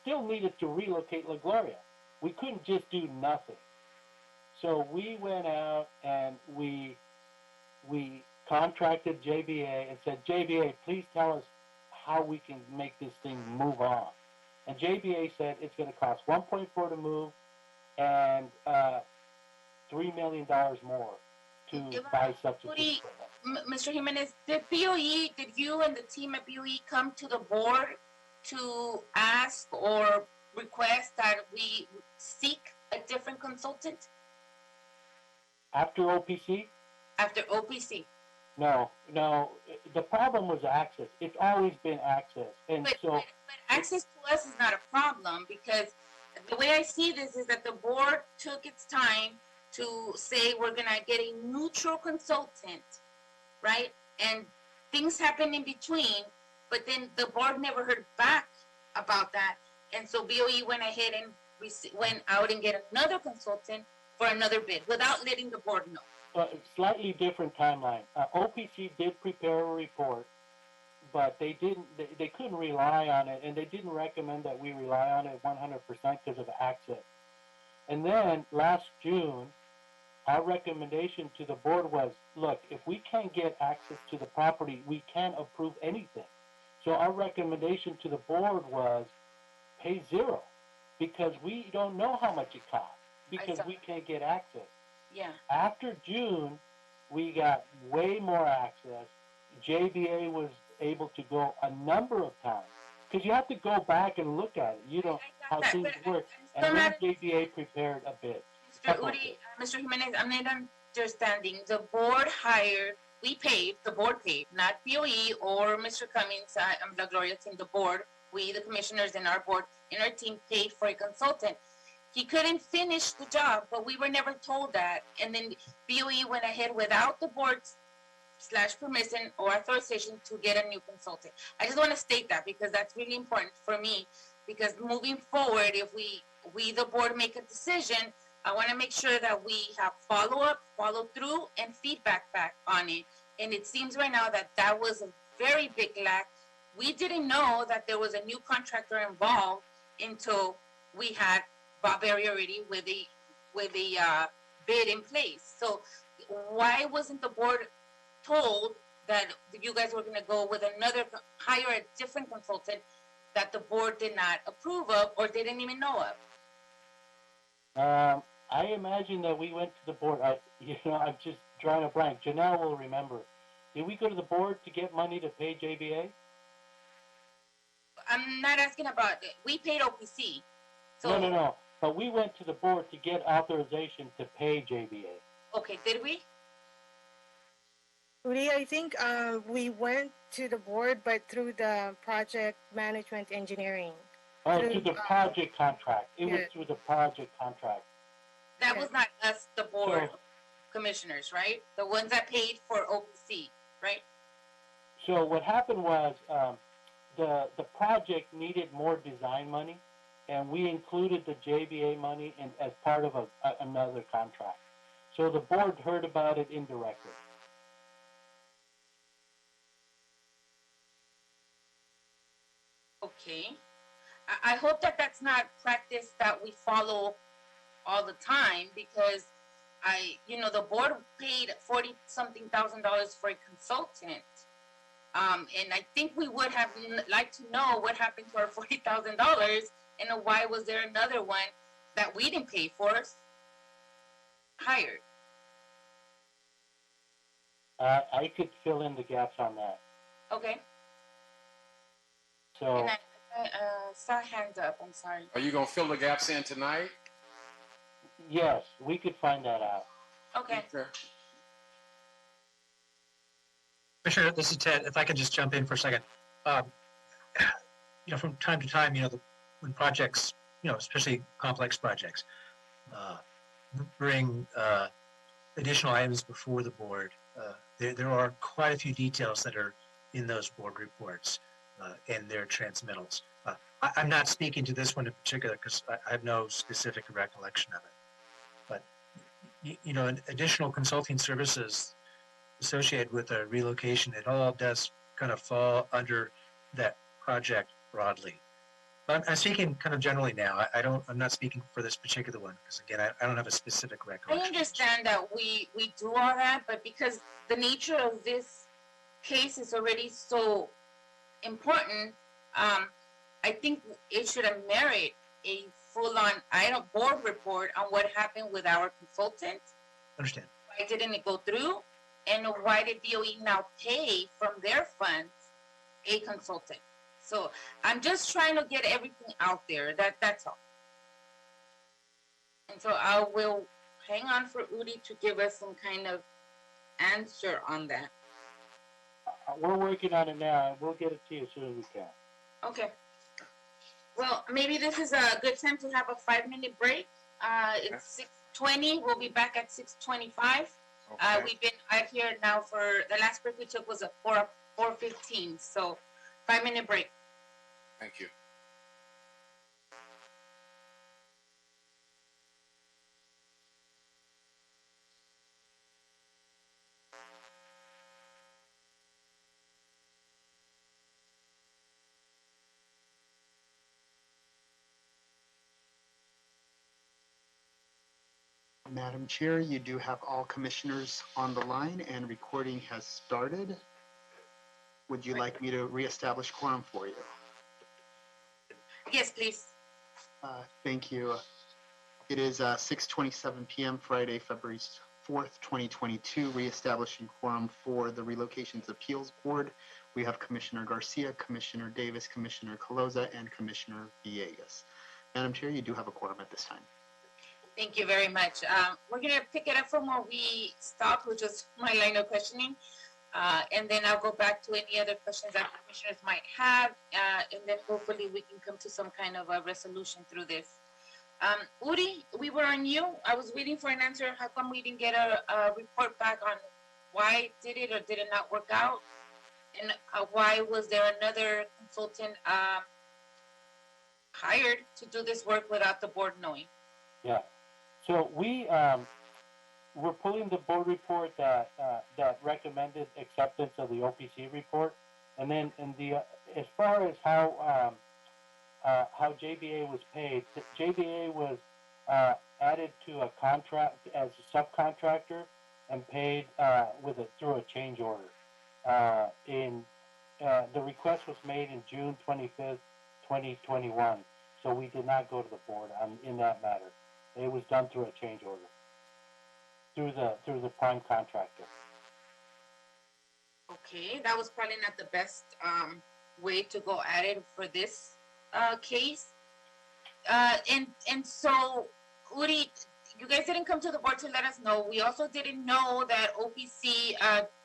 still needed to relocate La Gloria. We couldn't just do nothing. So we went out and we contracted JBA and said, JBA, please tell us how we can make this thing move on. And JBA said it's going to cost 1.4 to move and $3 million more to buy substitute equipment. Mr. Jimenez, did you and the team at BOE come to the board to ask or request that we seek a different consultant? After OPC? After OPC. No. The problem was access. It's always been access. And but access to us is not a problem, because the way I see this is that the board took its time to say we're going to get a neutral consultant, right? And things happened in between, but then the board never heard back about that. And so BOE went ahead and went out and get another consultant for another bid without letting the board know. Slightly different timeline. OPC did prepare a report, but they couldn't rely on it, and they didn't recommend that we rely on it 100% because of access. And then last June, our recommendation to the board was, look, if we can't get access to the property, we can't approve anything. So our recommendation to the board was pay zero, because we don't know how much it costs, because we can't get access. Yeah. After June, we got way more access. JBA was able to go a number of times, because you have to go back and look at it. You know how things work. And then JBA prepared a bid. Mr. Jimenez, I'm not understanding. The board hired, the board paid, not BOE or Mr. Cummings, La Gloria team, the board, we, the commissioners in our board, in our team, paid for a consultant. He couldn't finish the job, but we were never told that. And then BOE went ahead without the board's /permission or authorization to get a new consultant. I just want to state that, because that's really important for me, because moving forward, if we the board make a decision, I want to make sure that we have follow through, and feedback back on it. And it seems right now that was a very big lack. We didn't know that there was a new contractor involved until we had Bob Berry already with the bid in place. So why wasn't the board told that you guys were going to go with hire a different consultant that the board did not approve of or didn't even know of? I imagine that we went to the board. I'm just drawing a blank. Janelle will remember. Did we go to the board to get money to pay JBA? I'm not asking about it. We paid OPC. So No. But we went to the board to get authorization to pay JBA. Okay, did we? Uri, I think we went to the board, but through the project management engineering. To the project contract. It was through the project contract. That was not us, the board commissioners, right? The ones that paid for OPC, right? So what happened was the project needed more design money, and we included the JBA money as part of another contract. So the board heard about it indirectly. Okay. I hope that that's not practice that we follow all the time, because the board paid $40-something thousand for a consultant. And I think we would have liked to know what happened to our $40,000, and why was there another one that we didn't pay for hired. I could fill in the gaps on that. Okay. So, And I saw hands up. I'm sorry. Are you gonna fill the gaps in tonight? yes, we could find that out. Okay. Commissioner, this is Ted. If I could just jump in for a second. Um, from time to time, when projects, especially complex projects, bring additional items before the board, there are quite a few details that are in those board reports and their transmittals. I'm not speaking to this one in particular because I have no specific recollection of it. But, additional consulting services associated with a relocation, it all does kind of fall under that project broadly. I'm speaking kind of generally now. I'm not speaking for this particular one because again, I don't have a specific I recollection. understand that we do all that, but because the nature of this case is already so important, I think it should have merit a full-on item board report on what happened with our consultant. Understand. Why didn't it go through? And why did DOE now pay from their funds a consultant? So I'm just trying to get everything out there. That's all. And so I will hang on for Udi to give us some kind of answer on that. We're working on it now, and we'll get it to you as soon as we can. Okay. Well, maybe this is a good time to have a 5-minute break. It's 6:20. We'll be back at 6:25. Okay. We've been out here now for the last break we took was at 4:15. So 5-minute break. Thank you. Madam Chair, you do have all commissioners on the line and recording has started. Would you like me to reestablish quorum for you? Yes, please. Thank you. It is 6:27 p.m. Friday, February 4th, 2022, reestablishing quorum for the Relocations Appeals Board. We have Commissioner Garcia, Commissioner Davis, Commissioner Caloza, and Commissioner Villegas. Madam Chair, you do have a quorum at this time. Thank you very much. We're going to pick it up from where we stopped, which was my line of questioning. And then I'll go back to any other questions that commissioners might have. And then hopefully we can come to some kind of a resolution through this. Udi, we were on you. I was waiting for an answer. How come we didn't get a report back on why did it or did it not work out? And why was there another consultant hired to do this work without the board knowing? Yeah. So we're pulling the board report that recommended acceptance of the OPC report, and then as far as how JBA was paid, JBA was added to a contract as a subcontractor and paid through a change order. The request was made in June 25th, 2021, so we did not go to the board in that matter. It was done through a change order through the prime contractor. Okay, that was probably not the best way to go at it for this case. And so, Udi, you guys didn't come to the board to let us know. We also didn't know that OPC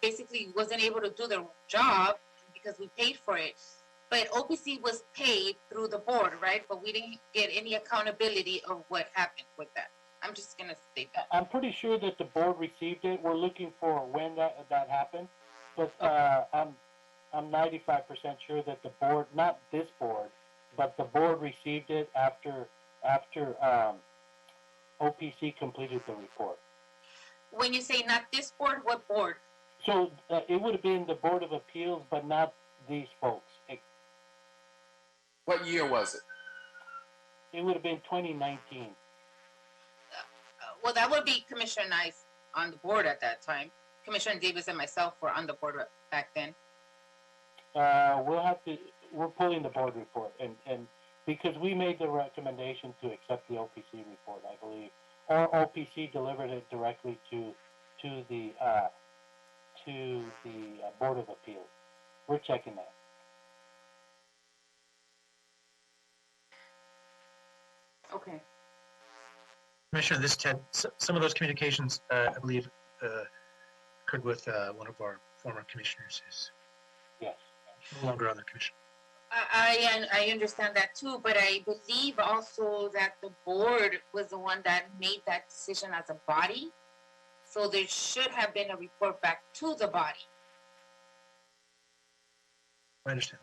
basically wasn't able to do their job because we paid for it. But OPC was paid through the board, right? But we didn't get any accountability of what happened with that. I'm just going to state that. I'm pretty sure that the board received it. We're looking for when that happened. But I'm 95% sure that the board, not this board, but the board received it after OPC completed the report. When you say not this board, what board? So it would have been the Board of Appeals, but not these folks. What year was it? It would have been 2019. Well, that would be Commissioner Nice on the board at that time. Commissioner Davis and myself were on the board back then. We're pulling the board report, and because we made the recommendation to accept the OPC report, I believe, or OPC delivered it directly to the Board of Appeals. we're checking that. Okay. Commissioner, this Ted, some of those communications, I believe, occurred with one of our former commissioners who's no longer on the commission. I understand that too, but I believe also that the board was the one that made that decision as a body. So there should have been a report back to the body. I understand.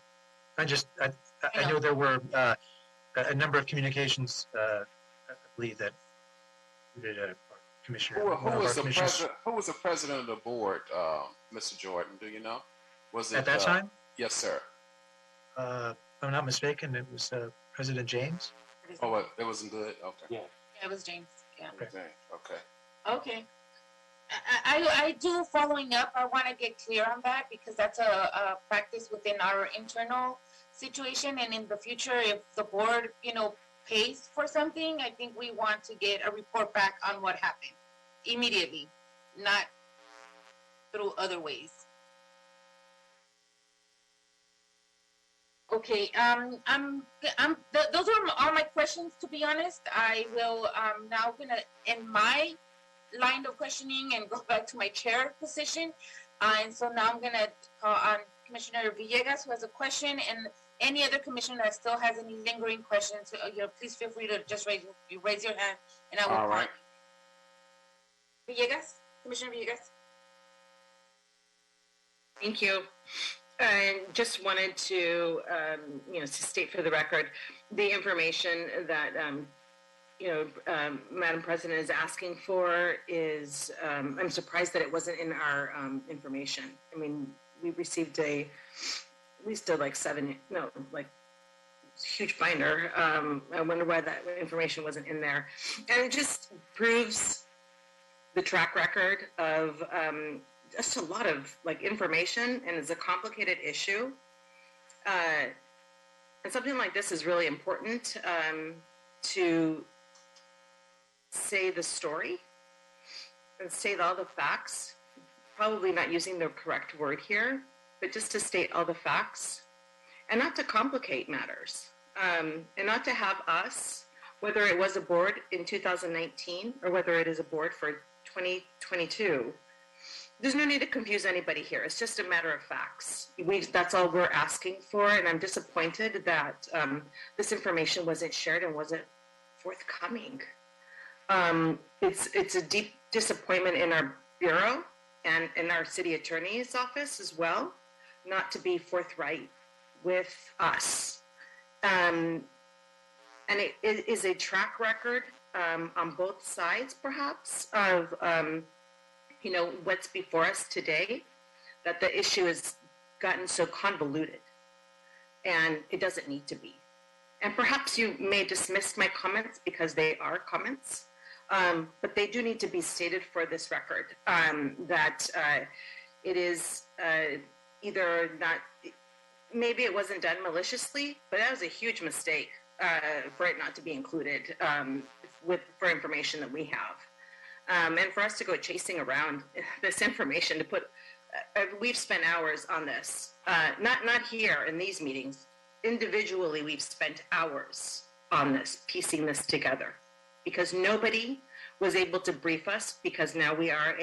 I know there were a number of communications, I believe that did a commissioner. Who was the president of the board, Mr. Jordan? Do you know? Was it at that time? Yes, sir. If I'm not mistaken, it was President James. Oh, it wasn't good. Okay. Yeah. Yeah, it was James. Yeah. Okay. Okay. I do following up. I want to get clear on that because that's a practice within our internal situation. And in the future, if the board, pays for something, I think we want to get a report back on what happened immediately, not through other ways. Okay. Those are all my questions. To be honest, I will now gonna end my line of questioning and go back to my chair position. And so now I'm going to call on Commissioner Villegas, who has a question, and any other commissioner that still has any lingering questions. Please feel free to just raise your hand, and I will call on you. Villegas? Commissioner Villegas? Thank you. I just wanted to, to state for the record the information that Madam President is asking for is, I'm surprised that it wasn't in our information. I mean, we received at least huge binder. I wonder why that information wasn't in there. And it just proves the track record of just a lot of information, and it's a complicated issue. And something like this is really important to say the story and state all the facts, probably not using the correct word here, but just to state all the facts and not to complicate matters, and not to have us, whether it was a board in 2019 or whether it is a board for 2022, there's no need to confuse anybody here. It's just a matter of facts. That's all we're asking for, and I'm disappointed that this information wasn't shared and wasn't forthcoming. It's a deep disappointment in our bureau and in our city attorney's office as well, not to be forthright with us. And it is a track record on both sides, perhaps, of what's before us today, that the issue has gotten so convoluted, and it doesn't need to be. And perhaps you may dismiss my comments because they are comments. But they do need to be stated for this record, that it is either not, maybe it wasn't done maliciously, but that was a huge mistake for it not to be included for information that we have. And for us to go chasing around this information to put, we've spent hours on this, not here in these meetings. Individually, we've spent hours on this, piecing this together, because nobody was able to brief us, because now we are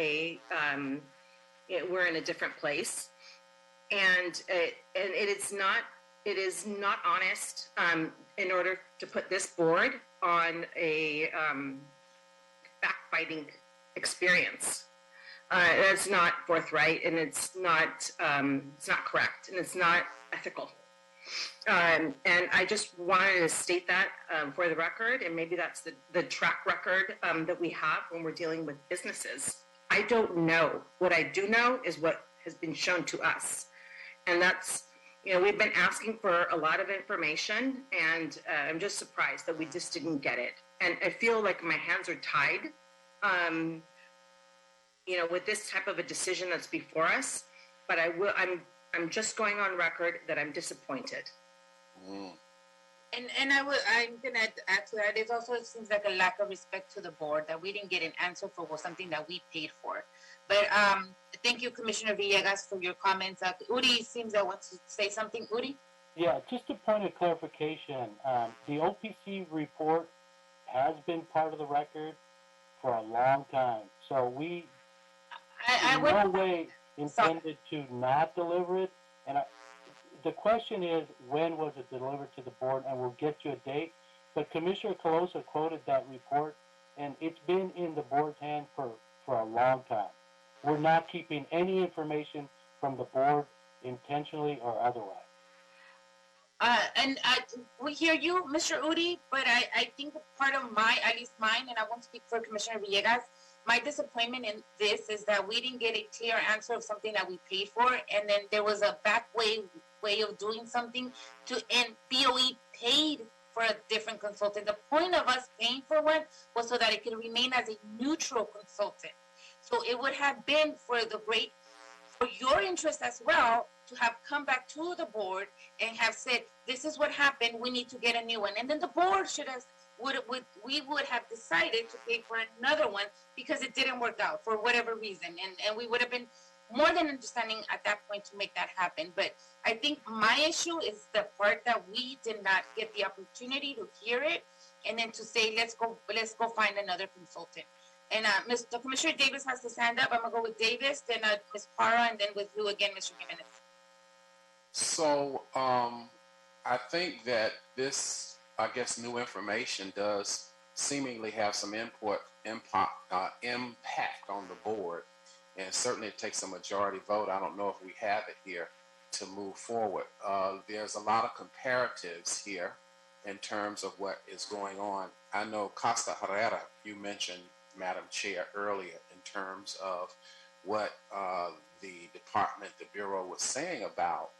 we're in a different place, and it is not honest in order to put this board on a backbiting experience. That's not forthright, and it's not correct, and it's not ethical. And I just wanted to state that for the record, and maybe that's the track record that we have when we're dealing with businesses. I don't know. What I do know is what has been shown to us. And that's, we've been asking for a lot of information, and I'm just surprised that we just didn't get it. And I feel like my hands are tied, with this type of a decision that's before us. But I'm just going on record that I'm disappointed. Mm. And I'm gonna add to that. It also seems like a lack of respect to the board that we didn't get an answer for something that we paid for. But thank you, Commissioner Villegas, for your comments. Uri seems that wants to say something. Uri? Yeah, just a point of clarification. The OPC report has been part of the record for a long time. So we in no way intended to not deliver it. And the question is, when was it delivered to the board? And we'll get you a date. But Commissioner Colosa quoted that report, and it's been in the board's hand for a long time. We're not keeping any information from the board intentionally or otherwise. And we hear you, Mr. Uri, but I think part of at least mine, and I won't speak for Commissioner Villegas, my disappointment in this is that we didn't get a clear answer of something that we paid for, and then there was a back way of doing something, and BOE paid for a different consultant. The point of us paying for one was so that it could remain as a neutral consultant. So it would have been for your interest as well to have come back to the board and have said, this is what happened, we need to get a new one. And then the board we would have decided to pay for another one because it didn't work out for whatever reason. And we would have been more than understanding at that point to make that happen. But I think my issue is the part that we did not get the opportunity to hear it and then to say, let's go find another consultant. And Mr. Commissioner Davis has to stand up. I'm going to go with Davis, then Ms. Parra, and then with you again, Mr. Jimenez. So I think that this, new information does seemingly have some impact on the board. And certainly it takes a majority vote. I don't know if we have it here to move forward. There's a lot of comparatives here in terms of what is going on. I know Costa Herrera, you mentioned, Madam Chair, earlier in terms of what the department, the Bureau was saying about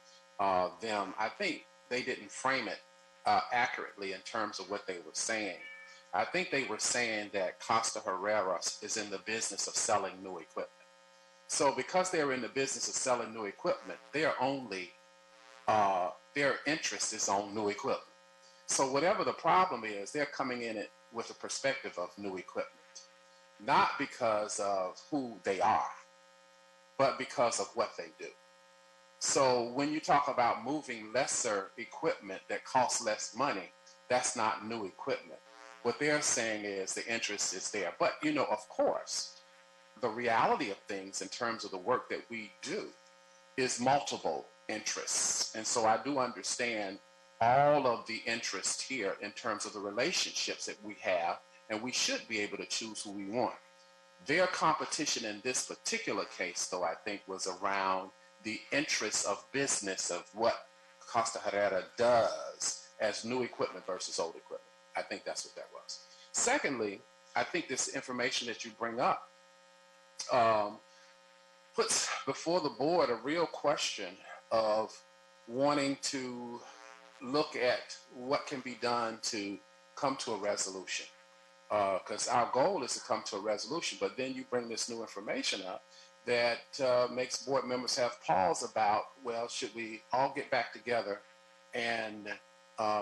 them. I think they didn't frame it accurately in terms of what they were saying. I think they were saying that Costa Herrera is in the business of selling new equipment. So because they're in the business of selling new equipment, their interest is on new equipment. So whatever the problem is, they're coming in it with a perspective of new equipment. Not because of who they are, but because of what they do. So when you talk about moving lesser equipment that costs less money, that's not new equipment. What they're saying is the interest is there. But, of course, the reality of things in terms of the work that we do is multiple interests. And so I do understand all of the interest here in terms of the relationships that we have, and we should be able to choose who we want. Their competition in this particular case, though, I think was around the interests of business of what Costa Herrera does as new equipment versus old equipment. I think that's what that was. Secondly, I think this information that you bring up puts before the board a real question of wanting to look at what can be done to come to a resolution. Because our goal is to come to a resolution, but then you bring this new information up that makes board members have pause about, well, should we all get back together and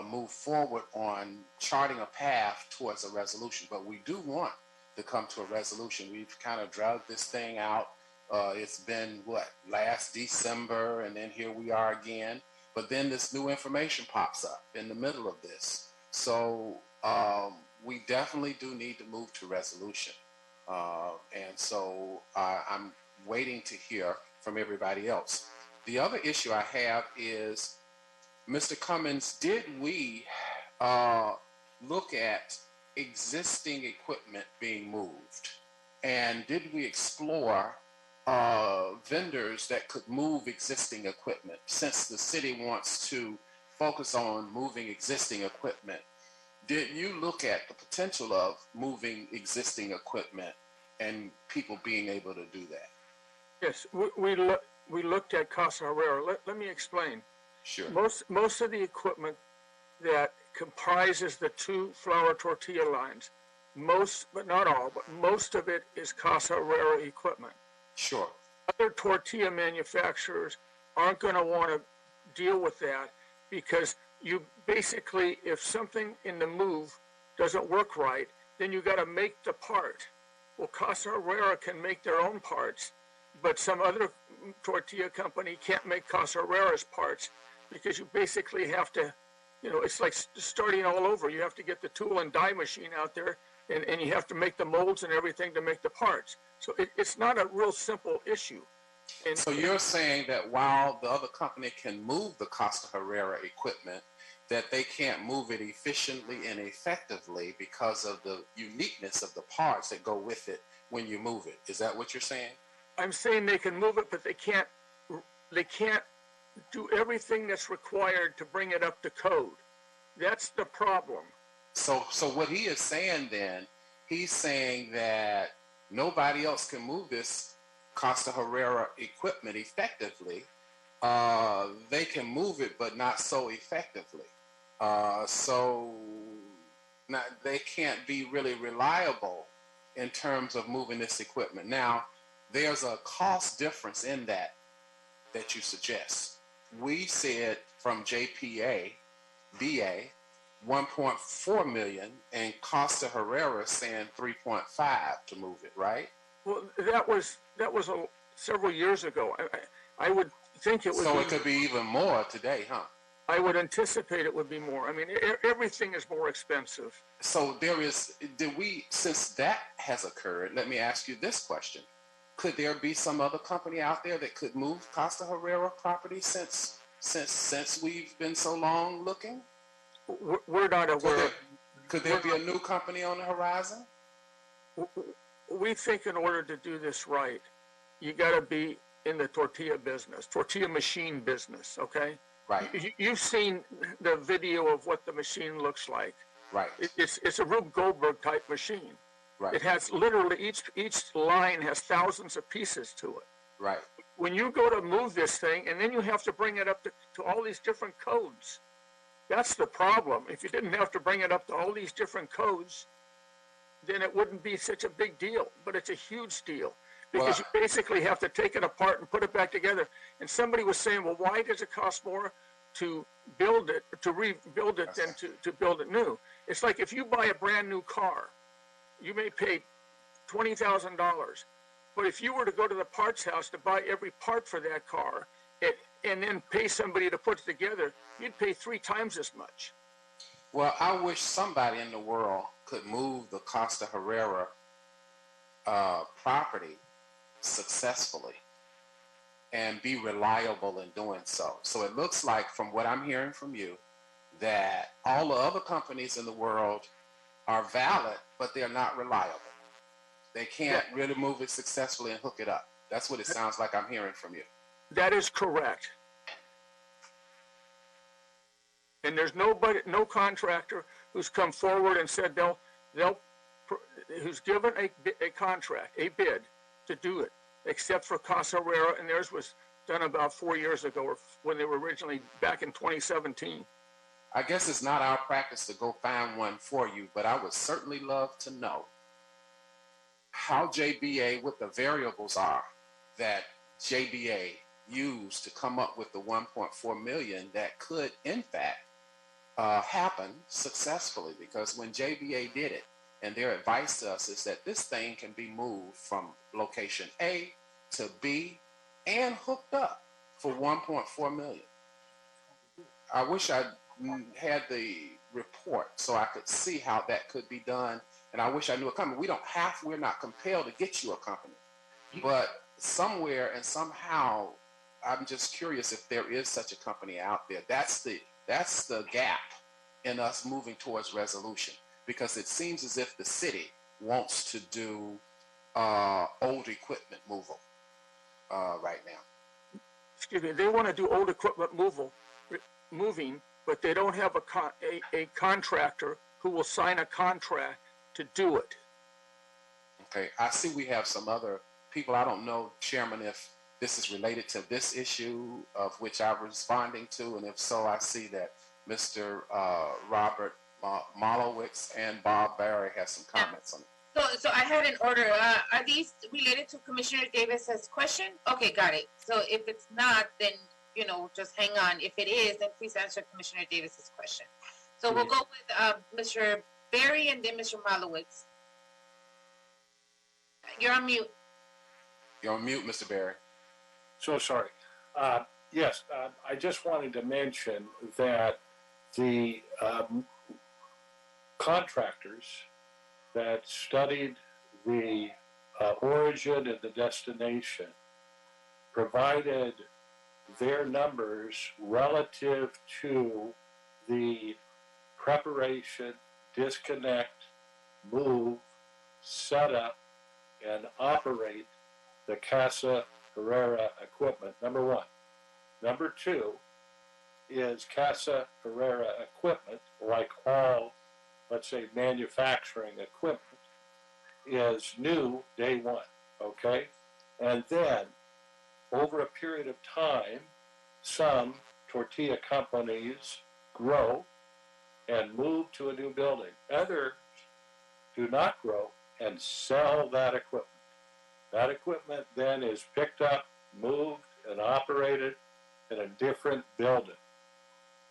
move forward on charting a path towards a resolution? But we do want to come to a resolution. We've kind of dragged this thing out. It's been, last December, and then here we are again. But then this new information pops up in the middle of this. So we definitely do need to move to resolution. And so I'm waiting to hear from everybody else. The other issue I have is, Mr. Cummins, did we look at existing equipment being moved? And did we explore vendors that could move existing equipment? Since the city wants to focus on moving existing equipment, did you look at the potential of moving existing equipment and people being able to do that? Yes, we looked at Casa Herrera. Let me explain. Sure. Most of the equipment that comprises the two flour tortilla lines, but not all, but most of it is Casa Herrera equipment. Sure. Other tortilla manufacturers aren't going to want to deal with that because you basically, if something in the move doesn't work right, then you got to make the part. Well, Casa Herrera can make their own parts, but some other tortilla company can't make Casa Herrera's parts because you basically have to, it's like starting all over. You have to get the tool and die machine out there, and you have to make the molds and everything to make the parts. So it's not a real simple issue. So you're saying that while the other company can move the Costa Herrera equipment, that they can't move it efficiently and effectively because of the uniqueness of the parts that go with it when you move it. Is that what you're saying? I'm saying they can move it, but they can't do everything that's required to bring it up to code. That's the problem. So what he is saying then, he's saying that nobody else can move this Costa Herrera equipment effectively. They can move it, but not so effectively. So they can't be really reliable in terms of moving this equipment. Now, there's a cost difference in that you suggest. We said from JPA, BA, 1.4 million, and Costa Herrera saying 3.5 to move it, right? Well, that was several years ago. I would think it would. So it could be even more today, huh? I would anticipate it would be more. I mean, everything is more expensive. So since that has occurred, let me ask you this question. Could there be some other company out there that could move Costa Herrera property since we've been so long looking? We're not aware. Could there be a new company on the horizon? We think in order to do this right, you got to be in the tortilla business, tortilla machine business, okay? Right. You've seen the video of what the machine looks like. Right. It's a Rube Goldberg type machine. Right. It has literally each line has thousands of pieces to it. Right. When you go to move this thing, and then you have to bring it up to all these different codes. That's the problem. If you didn't have to bring it up to all these different codes, then it wouldn't be such a big deal. But it's a huge deal because you basically have to take it apart and put it back together. And somebody was saying, well, why does it cost more to build it, to rebuild it, than to build it new? It's like if you buy a brand new car, you may pay $20,000. But if you were to go to the parts house to buy every part for that car and then pay somebody to put it together, you'd pay 3 times as much. Well, I wish somebody in the world could move the Costa Herrera property successfully and be reliable in doing so. So it looks like, from what I'm hearing from you, that all the other companies in the world are valid, but they're not reliable. They can't really move it successfully and hook it up. That's what it sounds like I'm hearing from you. That is correct. And there's no contractor who's come forward and said who's given a contract, a bid to do it, except for Casa Herrera, and theirs was done about 4 years ago, or when they were originally back in 2017. I guess it's not our practice to go find one for you, but I would certainly love to know how JBA, what the variables are that JBA used to come up with the 1.4 million that could, in fact, happen successfully. Because when JBA did it, and their advice to us is that this thing can be moved from location A to B and hooked up for 1.4 million. I wish I had the report so I could see how that could be done, and I wish I knew a company. We're not compelled to get you a company, but somewhere and somehow, I'm just curious if there is such a company out there. That's the gap in us moving towards resolution, because it seems as if the city wants to do old equipment moving right now. Excuse me, they want to do old equipment moving, but they don't have a contractor who will sign a contract to do it. Okay, I see we have some other people. I don't know, Chairman, if this is related to this issue of which I'm responding to, and if so, I see that Mr. Robert Malowitz and Bob Barry has some comments on it. So I had an order. Are these related to Commissioner Davis's question? Okay, got it. So if it's not, then just hang on. If it is, then please answer Commissioner Davis's question. So we'll go with Mr. Barry and then Mr. Malowitz. You're on mute. You're on mute, Mr. Barry. So sorry. Yes, I just wanted to mention that the contractors that studied the origin and the destination provided their numbers relative to the preparation, disconnect, move, set up, and operate the Casa Herrera equipment, number one. Number two is Casa Herrera equipment, like all, let's say, manufacturing equipment, is new day one, okay? And then, over a period of time, some tortilla companies grow and move to a new building. Others do not grow and sell that equipment. That equipment then is picked up, moved, and operated in a different building.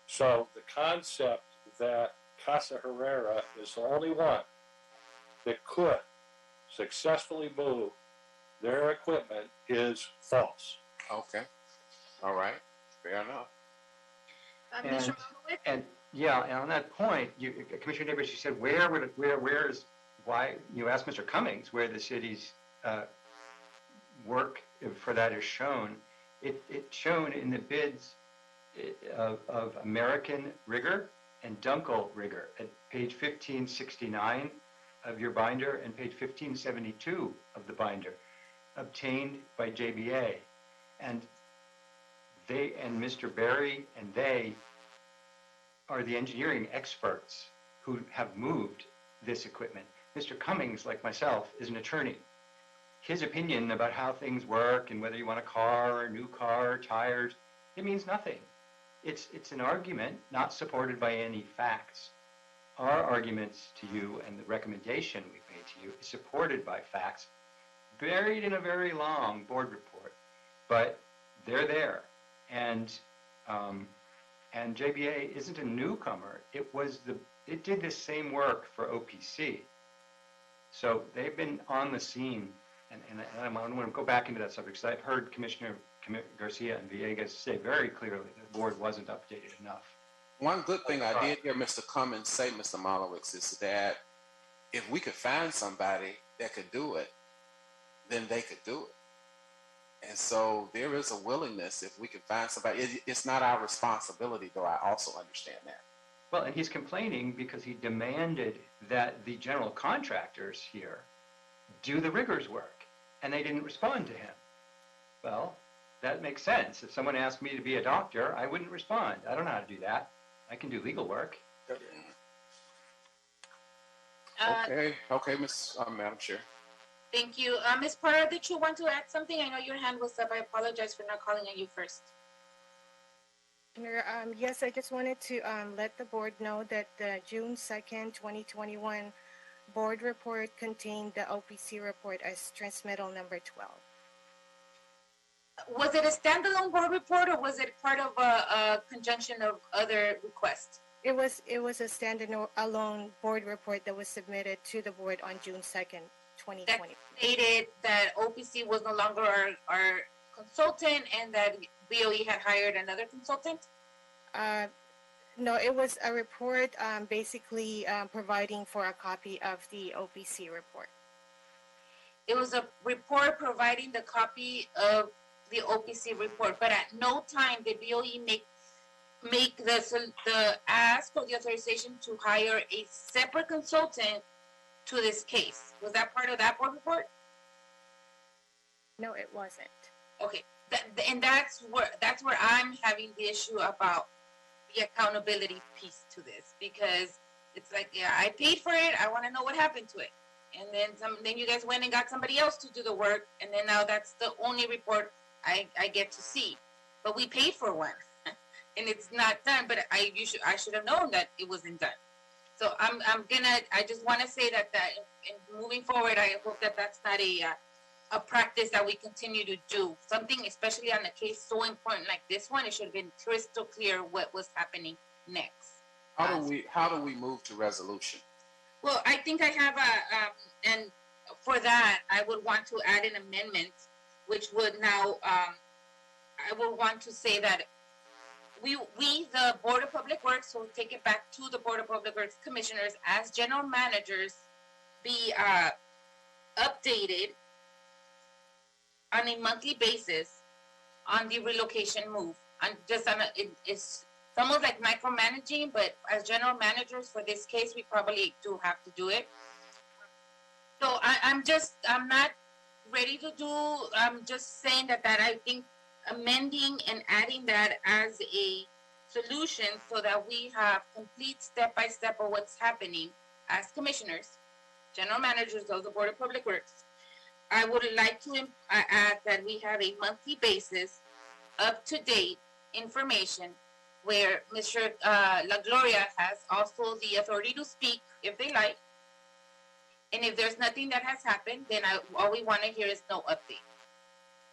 So the concept that Casa Herrera is the only one that could successfully move their equipment is false. Okay. All right. Fair enough. And yeah, and on that point, Commissioner Davis, you said where is why you asked Mr. Cummings where the city's work for that is shown. It's shown in the bids of American Rigger and Dunkel Rigger at page 1569 of your binder and page 1572 of the binder, obtained by JBA. And they and Mr. Barry and they are the engineering experts who have moved this equipment. Mr. Cummings, like myself, is an attorney. His opinion about how things work and whether you want a car or a new car, tires, it means nothing. It's an argument not supported by any facts. Our arguments to you and the recommendation we've made to you is supported by facts buried in a very long board report, but they're there. And JBA isn't a newcomer. It did this same work for OPC. So they've been on the scene, and I want to go back into that subject because I've heard Commissioner Garcia and Villegas say very clearly that the board wasn't updated enough. One good thing I did hear Mr. Cummings say, Mr. Malowicz, is that if we could find somebody that could do it, then they could do it. And so there is a willingness if we can find somebody. It's not our responsibility, though I also understand that. Well, and he's complaining because he demanded that the general contractors here do the rigger's work, and they didn't respond to him. Well, that makes sense. If someone asked me to be a doctor, I wouldn't respond. I don't know how to do that. I can do legal work. Okay, Madam Chair. Thank you. Ms. Parra, did you want to add something? I know your hand was up. I apologize for not calling on you first. Yes, I just wanted to let the board know that the June 2nd, 2021 board report contained the OPC report as transmittal number 12. Was it a standalone board report or was it part of a conjunction of other requests? It was a standalone board report that was submitted to the board on June 2nd, 2020. That stated that OPC was no longer our consultant and that BOE had hired another consultant? No, it was a report basically providing for a copy of the OPC report. It was a report providing the copy of the OPC report, but at no time did BOE make the ask for the authorization to hire a separate consultant to this case. Was that part of that board report? No, it wasn't. Okay, and that's where I'm having the issue about the accountability piece to this, because it's like, yeah, I paid for it. I want to know what happened to it, and then you guys went and got somebody else to do the work, and then now that's the only report I get to see. But we paid for one, and it's not done. But I should have known that it wasn't done. So I just want to say that in moving forward, I hope that that's not a practice that we continue to do. Something, especially on a case so important like this one, it should have been crystal clear what was happening next. How do we move to resolution? Well, I think I have and for that, I would want to add an amendment which would now, I will want to say that we, the Board of Public Works, will take it back to the Board of Public Works Commissioners as general managers, be updated on a monthly basis on the relocation move. And just on it's almost like micromanaging, but as general managers for this case, we probably do have to do it. So I'm not ready to do, I'm just saying that I think amending and adding that as a solution so that we have complete step-by-step of what's happening as commissioners, general managers of the Board of Public Works. I would like to add that we have a monthly basis, up-to-date information where Mr. La Gloria has also the authority to speak if they like. And if there's nothing that has happened, then all we want to hear is no update.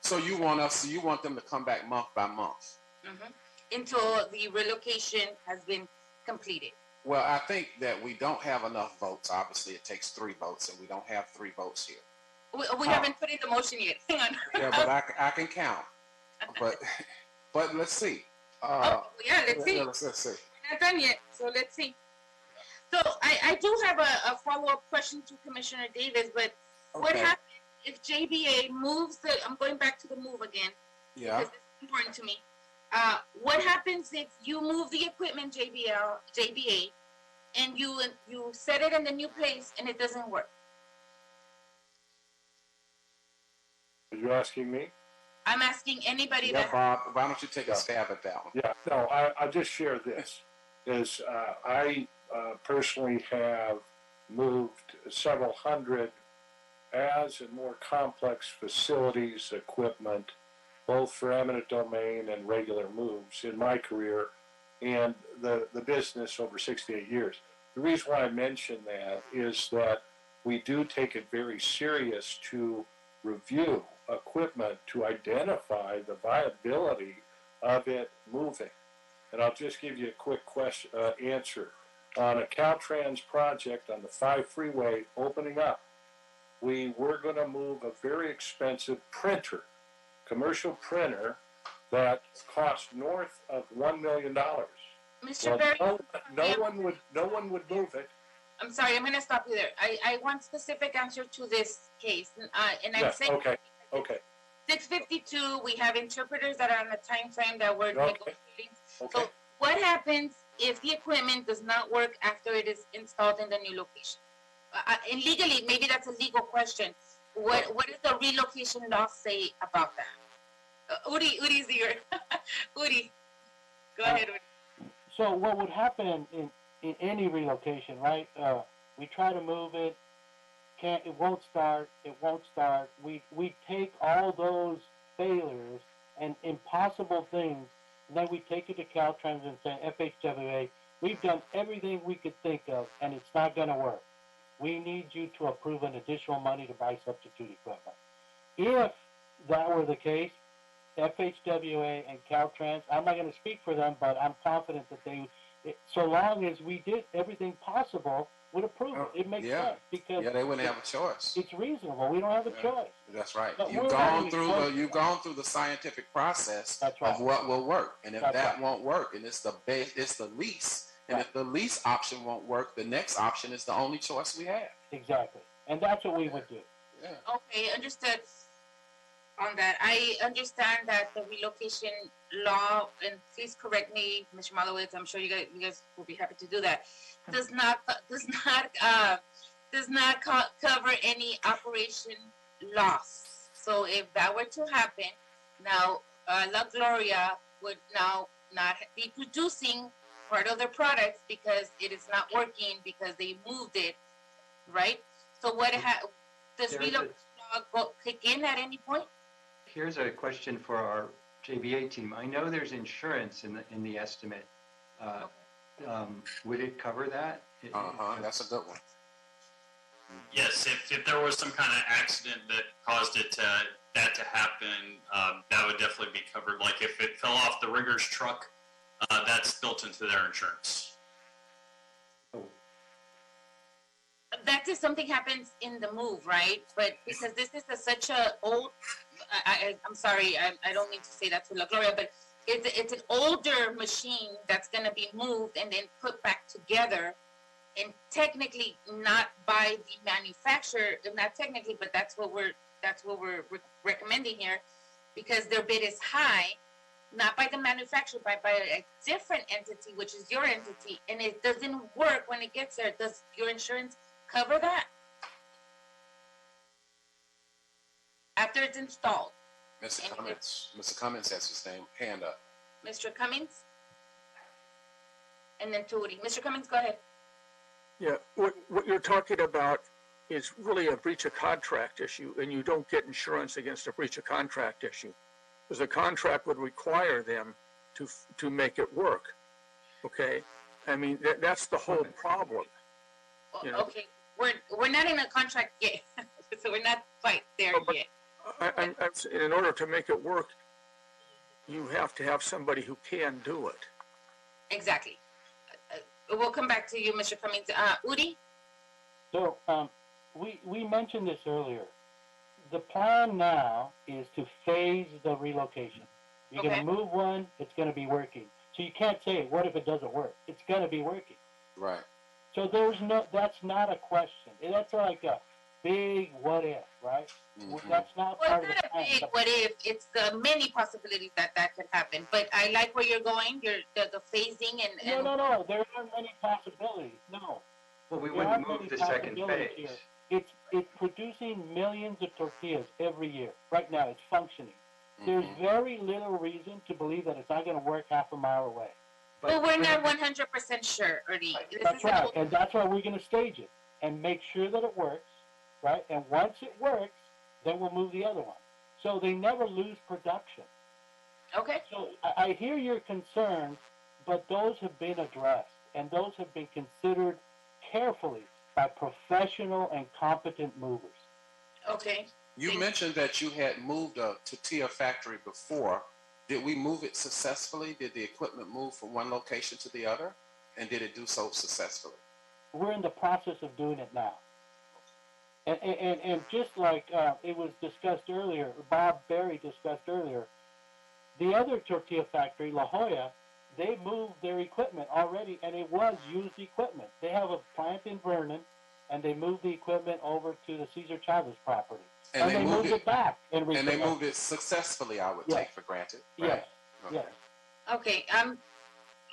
So you want them to come back month by month? Mm-hmm. Until the relocation has been completed. Well, I think that we don't have enough votes. Obviously, it takes 3 votes, and we don't have 3 votes here. We haven't put in the motion yet. Hang on. Yeah, but I can count. But let's see. Let's see. Let's see. We're not done yet, so let's see. So I do have a follow-up question to Commissioner Davis, but what happens if JBA moves I'm going back to the move again. Yeah. Because it's important to me. What happens if you move the equipment, JBA, and you set it in the new place and it doesn't work? Are you asking me? I'm asking anybody that. Bob, why don't you take a stab at that one? Yeah, no, I'll just share this. I personally have moved several hundred as and more complex facilities, equipment, both for eminent domain and regular moves in my career and the business over 68 years. The reason why I mention that is that we do take it very serious to review equipment to identify the viability of it moving. And I'll just give you a quick answer. On a Caltrans project on the 5 freeway opening up, we were going to move a very expensive printer, commercial printer, that cost north of $1 million. Mr. Berry, no one would move it. I'm sorry, I'm going to stop you there. I want specific answer to this case, and I'm saying okay. 652. We have interpreters that are on the time frame that we're negotiating. Okay. So what happens if the equipment does not work after it is installed in the new location? And legally, maybe that's a legal question. What does the relocation law say about that? Udi's here. Udi, go ahead, Udi. So what would happen in any relocation, right? We try to move it, it won't start. We take all those failures and impossible things, and then we take it to Caltrans and say, FHWA, we've done everything we could think of, and it's not going to work. We need you to approve an additional money to buy substitute equipment. If that were the case, FHWA and Caltrans, I'm not going to speak for them, but I'm confident that so long as we did everything possible, would approve it. It makes sense because they wouldn't have a choice. It's reasonable. We don't have a choice. That's right. But You've gone through the scientific process of what will work, and if that won't work, and it's the lease, and if the lease option won't work, the next option is the only choice we have. Exactly, and that's what we would do. Yeah. Okay, understood. On that, I understand that the relocation law, and please correct me, Mr. Malowitz, I'm sure you guys will be happy to do that, does not cover any operation loss. So if that were to happen, now La Gloria would now not be producing part of their products because it is not working because they moved it, right? So does relocation law kick in at any point? Here's a question for our JBA team. I know there's insurance in the estimate. Would it cover that? That's a good one. Yes, if there was some kind of accident that caused that to happen, that would definitely be covered. Like if it fell off the rigger's truck, that's built into their insurance. That is something happens in the move, right? But because this is such a old, I'm sorry, I don't mean to say that to La Gloria, but it's an older machine that's going to be moved and then put back together, and technically not by the manufacturer, not technically, but that's what we're recommending here, because their bid is high, not by the manufacturer, but by a different entity, which is your entity, and it doesn't work when it gets there. Does your insurance cover that after it's installed? Mr. Cummins has his hand up. Mr. Cummings? And then Tootie. Mr. Cummings, go ahead. Yeah, what you're talking about is really a breach of contract issue, and you don't get insurance against a breach of contract issue, because the contract would require them to make it work. Okay, I mean that's the whole problem. You know? Okay, we're not in a contract yet, so we're not quite there yet. In order to make it work, you have to have somebody who can do it. Exactly. We'll come back to you, Mr. Cummings. Udi? So, we mentioned this earlier. The plan now is to phase the relocation. You're going to move one, it's going to be working. So you can't say, what if it doesn't work? It's going to be working. Right. So that's not a question. That's like a big what if, right? Mm-hmm. That's not part of the plan. It's not a big what if. It's the many possibilities that could happen. But I like where you're going. The phasing and... No. There aren't many possibilities. No. Well, we wouldn't move the second phase. Here. It's producing millions of tortillas every year. Right now, it's functioning. Mm-hmm. There's very little reason to believe that it's not going to work half a mile away. But we're not 100% sure, Udi. That's right, and that's why we're going to stage it and make sure that it works, right? And once it works, then we'll move the other one. So they never lose production. Okay. So I hear your concerns, but those have been addressed, and those have been considered carefully by professional and competent movers. Okay. You mentioned that you had moved a tortilla factory before. Did we move it successfully? Did the equipment move from one location to the other? And did it do so successfully? We're in the process of doing it now. And just like it was discussed earlier, Bob Berry discussed earlier, the other tortilla factory, La Jolla, they moved their equipment already, and it was used equipment. They have a plant in Vernon, and they moved the equipment over to the Cesar Chavez property. And they moved it back. And they moved it successfully, I would take for granted. Right? Yes. Okay.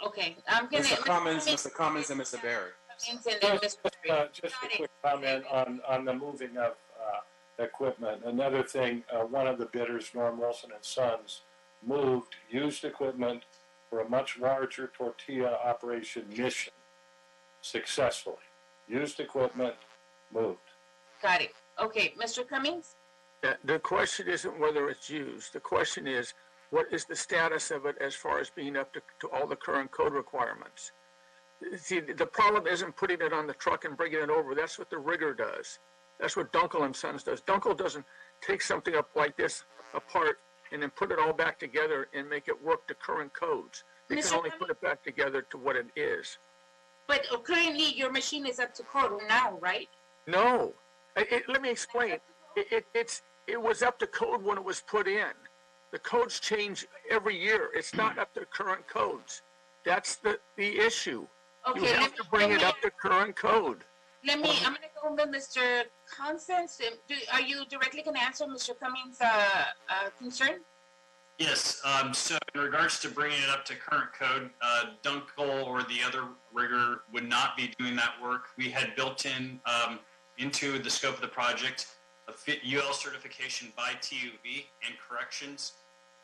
Okay. I'm going to... Mr. Cummins and Mr. Berry. Just a quick comment on the moving of equipment. Another thing, one of the bidders, Norm Wilson and Sons, moved used equipment for a much larger tortilla operation mission successfully. Used equipment moved. Got it. Okay, Mr. Cummings? The question isn't whether it's used. The question is, what is the status of it as far as being up to all the current code requirements? See, the problem isn't putting it on the truck and bringing it over. That's what the rigger does. That's what Dunkel and Sons does. Dunkel doesn't take something up like this apart and then put it all back together and make it work to current codes. They can only put it back together to what it is. But currently your machine is up to code now, right? No. Let me explain. It was up to code when it was put in. The codes change every year. It's not up to current codes. That's the issue. Okay, you have to bring it up to current code. I'm going to go with Mr. Constance. Are you directly going to answer Mr. Cummings' concern? Yes. So in regards to bringing it up to current code, Dunkel or the other rigger would not be doing that work. We had built in into the scope of the project a UL certification by TUV and corrections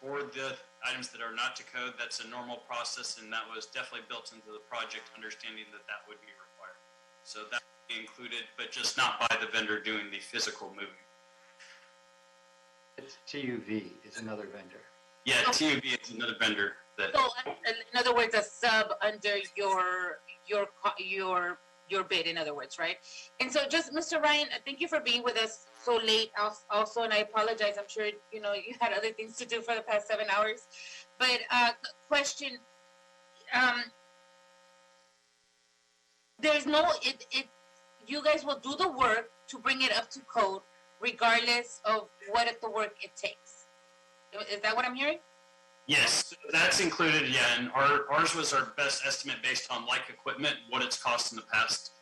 for the items that are not to code. That's a normal process, and that was definitely built into the project, understanding that would be required. So that would be included, but just not by the vendor doing the physical moving. It's TUV is another vendor. Yeah, TUV is another vendor. So, in other words, a sub under your bid, in other words, right? And so just, Mr. Ryan, thank you for being with us so late also, and I apologize. I'm sure, you had other things to do for the past 7 hours. But question, there's no, you guys will do the work to bring it up to code regardless of what the work it takes. Is that what I'm hearing? Yes, that's included, yeah, and ours was our best estimate based on like equipment, what it's cost in the past,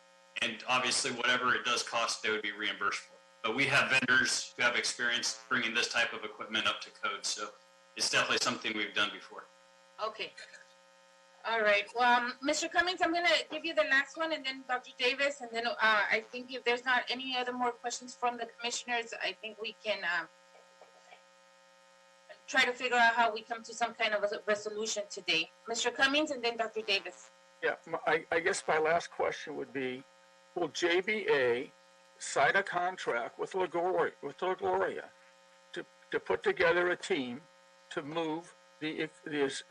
and obviously whatever it does cost, they would be reimbursed for. But we have vendors who have experience bringing this type of equipment up to code, so it's definitely something we've done before. Okay. All right. Well, Mr. Cummings, I'm gonna give you the last one, and then Dr. Davis, and then I think if there's not any other more questions from the commissioners, I think we can try to figure out how we come to some kind of a resolution today. Mr. Cummings, and then Dr. Davis. Yeah, I guess my last question would be, will JBA sign a contract with LaGloria to put together a team to move the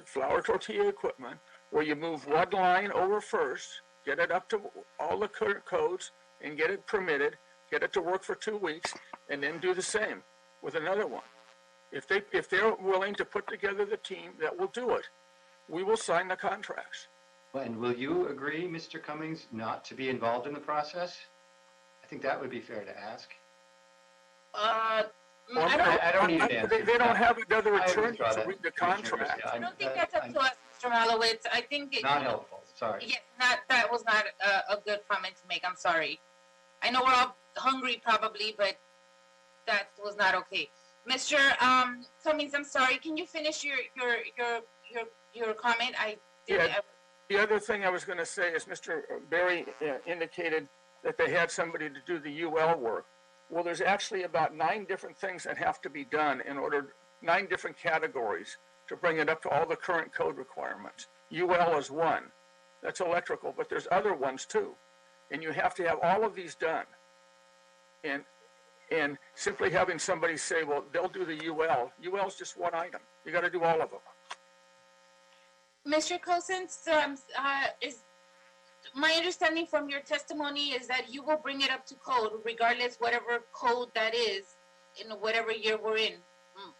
flour tortilla equipment, where you move one line over first, get it up to all the current codes, and get it permitted, get it to work for 2 weeks, and then do the same with another one. If they're willing to put together the team that will do it, we will sign the contracts. And will you agree, Mr. Cummings, not to be involved in the process? I think that would be fair to ask. I don't need an answer. They don't have another I attorney withdraw to that. read the contract. I don't think that's up to us, Mr. Malowitz. I think Not helpful, sorry. Yeah, that was not a good comment to make. I'm sorry. I know we're all hungry probably, but that was not okay. Mr. Cummings, I'm sorry. Can you finish your comment? The other thing I was going to say is Mr. Berry indicated that they had somebody to do the UL work. Well, there's actually about 9 different things that have to be done 9 different categories to bring it up to all the current code requirements. UL is one. That's electrical, but there's other ones too. And you have to have all of these done. And simply having somebody say, well, they'll do the UL is just one item. You got to do all of them. Mr. Cousins, is my understanding from your testimony is that you will bring it up to code, regardless whatever code that is, in whatever year we're in.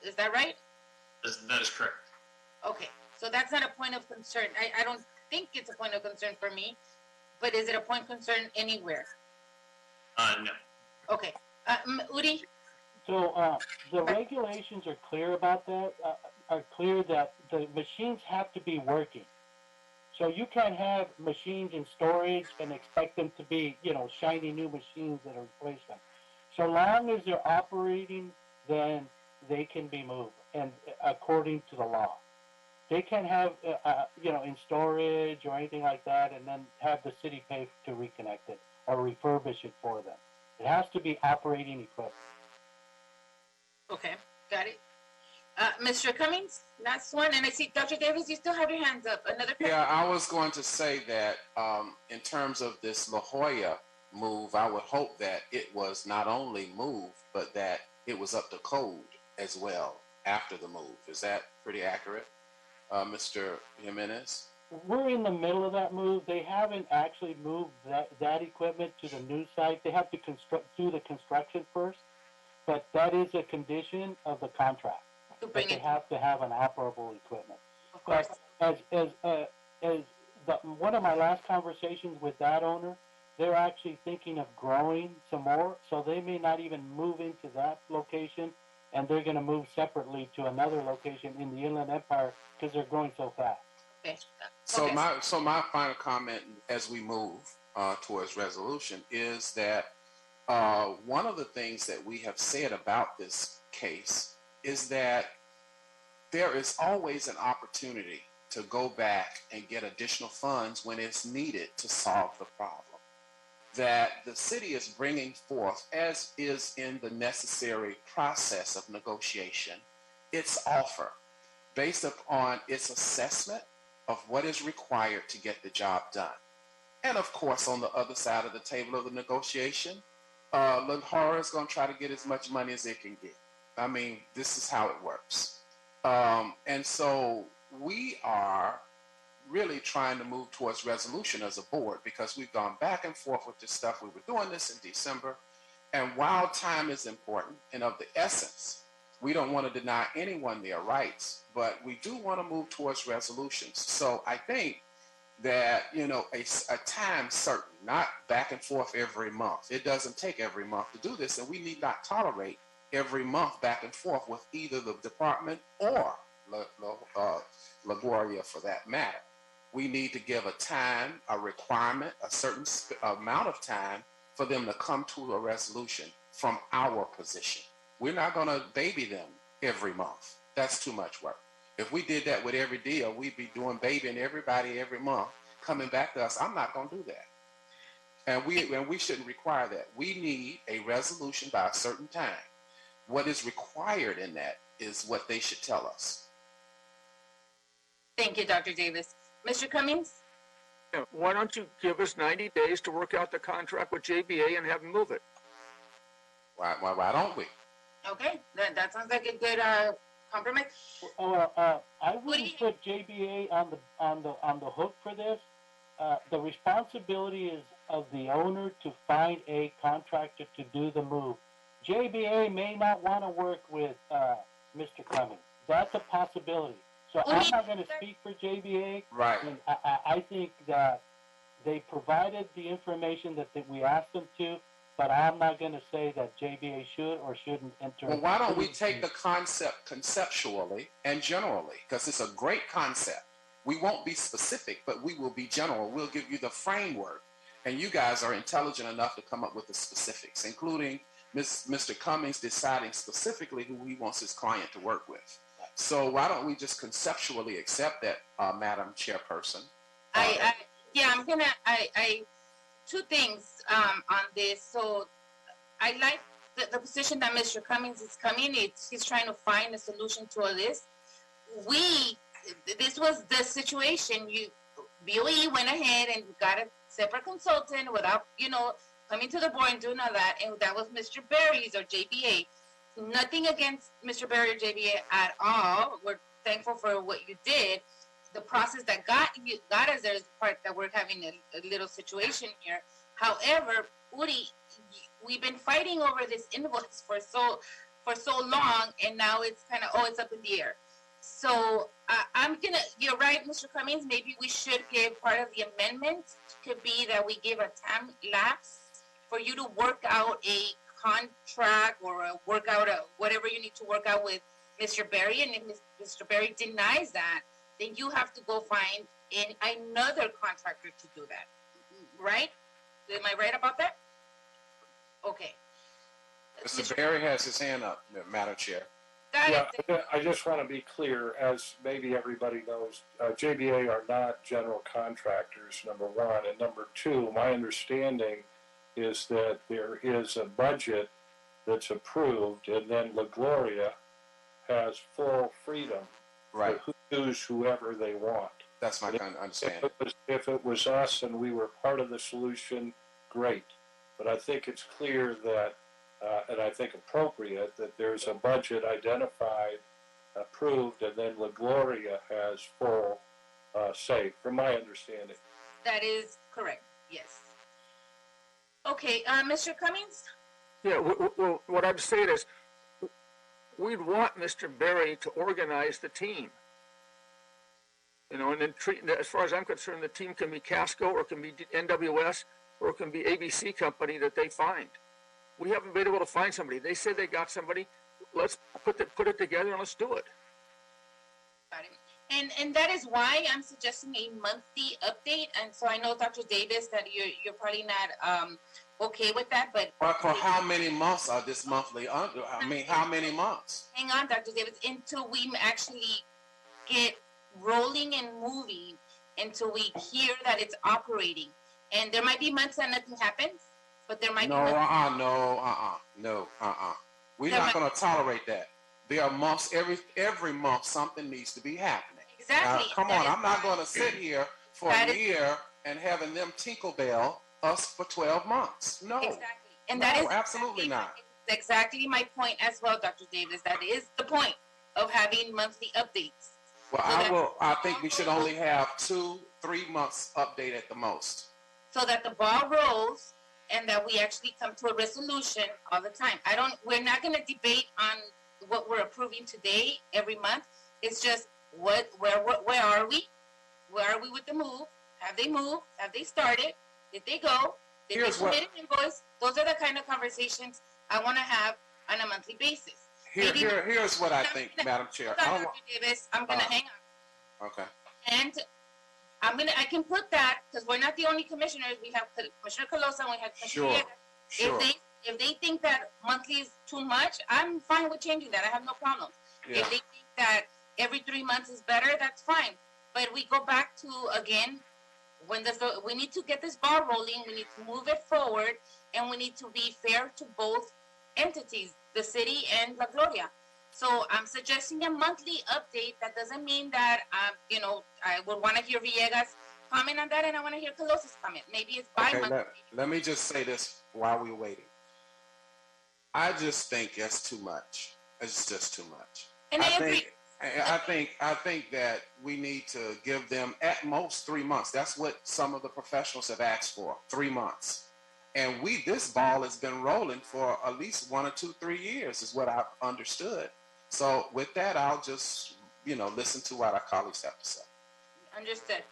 Is that right? That is correct. Okay, so that's not a point of concern. I don't think it's a point of concern for me, but is it a point of concern anywhere? No. Okay. Udi? So the regulations are clear about that, are clear that the machines have to be working. So you can't have machines in storage and expect them to be, shiny new machines that are replacement. So long as they're operating, then they can be moved, and according to the law. They can't have, in storage or anything like that, and then have the city pay to reconnect it or refurbish it for them. It has to be operating equipment. Okay, got it. Mr. Cummings, last one, and I see Dr. Davis, you still have your hands up. Another question? Yeah, I was going to say that in terms of this La Jolla move, I would hope that it was not only moved, but that it was up to code as well after the move. Is that pretty accurate, Mr. Jimenez? We're in the middle of that move. They haven't actually moved that equipment to the new site. They have to do the construction first, but that is a condition of the contract. That they have to have an operable equipment. But as one of my last conversations with that owner, they're actually thinking of growing some more, so they may not even move into that location, and they're going to move separately to another location in the Inland Empire because they're growing so fast. Okay. So my final comment as we move towards resolution is that one of the things that we have said about this case is that there is always an opportunity to go back and get additional funds when it's needed to solve the problem. That the city is bringing forth, as is in the necessary process of negotiation, its offer based upon its assessment of what is required to get the job done. And of course, on the other side of the table of the negotiation, Lahara is going to try to get as much money as it can get. I mean, this is how it works. And so we are really trying to move towards resolution as a board because we've gone back and forth with this stuff. We were doing this in December. And while time is important and of the essence, we don't want to deny anyone their rights, but we do want to move towards resolutions. So I think that, a time certain, not back and forth every month. It doesn't take every month to do this, and we need not tolerate every month back and forth with either the department or LaGuardia for that matter. We need to give a time, a requirement, a certain amount of time for them to come to a resolution from our position. We're not going to baby them every month. That's too much work. If we did that with every deal, we'd be doing babying everybody every month, coming back to us. I'm not going to do that. And we shouldn't require that. We need a resolution by a certain time. What is required in that is what they should tell us. Thank you, Dr. Davis. Mr. Cummings? Yeah, why don't you give us 90 days to work out the contract with JBA and have them move it? Why don't we? Okay, that sounds like a good compromise. I wouldn't put JBA on the hook for this. The responsibility is of the owner to find a contractor to do the move. JBA may not want to work with Mr. Cummings. That's a possibility. So I'm not going to speak for JBA. Right. And I think that they provided the information that we asked them to, but I'm not going to say that JBA should or shouldn't enter. Well, why don't we take the concept conceptually and generally, because it's a great concept. We won't be specific, but we will be general. We'll give you the framework, and you guys are intelligent enough to come up with the specifics, including Mr. Cummings deciding specifically who he wants his client to work with. So why don't we just conceptually accept that, Madam Chairperson? I'm gonna, two things on this. So I like the position that Mr. Cummings is coming. He's trying to find a solution to all this. This was the situation. BOE went ahead and got a separate consultant without, coming to the board and doing all that. And that was Mr. Berry's or JBA. Nothing against Mr. Berry or JBA at all. We're thankful for what you did. The process that got us there is the part that we're having a little situation here. However, Uri, we've been fighting over this invoice for so long, and now it's kind of it's up in the air. So you're right, Mr. Cummings. Maybe we should give part of the amendment could be that we give a time lapse for you to work out a contract or work out whatever you need to work out with Mr. Berry. And if Mr. Berry denies that, then you have to go find another contractor to do that. Right? Am I right about that? Okay. Mr. Berry has his hand up, Madam Chair. Yeah, I just want to be clear, as maybe everybody knows, JBA are not general contractors, number one. And number two, my understanding is that there is a budget that's approved, and then LaGloria has full freedom to choose whoever they want. That's my understanding. If it was us and we were part of the solution, great. But I think it's clear that, and I think appropriate, that there's a budget identified, approved, and then LaGloria has full say, from my understanding. That is correct, yes. Okay, Mr. Cummings? Yeah, well, what I'm saying is, we'd want Mr. Berry to organize the team. And then as far as I'm concerned, the team can be Casco or it can be NWS or it can be ABC company that they find. We haven't been able to find somebody. They say they got somebody. Let's put it together and let's do it. Got it. And that is why I'm suggesting a monthly update. And so I know, Dr. Davis, that you're probably not okay with that, but for how many months are this monthly? How many months? Hang on, Dr. Davis, until we actually get rolling and moving, until we hear that it's operating. And there might be months that nothing happens, but there might be months. We're not going to tolerate that. There are months, every month something needs to be happening. Exactly. Come on, I'm not going to sit here for a year and having them Tinkerbell us for 12 months. No. Exactly. And that is absolutely not. Exactly my point as well, Dr. Davis. That is the point of having monthly updates. Well, I think we should only have 2-3 months update at the most. So that the ball rolls and that we actually come to a resolution all the time. We're not going to debate on what we're approving today every month. It's just where are we? Where are we with the move? Have they moved? Have they started? Did they go? Did they submit an invoice? Those are the kind of conversations I want to have on a monthly monthly basis. Here's what I think, Madam Chair. Dr. Davis, I'm gonna hang on. Okay. And I can put that, because we're not the only commissioners. We have Commissioner Colosa and we have Commissioner Villegas. Sure. If they think that monthly is too much, I'm fine with changing that. I have no problem. Yeah. If they think that every 3 months is better, that's fine. But we go back to, again, we need to get this ball rolling, we need to move it forward, and we need to be fair to both entities, the city and La Gloria. So I'm suggesting a monthly update. That doesn't mean that, I would want to hear Villegas comment on that, and I want to hear Colosa's comment. Maybe it's bi-monthly. Okay, let me just say this while we're waiting. I just think that's too much. It's just too much. And I agree. I think that we need to give them at most 3 months. That's what some of the professionals have asked for, 3 months. And this ball has been rolling for at least 1 or 2, 3 years is what I've understood. So with that, I'll just, listen to what our colleagues have to say. Understood.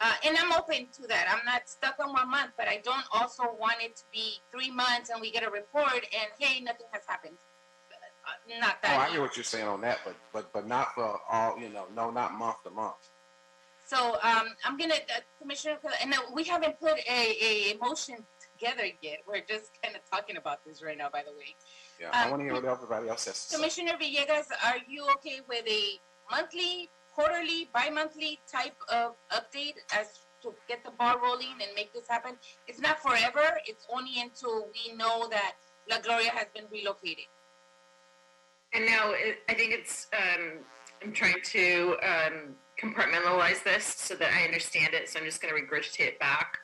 And I'm open to that. I'm not stuck on 1 month, but I don't also want it to be 3 months and we get a report and, hey, nothing has happened. Not that. Oh, I hear what you're saying on that, but not for all, no, not month to month. So I'm going to, Commissioner, and we haven't put a motion together yet. We're just kind of talking about this right now, by the way. Yeah, I want to hear what everybody else has to say. Commissioner Villegas, are you okay with a monthly, quarterly, bi-monthly type of update as to get the ball rolling and make this happen? It's not forever. It's only until we know that La Gloria has been relocated. And now I think it's, I'm trying to compartmentalize this so that I understand it. So I'm just going to regurgitate it back.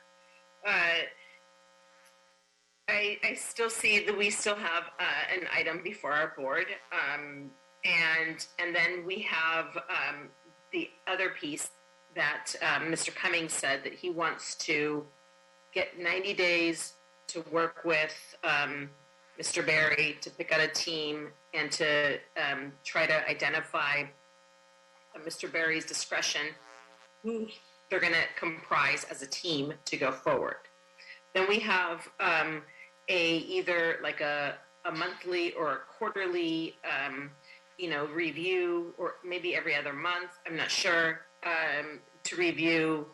I still see that we still have an item before our board. And then we have the other piece that Mr. Cummings said that he wants to get 90 days to work with Mr. Berry to pick out a team and to try to identify Mr. Berry's discretion who they're going to comprise as a team to go forward. Then we have either like a monthly or a quarterly review, or maybe every other month, I'm not sure, to review.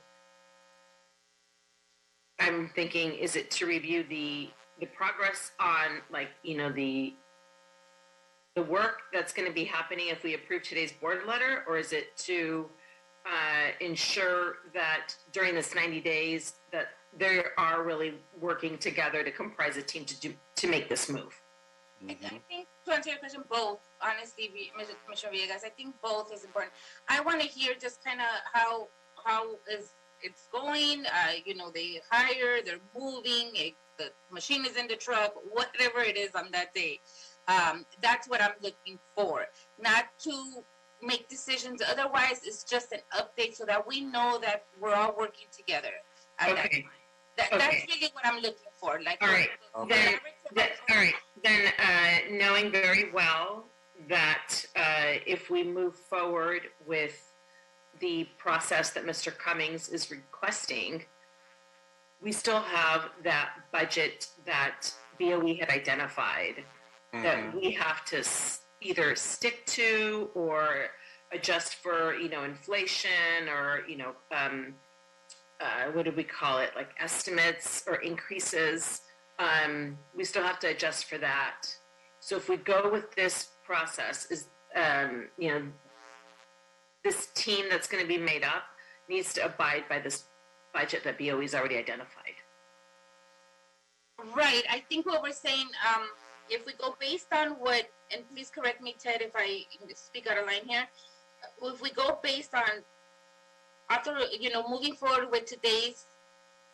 I'm thinking, is it to review the progress on the work that's going to be happening if we approve today's board letter, or is it to ensure that during this 90 days that they are really working together to comprise a team to make this move? Mm-hmm. I think, to answer your question, both, honestly, Commissioner Villegas, I think both is important. I want to hear just kind of how it's going. They hire, they're moving, the machine is in the truck, whatever it is on that day. That's what I'm looking for, not to make decisions. Otherwise, it's just an update so that we know that we're all working together. Okay. That's really what I'm looking for. Like, all right. Then knowing very well that if we move forward with the process that Mr. Cummings is requesting, we still have that budget that BOE had identified that we have to either stick to or adjust for, inflation or, what do we call it? Like estimates or increases. We still have to adjust for that. So if we go with this process, this team that's going to be made up needs to abide by this budget that BOE's already identified. Right. I think what we're saying, if we go based on what, and please correct me, Ted, if I speak out of line here, if we go based on, after, moving forward with today's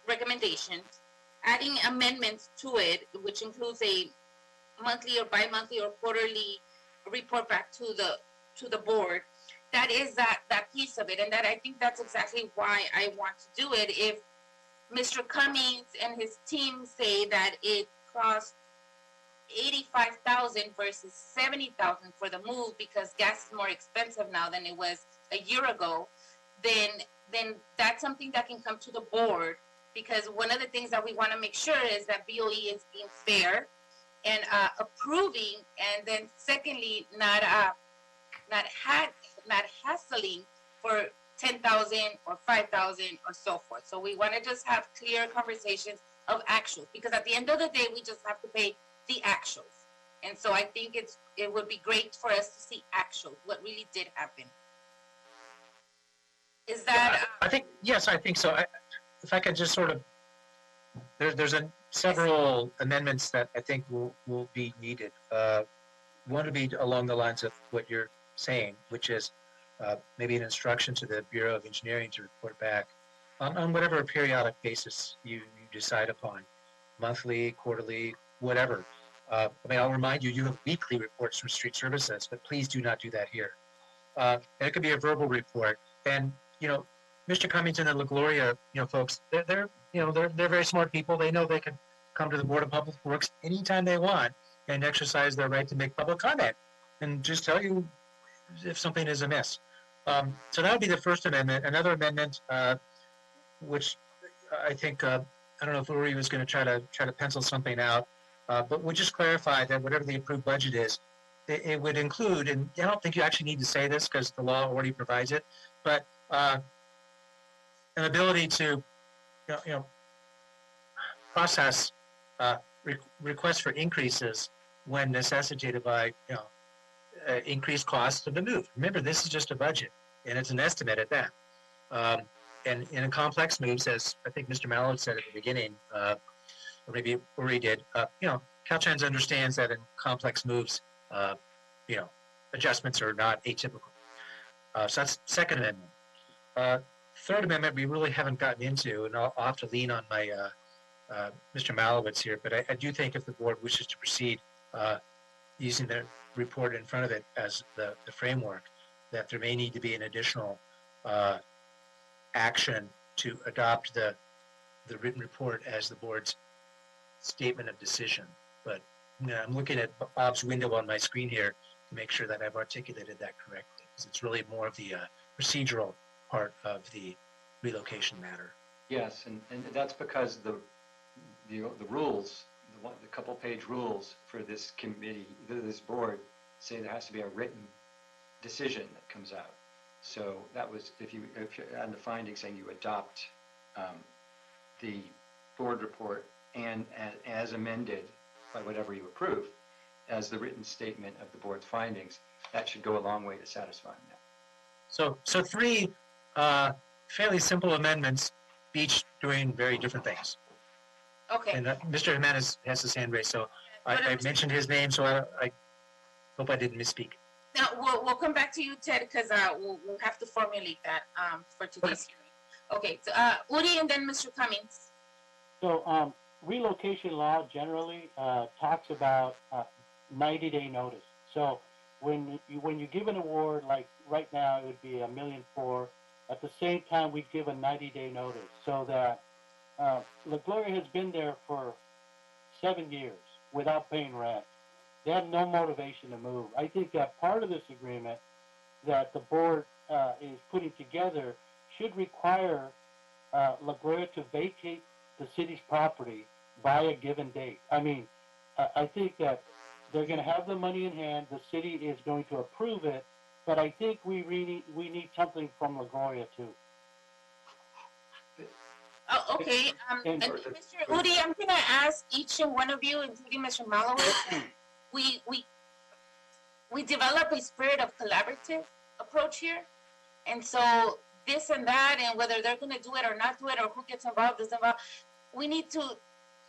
recommendations, adding amendments to it, which includes a monthly or bi-monthly or quarterly report back to the board, that is that piece of it. And that I think that's exactly why I want to do it. If Mr. Cummings and his team say that it costs $85,000 versus $70,000 for the move because gas is more expensive now than it was a year ago, then that's something that can come to the board, because one of the things that we want to make sure is that BOE is being fair and approving, and then secondly, not hassling for 10,000 or 5,000 or so forth. So we want to just have clear conversations of actuals, because at the end of the day, we just have to pay the actuals. And so I think it would be great for us to see actuals, what really did happen. Is that? I think, yes, I think so. If I could just sort of, there's several amendments that I think will be needed. One would be along the lines of what you're saying, which is maybe an instruction to the Bureau of Engineering to report back on whatever periodic basis you decide upon, monthly, quarterly, whatever. I mean, I'll remind you, you have weekly reports from street services, but please do not do that here. And it could be a verbal report. And, you know, Mr. Cummings and La Gloria, you know, folks, they're very smart people. They know they can come to the Board of Public Works anytime they want and exercise their right to make public comment and just tell you if something is amiss. So that would be the first amendment. Another amendment, which I think, I don't know if Uri was going to try to pencil something out, but we'll just clarify that whatever the approved budget is, it would include, and I don't think you actually need to say this because the law already provides it, but an ability to, process requests for increases when necessitated by, increased costs of the move. Remember, this is just a budget, and it's an estimate at that. And in complex moves, as I think Mr. Mallard said at the beginning, or maybe Uri did, Caltrans understands that in complex moves, adjustments are not atypical. So that's Second Amendment. Third Amendment, we really haven't gotten into, and I'll have to lean on my Mr. Malowitz here, but I do think if the board wishes to proceed using the report in front of it as the framework, that there may need to be an additional action to adopt the written report as the board's statement of decision. But I'm looking at Bob's window on my screen here to make sure that I've articulated that correctly, because it's really more of the procedural part of the relocation matter. Yes, and that's because the rules, the couple-page rules for this committee, this board, say there has to be a written decision that comes out. So that was, if you're on the findings saying you adopt the board report and as amended by whatever you approve as the written statement of the board's findings, that should go a long way to satisfying that. So three fairly simple amendments, each doing very different things. Okay. And Mr. Jimenez has his hand raised, so I mentioned his name, so I hope I didn't misspeak. Now, we'll come back to you, Ted, because we'll have to formulate that for today's hearing. Okay, so Uri and then Mr. Cummings. So relocation law generally talks about 90-day notice. So when you give an award, like right now it would be $1.4 million, at the same time we give a 90-day notice, so that La Gloria has been there for 7 years without paying rent. They have no motivation to move. I think that part of this agreement that the board is putting together should require La Gloria to vacate the city's property by a given date. I mean, I think that they're going to have the money in hand. The city is going to approve it, but I think we need something from La Gloria too. Oh, okay. And Mr. Udi, I'm going to ask each and one of you, including Mr. Malowitz, we develop a spirit of collaborative approach here. And so this and that, and whether they're going to do it or not do it, or who gets involved, is involved, we need to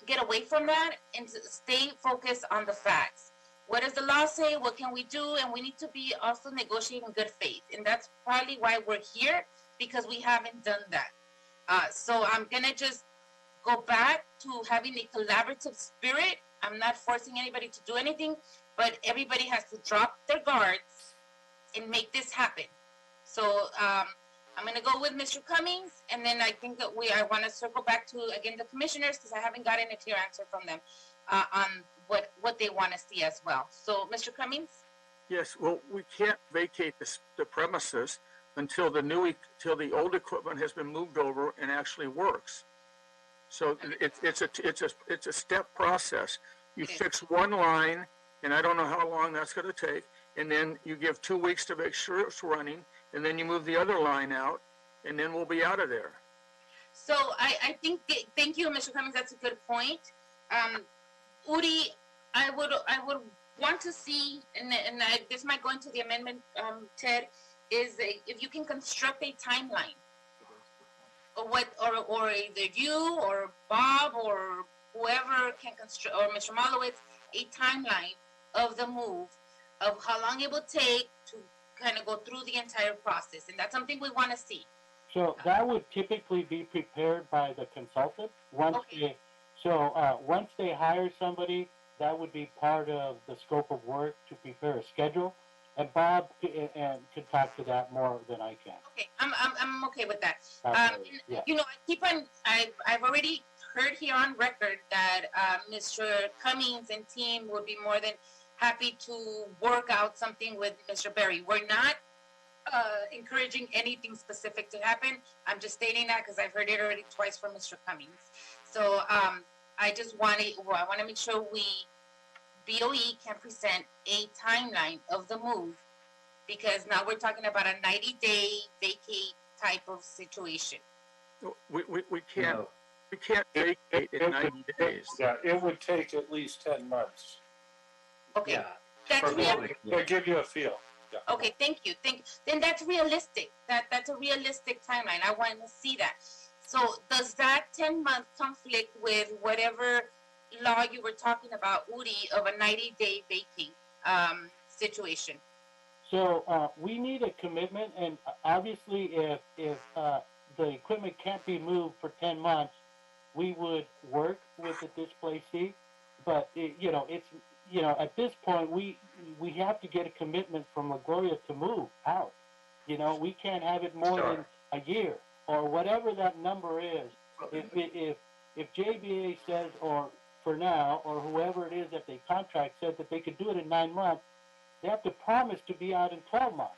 get away from that and stay focused on the facts. What does the law say? What can we do? And we need to be also negotiating good faith. And that's probably why we're here, because we haven't done that. So I'm going to just go back to having a collaborative spirit. I'm not forcing anybody to do anything, but everybody has to drop their guards and make this happen. So I'm going to go with Mr. Cummings, and then I think that I want to circle back to, again, the commissioners, because I haven't gotten a clear answer from them on what they want to see as well. So, Mr. Cummings? Yes, well, we can't vacate the premises until the old equipment has been moved over and actually works. So it's a step process. You fix one line, and I don't know how long that's going to take, and then you give 2 weeks to make sure it's running, and then you move the other line out, and then we'll be out of there. So I think, thank you, Mr. Cummings, that's a good point. Uri, I would want to see, and this might go into the amendment, Ted, is if you can construct a timeline, or either you or Bob or whoever can construct, or Mr. Malowitz, a timeline of the move, of how long it will take to kind of go through the entire process, and that's something we want to see. So that would typically be prepared by the consultant once once they hire somebody, that would be part of the scope of work to prepare a schedule. And Bob can talk to that more than I can. Okay, I'm okay with that. Yeah. You know, I've already heard here on record that Mr. Cummings and team would be more than happy to work out something with Mr. Berry. We're not encouraging anything specific to happen. I'm just stating that because I've heard it already twice from Mr. Cummings. So I just want to make sure BOE can present a timeline of the move, because now we're talking about a 90-day vacate type of situation. We can't vacate in 90 days. Yeah, it would take at least 10 months. Okay, Yeah. that's realistic. To give you a feel. Yeah. Okay, thank you. Then that's realistic. That's a realistic timeline. I want to see that. So does that 10-month conflict with whatever law you were talking about, Uri, of a 90-day vacate situation? So we need a commitment, and obviously, if the equipment can't be moved for 10 months, we would work with the displacee. But at this point, we have to get a commitment from LaGloria to move out. We can't have it more than a year or whatever that number is. If JBA says, or for now, or whoever it is that they contract said that they could do it in 9 months, they have to promise to be out in 12 months.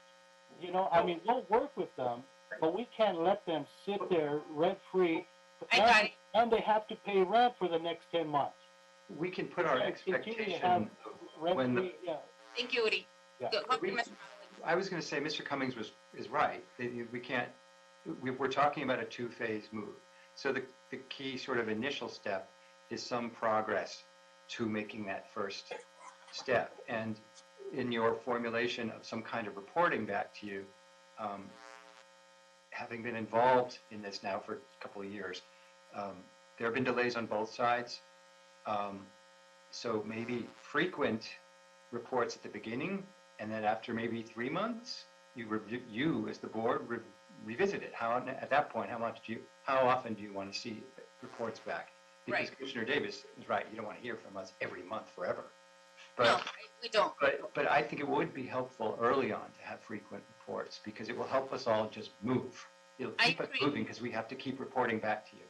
I mean, we'll work with them, but we can't let them sit there rent-free. And they have to pay rent for the next 10 months. We can put our expectation when the... Thank you, Uri. Yeah. I was going to say Mr. Cummings is right. We can't... We're talking about a two-phase move. So the key sort of initial step is some progress to making that first step. And in your formulation of some kind of reporting back to you, having been involved in this now for a couple of years, there have been delays on both sides. So maybe frequent reports at the beginning, and then after maybe 3 months, you as the board revisit it. At that point, how often do you want to see reports back? Because Commissioner Davis is right. You don't want to hear from us every month forever. But, no, we don't. But I think it would be helpful early on to have frequent reports, because it will help us all just move. It'll keep us moving, because we have to keep reporting back to you.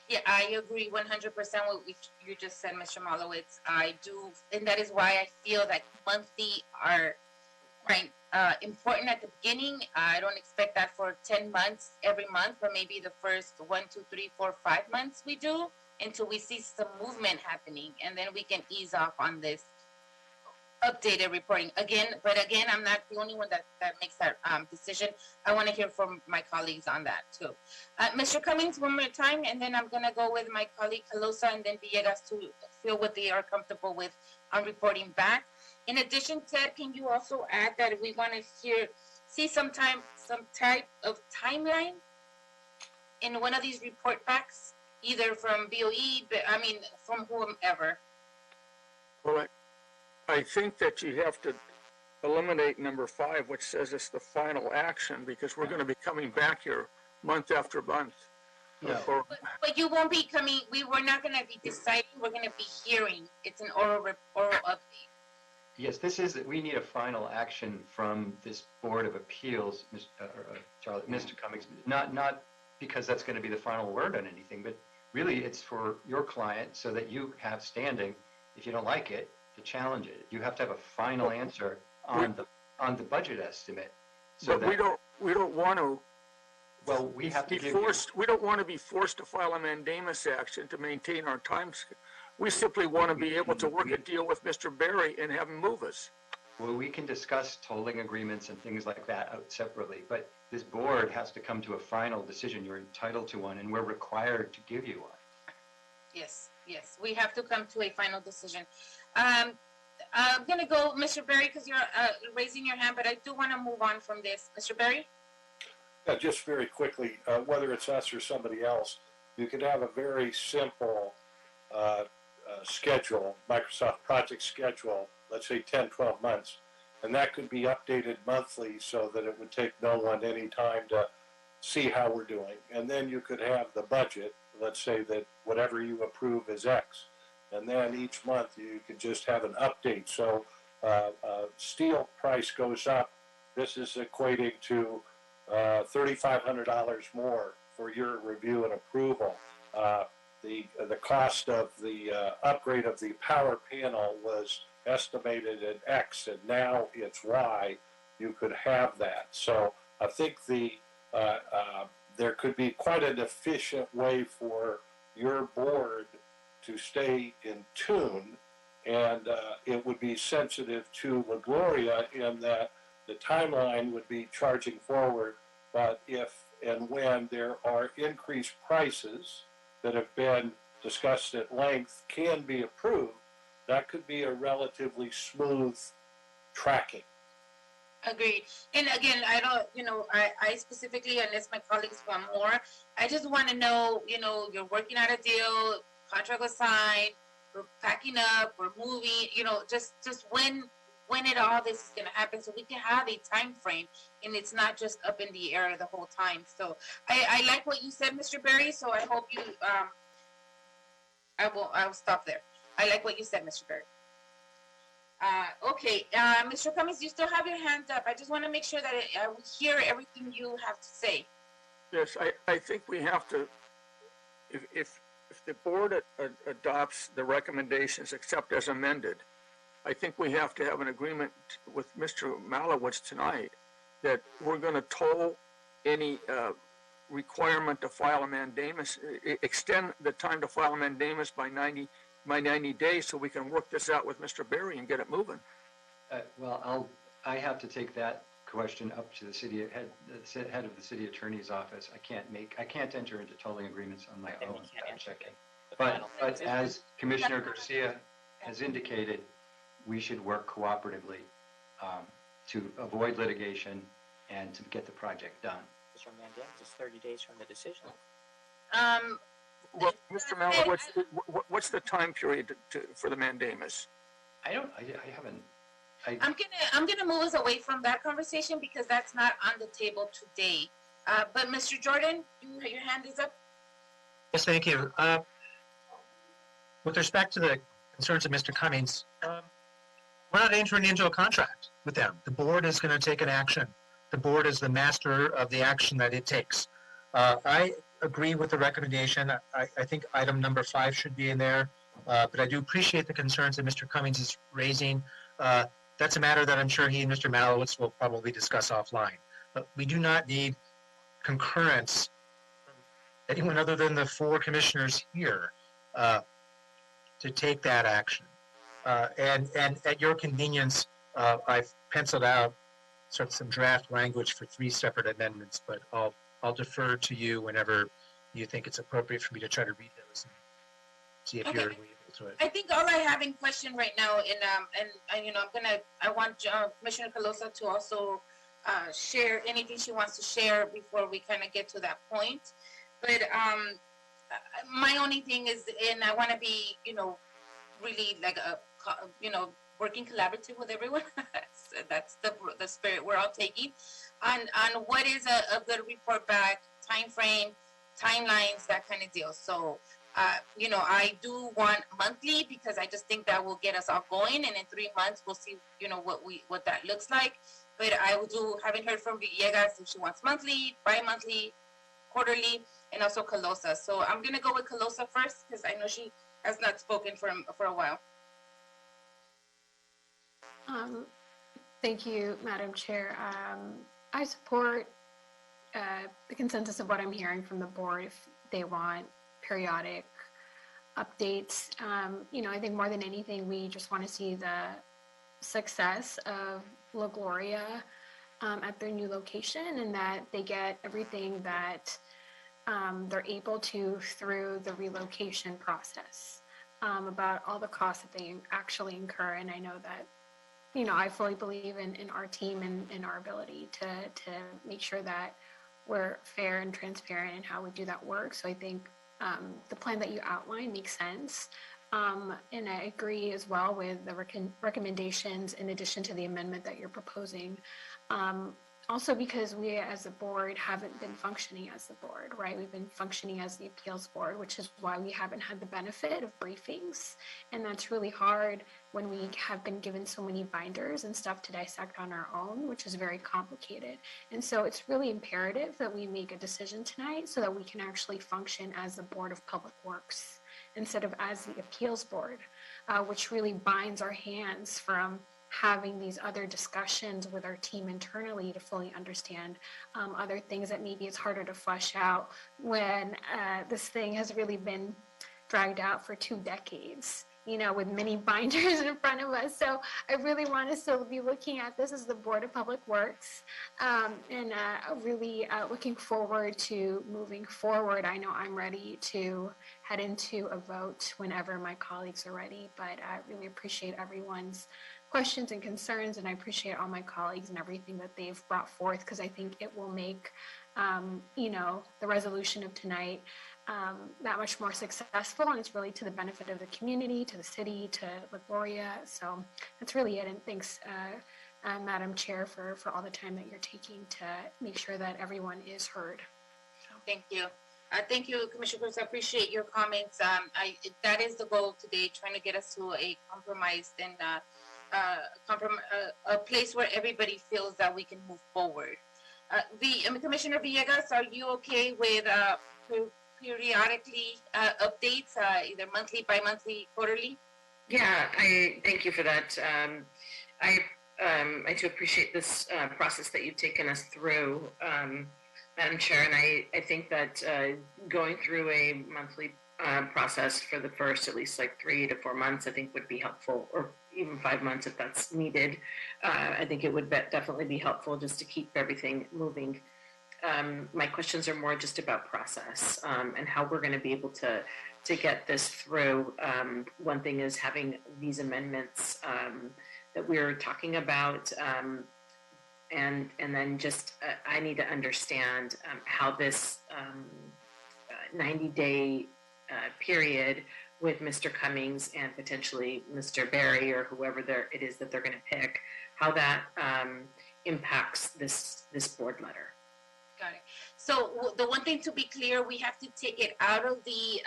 Yeah, I agree 100% with what you just said, Mr. Malowitz. I do, and that is why I feel that monthly are quite important at the beginning. I don't expect that for 10 months every month, but maybe the first 1, 2, 3, 4, 5 months we do, until we see some movement happening, and then we can ease off on this updated reporting. Again, I'm not the only one that makes that decision. I want to hear from my colleagues on that too. Mr. Cummings, one more time, and then I'm going to go with my colleague Calosa and then Villegas to feel what they are comfortable with on reporting back. In addition, Ted, can you also add that we want to see some type of timeline in one of these report backs, either from BOE, from whomever? Well, I think that you have to eliminate number 5, which says it's the final action, because we're going to be coming back here month after month. No. But you won't be coming. We're not going to be deciding. We're going to be hearing. It's an oral update. Yes, we need a final action from this Board of Appeals, Mr. Cummings. Not because that's going to be the final word on anything, but really it's for your client so that you have standing, if you don't like it, to challenge it. You have to have a final answer on the budget estimate. So but we don't want to. Well, we have to we don't want to be forced to file a mandamus action to maintain our We simply want to be able to work a deal with Mr. Berry and have him move us. Well, we can discuss tolling agreements and things like that out separately, but this board has to come to a final decision. You're entitled to one, and we're required to give you one. Yes, yes, we have to come to a final decision. I'm gonna go, Mr. Berry, because you're raising your hand, but I do want to move on from this. Mr. Berry? Yeah, just very quickly, whether it's us or somebody else, you could have a very simple schedule, Microsoft project schedule, let's say 10, 12 months, and that could be updated monthly so that it would take no one any time to see how we're doing. And then you could have the budget, let's say that whatever you approve is X, and then each month you could just have an update. So steel price goes up, this is equating to $3,500 more for your review and approval. The cost of the upgrade of the power panel was estimated at X, and now it's Y. You could have that. So I think there could be quite an efficient way for your board to stay in tune, and it would be sensitive to LaGloria in that the timeline would be charging forward, but if and when there are increased prices that have been discussed at length can be approved, that could be a relatively smooth tracking. Agreed. And again, I don't, I specifically, unless my colleagues want more, I just want to know, you're working out a deal, contract was signed, we're packing up, we're moving, just when all this is going to happen, so we can have a time frame and it's not just up in the air the whole time. So I like what you said, Mr. Berry. So I hope you, I'll stop there. I like what you said, Mr. Berry. Okay, Mr. Cummings, you still have your hand up. I just want to make sure that we hear everything you have to say. Yes, I think we have to, if the board adopts the recommendations except as amended, I think we have to have an agreement with Mr. Malowitz tonight that we're going to toll any requirement to file a mandamus, extend the time to file a mandamus by 90 days so we can work this out with Mr. Berry and get it moving. I have to take that question up to the head of the city attorney's office. I can't enter into tolling agreements on my own without checking. But as Commissioner Garcia has indicated, we should work cooperatively to avoid litigation and to get the project done. Mr. Mandamus is 30 days from the decision. Well, Mr. Malowitz, what's the time period for the mandamus? I haven't. I'm gonna move us away from that conversation because that's not on the table today. But Mr. Jordan, your hand is up. Yes, thank you. With respect to the concerns of Mr. Cummings, we're not entering into a contract with them. The board is going to take an action. The board is the master of the action that it takes. I agree with the recommendation. I think item number 5 should be in there, but I do appreciate the concerns that Mr. Cummings is raising. That's a matter that I'm sure he and Mr. Malowitz will probably discuss offline. But we do not need concurrence from anyone other than the 4 commissioners here to take that action. And at your convenience, I've penciled out sort of some draft language for 3 separate amendments, but I'll defer to you whenever you think it's appropriate for me to try to read those and see if you're agreeable to it. I think all I have in question right now, and I want Commissioner Calosa to also share anything she wants to share before we kind of get to that point. But my only thing is, and I want to be, really like working collaborative with everyone. That's the spirit we're all taking on what is a good report back, time frame, timelines, that kind of deal. So, I do want monthly because I just think that will get us all going, and in 3 months we'll see, what that looks like. But I haven't heard from Villegas if she wants monthly, bi-monthly, quarterly, and also Calosa. So I'm gonna go with Calosa first because I know she has not spoken for a while. Thank you, Madam Chair. I support the consensus of what I'm hearing from the board. If they want periodic updates. I think more than anything, we just want to see the success of La Gloria at their new location, and that they get everything that they're able to through the relocation process, about all the costs that they actually incur. And I know that, I fully believe in our team and in our ability to make sure that we're fair and transparent in how we do that work. So I think the plan that you outlined makes sense. And I agree as well with the recommendations in addition to the amendment that you're proposing. Also because we as a board haven't been functioning as the board, right? We've been functioning as the appeals board, which is why we haven't had the benefit of briefings. And that's really hard when we have been given so many binders and stuff to dissect on our own, which is very complicated. And so it's really imperative that we make a decision tonight so that we can actually function as the Board of Public Works instead of as the appeals board, which really binds our hands from having these other discussions with our team internally to fully understand other things that maybe it's harder to flesh out when this thing has really been dragged out for 2 decades, with many binders in front of us. So I really want to still be looking at this as the Board of Public Works, and really looking forward to moving forward. I know I'm ready to head into a vote whenever my colleagues are ready, but I really appreciate everyone's questions and concerns, and I appreciate all my colleagues and everything that they've brought forth, because I think it will make, the resolution of tonight that much more successful, and it's really to the benefit of the community, to the city, to La Gloria. So that's really it, and thanks, Madam Chair, for all the time that you're taking to make sure that everyone is heard. So. Thank you. Thank you, Commissioner Cruz. I appreciate your comments. That is the goal today, trying to get us to a compromise and a place where everybody feels that we can move forward. Commissioner Villegas, are you okay with periodically updates, either monthly, bi-monthly, quarterly? Yeah, I thank you for that. I too appreciate this process that you've taken us through, Madam Chair, and I think that going through a monthly process for the first at least 3 to 4 months, I think would be helpful, or even 5 months if that's needed. I think it would definitely be helpful just to keep everything moving. My questions are more just about process and how we're going to be able to get this through. One thing is having these amendments that we're talking about, and then just I need to understand how this 90-day period with Mr. Cummings and potentially Mr. Barry or whoever it is that they're going to pick, how that impacts this board letter. Got it. So the one thing to be clear, we have to take it out of the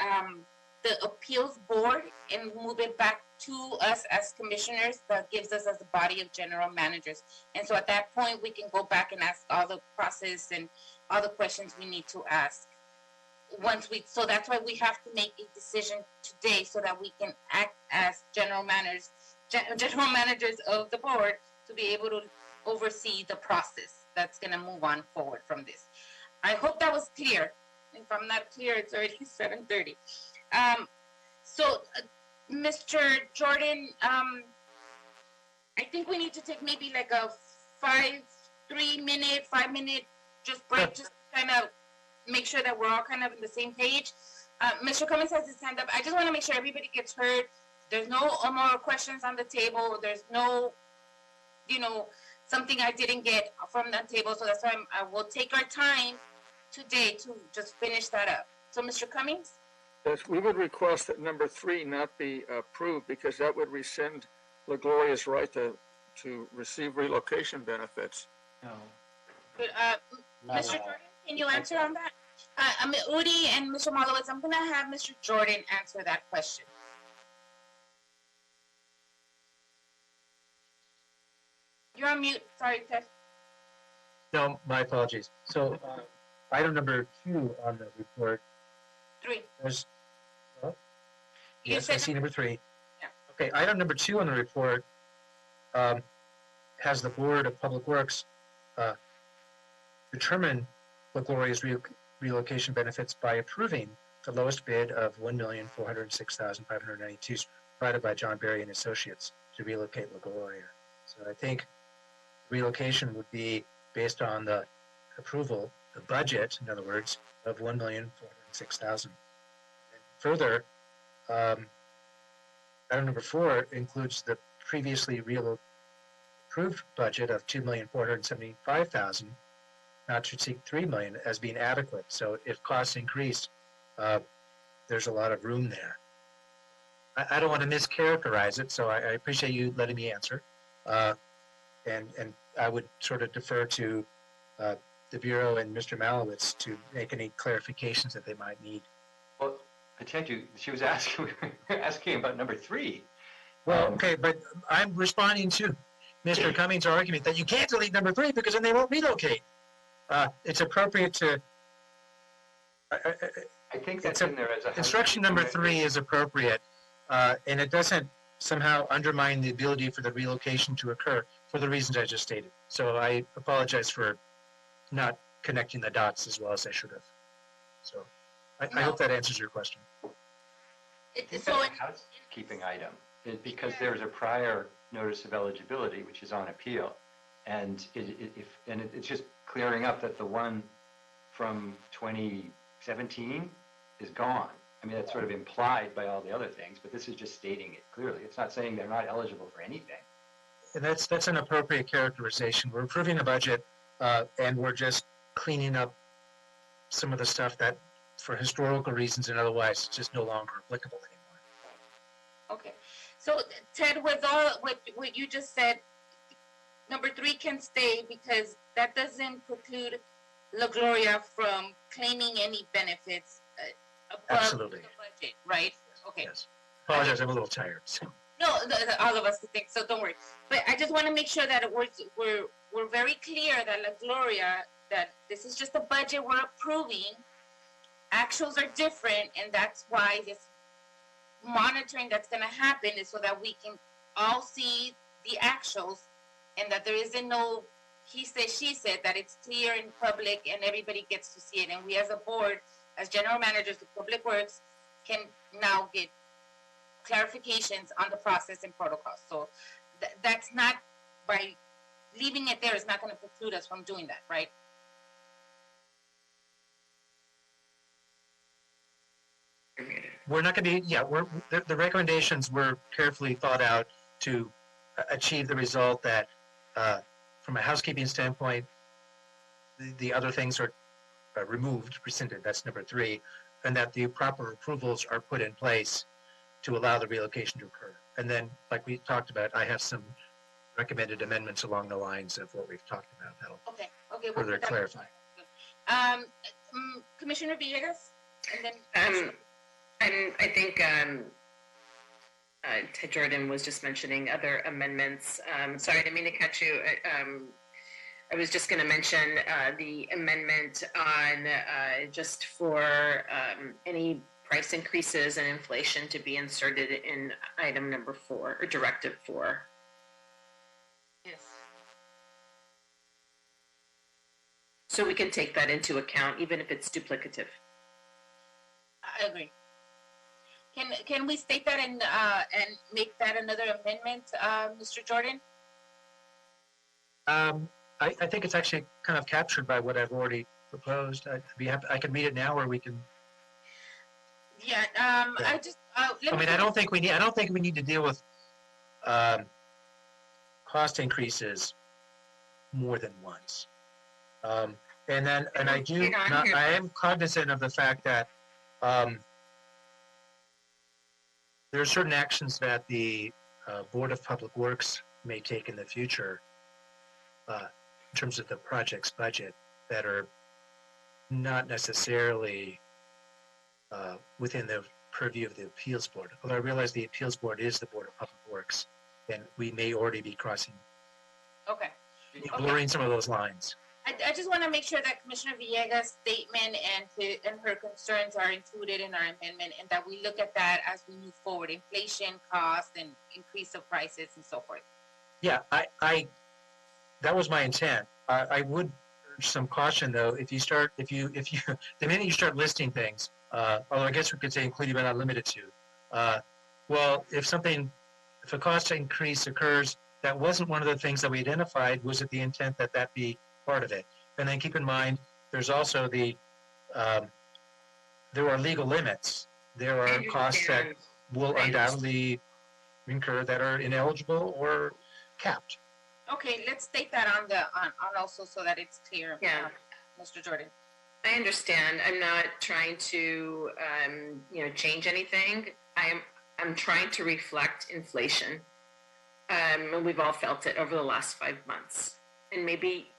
appeals board and move it back to us as commissioners. That gives us as a body of general managers. And so at that point, we can go back and ask all the process and all the questions we need to ask. So that's why we have to make a decision today so that we can act as general managers of the board to be able to oversee the process that's going to move on forward from this. I hope that was clear. If I'm not clear, it's already 7:30. So, Mr. Jordan, I think we need to take maybe like a 5 minute just break, just kind of make sure that we're all kind of on the same page. Mr. Cummings has his hand up. I just want to make sure everybody gets heard. There's no more questions on the table. There's no, something I didn't get from that table. So that's why I will take our time today to just finish that up. So, Mr. Cummings? Yes, we would request that number 3 not be approved because that would rescind La Gloria's right to receive relocation benefits. No. Good. Mr. Jordan, can you answer on that? Udi and Mr. Malowitz, I'm going to have Mr. Jordan answer that question. You're on mute. Sorry, Ted. No, my apologies. So, item number 2 on the report. 3. There's, yes, I see number 3. Yeah. Okay, item number 2 on the report has the Board of Public Works determine La Gloria's relocation benefits by approving the lowest bid of $1,406,592 provided by John Berry and Associates to relocate La Gloria. So I think relocation would be based on the approval, the budget, in other words, of $1,406,000. Further, item number 4 includes the previously approved budget of $2,475,000, not to exceed $3 million, as being adequate. So if costs increase, there's a lot of room there. I don't want to mischaracterize it, so I appreciate you letting me answer. And I would sort of defer to the Bureau and Mr. Malowitz to make any clarifications that they might need. Well, I told you, she was asking, asking about number 3. Well, okay, but I'm responding to Mr. Cummings' argument that you can't delete number 3 because then they won't relocate. It's appropriate to. I think that's in there as a instruction number 3 is appropriate, and it doesn't somehow undermine the ability for the relocation to occur for the reasons I just stated. So I apologize for not connecting the dots as well as I should have. So I hope that answers your question. It's a housekeeping item because there's a prior notice of eligibility, which is on appeal. And it's just clearing up that the one from 2017 is gone. I mean, that's sort of implied by all the other things, but this is just stating it clearly. It's not saying they're not eligible for anything. And that's an appropriate characterization. We're approving the budget, and we're just cleaning up some of the stuff that, for historical reasons and otherwise, is just no longer applicable anymore. Okay. So, Ted, with all what you just said, number 3 can stay because that doesn't preclude La Gloria from claiming any benefits above Absolutely. the budget, right? Okay. Yes. Apologize, I'm a little tired. So. No, all of us think so. Don't worry. But I just want to make sure that we're very clear that La Gloria, that this is just a budget we're approving. Actuals are different, and that's why this monitoring that's going to happen is so that we can all see the actuals, and that there isn't no he said, she said, that it's clear in public and everybody gets to see it. And we as a board, as general managers of Public Works, can now get clarifications on the process and protocols. So that's not, by leaving it there, is not going to preclude us from doing that, right? We're not going to be, the recommendations were carefully thought out to achieve the result that, from a housekeeping standpoint, the other things are removed, rescinded, that's number 3, and that the proper approvals are put in place to allow the relocation to occur. And then, like we talked about, I have some recommended amendments along the lines of what we've talked about. That'll further clarify. Commissioner Villegas, and then I think Ted Jordan was just mentioning other amendments. Sorry, I didn't mean to catch you. I was just going to mention the amendment on just for any price increases and inflation to be inserted in item number 4 or directive 4. Yes. So we can take that into account, even if it's duplicative. I agree. Can we state that and make that another amendment, Mr. Jordan? I think it's actually kind of captured by what I've already proposed. I'd be happy. I can read it now, or we can. Yeah. I just. I don't think we need to deal with cost increases more than once. I am cognizant of the fact that there are certain actions that the Board of Public Works may take in the future in terms of the project's budget that are not necessarily within the purview of the Appeals Board. Although I realize the Appeals Board is the Board of Public Works, and we may already be blurring some of those lines. I just want to make sure that Commissioner Villegas' statement and her concerns are included in our amendment, and that we look at that as we move forward, inflation, cost, and increase of prices, and so forth. Yeah, that was my intent. I would urge some caution, though. The minute you start listing things, although I guess we could say including but not limited to. Well, if a cost increase occurs, that wasn't one of the things that we identified. Was it the intent that that be part of it? And then keep in mind, there's also there are legal limits. There are costs that will undoubtedly incur that are ineligible or capped. Okay, let's state that on also so that it's clear. Yeah. Mr. Jordan. I understand. I'm not trying to, change anything. I'm trying to reflect inflation. And we've all felt it over the last 5 months. And maybe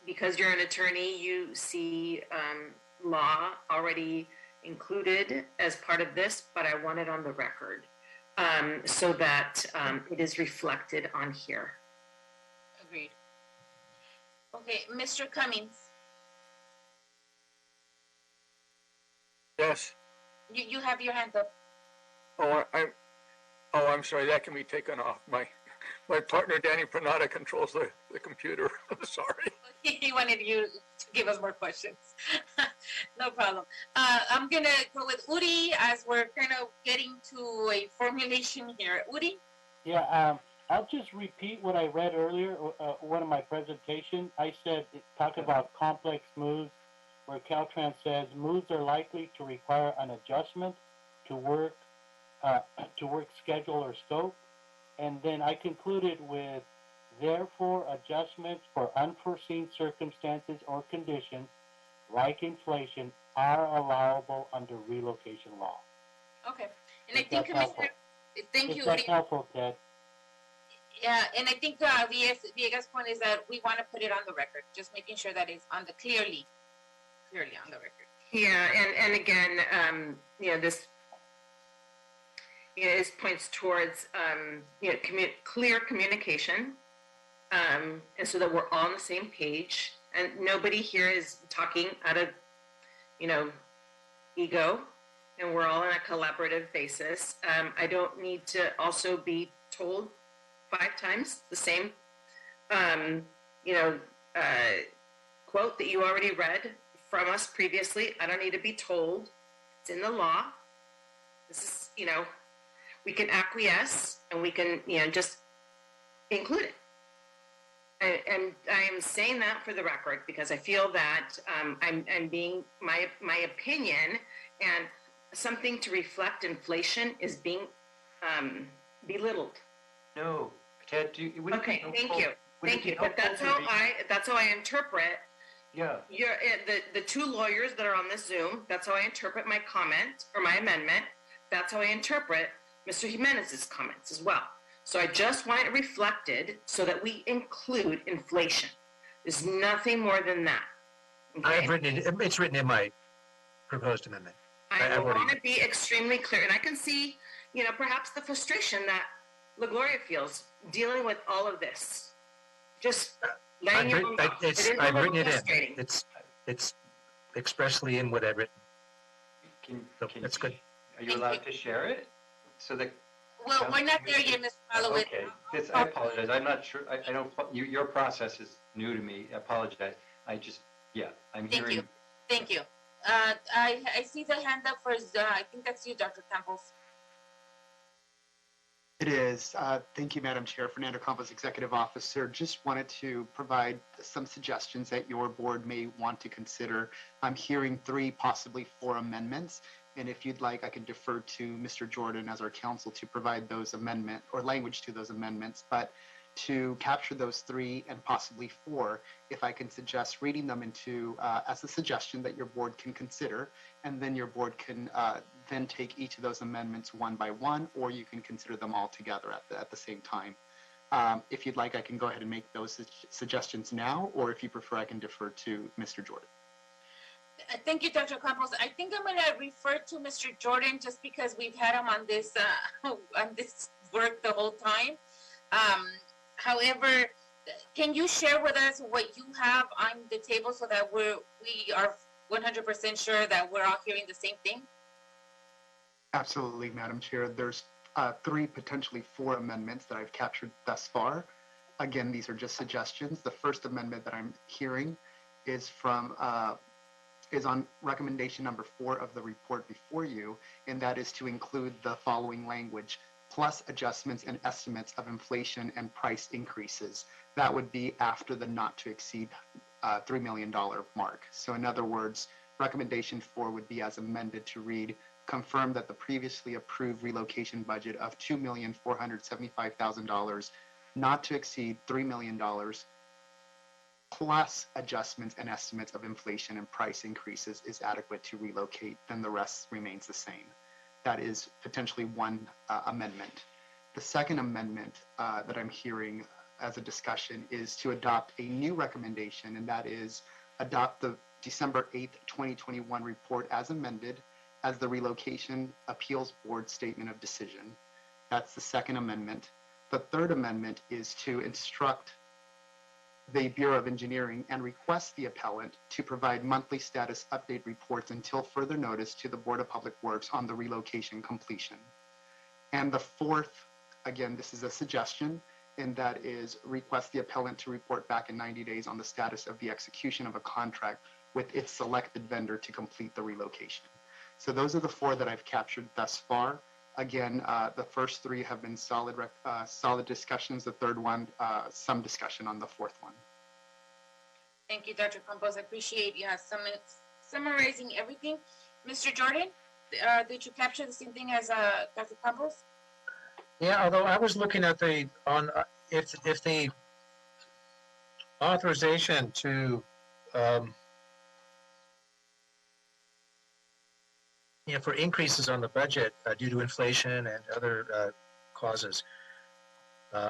because you're an attorney, you see law already included as part of this, but I want it on the record so that it is reflected on here. Agreed. Okay, Mr. Cummings. Yes. You have your hand up. I'm sorry. That can be taken off. My partner Danny Pranata controls the computer. I'm sorry. He wanted you to give us more questions. No problem. I'm gonna go with Uri as we're kind of getting to a formulation here. Uri? Yeah, I'll just repeat what I read earlier, one of my presentations. I said, talk about complex moves, where Caltrans says moves are likely to require an adjustment to work schedule or scope. And then I concluded with, therefore, adjustments for unforeseen circumstances or conditions like inflation are allowable under relocation law. Okay. And I think, Commissioner, thank you, That's Uri. helpful, Ted. Yeah, and I think Villegas' point is that we want to put it on the record, just making sure that it's on the clearly on the record. Yeah, and again, this this points towards clear communication, and so that we're all on the same page, and nobody here is talking out of ego, and we're all on a collaborative basis. I don't need to also be told 5 times the same quote that you already read from us previously. I don't need to be told. It's in the law. This is, we can acquiesce and we can, just include it. And I am saying that for the record because I feel that I'm being my opinion and something to reflect inflation is being belittled. No, Ted. Okay, thank you. Thank you. But that's how I interpret. Yeah. The 2 lawyers that are on this Zoom. That's how I interpret my comment or my amendment. That's how I interpret Mr. Jimenez's comments as well. So I just want it reflected so that we include inflation. There's nothing more than that. Okay? I've written it. It's written in my proposed amendment. I want to be extremely clear, and I can see, perhaps the frustration that LaGloria feels dealing with all of this. Just laying it on top. I've written it in. It's expressly in what I've written. That's good. Are you allowed to share it? So that. Well, we're not there yet, Mr. Holloway. Okay. I apologize. I'm not sure. I don't. Your process is new to me. I apologize. I'm hearing. Thank you. I see the hand up for. I think that's you, Dr. Campos. It is. Thank you, Madam Chair. Fernando Campos, Executive Officer. Just wanted to provide some suggestions that your board may want to consider. I'm hearing 3, possibly 4 amendments. And if you'd like, I can defer to Mr. Jordan as our counsel to provide those amendments or language to those amendments. But to capture those 3 and possibly 4, if I can suggest reading them into as a suggestion that your board can consider, and then your board can then take each of those amendments one by one, or you can consider them all together at the same time. If you'd like, I can go ahead and make those suggestions now, or if you prefer, I can defer to Mr. Jordan. Thank you, Dr. Campos. I think I'm going to refer to Mr. Jordan just because we've had him on this work the whole time. However, can you share with us what you have on the table so that we are 100% sure that we're all hearing the same thing? Absolutely, Madam Chair. There's 3, potentially 4 amendments that I've captured thus far. Again, these are just suggestions. The first amendment that I'm hearing is from is on recommendation number 4 of the report before you, and that is to include the following language: plus adjustments and estimates of inflation and price increases. That would be after the not to exceed $3 million mark. So in other words, recommendation 4 would be as amended to read: confirm that the previously approved relocation budget of $2,475,000 not to exceed $3 million plus adjustments and estimates of inflation and price increases is adequate to relocate, then the rest remains the same. That is potentially one amendment. The second amendment that I'm hearing as a discussion is to adopt a new recommendation, and that is adopt the December 8th, 2021 report as amended as the Relocation Appeals Board Statement of Decision. That's the second amendment. The third amendment is to instruct the Bureau of Engineering and request the appellant to provide monthly status update reports until further notice to the Board of Public Works on the relocation completion. And the fourth, again, this is a suggestion, and that is request the appellant to report back in 90 days on the status of the execution of a contract with its selected vendor to complete the relocation. So those are the 4 that I've captured thus far. Again, the first 3 have been solid discussions. The third one, some discussion on the fourth one. Thank you, Dr. Campos. I appreciate summarizing everything. Mr. Jordan, did you capture the same thing as Dr. Campos? Yeah, although I was looking at the if the authorization to for increases on the budget due to inflation and other causes.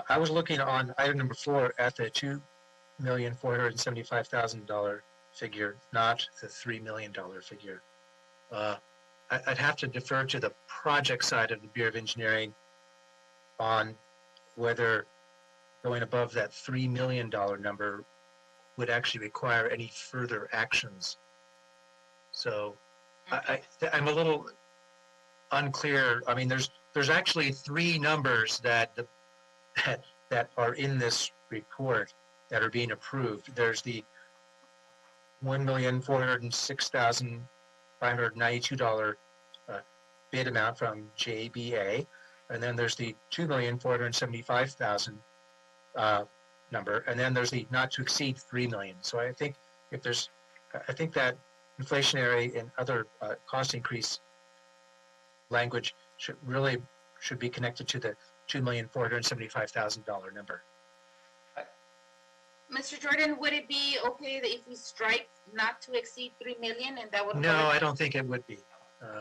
I was looking on item number 4 at the $2,475,000 figure, not the $3 million figure. I'd have to defer to the project side of the Bureau of Engineering on whether going above that $3 million number would actually require any further actions. So I'm a little unclear. I mean, there's actually 3 numbers that are in this report that are being approved. There's the $1,406,592 bid amount from JBA, and then there's the $2,475,000 number, and then there's the not to exceed $3 million. So I think that inflationary and other cost increase language should be connected to the $2,475,000 number. Mr. Jordan, would it be okay that if we strike not to exceed $3 million and that would? No, I don't think it would be.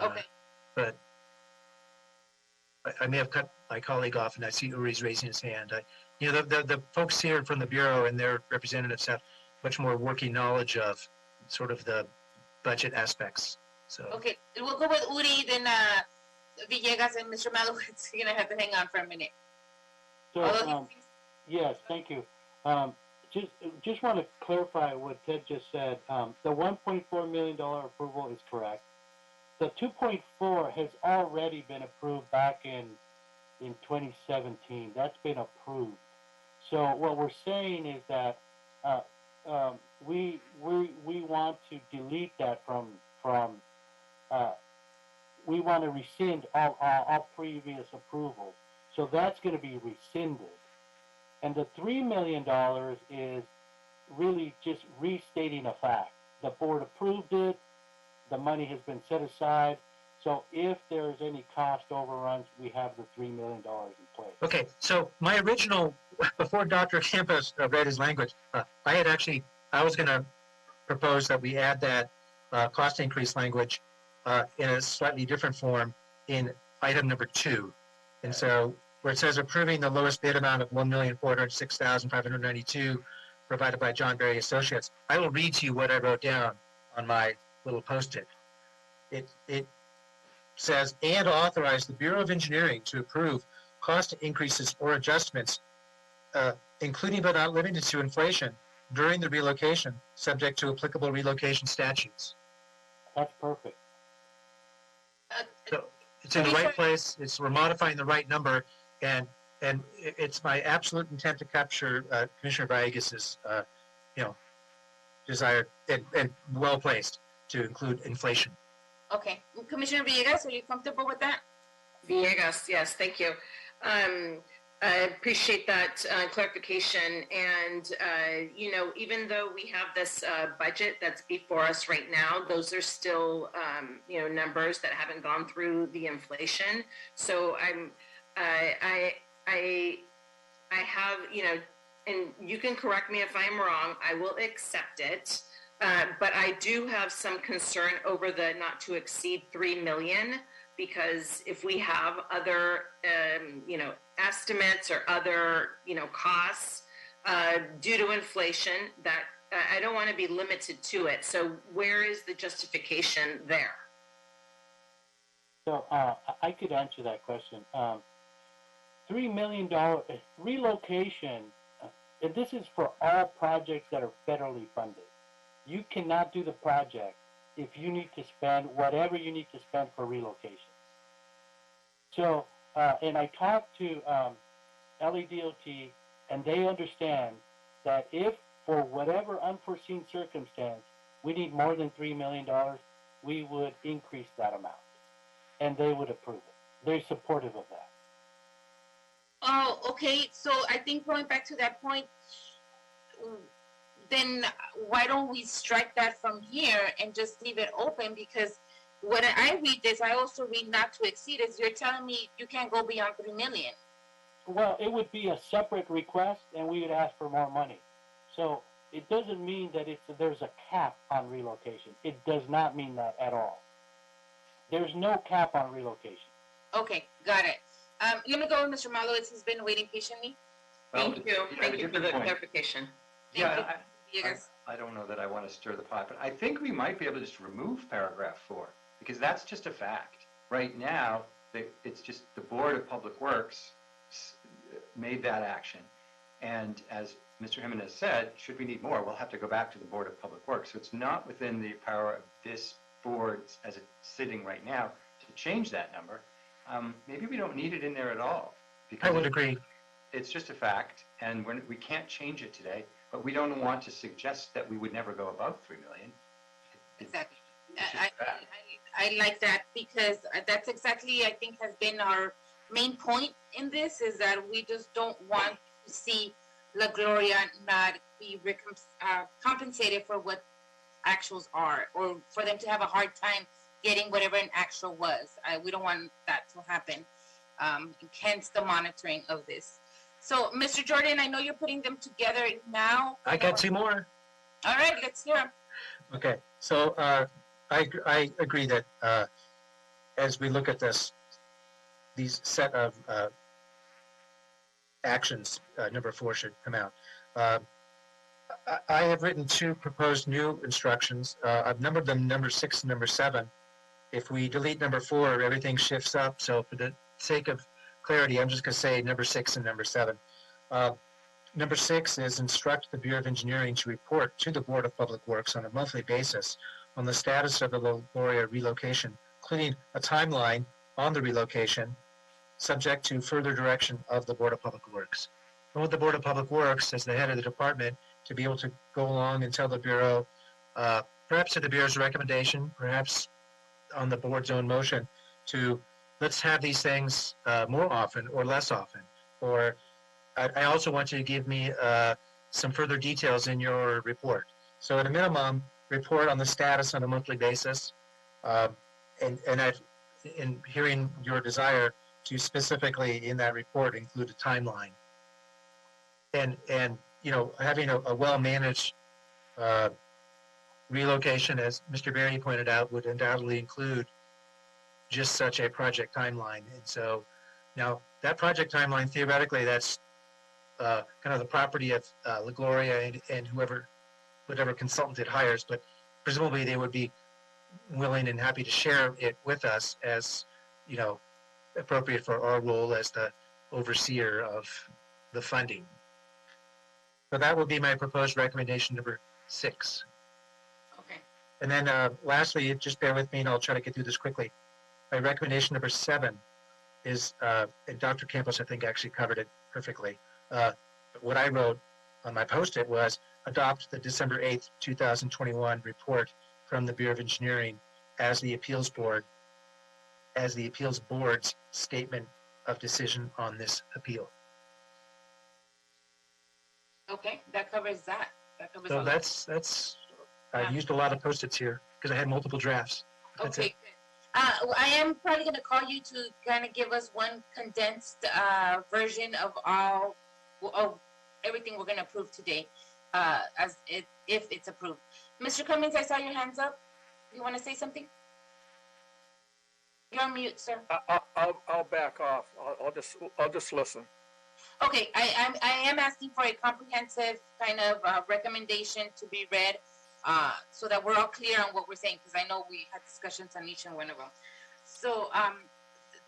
Okay. But I may have cut my colleague off, and I see Uri's raising his hand. The folks here from the Bureau and their representatives have much more working knowledge of sort of the budget aspects. So okay, we'll go with Uri, then Villegas, and Mr. Malowitz. You're gonna have to hang on for a minute. So, yes, thank you. Just want to clarify what Ted just said. The $1.4 million approval is correct. The 2.4 has already been approved back in 2017. That's been approved. So what we're saying is that we want to delete that from we want to rescind all previous approvals. So that's going to be rescinded. And the $3 million is really just restating a fact. The board approved it. The money has been set aside. So if there's any cost overruns, we have the $3 million in place. Okay, so my original, before Dr. Campos read his language, I was going to propose that we add that cost increase language in a slightly different form in item number 2. And so where it says approving the lowest bid amount of $1,406,592 provided by John Berry Associates, I will read to you what I wrote down on my little post-it. It says, and authorize the Bureau of Engineering to approve cost increases or adjustments, including but not limited to inflation, during the relocation, subject to applicable relocation statutes. That's perfect. So it's in the right place. We're modifying the right number, and it's my absolute intent to capture Commissioner Villegas's, desire and well placed to include inflation. Okay, Commissioner Villegas, are you comfortable with that? Villegas, yes, thank you. I appreciate that clarification. And, even though we have this budget that's before us right now, those are still, numbers that haven't gone through the inflation. So I have, and you can correct me if I'm wrong, I will accept it. But I do have some concern over the not to exceed 3 million, because if we have other, estimates or other, costs due to inflation, that I don't want to be limited to it. So where is the justification there? So I could answer that question. $3 million relocation, and this is for all projects that are federally funded. You cannot do the project if you need to spend whatever you need to spend for relocation. So, and I talked to LEDOT, and they understand that if for whatever unforeseen circumstance we need more than $3 million, we would increase that amount, and they would approve it. They're supportive of that. Oh, okay. So I think going back to that point, then why don't we strike that from here and just leave it open? Because when I read this, I also read not to exceed. Is you're telling me you can't go beyond 3 million? Well, it would be a separate request, and we would ask for more money. So it doesn't mean that there's a cap on relocation. It does not mean that at all. There's no cap on relocation. Okay, got it. Let me go with Mr. Malowitz, who's been waiting patiently. Thank you. Thank you for the clarification. I don't know that I want to stir the pot, but I think we might be able to just remove paragraph 4, because that's just a fact. Right now, it's just the Board of Public Works made that action. And as Mr. Jimenez said, should we need more, we'll have to go back to the Board of Public Works. So it's not within the power of this board, as it's sitting right now, to change that number. Maybe we don't need it in there at all. I would agree. It's just a fact, and we can't change it today, but we don't want to suggest that we would never go above 3 million. Exactly. I like that, because that's exactly, I think, has been our main point in this, is that we just don't want to see La Gloria not be compensated for what actuals are, or for them to have a hard time getting whatever an actual was. We don't want that to happen, hence the monitoring of this. So, Mr. Jordan, I know you're putting them together now. I got 2 more. All right, let's hear them. Okay, so I agree that as we look at these set of actions, number 4 should come out. I have written 2 proposed new instructions. I've numbered them number 6 and number 7. If we delete number 4, everything shifts up. So for the sake of clarity, I'm just going to say number 6 and number 7. Number 6 is instruct the Bureau of Engineering to report to the Board of Public Works on a monthly basis on the status of the La Gloria relocation, including a timeline on the relocation, subject to further direction of the Board of Public Works. I want the Board of Public Works, as the head of the department, to be able to go along and tell the Bureau, perhaps at the Bureau's recommendation, perhaps on the board's own motion, to let's have these things more often or less often. Or I also want you to give me some further details in your report. So at a minimum, report on the status on a monthly basis. And I've, in hearing your desire to specifically in that report include a timeline. And having a well-managed relocation, as Mr. Berry pointed out, would undoubtedly include just such a project timeline. And so now that project timeline, theoretically, that's kind of the property of La Gloria and whatever consultant it hires, but presumably they would be willing and happy to share it with us as, appropriate for our role as the overseer of the funding. So that would be my proposed recommendation number 6. Okay. And then lastly, just bear with me and I'll try to get through this quickly. My recommendation number 7 is, and Dr. Campos, I think, actually covered it perfectly. What I wrote on my post-it was adopt the December 8th, 2021 report from the Bureau of Engineering as the appeals board's statement of decision on this appeal. Okay, that covers that. That covers So all that's I used a lot of Post-its here because I had multiple drafts. That's okay, it. good. I am probably going to call you to kind of give us one condensed version of everything we're going to approve today, if it's approved. Mr. Cummings, I saw your hands up. You want to say something? You're on mute, sir. I'll back off. I'll just listen. Okay, I am asking for a comprehensive kind of recommendation to be read, so that we're all clear on what we're saying, because I know we had discussions on each and one of them. So,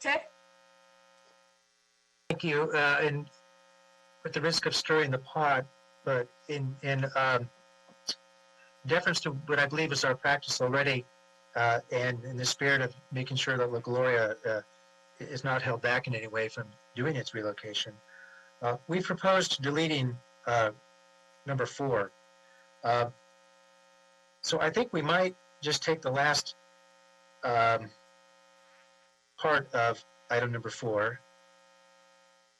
Ted? Thank you. And with the risk of stirring the pot, but in deference to what I believe is our practice already, and in the spirit of making sure that La Gloria is not held back in any way from doing its relocation, we proposed deleting number 4. So I think we might just take the last part of item number 4,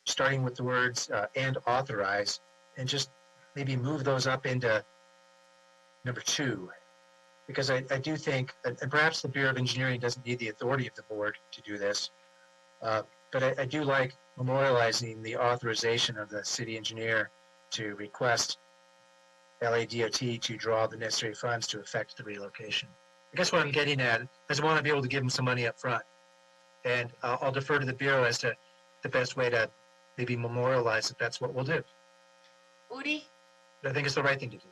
starting with the words and authorize, and just maybe move those up into number 2. Because I do think, and perhaps the Bureau of Engineering doesn't need the authority of the board to do this, but I do like memorializing the authorization of the city engineer to request LADOT to draw the necessary funds to effect the relocation. I guess what I'm getting at is I want to be able to give them some money up front. And I'll defer to the Bureau as to the best way to maybe memorialize that that's what we'll do. Udi? I think it's the right thing to do.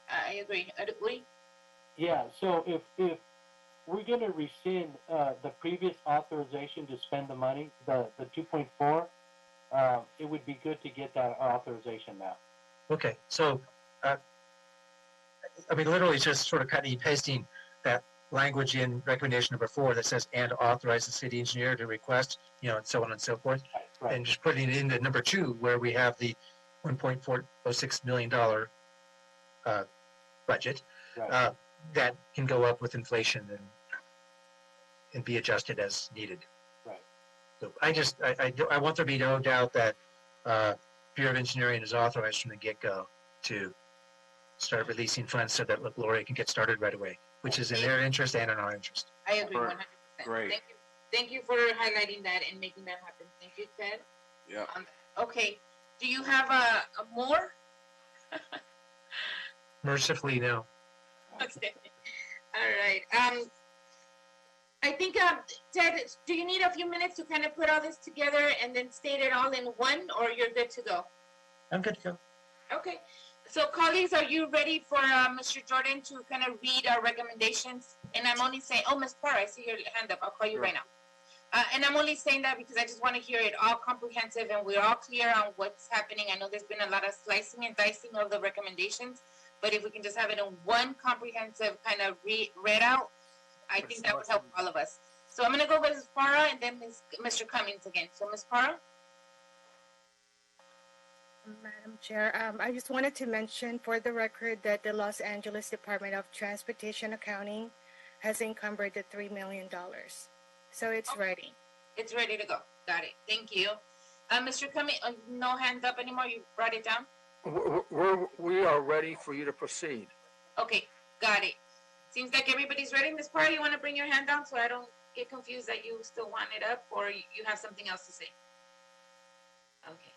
I agree. Udi? Yeah, so if we're going to rescind the previous authorization to spend the money, the 2.4, it would be good to get that authorization now. Okay, so I mean, literally just sort of cutting and pasting that language in recommendation number 4 that says and authorize the city engineer to request, and so on and so forth, right. And just putting it into number 2 where we have the $1.406 million budget. Right. That can go up with inflation and be adjusted as needed. Right. So I want there to be no doubt that Bureau of Engineering is authorized from the get-go to start releasing funds so that La Gloria can get started right away, which is in their interest and in our interest. I agree 100%. Great. Thank you for highlighting that and making that happen. Thank you, Ted. Yeah. Okay. Do you have a more? Mercifully, no. Okay. All right. I think, Ted, do you need a few minutes to kind of put all this together and then state it all in one, or you're good to go? I'm good to go. Okay. So, colleagues, are you ready for Mr. Jordan to kind of read our recommendations? And I'm only saying, oh, Ms. Parr, I see your hand up. I'll call you right now. And I'm only saying that because I just want to hear it all comprehensive and we're all clear on what's happening. I know there's been a lot of slicing and dicing of the recommendations, but if we can just have it in one comprehensive kind of read out, I think that would help all of us. So I'm going to go with Ms. Parra and then Mr. Cummings again. So Ms. Parra? Madam Chair, I just wanted to mention for the record that the Los Angeles Department of Transportation Accounting has encumbered the $3 million. So it's ready. It's ready to go. Got it. Thank you. Mr. Cummings, no hands up anymore. You brought it down? We are ready for you to proceed. Okay, got it. Seems like everybody's ready. Ms. Parra, you want to bring your hand down so I don't get confused that you still want it up or you have something else to say? Okay.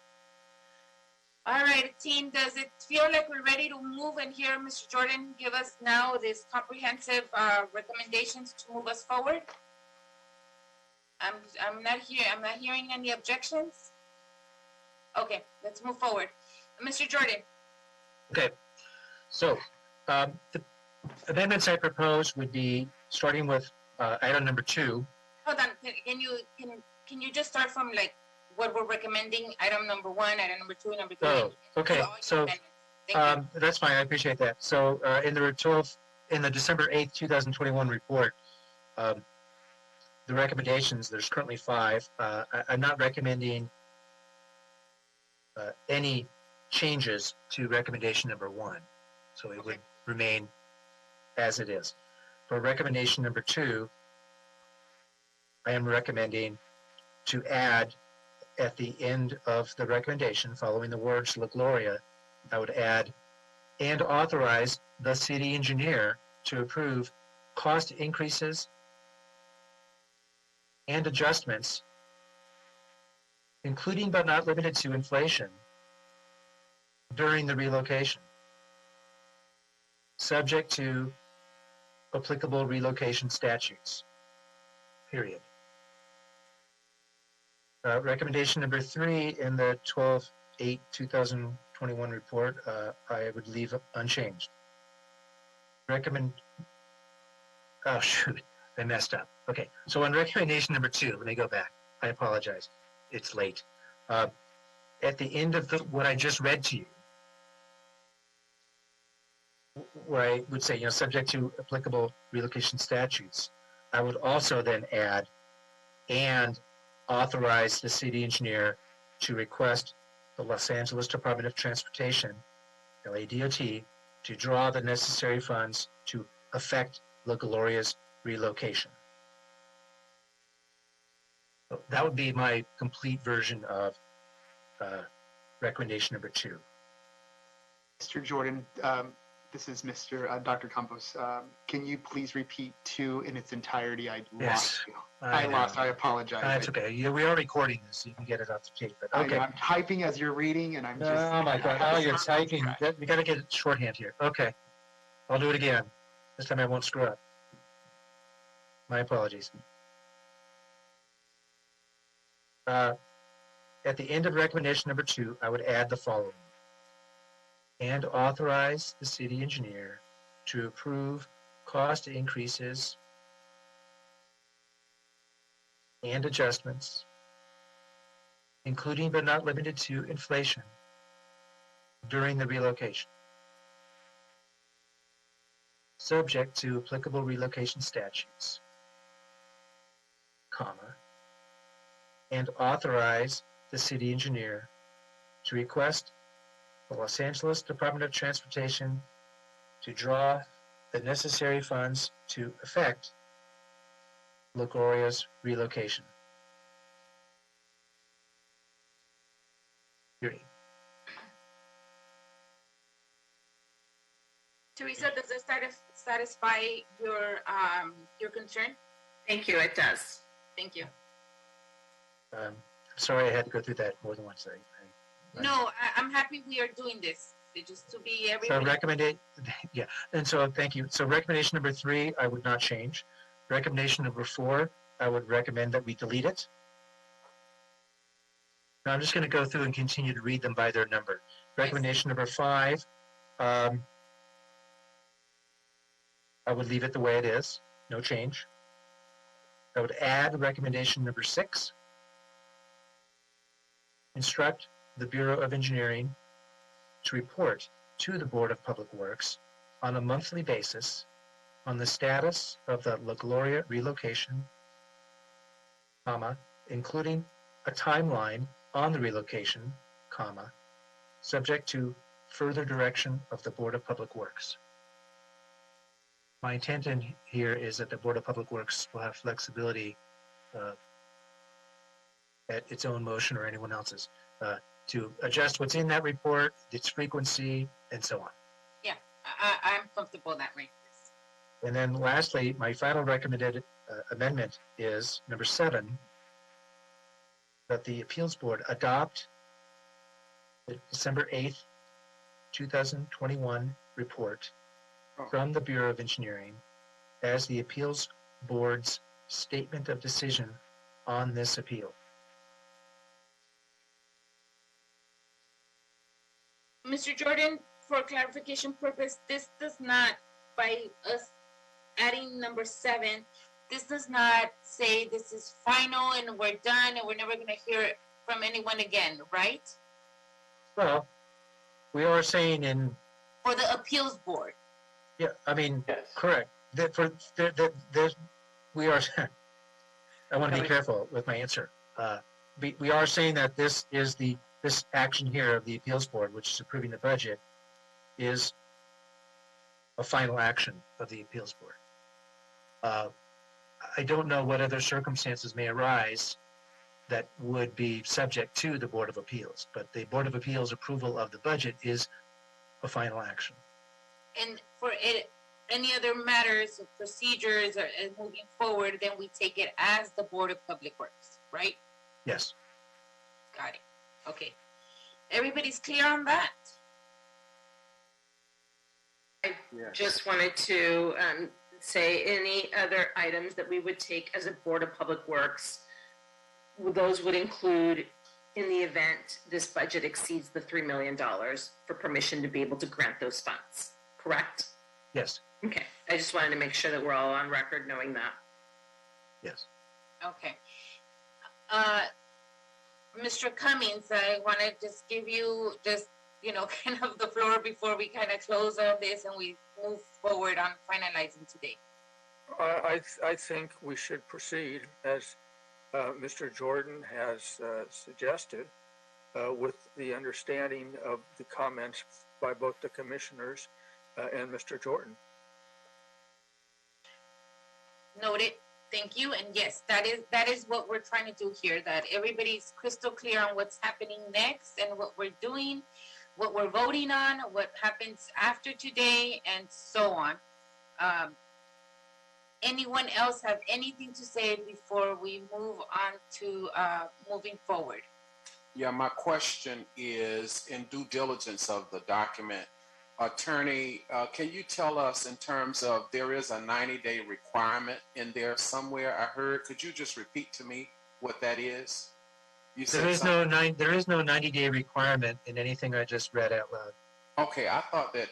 All right, team, does it feel like we're ready to move and hear Mr. Jordan give us now this comprehensive recommendations to move us forward? I'm not hearing any objections. Okay, let's move forward. Mr. Jordan. Okay, so the amendments I propose would be starting with item number 2. Hold on, can you just start from like what we're recommending, item number 1, item number 2, number 3? Oh, okay, so that's fine, I appreciate that. So in the December 8th, 2021 report, the recommendations, there's currently 5. I'm not recommending any changes to recommendation number 1. So it would remain as it is. for recommendation number 2, I am recommending to add at the end of the recommendation, following the words La Gloria, I would add, and authorize the city engineer to approve cost increases and adjustments, including but not limited to inflation, during the relocation, subject to applicable relocation statutes, period. Recommendation number 3 in the 12/8/2021 report, I would leave unchanged. Oh shoot, I messed up. Okay, so on recommendation number 2, let me go back. I apologize, it's late. At the end of what I just read to you, where I would say, subject to applicable relocation statutes, I would also then add, and authorize the city engineer to request the Los Angeles Department of Transportation, LADOT, to draw the necessary funds to effect La Gloria's relocation. So that would be my complete version of recommendation number 2. Mr. Jordan, this is Dr. Campos. Can you please repeat 2 in its entirety? I lost you. I apologize. That's okay. We are recording this, so you can get it off the tape. But okay. I'm typing as you're reading, and I'm just. Oh my God! Oh, you're typing. We got to get shorthand here. Okay, I'll do it again. This time I won't screw up. My apologies. At the end of recommendation number 2, I would add the following: and authorize the city engineer to approve cost increases and adjustments, including but not limited to inflation, during the relocation, subject to applicable relocation statutes, comma, and authorize the city engineer to request the Los Angeles Department of Transportation to draw the necessary funds to effect La Gloria's relocation. Period. Teresa, does this satisfy your concern? Thank you, it does. Thank you. I'm sorry I had to go through that more than once. No, I'm happy we are doing this. Just to be So recommendation, yeah, and so thank you. So recommendation number 3, I would not change. Recommendation number 4, I would recommend that we delete it. Now I'm just going to go through and continue to read them by their number. Recommendation number 5, I would leave it the way it is, no change. I would add recommendation number 6. Instruct the Bureau of Engineering to report to the Board of Public Works on a monthly basis on the status of the La Gloria relocation, comma, including a timeline on the relocation, comma, subject to further direction of the Board of Public Works. My intent in here is that the Board of Public Works will have flexibility at its own motion or anyone else's to adjust what's in that report, its frequency, and so on. Yeah, I'm comfortable that way. And then lastly, my final recommended amendment is number 7, that the Appeals Board adopt the December 8th, 2021 report from the Bureau of Engineering as the Appeals Board's statement of decision on this appeal. Mr. Jordan, for clarification purpose, this does not, by us adding number 7, this does not say this is final and we're done and we're never going to hear it from anyone again, right? Well, we are saying in... For the Appeals Board. Yeah, I mean, yes. Correct. We are... I want to be careful with my answer. We are saying that this action here of the Appeals Board, which is approving the budget, is a final action of the Appeals Board. I don't know what other circumstances may arise that would be subject to the Board of Appeals, but the Board of Appeals approval of the budget is a final action. And for it, any other matters of procedures or moving forward, then we take it as the Board of Public Works, right? Yes. Got it. Okay. Everybody's clear on that? I just wanted to say any other items that we would take as a Board of Public Works, those would include in the event this budget exceeds the $3 million for permission to be able to grant those funds, correct? Yes. Okay, I just wanted to make sure that we're all on record knowing that. Yes. Okay. Mr. Cummings, I want to just give you just, kind of the floor before we kind of close on this and we move forward on finalizing today. I think we should proceed as Mr. Jordan has suggested, with the understanding of the comments by both the commissioners and Mr. Jordan. Noted. Thank you. And yes, that is what we're trying to do here, that everybody's crystal clear on what's happening next and what we're doing, what we're voting on, what happens after today, and so on. Anyone else have anything to say before we move on to moving forward? Yeah, my question is, in due diligence of the document, Attorney, can you tell us in terms of, there is a 90-day requirement in there somewhere I heard? Could you just repeat to me what that is? You said There is no 90-day requirement in anything I just read out loud. Okay, I thought that,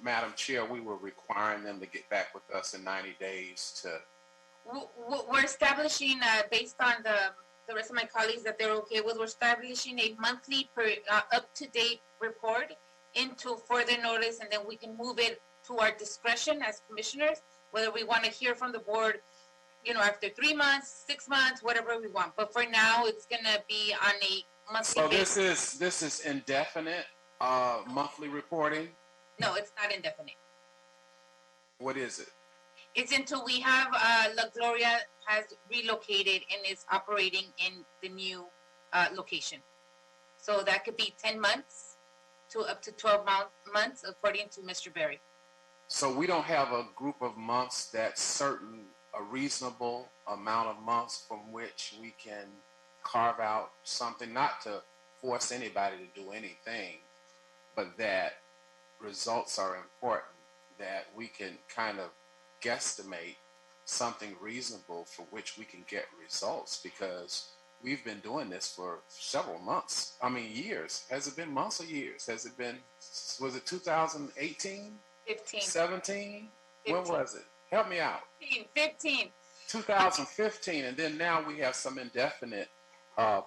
Madam Chair, we were requiring them to get back with us in 90 days to... We're establishing, based on the rest of my colleagues that they're okay with, we're establishing a monthly up-to-date report into further notice, and then we can move it to our discretion as commissioners, whether we want to hear from the board, after 3 months, 6 months, whatever we want. But for now, it's going to be on a monthly basis. So this is indefinite monthly reporting? No, it's not indefinite. What is it? It's until we have La Gloria has relocated and is operating in the new location. So that could be 10 months to up to 12 months, according to Mr. Berry. So we don't have a group of months that's certain, a reasonable amount of months from which we can carve out something, not to force anybody to do anything, but that results are important, that we can kind of guesstimate something reasonable for which we can get results, because we've been doing this for several months. I mean, years. Has it been months or years? Has it been, was it 2018? 15. 17? 15. When was it? Help me out. 15. 2015, and then now we have some indefinite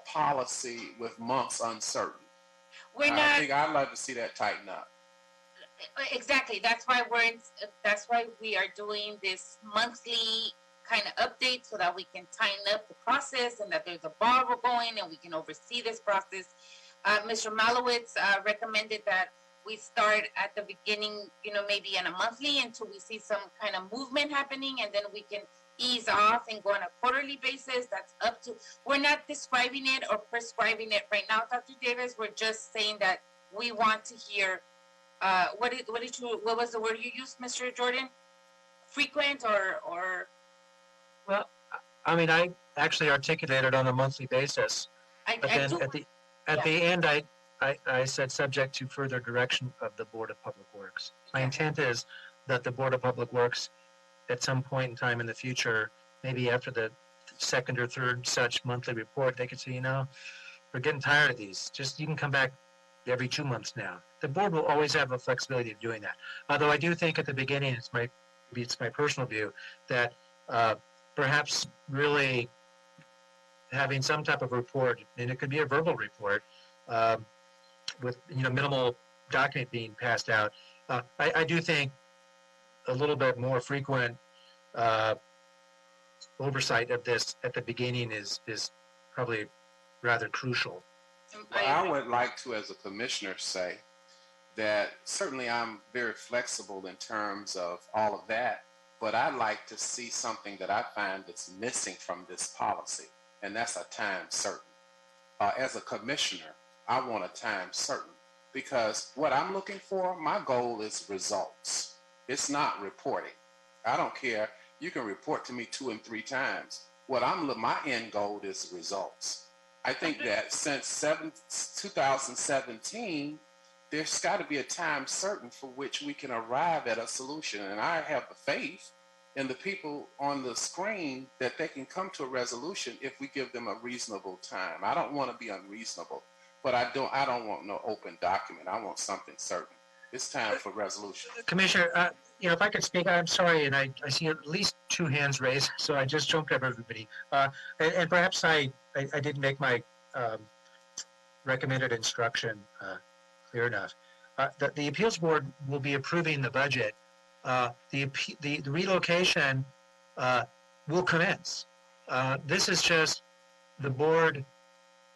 policy with months uncertain. I think I'd like to see that tighten up. Exactly. That's why we are doing this monthly kind of update so that we can tighten up the process and that there's a ball going and we can oversee this process. Mr. Malowitz recommended that we start at the beginning, maybe on a monthly until we see some kind of movement happening, and then we can ease off and go on a quarterly basis. That's up to, we're not describing it or prescribing it right now, Dr. Davis. We're just saying that we want to hear, what was the word you used, Mr. Jordan? Frequent or? Well, I mean, I actually articulated on a monthly basis, but then at the end, I said subject to further direction of the Board of Public Works. My intent is that the Board of Public Works, at some point in time in the future, maybe after the second or third such monthly report, they could say, we're getting tired of these. Just, you can come back every 2 months now. The board will always have the flexibility of doing that. Although I do think at the beginning, it's my personal view, that perhaps really having some type of report, and it could be a verbal report, with minimal document being passed out. I do think a little bit more frequent oversight of this at the beginning is probably rather crucial. Well, I would like to, as a commissioner, say that certainly I'm very flexible in terms of all of that, but I'd like to see something that I find that's missing from this policy, and that's a time certain. As a commissioner, I want a time certain because what I'm looking for, my goal is results. It's not reporting. I don't care. You can report to me 2 and 3 times. My end goal is results. I think that since 2017, there's got to be a time certain for which we can arrive at a solution. And I have the faith in the people on the screen that they can come to a resolution if we give them a reasonable time. I don't want to be unreasonable, but I don't want no open document. I want something certain. It's time for resolution. Commissioner, if I could speak, I'm sorry, and I see at least 2 hands raised, so I just jumped up everybody. And perhaps I didn't make my recommended instruction clear enough. The appeals board will be approving the budget. The relocation will commence. This is just the board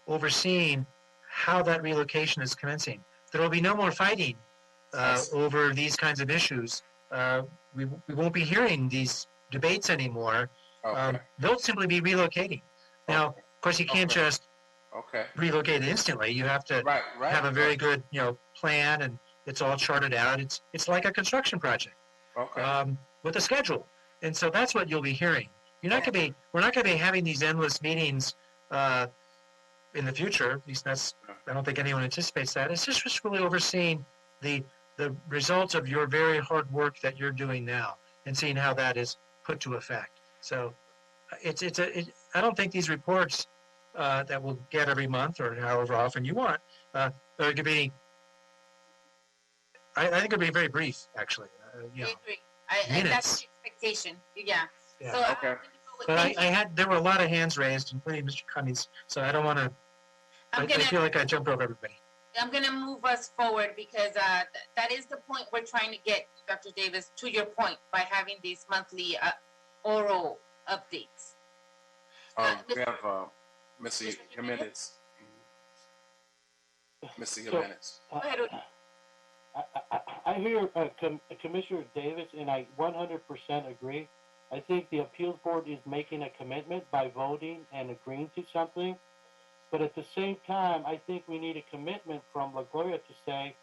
overseeing how that relocation is commencing. There will be no more fighting over these kinds of issues. We won't be hearing these debates anymore. Okay. They'll simply be relocating. Now, of course, you can't just relocate instantly. You have to have a very good, plan, and it's all charted out. It's like a construction project with a schedule, and so that's what you'll be hearing. We're not going to be having these endless meetings in the future. At least I don't think anyone anticipates that. It's just really overseeing the results of your very hard work that you're doing now and seeing how that is put to effect. So I don't think these reports that we'll get every month or however often you want are going to be, I think it'll be very brief, actually. I agree. That's Minutes. the expectation. Yeah. Yeah. So But there were a lot of hands raised, including Mr. Cummings, so I don't want to, I feel like I jumped over everybody. I'm going to move us forward because that is the point we're trying to get, Dr. Davis, to your point, by having these monthly oral updates. We have Missy Jimenez. Missy Jimenez. Go ahead. I hear Commissioner Davis, and I 100% agree. I think the appeals board is making a commitment by voting and agreeing to something. But at the same time, I think we need a commitment from La Gloria to say,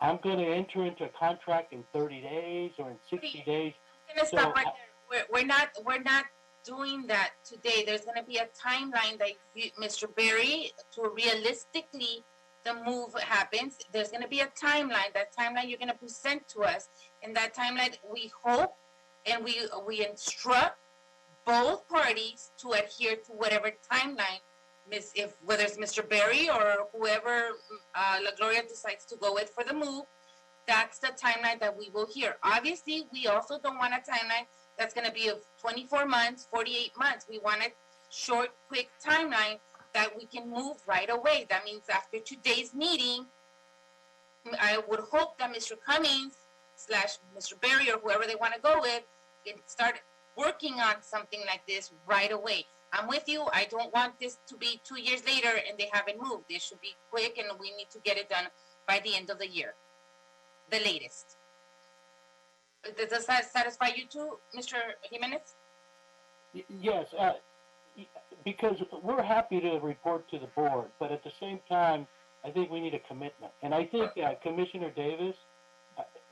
I'm going to enter into a contract in 30 days or in 60 days. I'm going to stop right there. We're not doing that today. There's going to be a timeline that Mr. Berry, to realistically the move happens. There's going to be a timeline. That timeline you're going to present to us. And that timeline, we hope and we instruct both parties to adhere to whatever timeline, whether it's Mr. Berry or whoever La Gloria decides to go with for the move, that's the timeline that we will hear. Obviously, we also don't want a timeline that's going to be of 24 months, 48 months. We want a short, quick timeline that we can move right away. That means after today's meeting, I would hope that Mr. Cummings / Mr. Berry or whoever they want to go with can start working on something like this right away. I'm with you. I don't want this to be 2 years later and they haven't moved. This should be quick and we need to get it done by the end of the year, the latest. Does that satisfy you too, Mr. Jimenez? Yes, because we're happy to report to the board, but at the same time, I think we need a commitment. And I think Commissioner Davis,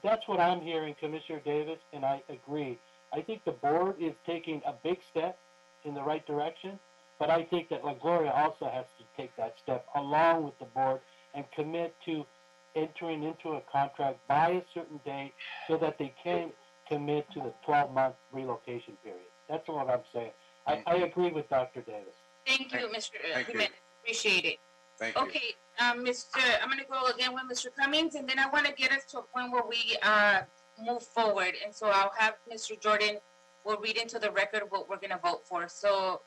that's what I'm hearing, Commissioner Davis, and I agree. I think the board is taking a big step in the right direction, but I think that La Gloria also has to take that step along with the board and commit to entering into a contract by a certain date so that they can commit to the 12-month relocation period. That's what I'm saying. I agree with Dr. Davis. Thank you, Mr. Jimenez. Appreciate it. Thank you. Okay, I'm going to go again with Mr. Cummings, and then I want to get us to a point where we move forward. And so I'll have Mr. Jordan, we'll read into the record what we're going to vote for. So,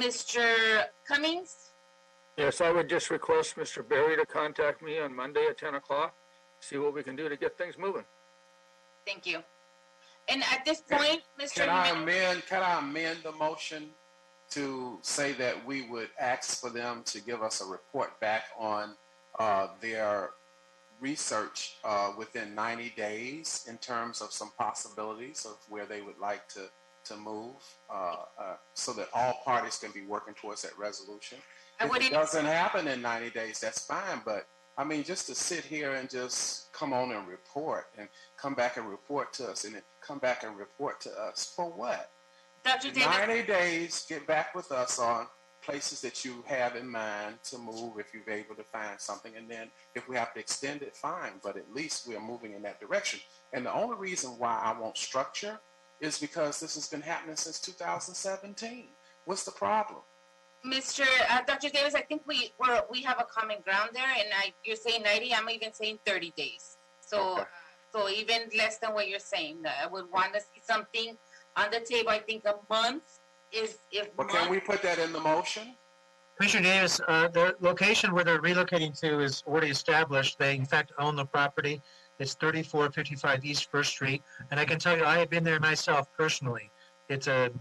Mr. Cummings? Yes, I would just request Mr. Berry to contact me on Monday at 10 o'clock, see what we can do to get things moving. Thank you. And at this point, Mr. Can I amend the motion to say that we would ask for them to give us a report back on their research within 90 days in terms of some possibilities of where they would like to move so that all parties can be working towards that resolution. If it doesn't happen in 90 days, that's fine. But I mean, just to sit here and just come on and report and come back and report to us and then come back and report to us for what? Dr. Davis. 90 days, get back with us on places that you have in mind to move if you're able to find something. And then if we have to extend it, fine. But at least we're moving in that direction. And the only reason why I want structure is because this has been happening since 2017. What's the problem? Dr. Davis, I think we have a common ground there, and you're saying 90. I'm even saying 30 days. So Okay. So even less than what you're saying. I would want to see something on the table. I think a month is if. But can we put that in the motion? Commissioner Davis, the location where they're relocating to is already established. They, in fact, own the property. It's 3455 East First Street. And I can tell you, I have been there myself personally. It's a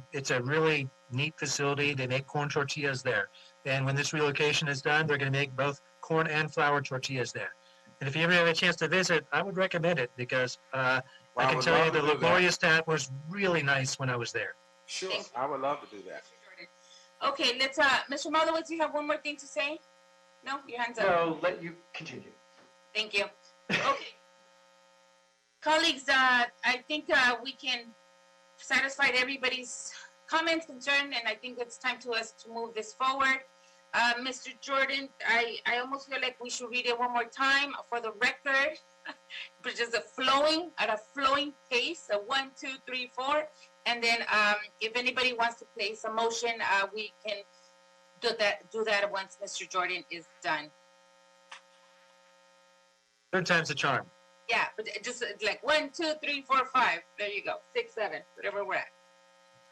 really neat facility. They make corn tortillas there. And when this relocation is done, they're going to make both corn and flour tortillas there. And if you ever have a chance to visit, I would recommend it because I can tell you the La Gloria staff was really nice when I was there. Sure, I would love to do that. Okay, let's, Mr. Malowitz, you have one more thing to say? No, your hands up. No, let you continue. Thank you. Okay. Colleagues, I think we can satisfy everybody's comments, concern, and I think it's time to us to move this forward. Mr. Jordan, I almost feel like we should read it one more time for the record, but just at a flowing pace, a 1, 2, 3, 4. And then if anybody wants to place a motion, we can do that once Mr. Jordan is done. Third time's the charm. Yeah, but just like 1, 2, 3, 4, 5. There you go. 6, 7, whatever we're at.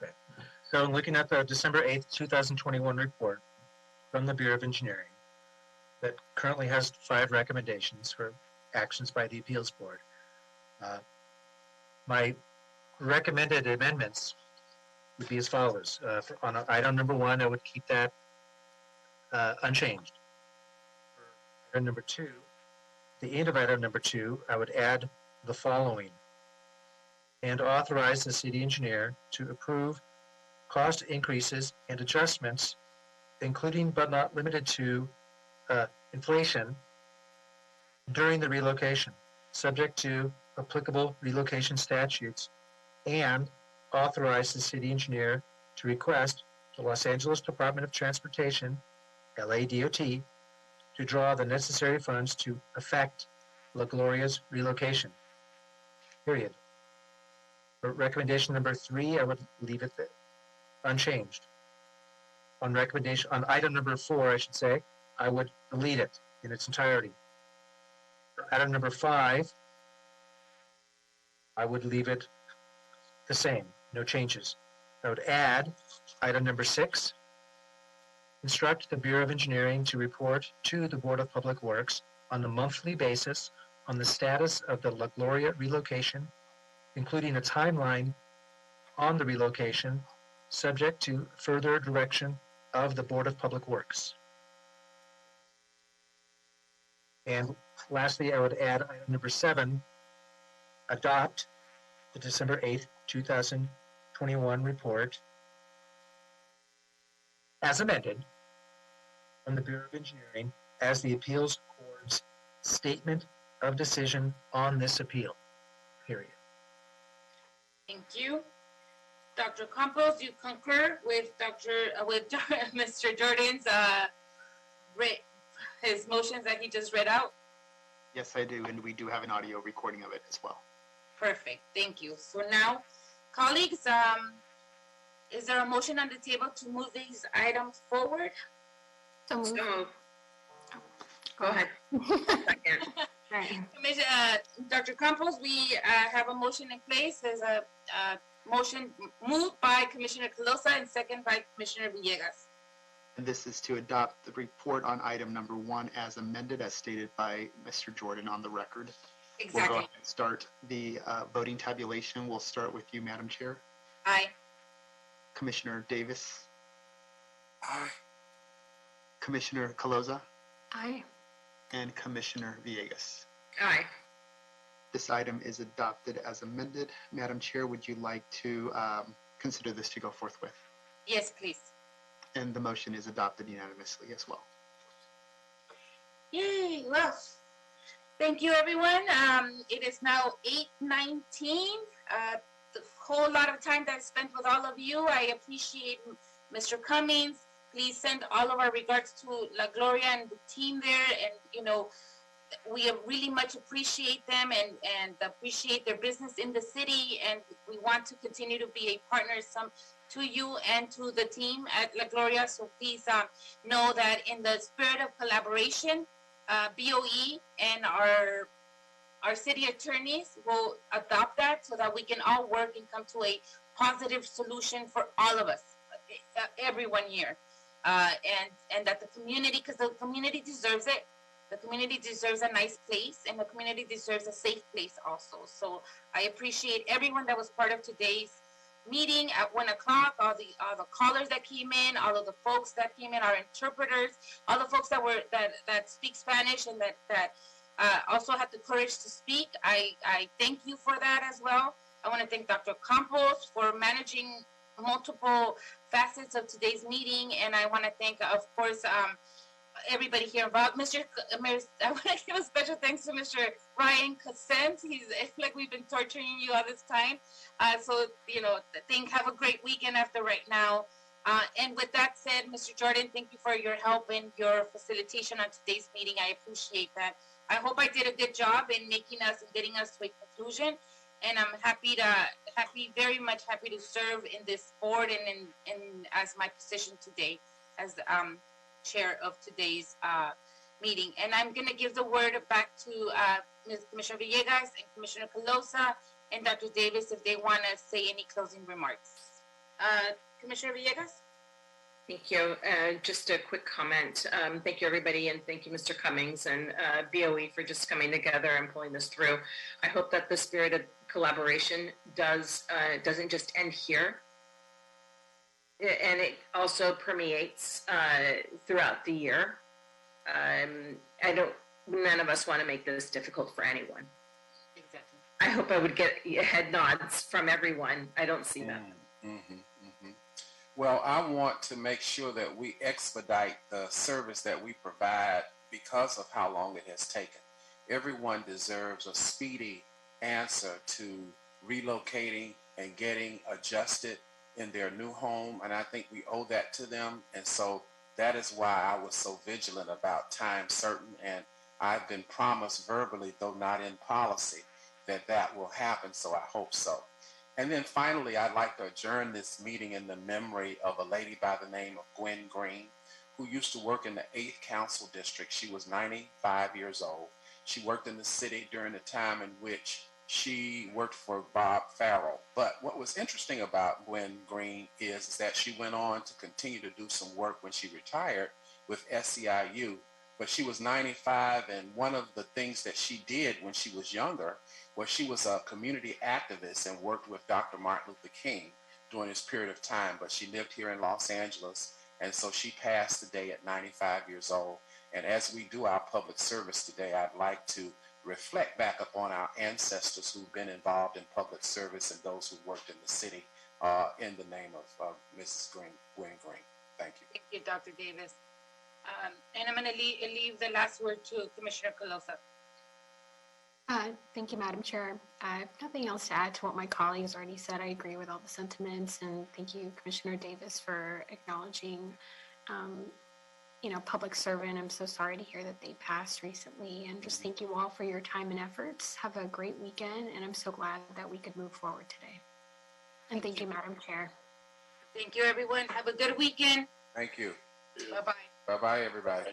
Okay. So looking at the December 8th, 2021 report from the Bureau of Engineering that currently has 5 recommendations for actions by the Appeals Board. My recommended amendments would be as follows. On item number 1, I would keep that unchanged. For item number 2, the end of item number 2, I would add the following: and authorize the city engineer to approve cost increases and adjustments, including but not limited to inflation during the relocation, subject to applicable relocation statutes, and authorize the city engineer to request the Los Angeles Department of Transportation, LADOT, to draw the necessary funds to effect La Gloria's relocation. Period. For recommendation number 3, I would leave it unchanged. On item number 4, I should say, I would delete it in its entirety. For item number 5, I would leave it the same, no changes. I would add item number 6, instruct the Bureau of Engineering to report to the Board of Public Works on a monthly basis on the status of the La Gloria relocation, including a timeline on the relocation, subject to further direction of the Board of Public Works. And lastly, I would add item number 7, adopt the December 8th, 2021 report as amended from the Bureau of Engineering as the Appeals Court's statement of decision on this appeal, period. Thank you. Dr. Campos, you concur with Mr. Jordan's his motions that he just read out? Yes, I do, and we do have an audio recording of it as well. Perfect, thank you. So now, colleagues, is there a motion on the table to move these items forward? So moved. Go ahead. Dr. Campos, we have a motion in place. There's a motion moved by Commissioner Calosa and second by Commissioner Villegas. And this is to adopt the report on item number 1 as amended, as stated by Mr. Jordan on the record. Exactly. We'll go ahead and start the voting tabulation. We'll start with you, Madam Chair. Aye. Commissioner Davis. Aye. Commissioner Calosa. Aye. And Commissioner Villegas. Aye. This item is adopted as amended. Madam Chair, would you like to consider this to go forthwith? Yes, please. And the motion is adopted unanimously as well. Yay! Well, thank you, everyone. It is now 8:19. The whole lot of time that I spent with all of you. I appreciate Mr. Cummings. Please send all of our regards to La Gloria and the team there. And, you know, we really much appreciate them and appreciate their business in the city. And we want to continue to be a partner to you and to the team at La Gloria. So please know that in the spirit of collaboration, BOE and our city attorneys will adopt that so that we can all work and come to a positive solution for all of us, everyone here. And that the community, because the community deserves it. The community deserves a nice place, and the community deserves a safe place also. So I appreciate everyone that was part of today's meeting at 1 o'clock, all the callers that came in, all of the folks that came in, our interpreters, all the folks that speak Spanish and that also had the courage to speak. I thank you for that as well. I want to thank Dr. Campos for managing multiple facets of today's meeting, and I want to thank, of course, everybody here involved. I want to give a special thanks to Mr. Ryan Cassens. It's like we've been torturing you all this time. So, you know, have a great weekend after right now. And with that said, Mr. Jordan, thank you for your help and your facilitation on today's meeting. I appreciate that. I hope I did a good job in making us and getting us to a conclusion. And I'm very much happy to serve in this board and in as my position today as chair of today's meeting. And I'm going to give the word back to Commissioner Villegas and Commissioner Calosa and Dr. Davis if they want to say any closing remarks. Commissioner Villegas? Thank you. Just a quick comment. Thank you, everybody, and thank you, Mr. Cummings and BOE for just coming together and pulling this through. I hope that the spirit of collaboration doesn't just end here, and it also permeates throughout the year. None of us want to make this difficult for anyone. Exactly. I hope I would get head nods from everyone. I don't see that. Well, I want to make sure that we expedite the service that we provide because of how long it has taken. Everyone deserves a speedy answer to relocating and getting adjusted in their new home, and I think we owe that to them. And so that is why I was so vigilant about time certain, and I've been promised verbally, though not in policy, that will happen, so I hope so. And then finally, I'd like to adjourn this meeting in the memory of a lady by the name of Gwen Green, who used to work in the 8th Council District. She was 95 years old. She worked in the city during the time in which she worked for Bob Farrell. But what was interesting about Gwen Green is that she went on to continue to do some work when she retired with SEIU. But she was 95, and one of the things that she did when she was younger was she was a community activist and worked with Dr. Martin Luther King during this period of time. But she lived here in Los Angeles, and so she passed today at 95 years old. And as we do our public service today, I'd like to reflect back upon our ancestors who've been involved in public service and those who worked in the city in the name of Mrs. Gwen Green. Thank you. Thank you, Dr. Davis. And I'm going to leave the last word to Commissioner Calosa. Thank you, Madam Chair. I have nothing else to add to what my colleagues already said. I agree with all the sentiments, and thank you, Commissioner Davis, for acknowledging, public servant. I'm so sorry to hear that they passed recently, and just thank you all for your time and efforts. Have a great weekend, and I'm so glad that we could move forward today. And thank you, Madam Chair. Thank you, everyone. Have a good weekend. Thank you. Bye-bye. Bye-bye, everybody.